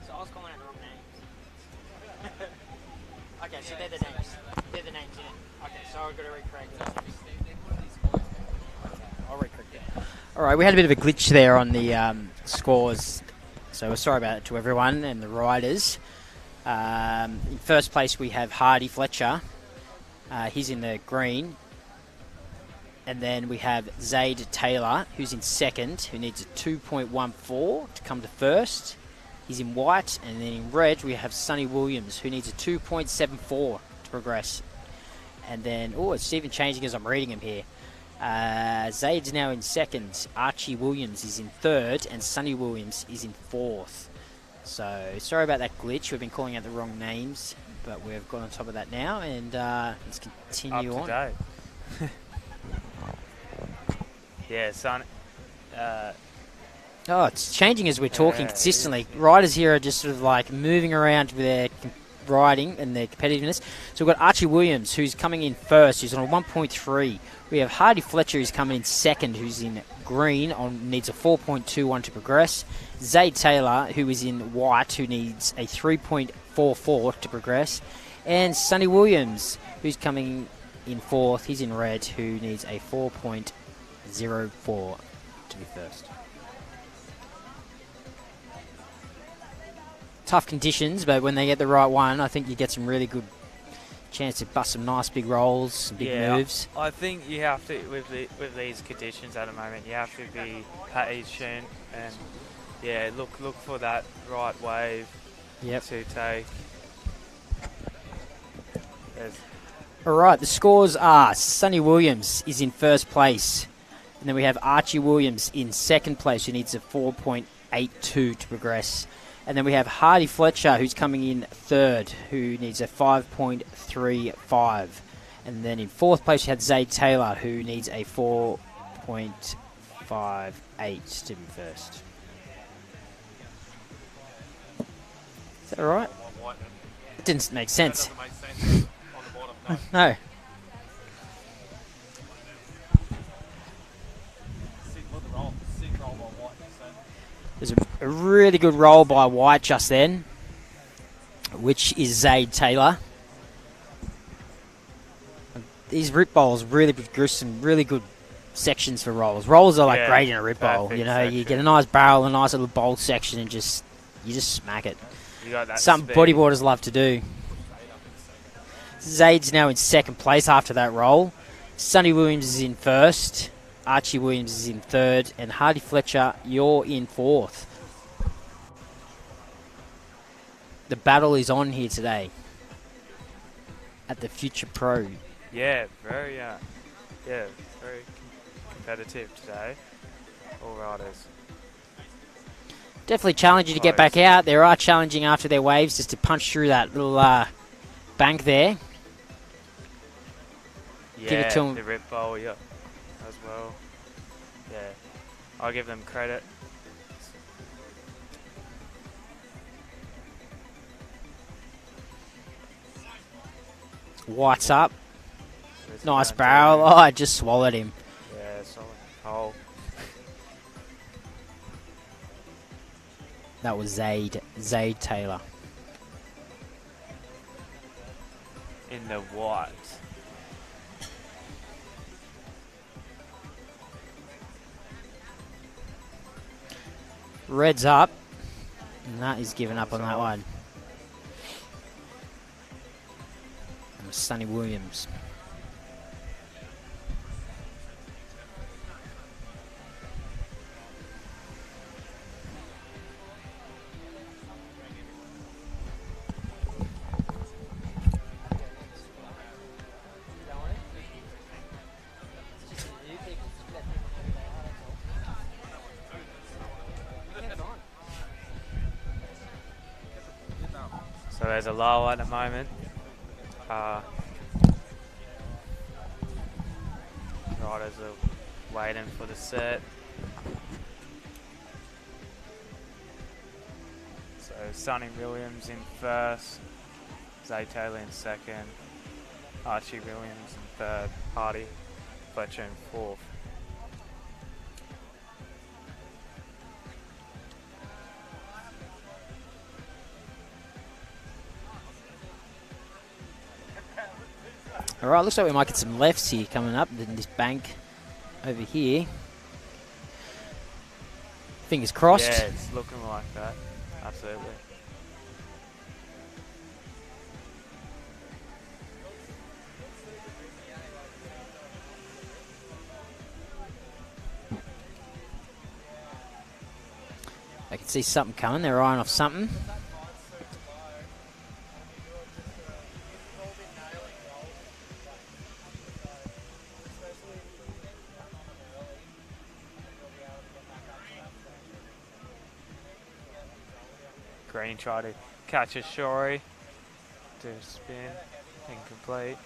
So I was calling out the wrong names. Okay, so they're the names. They're the names in it. Okay, so I've got to recorrect it. I'll recorrect it. All right, we had a bit of a glitch there on the scores, so we're sorry about it to everyone and the riders. In first place, we have Hardy Fletcher. He's in the green. And then we have Zaid Taylor, who's in second, who needs a 2.14 to come to first. He's in white. And then in red, we have Sonny Williams, who needs a 2.74 to progress. And then, it's even changing as I'm reading him here. Zaid's now in second. Archie Williams is in third. And Sonny Williams is in fourth. So, sorry about that glitch. We've been calling out the wrong names. But we've got on top of that now. And let's continue Up on. to date. Yeah, son. It's changing as we're talking Yeah, consistently. Riders here are just sort of like moving around with their riding and their competitiveness. So we've got Archie Williams, who's coming in first, who's on a 1.3. We have Hardy Fletcher, who's coming in second, who's in green, needs a 4.21 to progress. Zaid Taylor, who is in white, who needs a 3.44 to progress. And Sonny Williams, who's coming in fourth, he's in red, who needs a 4.04 to be first. Tough conditions, but when they get the right one, I think you get some really good chance to bust some nice big rolls, some big moves. I think you have to, with these conditions at the moment, you have to be patient and look for that right wave to take. All right, the scores are Sonny Williams is in first place. And then we have Archie Williams in second place, who needs a 4.82 to progress. And then we have Hardy Fletcher, who's coming in third, who needs a 5.35. And then in fourth place, we had Zaid Taylor, who needs a 4.58 to be first. Is that all right? It didn't make sense. No. There's a really good roll by White just then, which is Zaid Taylor. These rip bowls really produce some really good sections for rolls. Rolls are like great in a rip bowl. You know, you get a nice barrel, a nice little bowl section, and you just smack it. You got that Some speed. bodyboarders love to do. Zaid's now in second place after that roll. Sonny Williams is in first. Archie Williams is in third. And Hardy Fletcher, you're in fourth. The battle is on here today at the Future Pro. Yeah, very competitive today. All riders. Definitely challenging to get back out. They are challenging after their waves just to punch through that little bank there. Yeah, Give it to 'em. the rip bowl, as well. Yeah, I'll give them credit. White's up. Nice barrel. Oh, I just swallowed him. Yeah, solid hole. That was Zaid Taylor. In the white. Red's up. And that is given up on that one. And Sonny Williams. So there's a low at the moment. Riders are waiting for the set. So Sonny Williams in first, Zay Taylor in second, Archie Williams in third, Hardy Fletcher in fourth. All right, looks like we might get some lefts here coming up in this bank over here. Fingers crossed. Yeah, it's looking like that. Absolutely. I can see something coming. They're eyeing off something. Green tried to catch a Shory. Do a spin. Incomplete.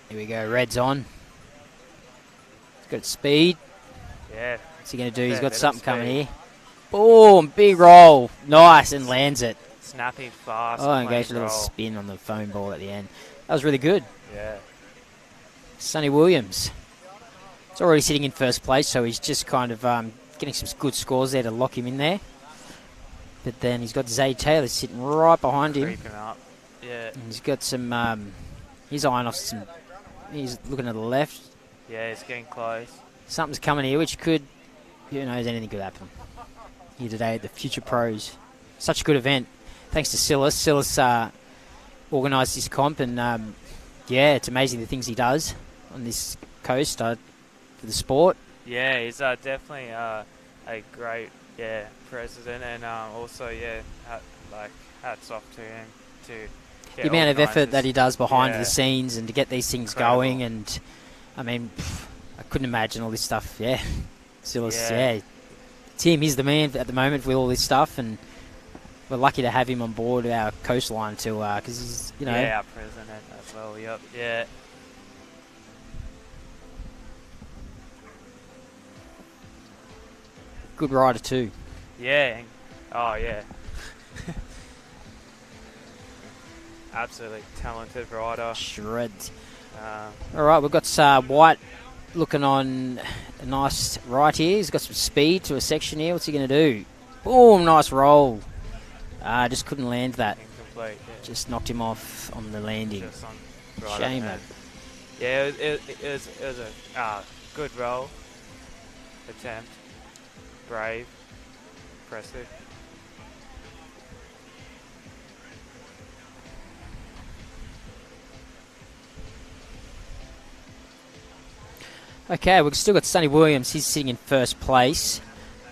Here we go. Red's on. He's got speed. Yeah. What's he going to do? He's Yeah, got bit something of coming speed. here. Boom. Big roll. Nice. And lands it. Snappy, fast. Oh, and clean goes a little roll. spin on the foam ball at the end. That was really good. Yeah. Sonny Williams. He's already sitting in first place, so he's just kind of getting some good scores there to lock him in there. But then he's got Zay Taylor sitting right behind him. Creeping up. Yeah. And he's got some, he's eyeing off some, he's looking to the left. Yeah, it's getting close. Something's coming here, which could, who knows, anything could happen. Here today at the Future Pros. Such a good event. Thanks to Silas. Silas organised this comp, and yeah, it's amazing the things he does on this coast for the sport. Yeah, he's definitely a great president, and also hats off to him to get The amount of effort organisers. that he does behind Yeah. the scenes and to get these things Incredible. going, and I mean, I couldn't imagine all this stuff. Yeah, Silas. Yeah. Yeah, Tim, he's the man at the moment with all this stuff, and we're lucky to have him on board our coastline too, because he's, you know, Yeah, our president as well. Yep. Yeah. good rider too. Yeah. Oh yeah. Absolutely talented rider. Shreds. Um, All right, we've got White looking on a nice right here. He's got some speed to a section here. What's he going to do? Boom, nice roll. Just couldn't land that. Incomplete. Yeah. Just knocked him off on the landing. Just on right Shame at that. the end. Yeah, it was a good roll. Attempt. Brave. Impressive. Okay, we've still got Sonny Williams. He's sitting in first place.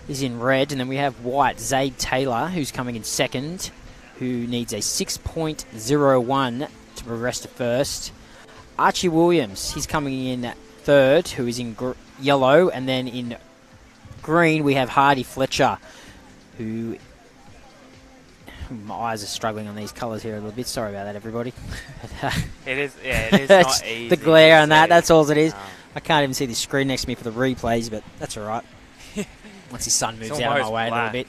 He's in red. And then we have White, Zayd Taylor, who's coming in second, who needs a 6.01 to progress to first. Archie Williams, he's coming in third, who is in yellow. And then in green, we have Hardy Fletcher, who... My eyes are struggling on these colours here a little bit. Sorry about that, everybody. It is not easy. The glare to on that, see. that's all it is. Um, I can't even see the screen next to me for the replays, but that's all right. Once his sun moves It's out of my almost way a little black. bit.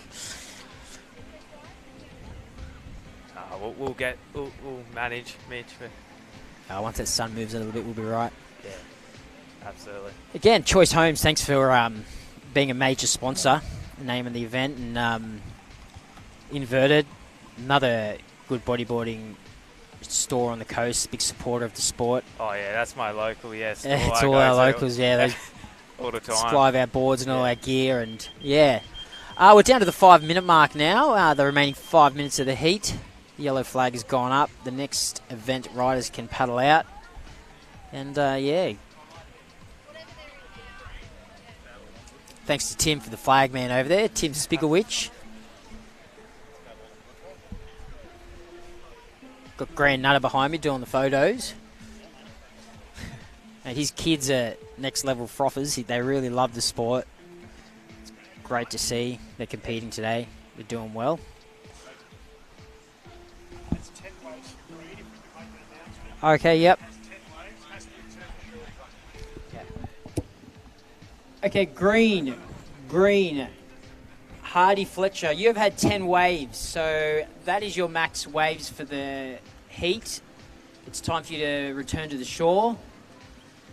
We'll manage Mitch. But Once that sun moves a little bit, we'll be right. yeah, absolutely. Again, Choice Homes, thanks for being a major sponsor, naming the event, and Inverted, another good bodyboarding store on the coast, big supporter of the sport. Oh yeah, that's my local. Yes, It's all our locals, yeah. all the time. Supply of our boards and all our gear, and yeah. We're down to the 5-minute mark now. The remaining 5 minutes of the heat. The yellow flag has gone up. The next event riders can paddle out. And yeah. Thanks to Tim for the flag man over there, Tim Spigglewich. Got Grand Nutter behind me doing the photos. And his kids are next level frothers. They really love the sport. It's great to see. They're competing today. They're doing well. Okay, yep. Okay, green, Hardy Fletcher, you have had 10 waves, so that is your max waves for the heat. It's time for you to return to the shore.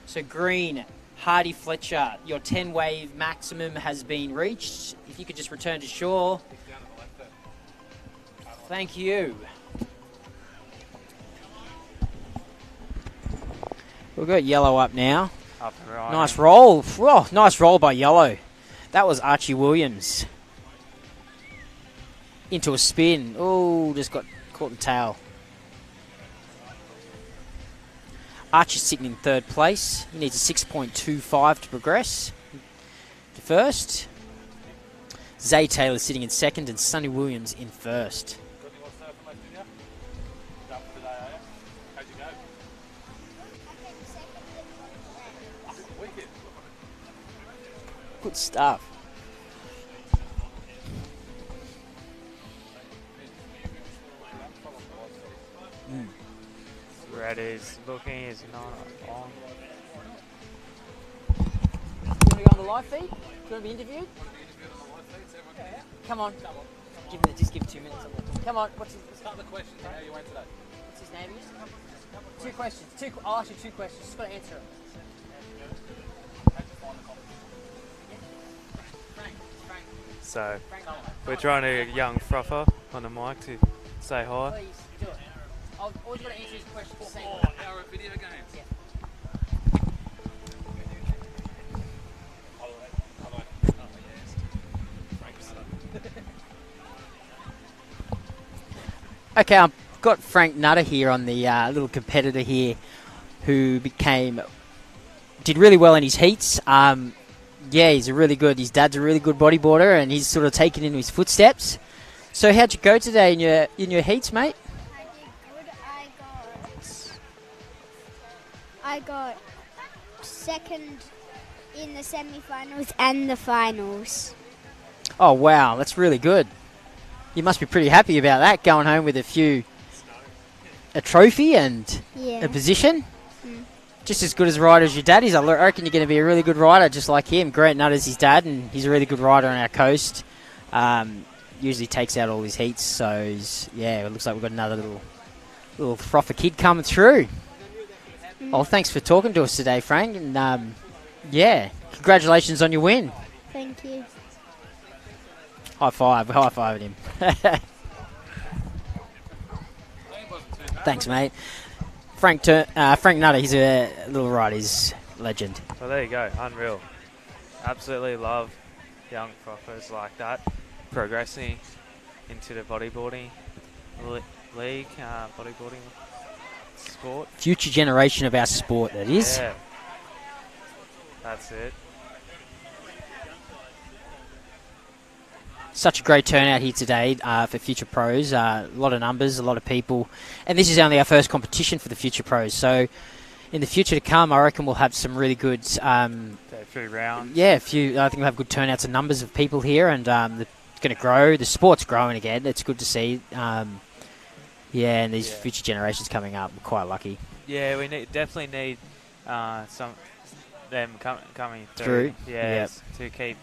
So green, Hardy Fletcher, your 10 wave maximum has been reached. If you could just return to shore. Thank you. We've got yellow up now. Up and right. Nice roll. Whoa, nice roll by yellow. That was Archie Williams. Into a spin. Oh, just got caught in the tail. Archie's sitting in third place. He needs a 6.25 to progress to first. Zay Taylor sitting in second and Sonny Williams in first. Good stuff. Red is looking, is not on. You want to go on the live feed? Do you want to be interviewed? Come on. Just give 2 minutes. Come on. Start the questions. How you went today? What's his name? 2 questions. I'll ask you 2 questions. Just got to answer them. So, we're trying to get a young frother on the mic to say hi. Please, do it. I've always got to answer his questions the same way. Power of video games. Yeah. Okay, I've got Frank Nutter here on the little competitor here who did really well in his heats. Yeah, his dad's a really good bodyboarder and he's sort of taken into his footsteps. So how'd you go today in your heats, mate? I did good. I got second in the semi-finals and the finals. Oh, wow, that's really good. You must be pretty happy about that, going home with a trophy and a position. Just as good as a rider as your dad is. I reckon you're going to be a really good rider just like him. Grant Nutter's his dad, and he's a really good rider on our coast. Usually takes out all his heats, so it looks like we've got another little frother kid coming through. Oh, thanks for talking to us today, Frank, and congratulations on your win. Thank you. High five him. Thanks, mate. Frank Nutter, he's a little rider, he's a legend. Well, there you go, unreal. Absolutely love young frothers like that, progressing into the bodyboarding league, bodyboarding sport. Future generation of our sport, that is. Yeah, that's it. Such a great turnout here today for Future Pros. A lot of numbers, a lot of people. And this is only our first competition for the Future Pros. So in the future to come, I reckon we'll have some really good... a few rounds. Yeah, I think we'll have good turnouts and numbers of people here. And it's going to grow. The sport's growing again. It's good to see. And these future generations coming up. We're quite lucky. Yeah, we definitely need some them coming through. Yes, to keep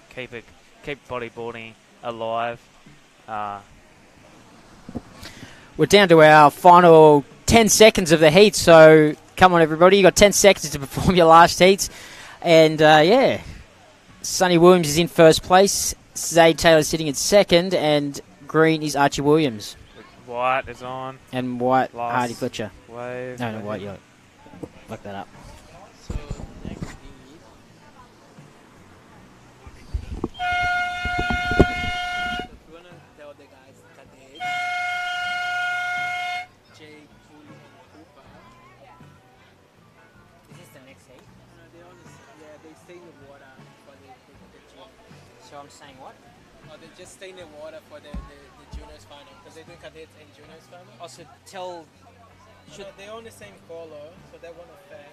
bodyboarding alive. We're down to our final 10 seconds of the heat, so come on everybody, you got 10 seconds to perform your last heats. And Sonny Williams is in first place, Zay Taylor sitting in second, and green is Archie Williams. White is on. And white, Hardy Fletcher. Wave. No, white, yellow. Look that up. they stay in the water for the juniors. So I'm saying what? Oh, they just stay in the water for the juniors final because they do cadets and juniors final. Also, tell. So they're on the same color, so that won't affect.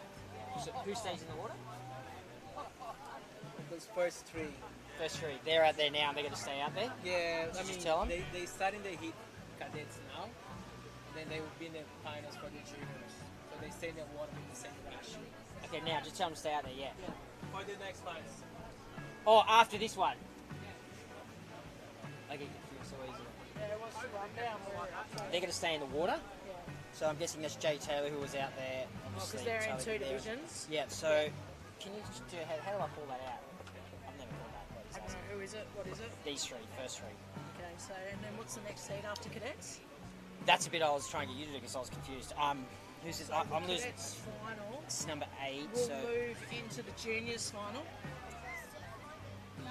So who stays in the water? Those first three. First three. They're out there now and they're going to stay out there? Yeah, I Just mean, tell them? they starting the heat cadets now, and then they will be in the finals for the juniors. So they stay in the water with the same rush. Okay, now just tell them to stay out there, yeah. For the next finals. Oh, after this one. I get confused so easily. Yeah, what's the rundown? They're going to stay in the water? So I'm guessing that's Jay Taylor who was out there. Because they're in two divisions. Yeah, so can you just do, how do I call that out? I've never called that. I don't know, who is it? What is it? These three, first three. Okay, so and then what's the next seed after cadets? That's a bit I was trying to get you to do because I was confused. Who's this? So I'm the losing. cadets final. It's number 8. We'll so move into the juniors final.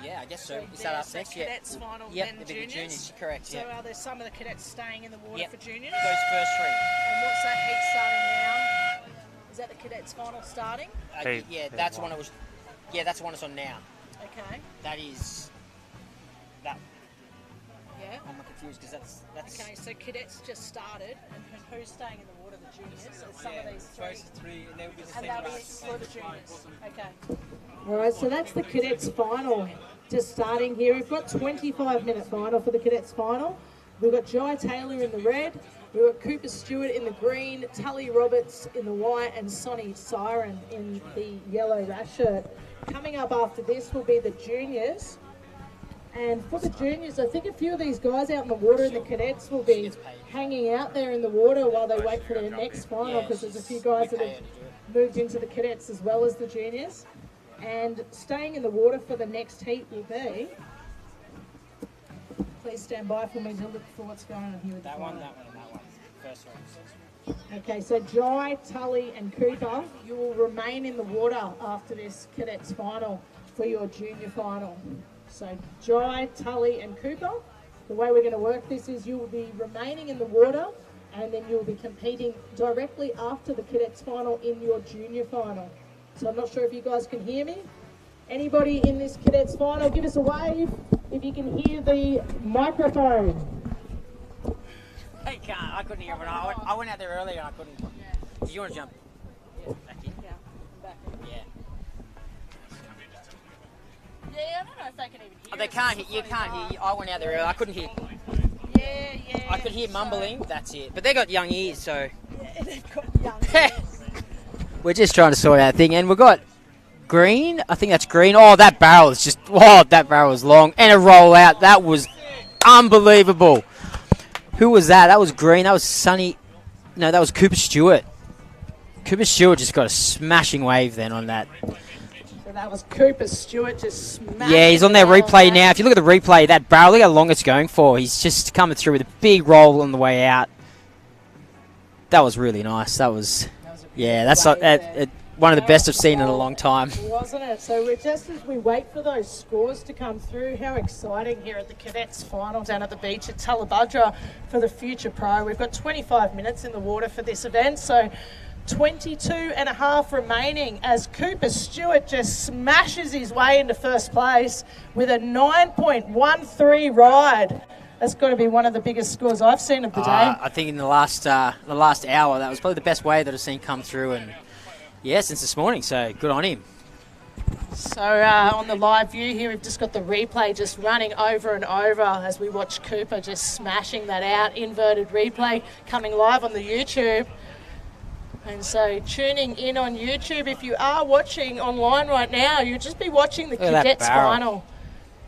yeah, I guess so. Is that up next? Yeah. Cadets final, Yep, then the it'll be juniors. the juniors. Correct. So yeah. are there some of the cadets staying in the water Yep. for juniors? Those first three. And what's that heat starting now? Is that the cadets final starting? Yeah, that's the one it was. Yeah, that's the one that's on now. Okay. That is. That. Yeah. I'm confused because that's. Okay, so cadets just started, and who's staying in the water? The juniors. So some of these First three, and they will be the and same they'll be rush. for the juniors. Okay. All right, so that's the cadets final. Just starting here, we've got 25-minute final for the cadets final. We've got Jai Taylor in the red, we've got Cooper Stewart in the green, Tully Roberts in the white, and Sonny Siren in the yellow rash shirt. Coming up after this will be the juniors. And for the juniors, I think a few of these guys out in the water in the cadets will be hanging out there in the water while they wait for their next final, because there's a few guys that have moved into the cadets as well as the juniors. And staying in the water for the next heat will be, please stand by for me to look for what's going on here with That the one, final. that one, and that one. First one. Okay, so Jai, Tully and Cooper, you will remain in the water after this cadets final for your junior final. So Jai, Tully and Cooper, the way we're going to work this is you will be remaining in the water and then you'll be competing directly after the cadets final in your junior final. So I'm not sure if you guys can hear me. Anybody in this cadets final, give us a wave if you can hear the microphone. I can't. I couldn't hear when I went out there earlier and I couldn't. Did you want to jump? Yeah. Back in? Yeah, back. Yeah. Yeah, I don't know if they can even hear Oh, they us. can't hear. You can't hear. I went out there earlier. I couldn't hear. Yeah. I could hear mumbling. That's it. But they got young ears, so. Yeah, they've got young ears. We're just trying to sort out a thing, and we've got green. I think that's green. Oh, that barrel is just. Oh, that barrel is long, and a roll out. That was unbelievable. Who was that? That was green. That was Sonny. No, that was Cooper Stewart. Cooper Stewart just got a smashing wave then on that. So that was Cooper Stewart just smashing. Yeah, he's on their replay now. If you look at the replay, that barrel, look how long it's going for. He's just coming through with a big roll on the way out. That was really nice. That was yeah, that's one of the best I've seen in a long time. Wasn't it? So we're just as we wait for those scores to come through, how exciting here at the Cadets final down at the beach at Tallebudgera for the Future Pro. We've got 25 minutes in the water for this event, so 22 and a half remaining as Cooper Stewart just smashes his way into first place with a 9.13 ride. That's got to be one of the biggest scores I've seen of the day. I think in the last hour, that was probably the best wave that I've seen come through, and yeah, since this morning. So good on him. So on the live view here, we've just got the replay just running over and over as we watch Cooper just smashing that out. Inverted replay coming live on the YouTube. And so tuning in on YouTube, if you are watching online right now, you'll just be watching the Cadets final.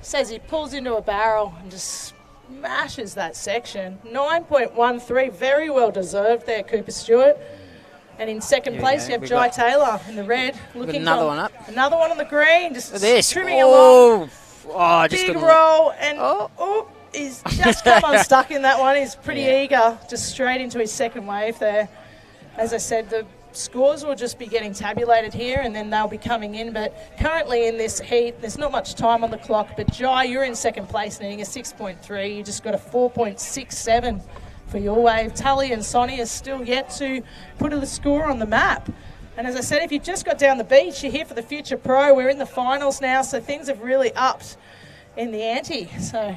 Says he pulls into a barrel and just smashes that section. 9.13, very well deserved there, Cooper Stewart. And in second place, you have Jai Taylor in the red. Looking another one up. Another one on the green, just this. trimming along. Just big roll, and he's just come unstuck in that one. He's pretty eager, just straight into his second wave there. As I said, the scores will just be getting tabulated here, and then they'll be coming in. But currently in this heat, there's not much time on the clock. But Jai, you're in second place, needing a 6.3. You just got a 4.67 for your wave. Tully and Sonny are still yet to put the score on the map. And as I said, if you just got down the beach, you're here for the Future Pro. We're in the finals now, so things have really upped in the ante. So,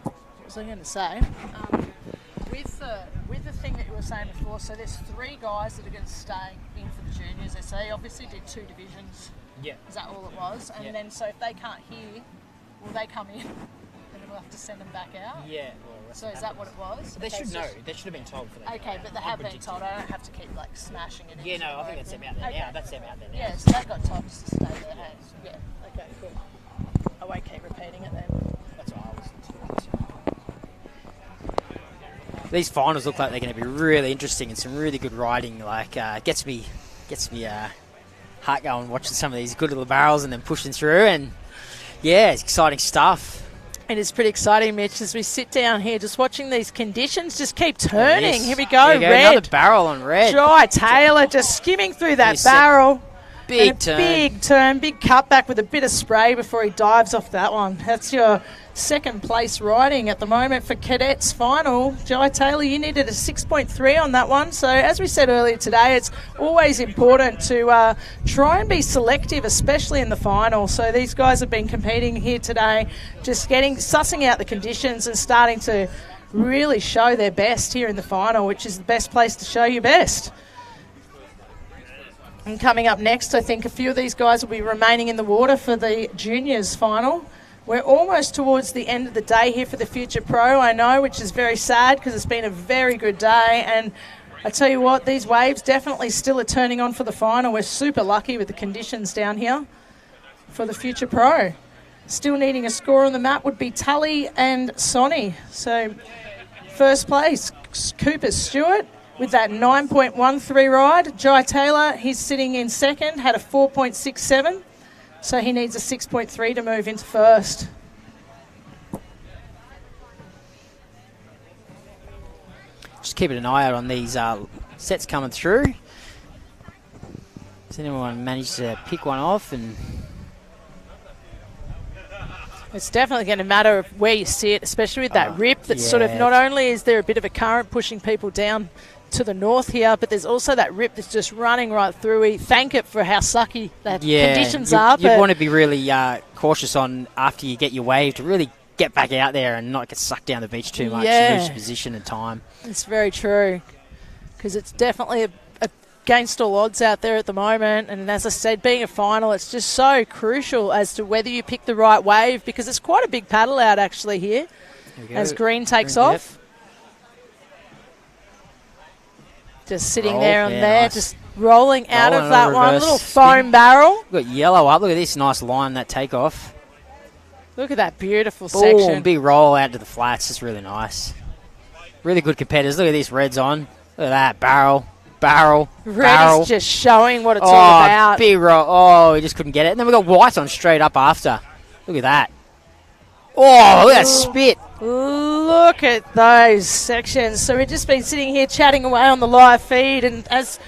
what was I going to say? With the thing that you were saying before, so there's 3 guys that are going to stay in for the juniors. They obviously did 2 divisions. Yeah. Is that all it was? And then, so if they can't hear, will they come in? And then we'll have to send them back out? Yeah. So is that what it was? They should know. They should have been told for that. Okay, but they have been told. I don't have to keep like smashing it. Yeah, no, I think that's them out there now. That's them out there now. Yeah, so they got told just to stay there. Yeah. Okay, cool. I won't keep repeating it then. That's what I was These finals look like they're going to be really interesting and some really good riding. Like gets me heart going watching some of these good little barrels and then pushing through. And yeah, it's exciting stuff. It is pretty exciting, Mitch, as we sit down here just watching these conditions just keep turning. Here we go, There you go, red. another barrel on red. Jai Taylor just skimming through that barrel. Big turn. Big turn, big cutback with a bit of spray before he dives off that one. That's your second place riding at the moment for Cadets final. Jai Taylor, you needed a 6.3 on that one. So as we said earlier today, it's always important to try and be selective, especially in the final. So these guys have been competing here today, just sussing out the conditions and starting to really show their best here in the final, which is the best place to show your best. And coming up next, I think a few of these guys will be remaining in the water for the juniors final. We're almost towards the end of the day here for the Future Pro, I know, which is very sad because it's been a very good day. And I tell you what, these waves definitely still are turning on for the final. We're super lucky with the conditions down here for the Future Pro. Still needing a score on the map would be Tully and Sonny. So first place, Cooper Stewart with that 9.13 ride. Jai Taylor, he's sitting in second, had a 4.67. So he needs a 6.3 to move into first. Just keeping an eye out on these sets coming through. Does anyone manage to pick one off? And it's definitely going to matter where you sit, especially with that rip that's sort of, not only is there a bit of a current pushing people down to the north here, but there's also that rip that's just running right through. We thank it for how sucky the conditions are. You want to be really cautious on after you get your wave to really get back out there and not get sucked down the beach too much, lose position and time. It's very true, because it's definitely against all odds out there at the moment. And as I said, being a final, it's just so crucial as to whether you pick the right wave, because it's quite a big paddle out actually here as green takes off. Just sitting there on there, nice. Just rolling out of that one. Little foam barrel. We've got yellow up. Look at this nice line, that takeoff. Look at that beautiful section. Big roll out to the flats. It's really nice. Really good competitors. Look at this, red's on. Look at that, barrel. Red is just showing what it's all about. Big roll. Oh, he just couldn't get it. And then we got white on straight up after. Look at that. Oh, look at that spit. Look at those sections. So we've just been sitting here chatting away on the live feed, and as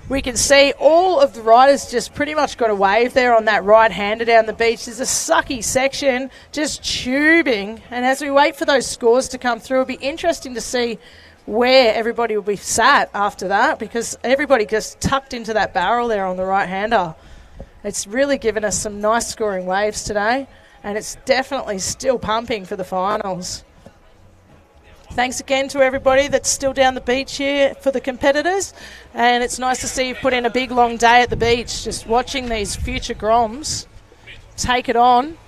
we can see, all of the riders just pretty much got a wave there on that right-hander down the beach. There's a sucky section just tubing, and as we wait for those scores to come through, it'll be interesting to see where everybody will be sat after that, because everybody just tucked into that barrel there on the right-hander. It's really given us some nice scoring waves today. And it's definitely still pumping for the finals. Thanks again to everybody that's still down the beach here for the competitors. And it's nice to see you put in a big long day at the beach, just watching these future Groms take it on.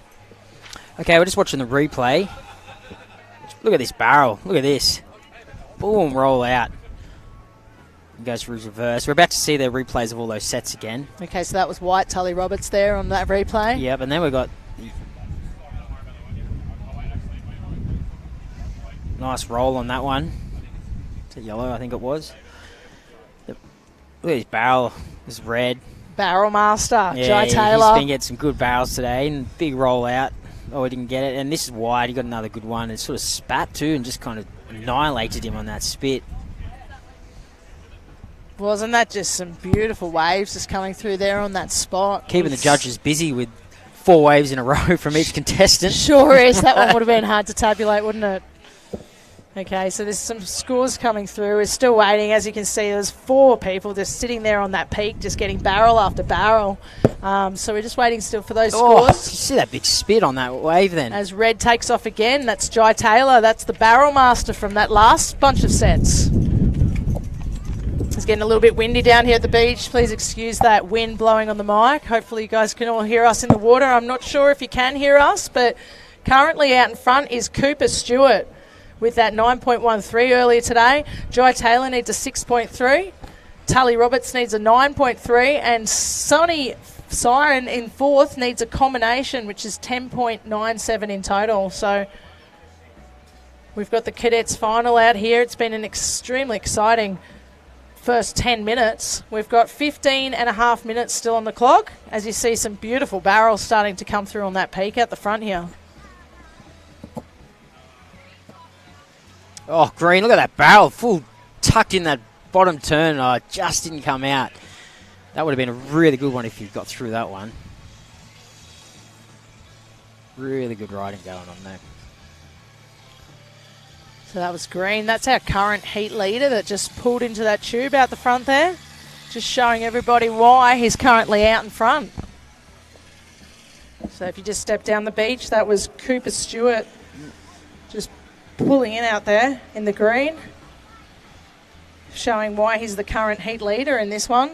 Okay, we're just watching the replay. Look at this barrel. Look at this. Boom, roll out. It goes through reverse. We're about to see the replays of all those sets again. Okay, so that was White Tully Roberts there on that replay. Yep, and then we've got nice roll on that one. Is it yellow? I think it was. Look at his barrel. It's red. Barrel master, Jai Taylor. He's been getting some good barrels today and big roll out. Oh, he didn't get it. And this is wide. He got another good one. It sort of spat too and just kind of annihilated him on that spit. Wasn't that just some beautiful waves just coming through there on that spot? Keeping the judges busy with 4 waves in a row from each contestant. Sure is. That one would have been hard to tabulate, wouldn't it? Okay, so there's some scores coming through. We're still waiting. As you can see, there's 4 people just sitting there on that peak, just getting barrel after barrel. So we're just waiting still for those Oh, you scores. see that big spit on that wave then? As red takes off again, that's Jai Taylor. That's the barrel master from that last bunch of sets. It's getting a little bit windy down here at the beach. Please excuse that wind blowing on the mic. Hopefully you guys can all hear us in the water. I'm not sure if you can hear us, but currently out in front is Cooper Stewart with that 9.13 earlier today. Jai Taylor needs a 6.3. Tully Roberts needs a 9.3. And Sonny Siren in 4th needs a combination, which is 10.97 in total. So we've got the Cadets final out here. It's been an extremely exciting first 10 minutes. We've got 15 and a half minutes still on the clock, as you see some beautiful barrels starting to come through on that peak out the front here. Oh, Green, look at that barrel, full tucked in that bottom turn. Oh, it just didn't come out. That would have been a really good one if you got through that one. Really good riding going on there. So that was Green. That's our current heat leader that just pulled into that tube out the front there. Just showing everybody why he's currently out in front. So if you just step down the beach, that was Cooper Stewart just pulling in out there in the green, showing why he's the current heat leader in this one.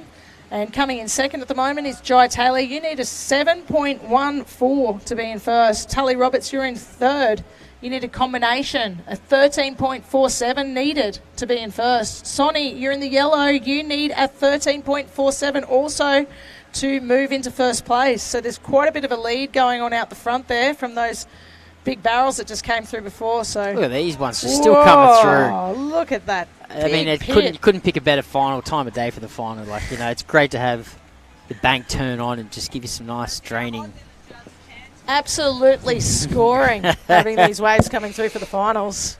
And coming in second at the moment is Jai Taylor. You need a 7.14 to be in first. Tully Roberts, you're in third. You need a combination, a 13.47 needed to be in first. Sonny, you're in the yellow. You need a 13.47 also to move into first place. So there's quite a bit of a lead going on out the front there from those big barrels that just came through before. So look at these ones just still coming through. Look at that. I mean, it couldn't pick a better final time of day for the final. Like, you know, it's great to have the bank turn on and just give you some nice draining. Absolutely scoring having these waves coming through for the finals.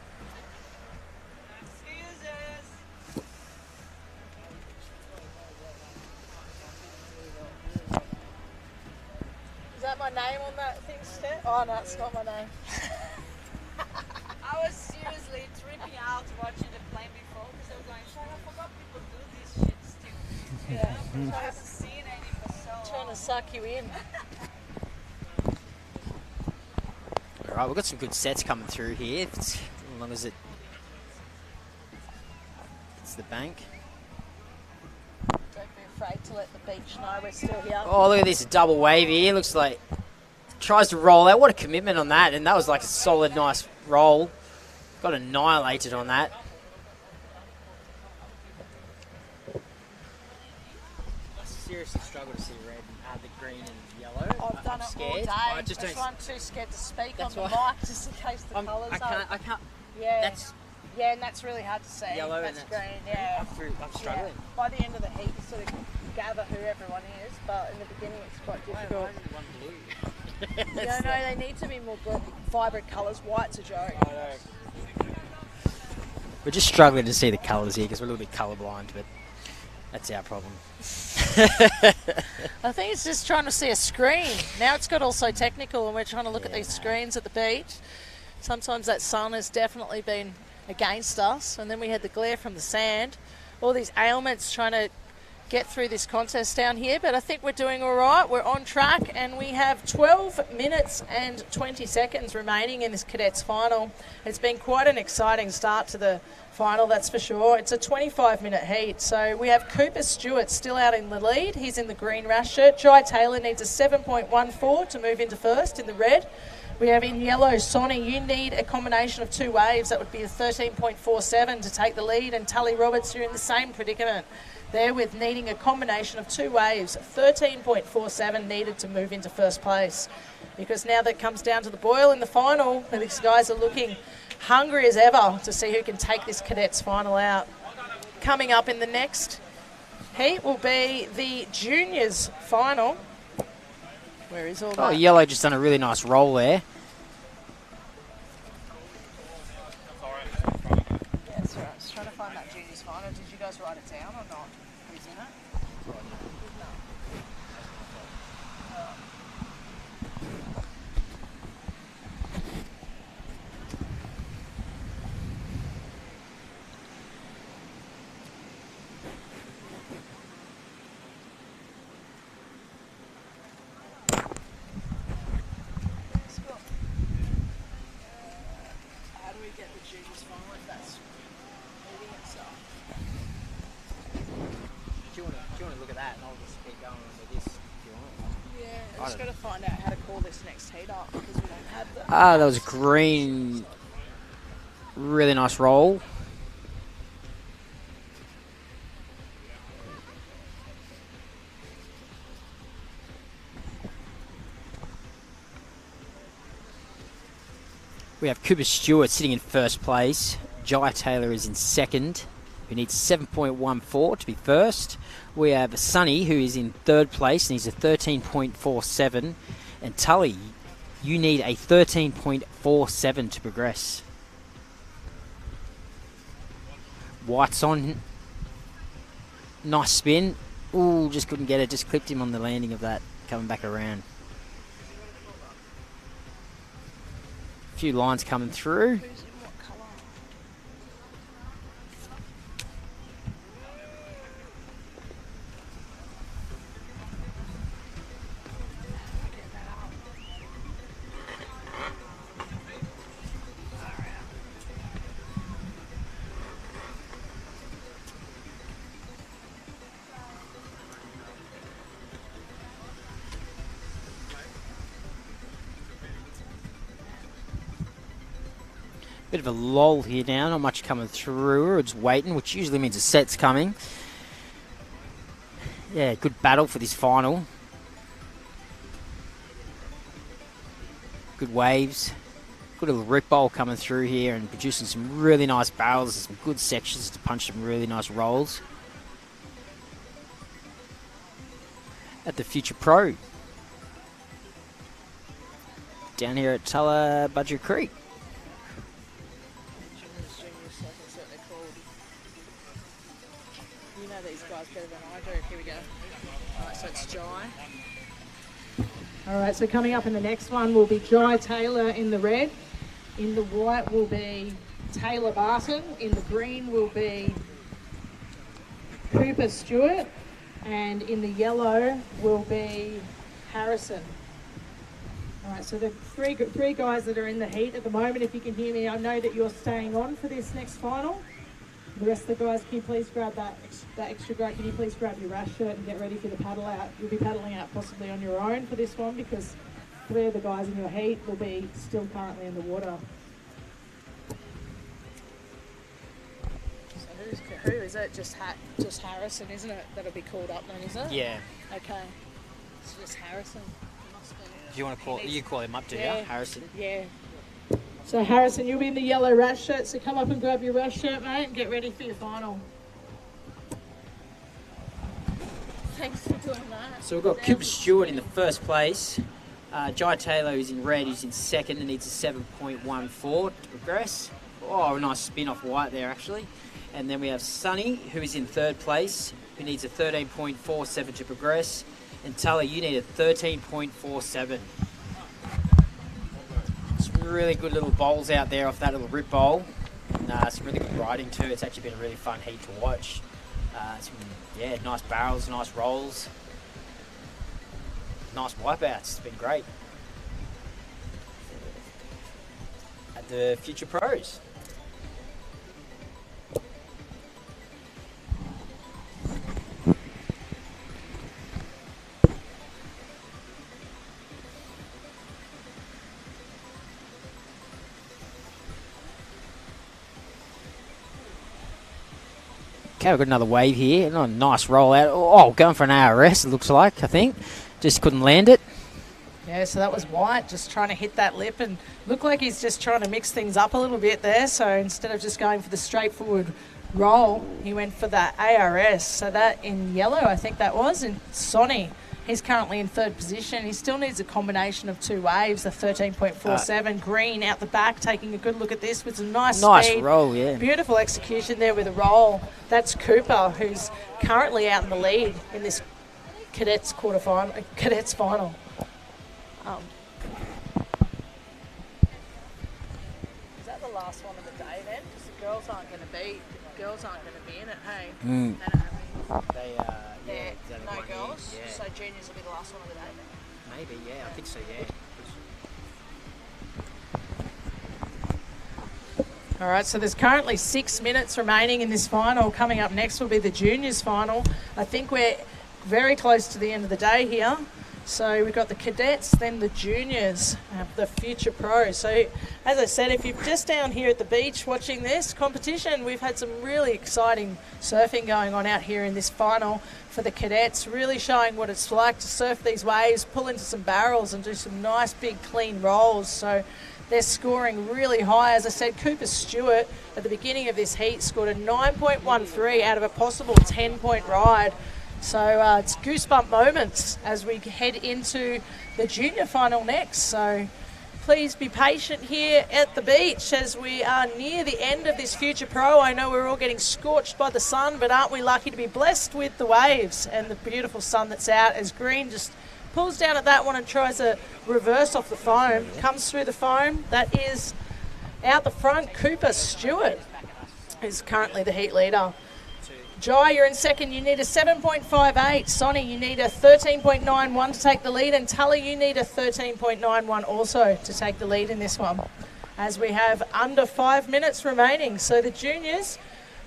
Is that my name on that thing, Steph? Oh no, it's not my name. I was seriously tripping out watching the plane before because I was going, shit, I forgot people do this shit still. Yeah. I haven't seen any for so long. Trying to suck you in. All right, we've got some good sets coming through here, as long as it's the bank. Don't be afraid to let the beach know we're still here. Oh, look at this double wave here. Looks like tries to roll out. What a commitment on that. And that was like a solid, nice roll. Got annihilated on that. I seriously struggle to see red, the green and yellow. I've done it all day. That's why I'm too scared to speak on the mic, just in case the colours I can't. Yeah. Yeah, and that's really hard to see. Yellow that's and green, yeah. I'm struggling. Yeah. By the end of the heat, you sort of gather who everyone is, but in the beginning it's quite difficult. One blue. No, they need to be more vibrant colours. White's a joke. I know. We're just struggling to see the colours here because we're a little bit colourblind, but that's our problem. I think it's just trying to see a screen. Now it's got also technical, and we're trying to look at these screens at the beach. Sometimes that sun has definitely been against us, and then we had the glare from the sand. All these ailments trying to get through this contest down here, but I think we're doing all right. We're on track, and we have 12 minutes and 20 seconds remaining in this Cadets final. It's been quite an exciting start to the final, that's for sure. It's a 25-minute heat, so we have Cooper Stewart still out in the lead. He's in the green rash shirt. Jai Taylor needs a 7.14 to move into first in the red. We have in yellow, Sonny, you need a combination of 2 waves. That would be a 13.47 to take the lead, and Tully Roberts, you're in the same predicament there with needing a combination of 2 waves. 13.47 needed to move into first place, because now that it comes down to the boil in the final, these guys are looking hungry as ever to see who can take this Cadets final out. Coming up in the next heat will be the juniors final. Where is all that? Oh, yellow just done a really nice roll there. Yeah, that's right. I was trying to find that juniors final. Did you guys write it down or not? Who's in it? you want to look at that, and I'll just keep going with this if you want. Yeah, I just got to find out how to call this next heat up because we don't have the. That was green. Really nice roll. We have Cooper Stewart sitting in first place. Jai Taylor is in second, who needs 7.14 to be first. We have Sonny, who is in third place, and he's a 13.47. And Tully, you need a 13.47 to progress. White's on. Nice spin. Ooh, just couldn't get it. Just clipped him on the landing of that, coming back around. Few lines coming through. Bit of a lull here now, not much coming through. It's waiting, which usually means a set's coming. Yeah, good battle for this final. Good waves. Good little rip bowl coming through here and producing some really nice barrels and some good sections to punch some really nice rolls. At the Future Pro. Down here at Tallebudgera Creek. You know these guys better than I do. Here we go. Alright, so it's Jai. All right, so coming up in the next one will be Jai Taylor in the red. In the white will be Taylor Barton. In the green will be Cooper Stewart. And in the yellow will be Harrison. All right, so the three guys that are in the heat at the moment, if you can hear me, I know that you're staying on for this next final. The rest of the guys, can you please grab that extra guy? Can you please grab your rash shirt and get ready for the paddle out? You'll be paddling out possibly on your own for this one because 3 of the guys in your heat will be still currently in the water. So who is it? Just Harrison, isn't it? That'll be called up then, is it? Yeah. Okay. It's just Harrison. Do you want to call? You call him up, do you, Harrison? Yeah. So Harrison, you'll be in the yellow rash shirt, so come up and grab your rash shirt, mate, and get ready for your final. Thanks for doing that. So we've got Cooper Stewart in the first place. Jai Taylor is in red, he's in second and needs a 7.14 to progress. Oh, a nice spin off white there actually. And then we have Sonny, who is in third place, who needs a 13.47 to progress. And Tully, you need a 13.47. Some really good little bowls out there off that little rip bowl. And, some really good riding too. It's actually been a really fun heat to watch. Yeah, nice barrels, nice rolls. Nice wipeouts. It's been great. At the Future Pros. Okay, we've got another wave here. Oh, nice roll out. Oh, going for an ARS, it looks like, I think. Just couldn't land it. Yeah, so that was White, just trying to hit that lip and looked like he's just trying to mix things up a little bit there. So instead of just going for the straightforward roll, he went for that ARS. So that in yellow, I think that was. And Sonny, he's currently in third position. He still needs a combination of 2 waves, a 13.47. Green out the back, taking a good look at this with some nice speed. Roll, yeah. Beautiful execution there with a roll. That's Cooper, who's currently out in the lead in this Cadets quarterfinal, Cadets final. Is that the last one of the day then? Because the girls aren't going to be in it, hey? Mm. They no girls. Yeah. So juniors will be the last one of the day then? Maybe, yeah, I think so, yeah. All right, so there's currently 6 minutes remaining in this final. Coming up next will be the juniors final. I think we're very close to the end of the day here. So we've got the cadets, then the juniors, the future pros. So as I said, if you're just down here at the beach watching this competition, we've had some really exciting surfing going on out here in this final for the cadets, really showing what it's like to surf these waves, pull into some barrels and do some nice big clean rolls. So they're scoring really high. As I said, Cooper Stewart at the beginning of this heat scored a 9.13 out of a possible 10-point ride. So it's goosebump moments as we head into the junior final next. So please be patient here at the beach as we are near the end of this Future Pro. I know we're all getting scorched by the sun, but aren't we lucky to be blessed with the waves and the beautiful sun that's out as Green just pulls down at that one and tries to reverse off the foam. Comes through the foam. That is out the front. Cooper Stewart is currently the heat leader. Jai, you're in second. You need a 7.58. Sonny, you need a 13.91 to take the lead. And Tully, you need a 13.91 also to take the lead in this one. As we have under 5 minutes remaining. So the juniors,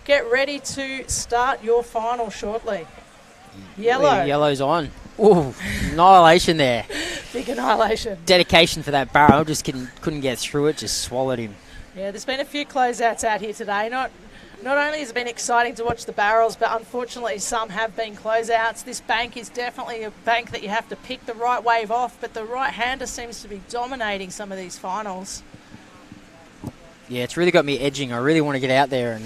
get ready to start your final shortly. Yellow. Yellow's on. Ooh, annihilation there. Big annihilation. Dedication for that barrel. Just couldn't get through it. Just swallowed him. Yeah, there's been a few closeouts out here today. Not only has it been exciting to watch the barrels, but unfortunately some have been closeouts. This bank is definitely a bank that you have to pick the right wave off, but the right-hander seems to be dominating some of these finals. Yeah, it's really got me edging. I really want to get out there and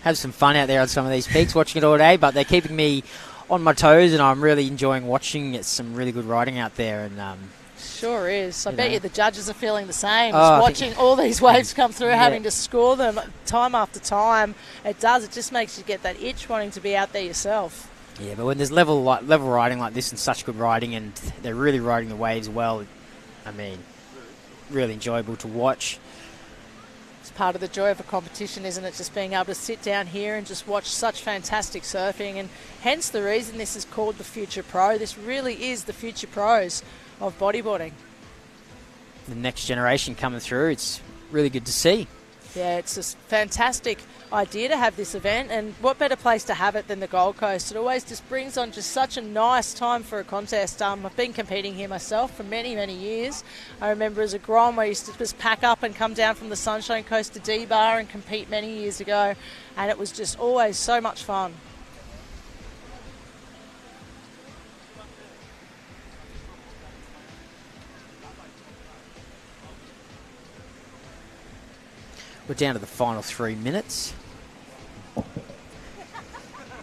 have some fun out there on some of these peaks, watching it all day, but they're keeping me on my toes, and I'm really enjoying watching. It's some really good riding out there. And sure is. I bet you the judges are feeling the same. Watching all these waves come through, having to score them time after time. It just makes you get that itch wanting to be out there yourself. Yeah, but when there's level riding like this and such good riding, and they're really riding the waves well, I mean, really enjoyable to watch. It's part of the joy of a competition, isn't it? Just being able to sit down here and just watch such fantastic surfing, and hence the reason this is called the Future Pro. This really is the Future Pros of bodyboarding. The next generation coming through, it's really good to see. Yeah, it's a fantastic idea to have this event, and what better place to have it than the Gold Coast. It always just brings on just such a nice time for a contest. I've been competing here myself for many, many years. I remember as a Grom, I used to just pack up and come down from the Sunshine Coast to D-Bar and compete many years ago, and it was just always so much fun. We're down to the final 3 minutes.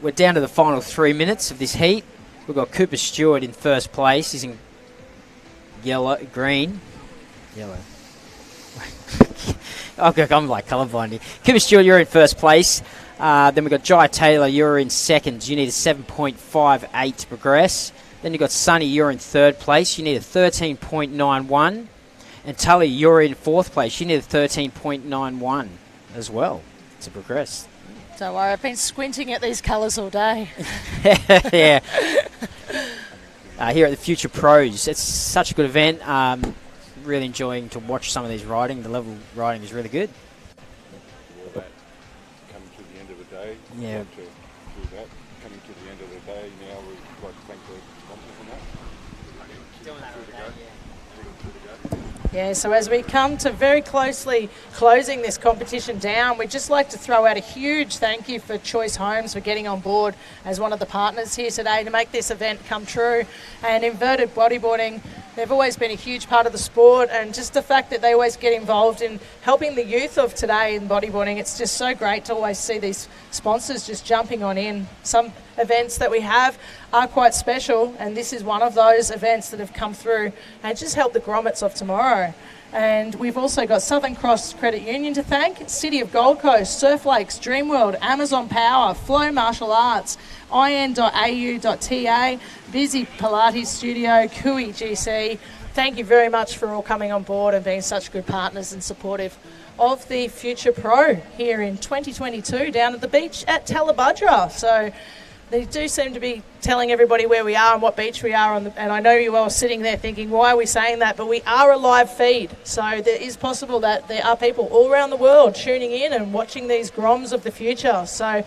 We're down to the final 3 minutes of this heat. We've got Cooper Stewart in first place. He's in green. Yellow. Okay, I'm like colourblind here. Cooper Stewart, you're in first place. Then we've got Jai Taylor, you're in second. You need a 7.58 to progress. Then you've got Sonny, you're in third place. You need a 13.91. And Tully, you're in fourth place. You need a 13.91 as well to progress. Don't worry, I've been squinting at these colours all day. Yeah. Here at the Future Pros, it's such a good event. Really enjoying to watch some of these riding. The level of riding is really good. All that coming to the end of the day. Yeah. Like to do that. Coming to the end of the day now, we'd like to thank the sponsors for that. Doing that all day, yeah. Yeah, so as we come to very closely closing this competition down, we'd just like to throw out a huge thank you for Choice Homes for getting on board as one of the partners here today to make this event come true. And Inverted Bodyboarding, they've always been a huge part of the sport, and just the fact that they always get involved in helping the youth of today in bodyboarding, it's just so great to always see these sponsors just jumping on in. Some events that we have are quite special, and this is one of those events that have come through and just helped the grommets of tomorrow. And we've also got Southern Cross Credit Union to thank, City of Gold Coast, Surf Lakes, Dreamworld, Amazon Power, Flow Martial Arts, in.au.ta, Busy Pilates Studio, Kui GC. Thank you very much for all coming on board and being such good partners and supportive of the Future Pro here in 2022 down at the beach at Tallebudgera. So they do seem to be telling everybody where we are and what beach we are on, and I know you all sitting there thinking, why are we saying that? But we are a live feed, so there is possible that there are people all around the world tuning in and watching these Groms of the future. So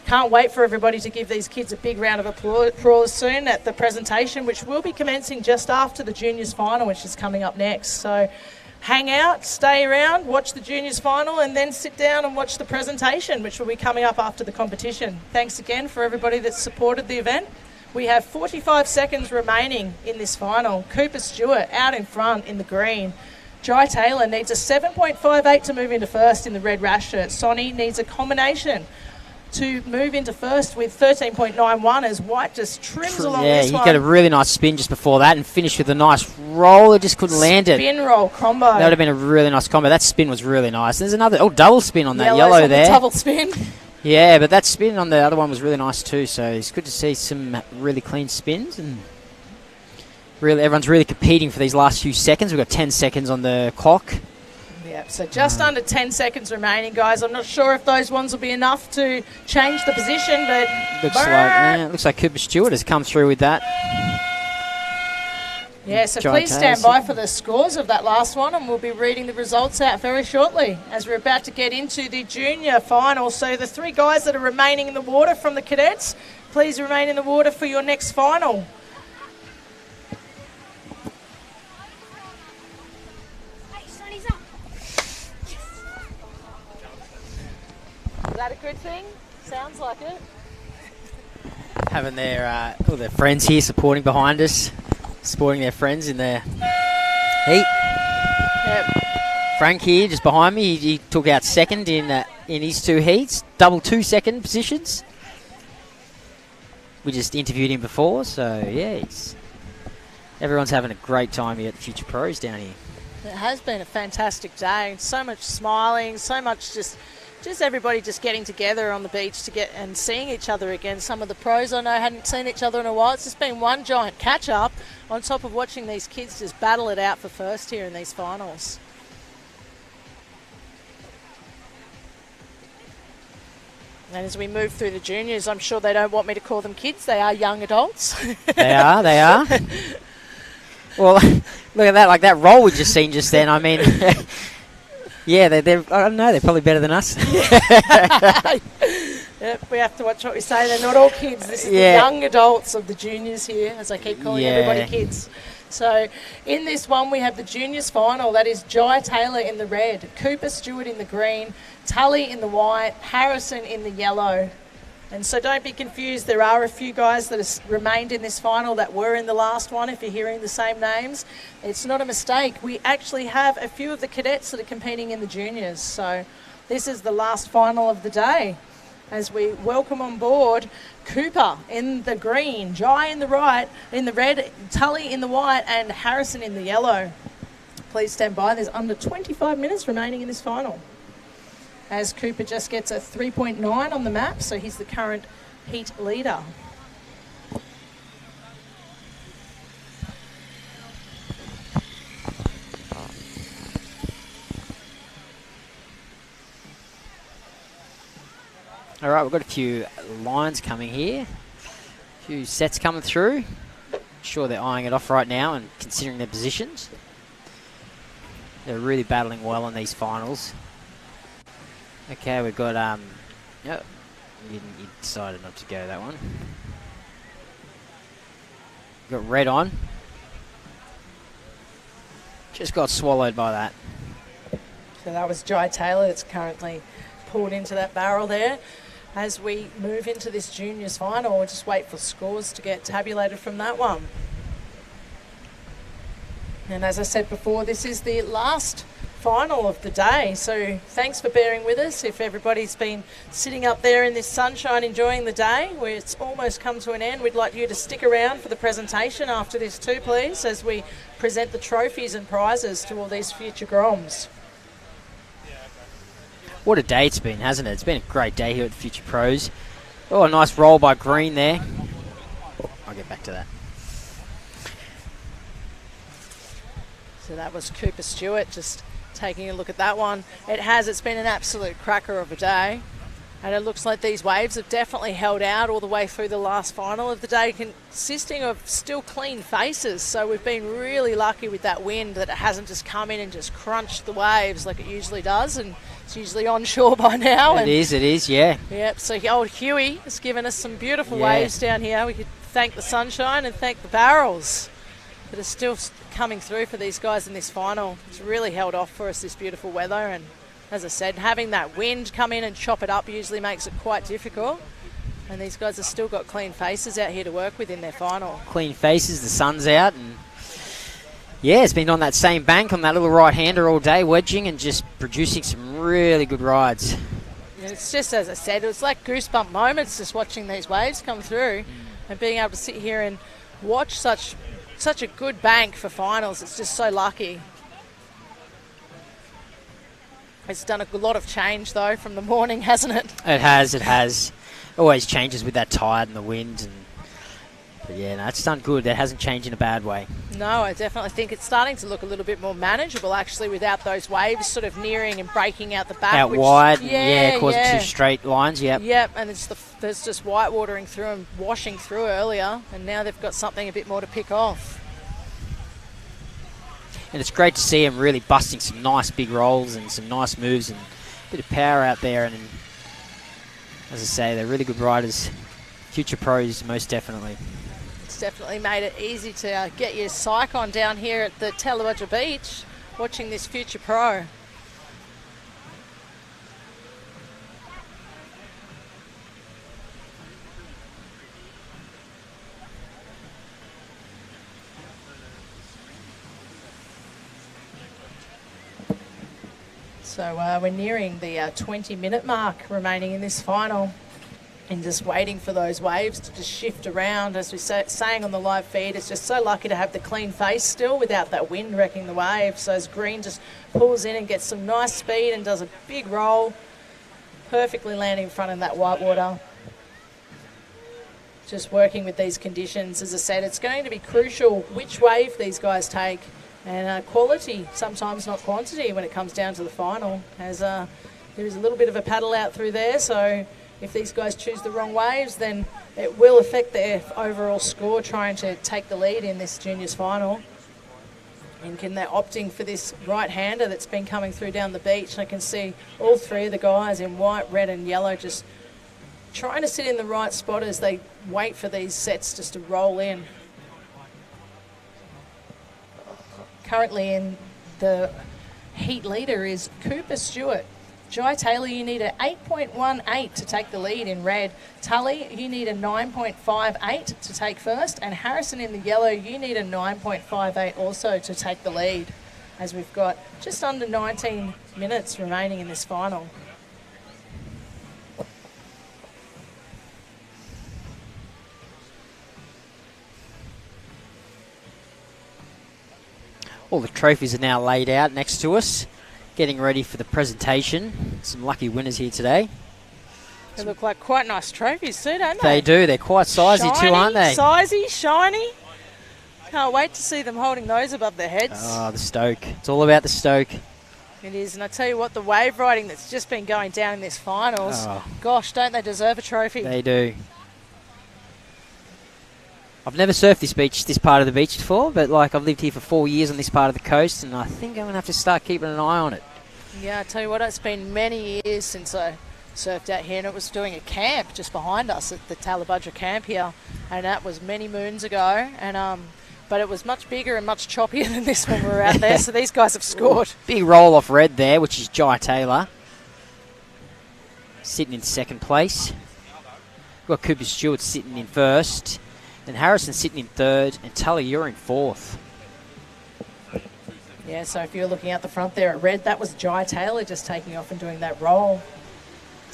Can't wait for everybody to give these kids a big round of applause soon at the presentation, which will be commencing just after the juniors final, which is coming up next. So hang out, stay around, watch the juniors final, and then sit down and watch the presentation, which will be coming up after the competition. Thanks again for everybody that supported the event. We have 45 seconds remaining in this final. Cooper Stewart out in front in the green. Jai Taylor needs a 7.58 to move into first in the red rash shirt. Sonny needs a combination to move into first with 13.91 as White just trims along this one. Yeah, he got a really nice spin just before that and finished with a nice roll. It just couldn't land it. Spin roll combo. That would have been a really nice combo. That spin was really nice. There's another, double spin on that Yellow's yellow on there. The double spin. Yeah, but that spin on the other one was really nice too. So it's good to see some really clean spins, and really everyone's really competing for these last few seconds. We've got 10 seconds on the clock. Yep, so just under 10 seconds remaining, guys. I'm not sure if those ones will be enough to change the position, but Looks like Cooper Stewart has come through with that. Yeah, so please stand by for the scores of that last one, and we'll be reading the results out very shortly as we're about to get into the junior final. So the 3 guys that are remaining in the water from the cadets, please remain in the water for your next final. Is that a good thing? Sounds like it. Having their all their friends here supporting behind us, supporting their friends in their heat. Yep. Frank here just behind me, he took out second in his 2 heats, double 2-second positions. We just interviewed him before, so yeah, everyone's having a great time here at the Future Pros down here. It has been a fantastic day. So much smiling, so much just everybody just getting together on the beach to get and seeing each other again. Some of the pros I know hadn't seen each other in a while. It's just been one giant catch-up on top of watching these kids just battle it out for first here in these finals. And as we move through the juniors, I'm sure they don't want me to call them kids. They are young adults. They are. Well, look at that, like that roll we just seen just then. I mean... Yeah, they're I don't know, they're probably better than us. Yep, we have to watch what we say. They're not all kids. This is the young adults of the juniors here, as I keep calling everybody kids. So in this one, we have the juniors final. That is Jai Taylor in the red, Cooper Stewart in the green, Tully in the white, Harrison in the yellow. And so don't be confused. There are a few guys that have remained in this final that were in the last one, if you're hearing the same names. It's not a mistake. We actually have a few of the cadets that are competing in the juniors. So this is the last final of the day as we welcome on board Cooper in the green, Jai in the red, Tully in the white, and Harrison in the yellow. Please stand by. There's under 25 minutes remaining in this final, as Cooper just gets a 3.9 on the map, so he's the current heat leader. All right, we've got a few lines coming here, a few sets coming through. Sure they're eyeing it off right now and considering their positions. They're really battling well in these finals. Okay, we've got, you decided not to go that one. We've got red on. Just got swallowed by that. So that was Jai Taylor that's currently pulled into that barrel there. As we move into this juniors final, we'll just wait for scores to get tabulated from that one. And as I said before, this is the last final of the day, so thanks for bearing with us. If everybody's been sitting up there in this sunshine enjoying the day, where it's almost come to an end, we'd like you to stick around for the presentation after this too, please, as we present the trophies and prizes to all these future Groms. What a day it's been, hasn't it? It's been a great day here at the Future Pros. Oh, a nice roll by Green there. I'll get back to that. So that was Cooper Stewart just taking a look at that one. It's been an absolute cracker of a day. And it looks like these waves have definitely held out all the way through the last final of the day, consisting of still clean faces. So we've been really lucky with that wind, that it hasn't just come in and just crunched the waves like it usually does. And It's usually onshore by now. It is, yeah. Yep, so old Huey has given us some beautiful Yeah. waves down here. We could thank the sunshine and thank the barrels that are still coming through for these guys in this final. It's really held off for us, this beautiful weather, and as I said, having that wind come in and chop it up usually makes it quite difficult. And these guys have still got clean faces out here to work with in their final. Clean faces, the sun's out, and yeah, it's been on that same bank on that little right-hander all day, wedging and just producing some really good rides. And it's just, as I said, it was like goosebump moments just watching these waves come through and being able to sit here and watch such a good bank for finals. It's just so lucky. It's done a lot of change, though, from the morning, hasn't it? It has. Always changes with that tide and the wind. But yeah, no, it's done good. It hasn't changed in a bad way. No, I definitely think it's starting to look a little bit more manageable, actually, without those waves sort of nearing and breaking out the back. Out wide, causing two straight lines, yep. Yep, and there's just white watering through and washing through earlier, and now they've got something a bit more to pick off. And it's great to see them really busting some nice big rolls and some nice moves and a bit of power out there. And as I say, they're really good riders. Future pros, most definitely. It's definitely made it easy to get your psych on down here at the Tallebudgera Beach, watching this future pro. So we're nearing the 20-minute mark remaining in this final, and just waiting for those waves to just shift around. As we saying on the live feed, it's just so lucky to have the clean face still without that wind wrecking the waves. So as Green just pulls in and gets some nice speed and does a big roll, perfectly landing in front of that white water. Just working with these conditions, as I said, it's going to be crucial which wave these guys take. And quality, sometimes not quantity, when it comes down to the final. As there is a little bit of a paddle out through there, so if these guys choose the wrong waves, then it will affect their overall score trying to take the lead in this juniors final. And they're opting for this right-hander that's been coming through down the beach. I can see all three of the guys in white, red and yellow just trying to sit in the right spot as they wait for these sets just to roll in. Currently in the heat leader is Cooper Stewart. Jai Taylor, you need an 8.18 to take the lead in red. Tully, you need a 9.58 to take first. And Harrison in the yellow, you need a 9.58 also to take the lead, as we've got just under 19 minutes remaining in this final. All the trophies are now laid out next to us, getting ready for the presentation. Some lucky winners here today. They look like quite nice trophies too, don't they? They do. They're quite sizey too, aren't they? Sizey, shiny. Can't wait to see them holding those above their heads. Oh, the stoke. It's all about the stoke. It is, and I tell you what, the wave riding that's just been going down in this finals, gosh, don't they deserve a trophy? They do. I've never surfed this part of the beach before, but like I've lived here for 4 years on this part of the coast, and I think I'm going to have to start keeping an eye on it. Yeah, I tell you what, it's been many years since I surfed out here, and it was doing a camp just behind us at the Tallebudgera camp here, and that was many moons ago, and but it was much bigger and much choppier than this when we were out there, so these guys have scored. Big roll off red there, which is Jai Taylor, sitting in second place. We've got Cooper Stewart sitting in first. And Harrison sitting in third, and Tully, you're in fourth. Yeah, so if you're looking out the front there at red, that was Jai Taylor just taking off and doing that roll.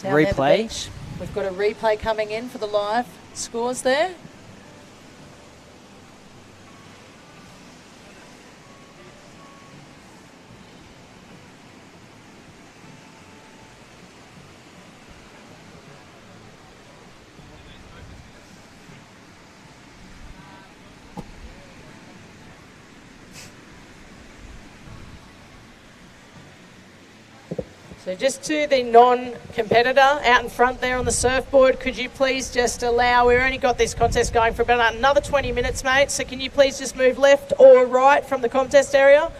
Down there at the Replay. beach. We've got a replay coming in for the live scores there. So just to the non-competitor out in front there on the surfboard, could you please just allow, we've only got this contest going for about another 20 minutes, mate, so can you please just move left or right from the contest area?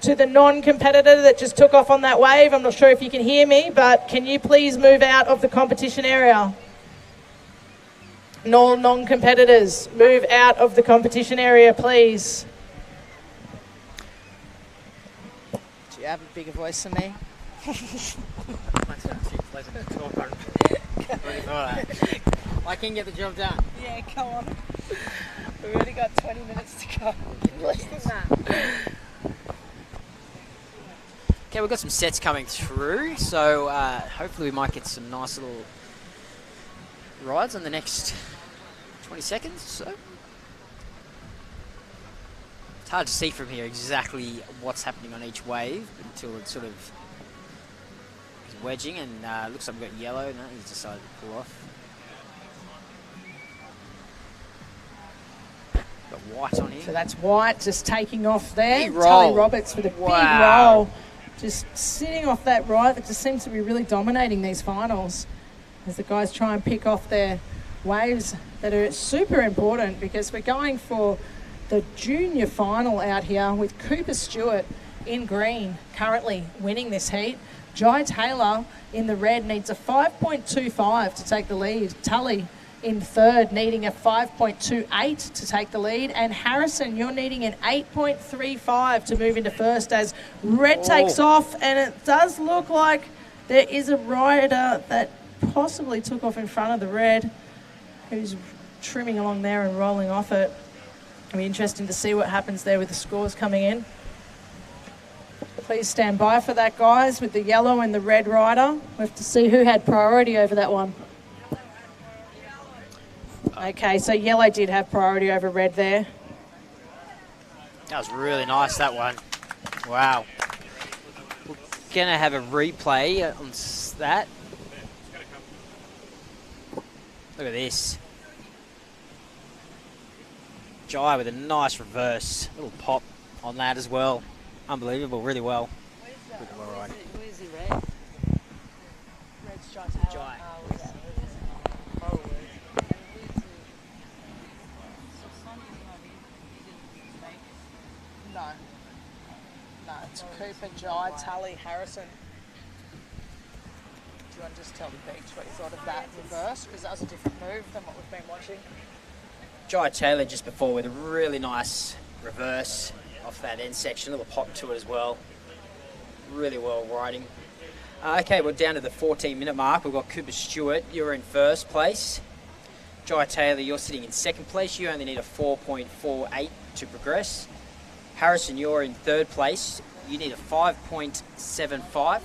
to the non-competitor that just took off on that wave. I'm not sure if you can hear me, but can you please move out of the competition area? All non-competitors, move out of the competition area, please. Do you have a bigger voice than me? I can get the job done. Yeah, go on. We've already got 20 minutes to go. Less than that. Okay, we've got some sets coming through, so hopefully we might get some nice little rides on the next 20 seconds or so. It's hard to see from here exactly what's happening on each wave until it sort of is wedging, and looks like we've got yellow. No, he's decided to pull off. Got white on here. So that's white just taking off there. Big roll. Tully Roberts with a big Wow. roll. Just sitting off that right that just seems to be really dominating these finals as the guys try and pick off their waves that are super important, because we're going for the junior final out here with Cooper Stewart in green currently winning this heat. Jai Taylor in the red needs a 5.25 to take the lead. Tully in third needing a 5.28 to take the lead, and Harrison, you're needing an 8.35 to move into first as red takes off, and it does look like there is a rider that possibly took off in front of the red who's trimming along there and rolling off it. It'll be interesting to see what happens there with the scores coming in. Please stand by for that, guys, with the yellow and the red rider. We have to see who had priority over that one. Okay, so yellow did have priority over red there. That was really nice, that one. Wow. We're going to have a replay on that. Look at this. Jai with a nice reverse. Little pop on that as well. Unbelievable, really well. Really well right. Where's the red? Red's Jai Taylor. Jai. No, it's Cooper, Jai, Tully, Harrison. Do you want to just tell the beach what you thought of that reverse? Because that was a different move than what we've been watching. Jai Taylor just before with a really nice reverse off that end section. A little pop to it as well. Really well riding. Okay, we're down to the 14-minute mark. We've got Cooper Stewart. You're in first place. Jai Taylor, you're sitting in second place. You only need a 4.48 to progress. Harrison, you're in third place. You need a 5.75.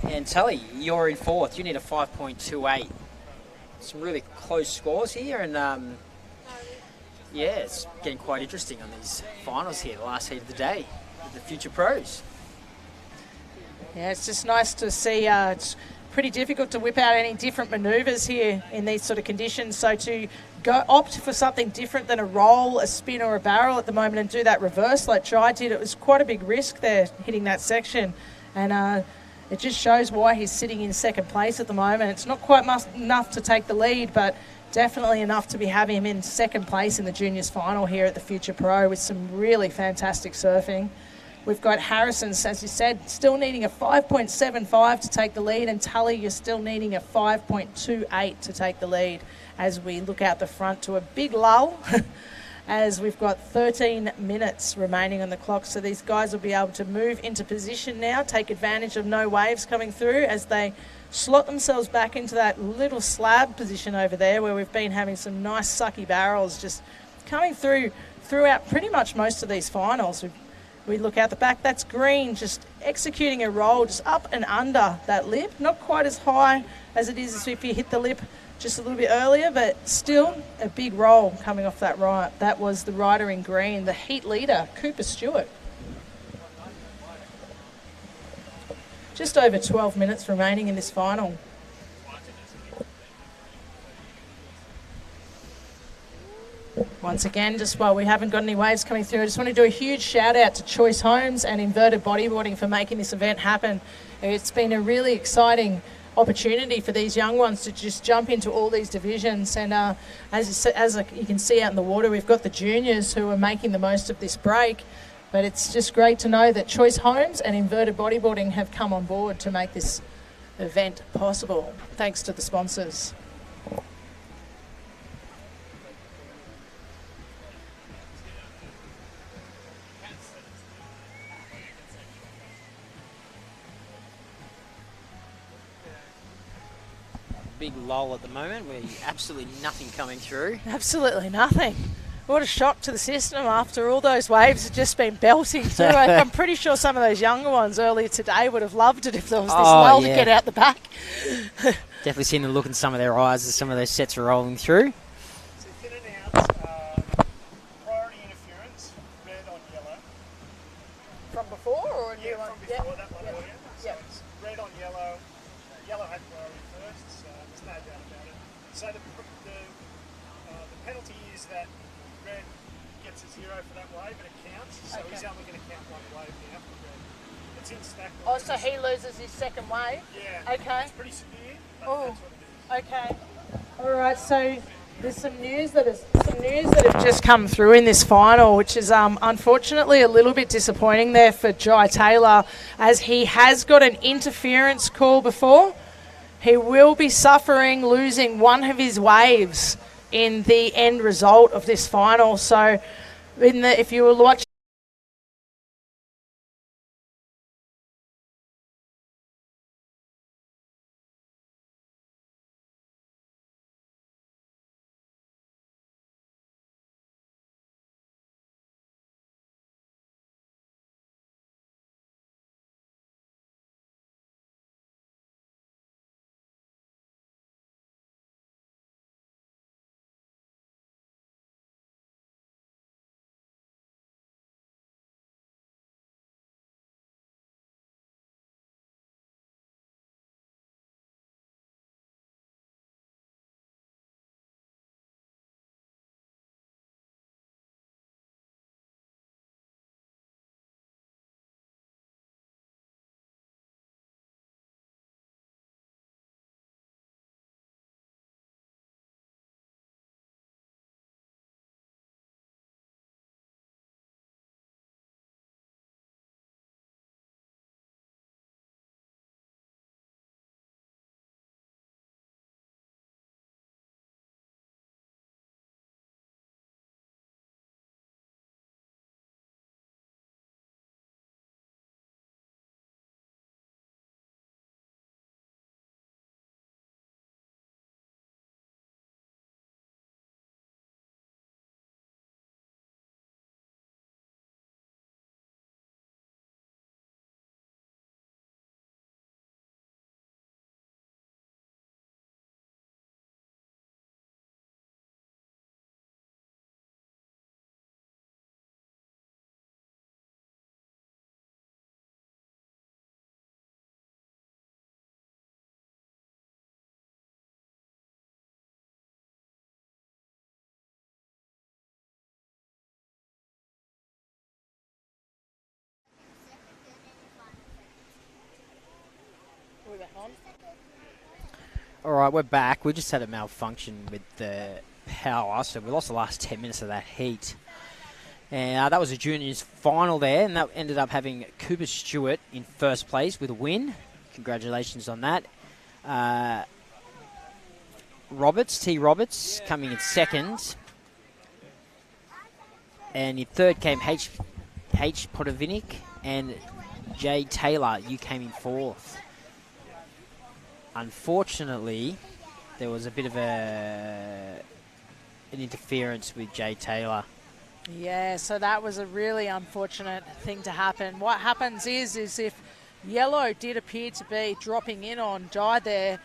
And Tully, you're in fourth. You need a 5.28. Some really close scores here, and yeah, it's getting quite interesting on these finals here, the last heat of the day, with the future pros. Yeah, it's just nice to see. Pretty difficult to whip out any different manoeuvres here in these sort of conditions. So to go opt for something different than a roll, a spin or a barrel at the moment and do that reverse like Jai did, it was quite a big risk there hitting that section. And it just shows why he's sitting in second place at the moment. It's not quite enough to take the lead, but definitely enough to be having him in second place in the juniors final here at the Future Pro with some really fantastic surfing. We've got Harrison, as you said, still needing a 5.75 to take the lead, and Tully, you're still needing a 5.28 to take the lead as we look out the front to a big lull as we've got 13 minutes remaining on the clock. So these guys will be able to move into position now, take advantage of no waves coming through as they slot themselves back into that little slab position over there where we've been having some nice sucky barrels just coming throughout pretty much most of these finals. We look out the back, that's green, just executing a roll just up and under that lip. Not quite as high as it is if you hit the lip just a little bit earlier, but still a big roll coming off that right. That was the rider in green, the heat leader, Cooper Stewart. Just over 12 minutes remaining in this final. Once again, just while we haven't got any waves coming through, I just want to do a huge shout out to Choice Homes and Inverted Bodyboarding for making this event happen. It's been a really exciting opportunity for these young ones to just jump into all these divisions. And as you can see out in the water, we've got the juniors who are making the most of this break. But it's just great to know that Choice Homes and Inverted Bodyboarding have come on board to make this event possible, thanks to the sponsors. Big lull at the moment where absolutely nothing coming through. Absolutely nothing. What a shock to the system after all those waves had just been belting through. I'm pretty sure some of those younger ones earlier today would have loved it if there was this lull to get out the back. Definitely seen the look in some of their eyes as some of those sets are rolling through. So thin and out, priority interference, red on yellow. From before or yeah, from before that one earlier. So it's red on yellow. Yellow had priority first, so there's no doubt about it. So the penalty is that red gets a 0 for that wave, but it counts. So he's only going to count one wave now for red. It's in stack. Oh, so he loses his second wave? Yeah. Okay. It's pretty severe. Oh, okay. All right. So there's some news that have just come through in this final, which is unfortunately a little bit disappointing there for Jai Taylor, as he has got an interference call before. He will be suffering losing one of his waves in the end result of this final. So, if you were watching. All right, we're back. We just had a malfunction with the power, so we lost the last 10 minutes of that heat. And that was a juniors final there, and that ended up having Cooper Stewart in first place with a win. Congratulations on that. T. Roberts coming in second. And in third came H. Potovinik, and Jay Taylor, you came in fourth. Unfortunately, there was a bit of an interference with Jay Taylor. Yeah, so that was a really unfortunate thing to happen. What happens is if yellow did appear to be dropping in on Jai there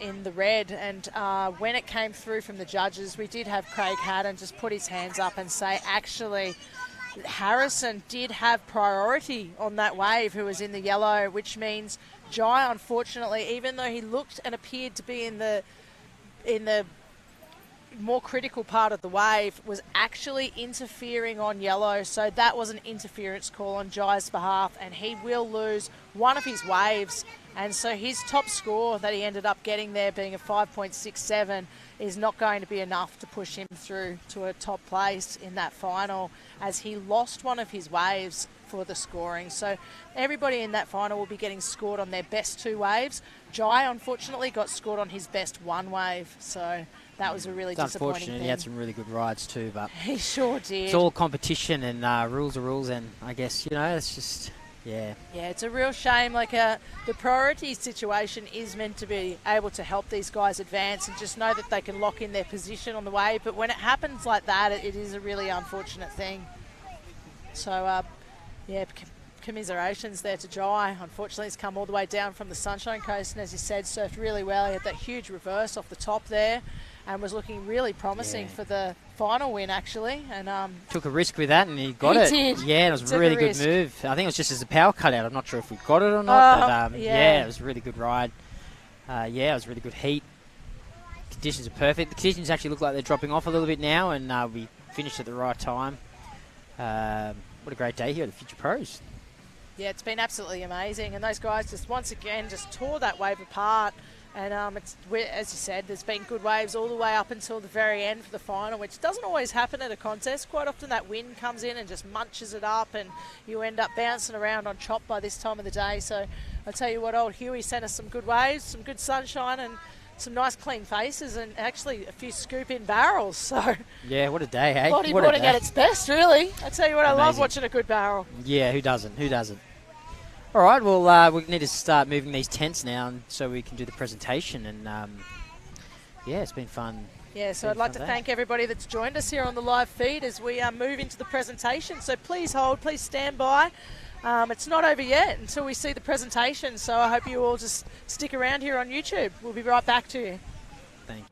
in the red, and when it came through from the judges, we did have Craig Haddon just put his hands up and say, actually, Harrison did have priority on that wave who was in the yellow, which means Jai, unfortunately, even though he looked and appeared to be in the more critical part of the wave, was actually interfering on yellow. So that was an interference call on Jai's behalf, and he will lose one of his waves And so his top score that he ended up getting there, being a 5.67, is not going to be enough to push him through to a top place in that final, as he lost one of his waves for the scoring. So everybody in that final will be getting scored on their best 2 waves. Jai, unfortunately, got scored on his best 1 wave. So that was a really It's disappointing unfortunate. thing. He had some really good rides too, but he sure did. It's all competition, and rules are rules, and I guess, you know, it's just, yeah. Yeah, it's a real shame. Like the priority situation is meant to be able to help these guys advance and just know that they can lock in their position on the wave. But when it happens like that, it is a really unfortunate thing. So, yeah, commiserations there to Jai. Unfortunately, he's come all the way down from the Sunshine Coast, and as you said, surfed really well. He had that huge reverse off the top there and was looking really promising for the final win, actually. And Took a risk with that, and he got it. Did. Yeah, it was Took a really a good risk. move. I think it was just as a power cut out. I'm not sure if we got it or not, but yeah. it was a really good ride. Yeah, it was a really good heat. Conditions are perfect. The conditions actually look like they're dropping off a little bit now, and we finished at the right time. What a great day here at the Future Pros. Yeah, it's been absolutely amazing. And those guys just, once again, just tore that wave apart. And as you said, there's been good waves all the way up until the very end for the final, which doesn't always happen at a contest. Quite often that wind comes in and just munches it up, and you end up bouncing around on chop by this time of the day. So I'll tell you what, old Huey sent us some good waves, some good sunshine, and some nice clean faces, and actually a few scoop-in barrels. So Yeah, what a day, hey? bodyboarding at its best, really. I tell you what, I love watching a good barrel. Yeah, who doesn't? Who doesn't? All right, well, we need to start moving these tents now so we can do the presentation. And, yeah, it's been fun. Yeah, so I'd like to thank everybody that's joined us here on the live feed as we move into the presentation. So please hold, please stand by. It's not over yet until we see the presentation, so I hope you all just stick around here on YouTube. We'll be right back to you. Thank you.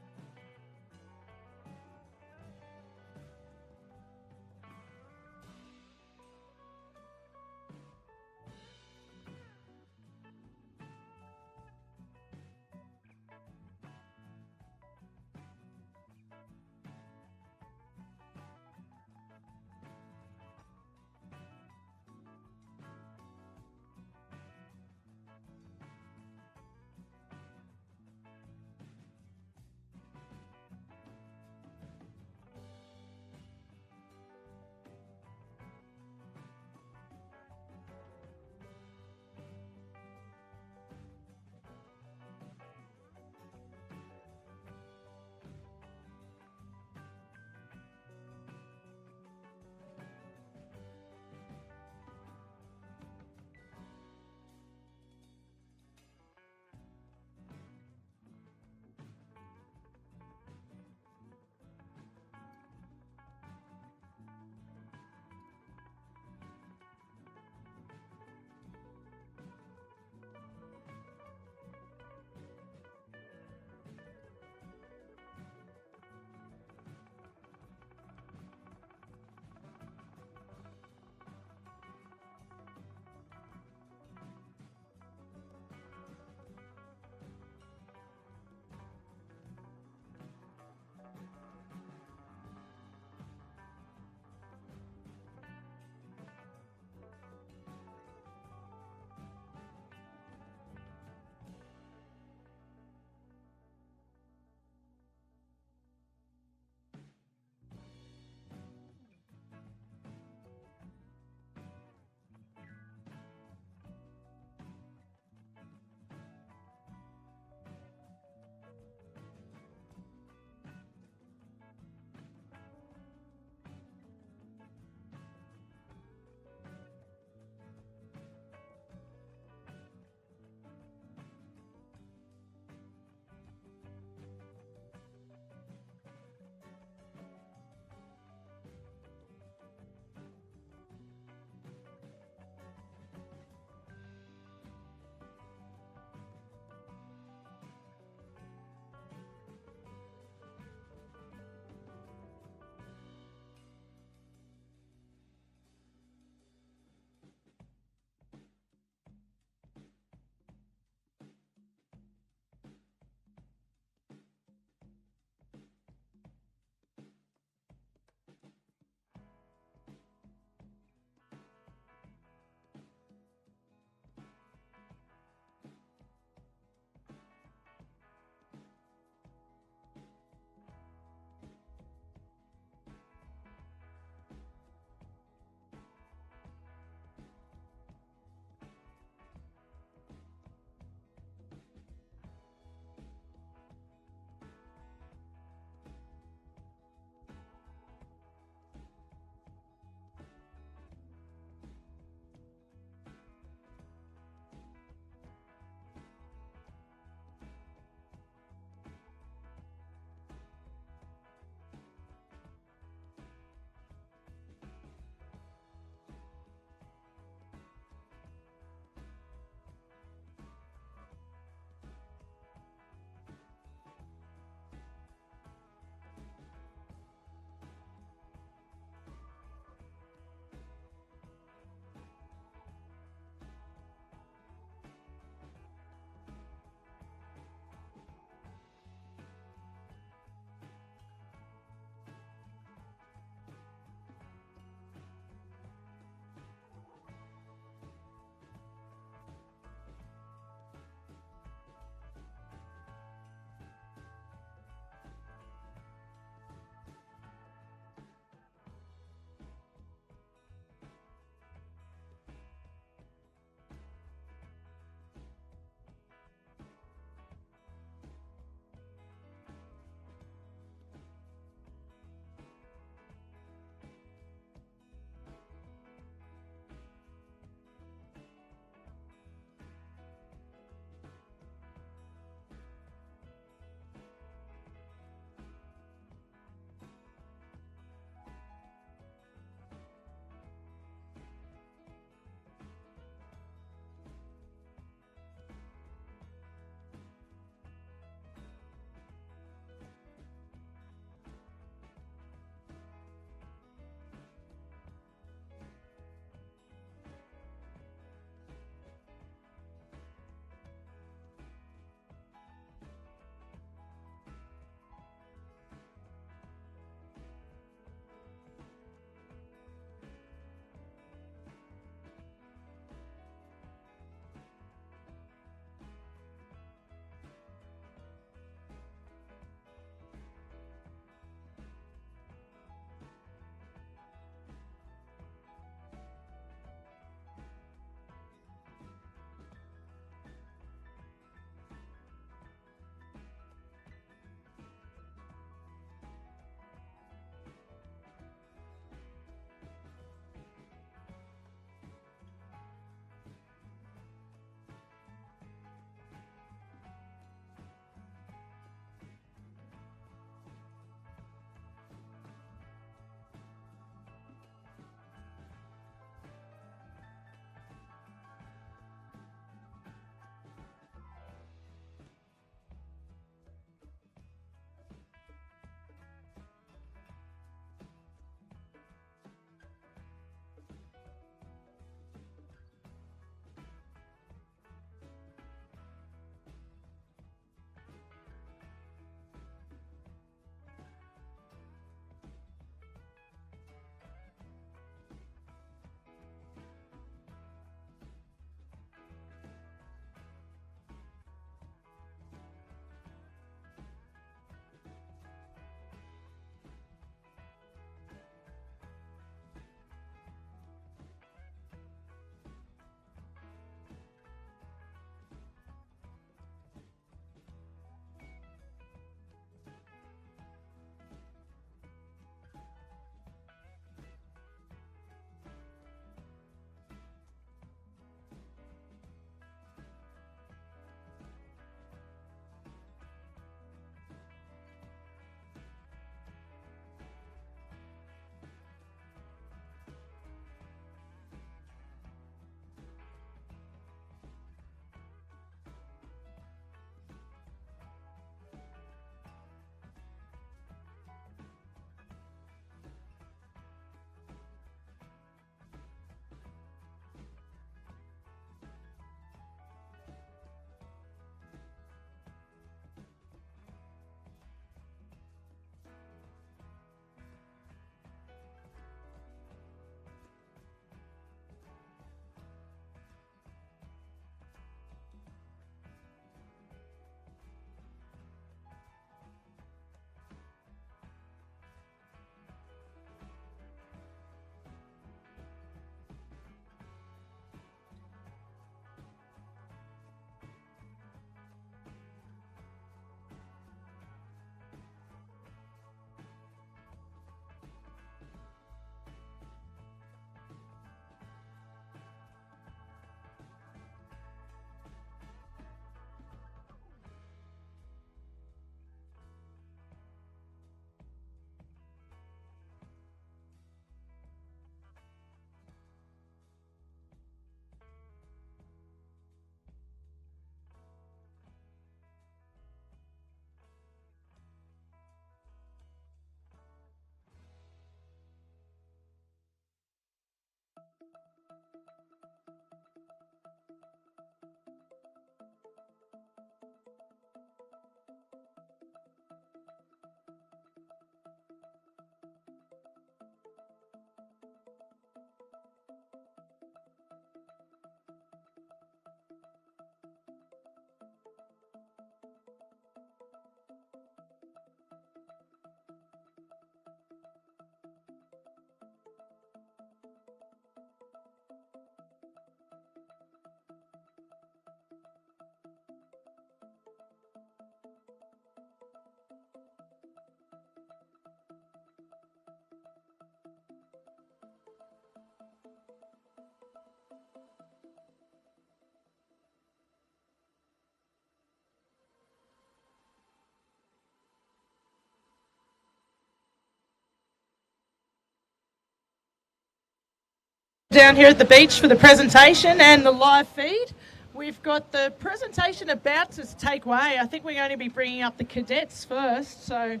down here at the beach for the presentation and the live feed. We've got the presentation about to take way. I think we're going to be bringing up the cadets first. So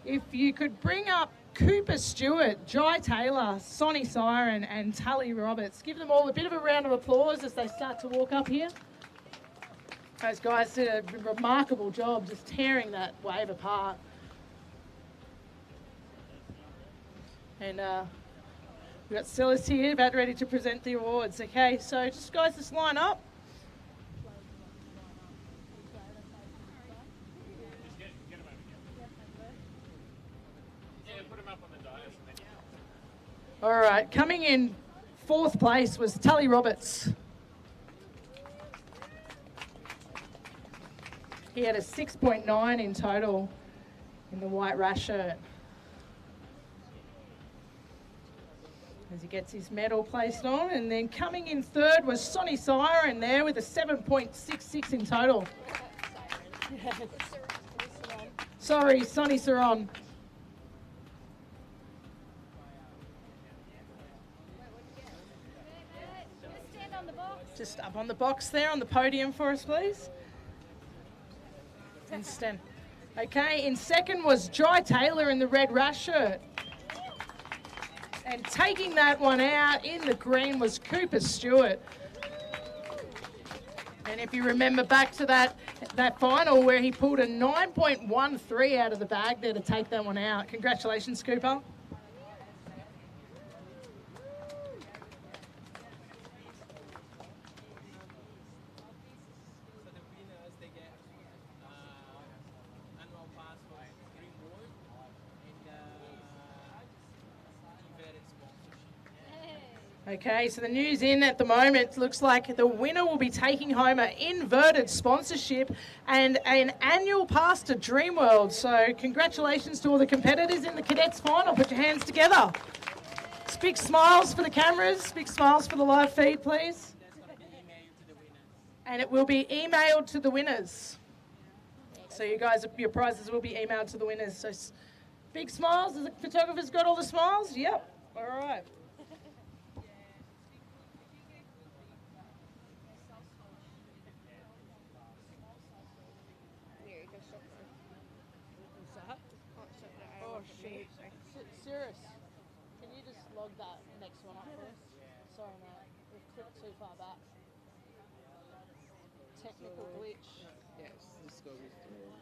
if you could bring up Cooper Stewart, Jai Taylor, Sonny Siren and Tully Roberts. Give them all a bit of a round of applause as they start to walk up here. Those guys did a remarkable job just tearing that wave apart. And we've got Silas here about ready to present the awards. Okay, so just guys, just line up. All right, coming in 4th place was Tully Roberts. He had a 6.9 in total in the white rash shirt. As he gets his medal placed on. And then coming in 3rd was Sonny Siren there with a 7.66 in total. Sorry, Sonny Siron. Just up on the box there on the podium for us, please. And stand. Okay, in 2nd was Jai Taylor in the red rash shirt. And taking that one out in the green was Cooper Stewart. And if you remember back to that final where he pulled a 9.13 out of the bag there to take that one out. Congratulations, Cooper. Okay, so the news in at the moment looks like the winner will be taking home an inverted sponsorship and an annual pass to Dreamworld. So congratulations to all the competitors in the Cadets final. Put your hands together. Just big smiles for the cameras, big smiles for the live feed, please. And it will be emailed to the winners. So you guys, your prizes will be emailed to the winners. So big smiles. Has the photographer's got all the smiles? Yep. All right. Cirrus, can you just log that next one up for us? Sorry mate, we've clicked too far back. Technical glitch.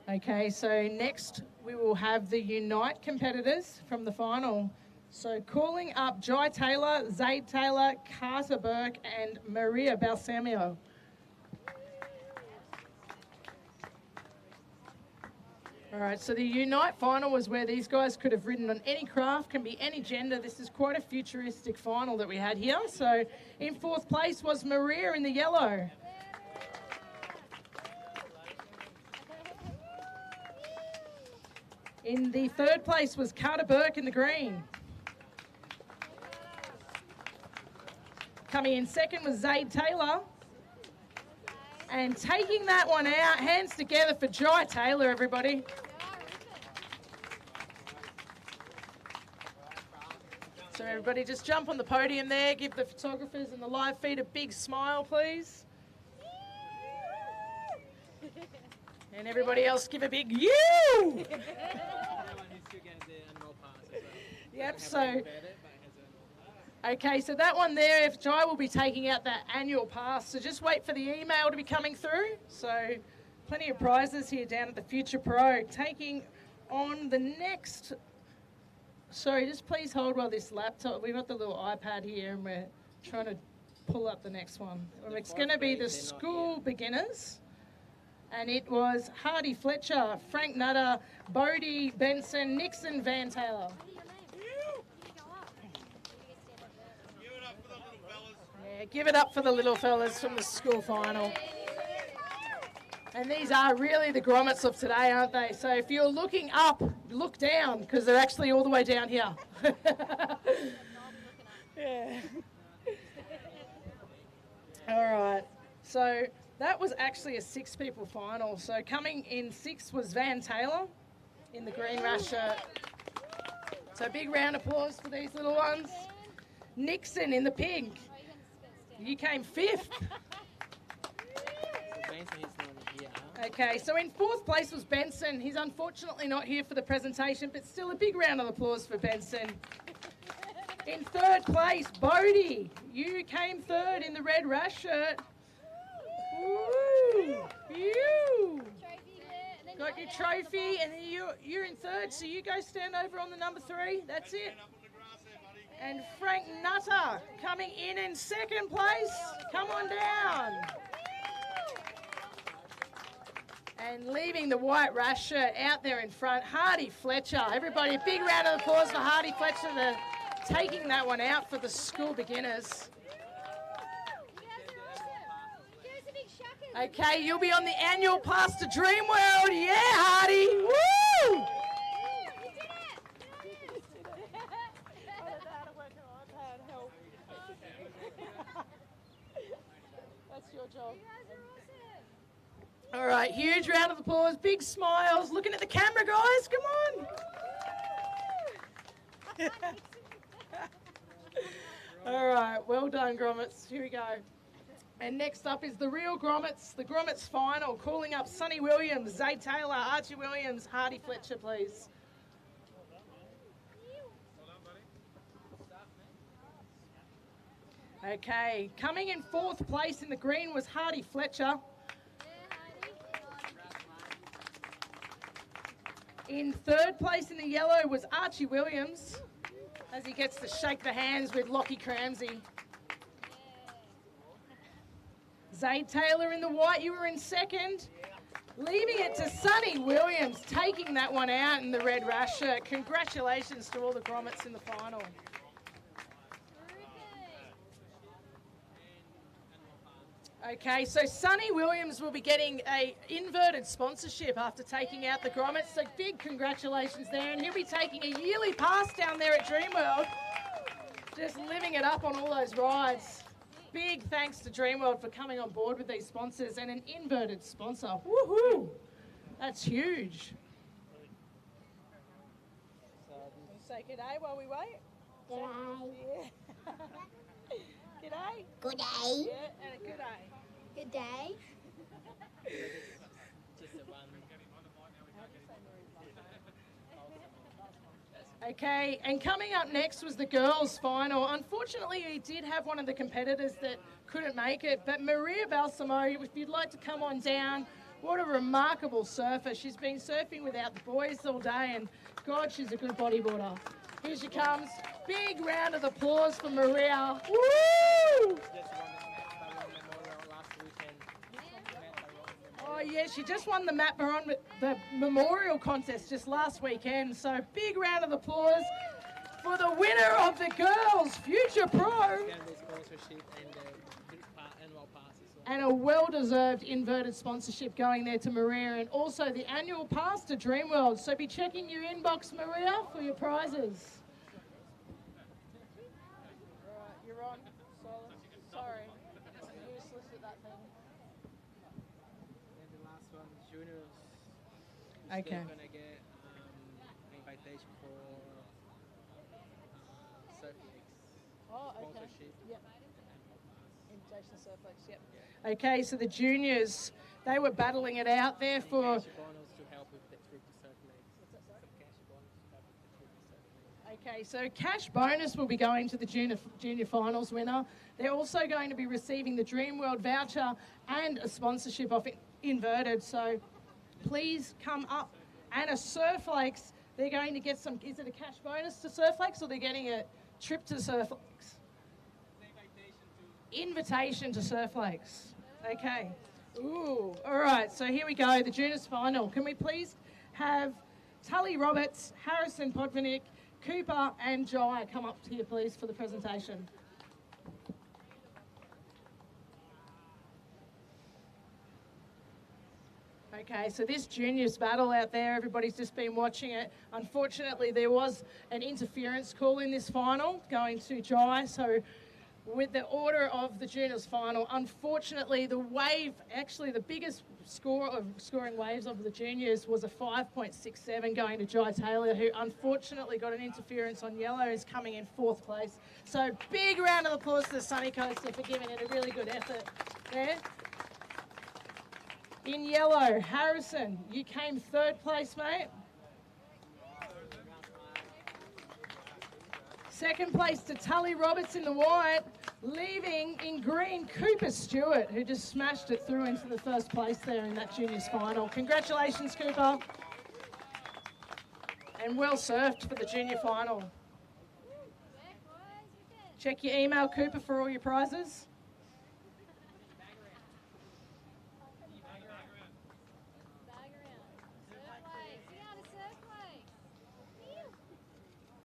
Okay, so next we will have the Unite competitors from the final. So calling up Jai Taylor, Zaid Taylor, Carter Burke and Maria Balsamio. All right, so the Unite final was where these guys could have ridden on any craft, can be any gender. This is quite a futuristic final that we had here. So in 4th place was Maria in the yellow. In the 3rd place was Carter Burke in the green. Coming in 2nd was Zaid Taylor. And taking that one out, hands together for Jai Taylor, everybody. So everybody just jump on the podium there, give the photographers and the live feed a big smile, please. And everybody else give a big you! Yep, so... Okay, so that one there, if Jai will be taking out that annual pass, so just wait for the email to be coming through. So plenty of prizes here down at the Future Pro. Taking on the next, sorry, just please hold while this laptop, we've got the little iPad here and we're trying to pull up the next one. Well, it's going to be the school beginners. And it was Hardy Fletcher, Frank Nutter, Bodie Benson, Nixon Van Taylor. Yeah, give it up for the little fellas from the school final. And these are really the grommets of today, aren't they? So if you're looking up, look down, because they're actually all the way down here. Yeah. All right. So that was actually a 6-people final. So coming in 6th was Van Taylor in the green rash shirt. So big round of applause for these little ones. Nixon in the pink. You came 5th. Okay, so in 4th place was Benson. He's unfortunately not here for the presentation, but still a big round of applause for Benson. In 3rd place, Bodie. You came 3rd in the red rash shirt. Woo! You got your trophy, and you're in 3rd, so you go stand over on the number 3. That's it. And Frank Nutter coming in 2nd place. Come on down. And leaving the white rash shirt out there in front, Hardy Fletcher. Everybody, a big round of applause for Hardy Fletcher for taking that one out for the school beginners. Okay, you'll be on the annual pass to Dream World. Yeah, Hardy. Woo! That's your job. All right, huge round of applause, big smiles, looking at the camera, guys, come on. All right, well done, Grommets. Here we go. And next up is the real Grommets, the Grommets final, calling up Sonny Williams, Zay Taylor, Archie Williams, Hardy Fletcher, please. Okay, coming in 4th place in the green was Hardy Fletcher. In 3rd place in the yellow was Archie Williams, as he gets to shake the hands with Lockie Cramsey. Zay Taylor in the white, you were in 2nd. Leaving it to Sonny Williams, taking that one out in the red rash shirt. Congratulations to all the Grommets in the final. Okay, so Sonny Williams will be getting a inverted sponsorship after taking out the Grommets, so big congratulations there, and he'll be taking a yearly pass down there at Dreamworld, just living it up on all those rides. Big thanks to Dreamworld for coming on board with these sponsors and an inverted sponsor. Woohoo! That's huge. Say g'day while we wait. G'day. Yeah. G'day. Good day. Yeah, and a good day. Good day. Okay, and coming up next was the girls' final. Unfortunately, we did have one of the competitors that couldn't make it, but Maria Balsamo, if you'd like to come on down, what a remarkable surfer. She's been surfing without the boys all day, and God, she's a good bodyboarder. Here she comes. Big round of applause for Maria. Woo! Oh yeah, she just won the Matt Baron, the memorial contest just last weekend. So big round of applause for the winner of the girls' Future Pro. And a well-deserved inverted sponsorship going there to Maria, and also the annual pass to Dreamworld. So be checking your inbox, Maria, for your prizes. Right, you're on. Sorry. Useless at that thing. And the last one, juniors. Okay. They're gonna get invitation for Surf Leagues. Oh, okay. Sponsorship. Yep. Invitation Surflex, yep. Okay, so the juniors, they were battling it out there for... Cash bonus to help with the trip to Surf Leagues. Some cash bonus to help with the trip to Surf Leagues. Okay, so cash bonus will be going to the junior finals winner. They're also going to be receiving the Dreamworld voucher and a sponsorship off Inverted. So please come up. And a Surf Lakes, they're going to get some, is it a cash bonus to Surf Lakes, or they're getting a trip to Surf Lakes? Invitation to Surf Lakes. Okay. Ooh, all right, so here we go, the juniors final. Can we please have Tully Roberts, Harrison Podvinick, Cooper and Jai come up here, please, for the presentation. Okay, so this juniors battle out there, everybody's just been watching it. Unfortunately, there was an interference call in this final going to Jai, so with the order of the juniors final. Unfortunately, the wave, actually the biggest score of scoring waves of the juniors was a 5.67 going to Jai Taylor, who unfortunately got an interference on yellow, is coming in 4th place. So big round of applause to the Sunny Coaster for giving it a really good effort there. In yellow, Harrison, you came 3rd place, mate. 2nd place to Tully Roberts in the white, leaving in green Cooper Stewart, who just smashed it through into the 1st place there in that juniors final. Congratulations, Cooper. And well served for the junior final. Check your email, Cooper, for all your prizes.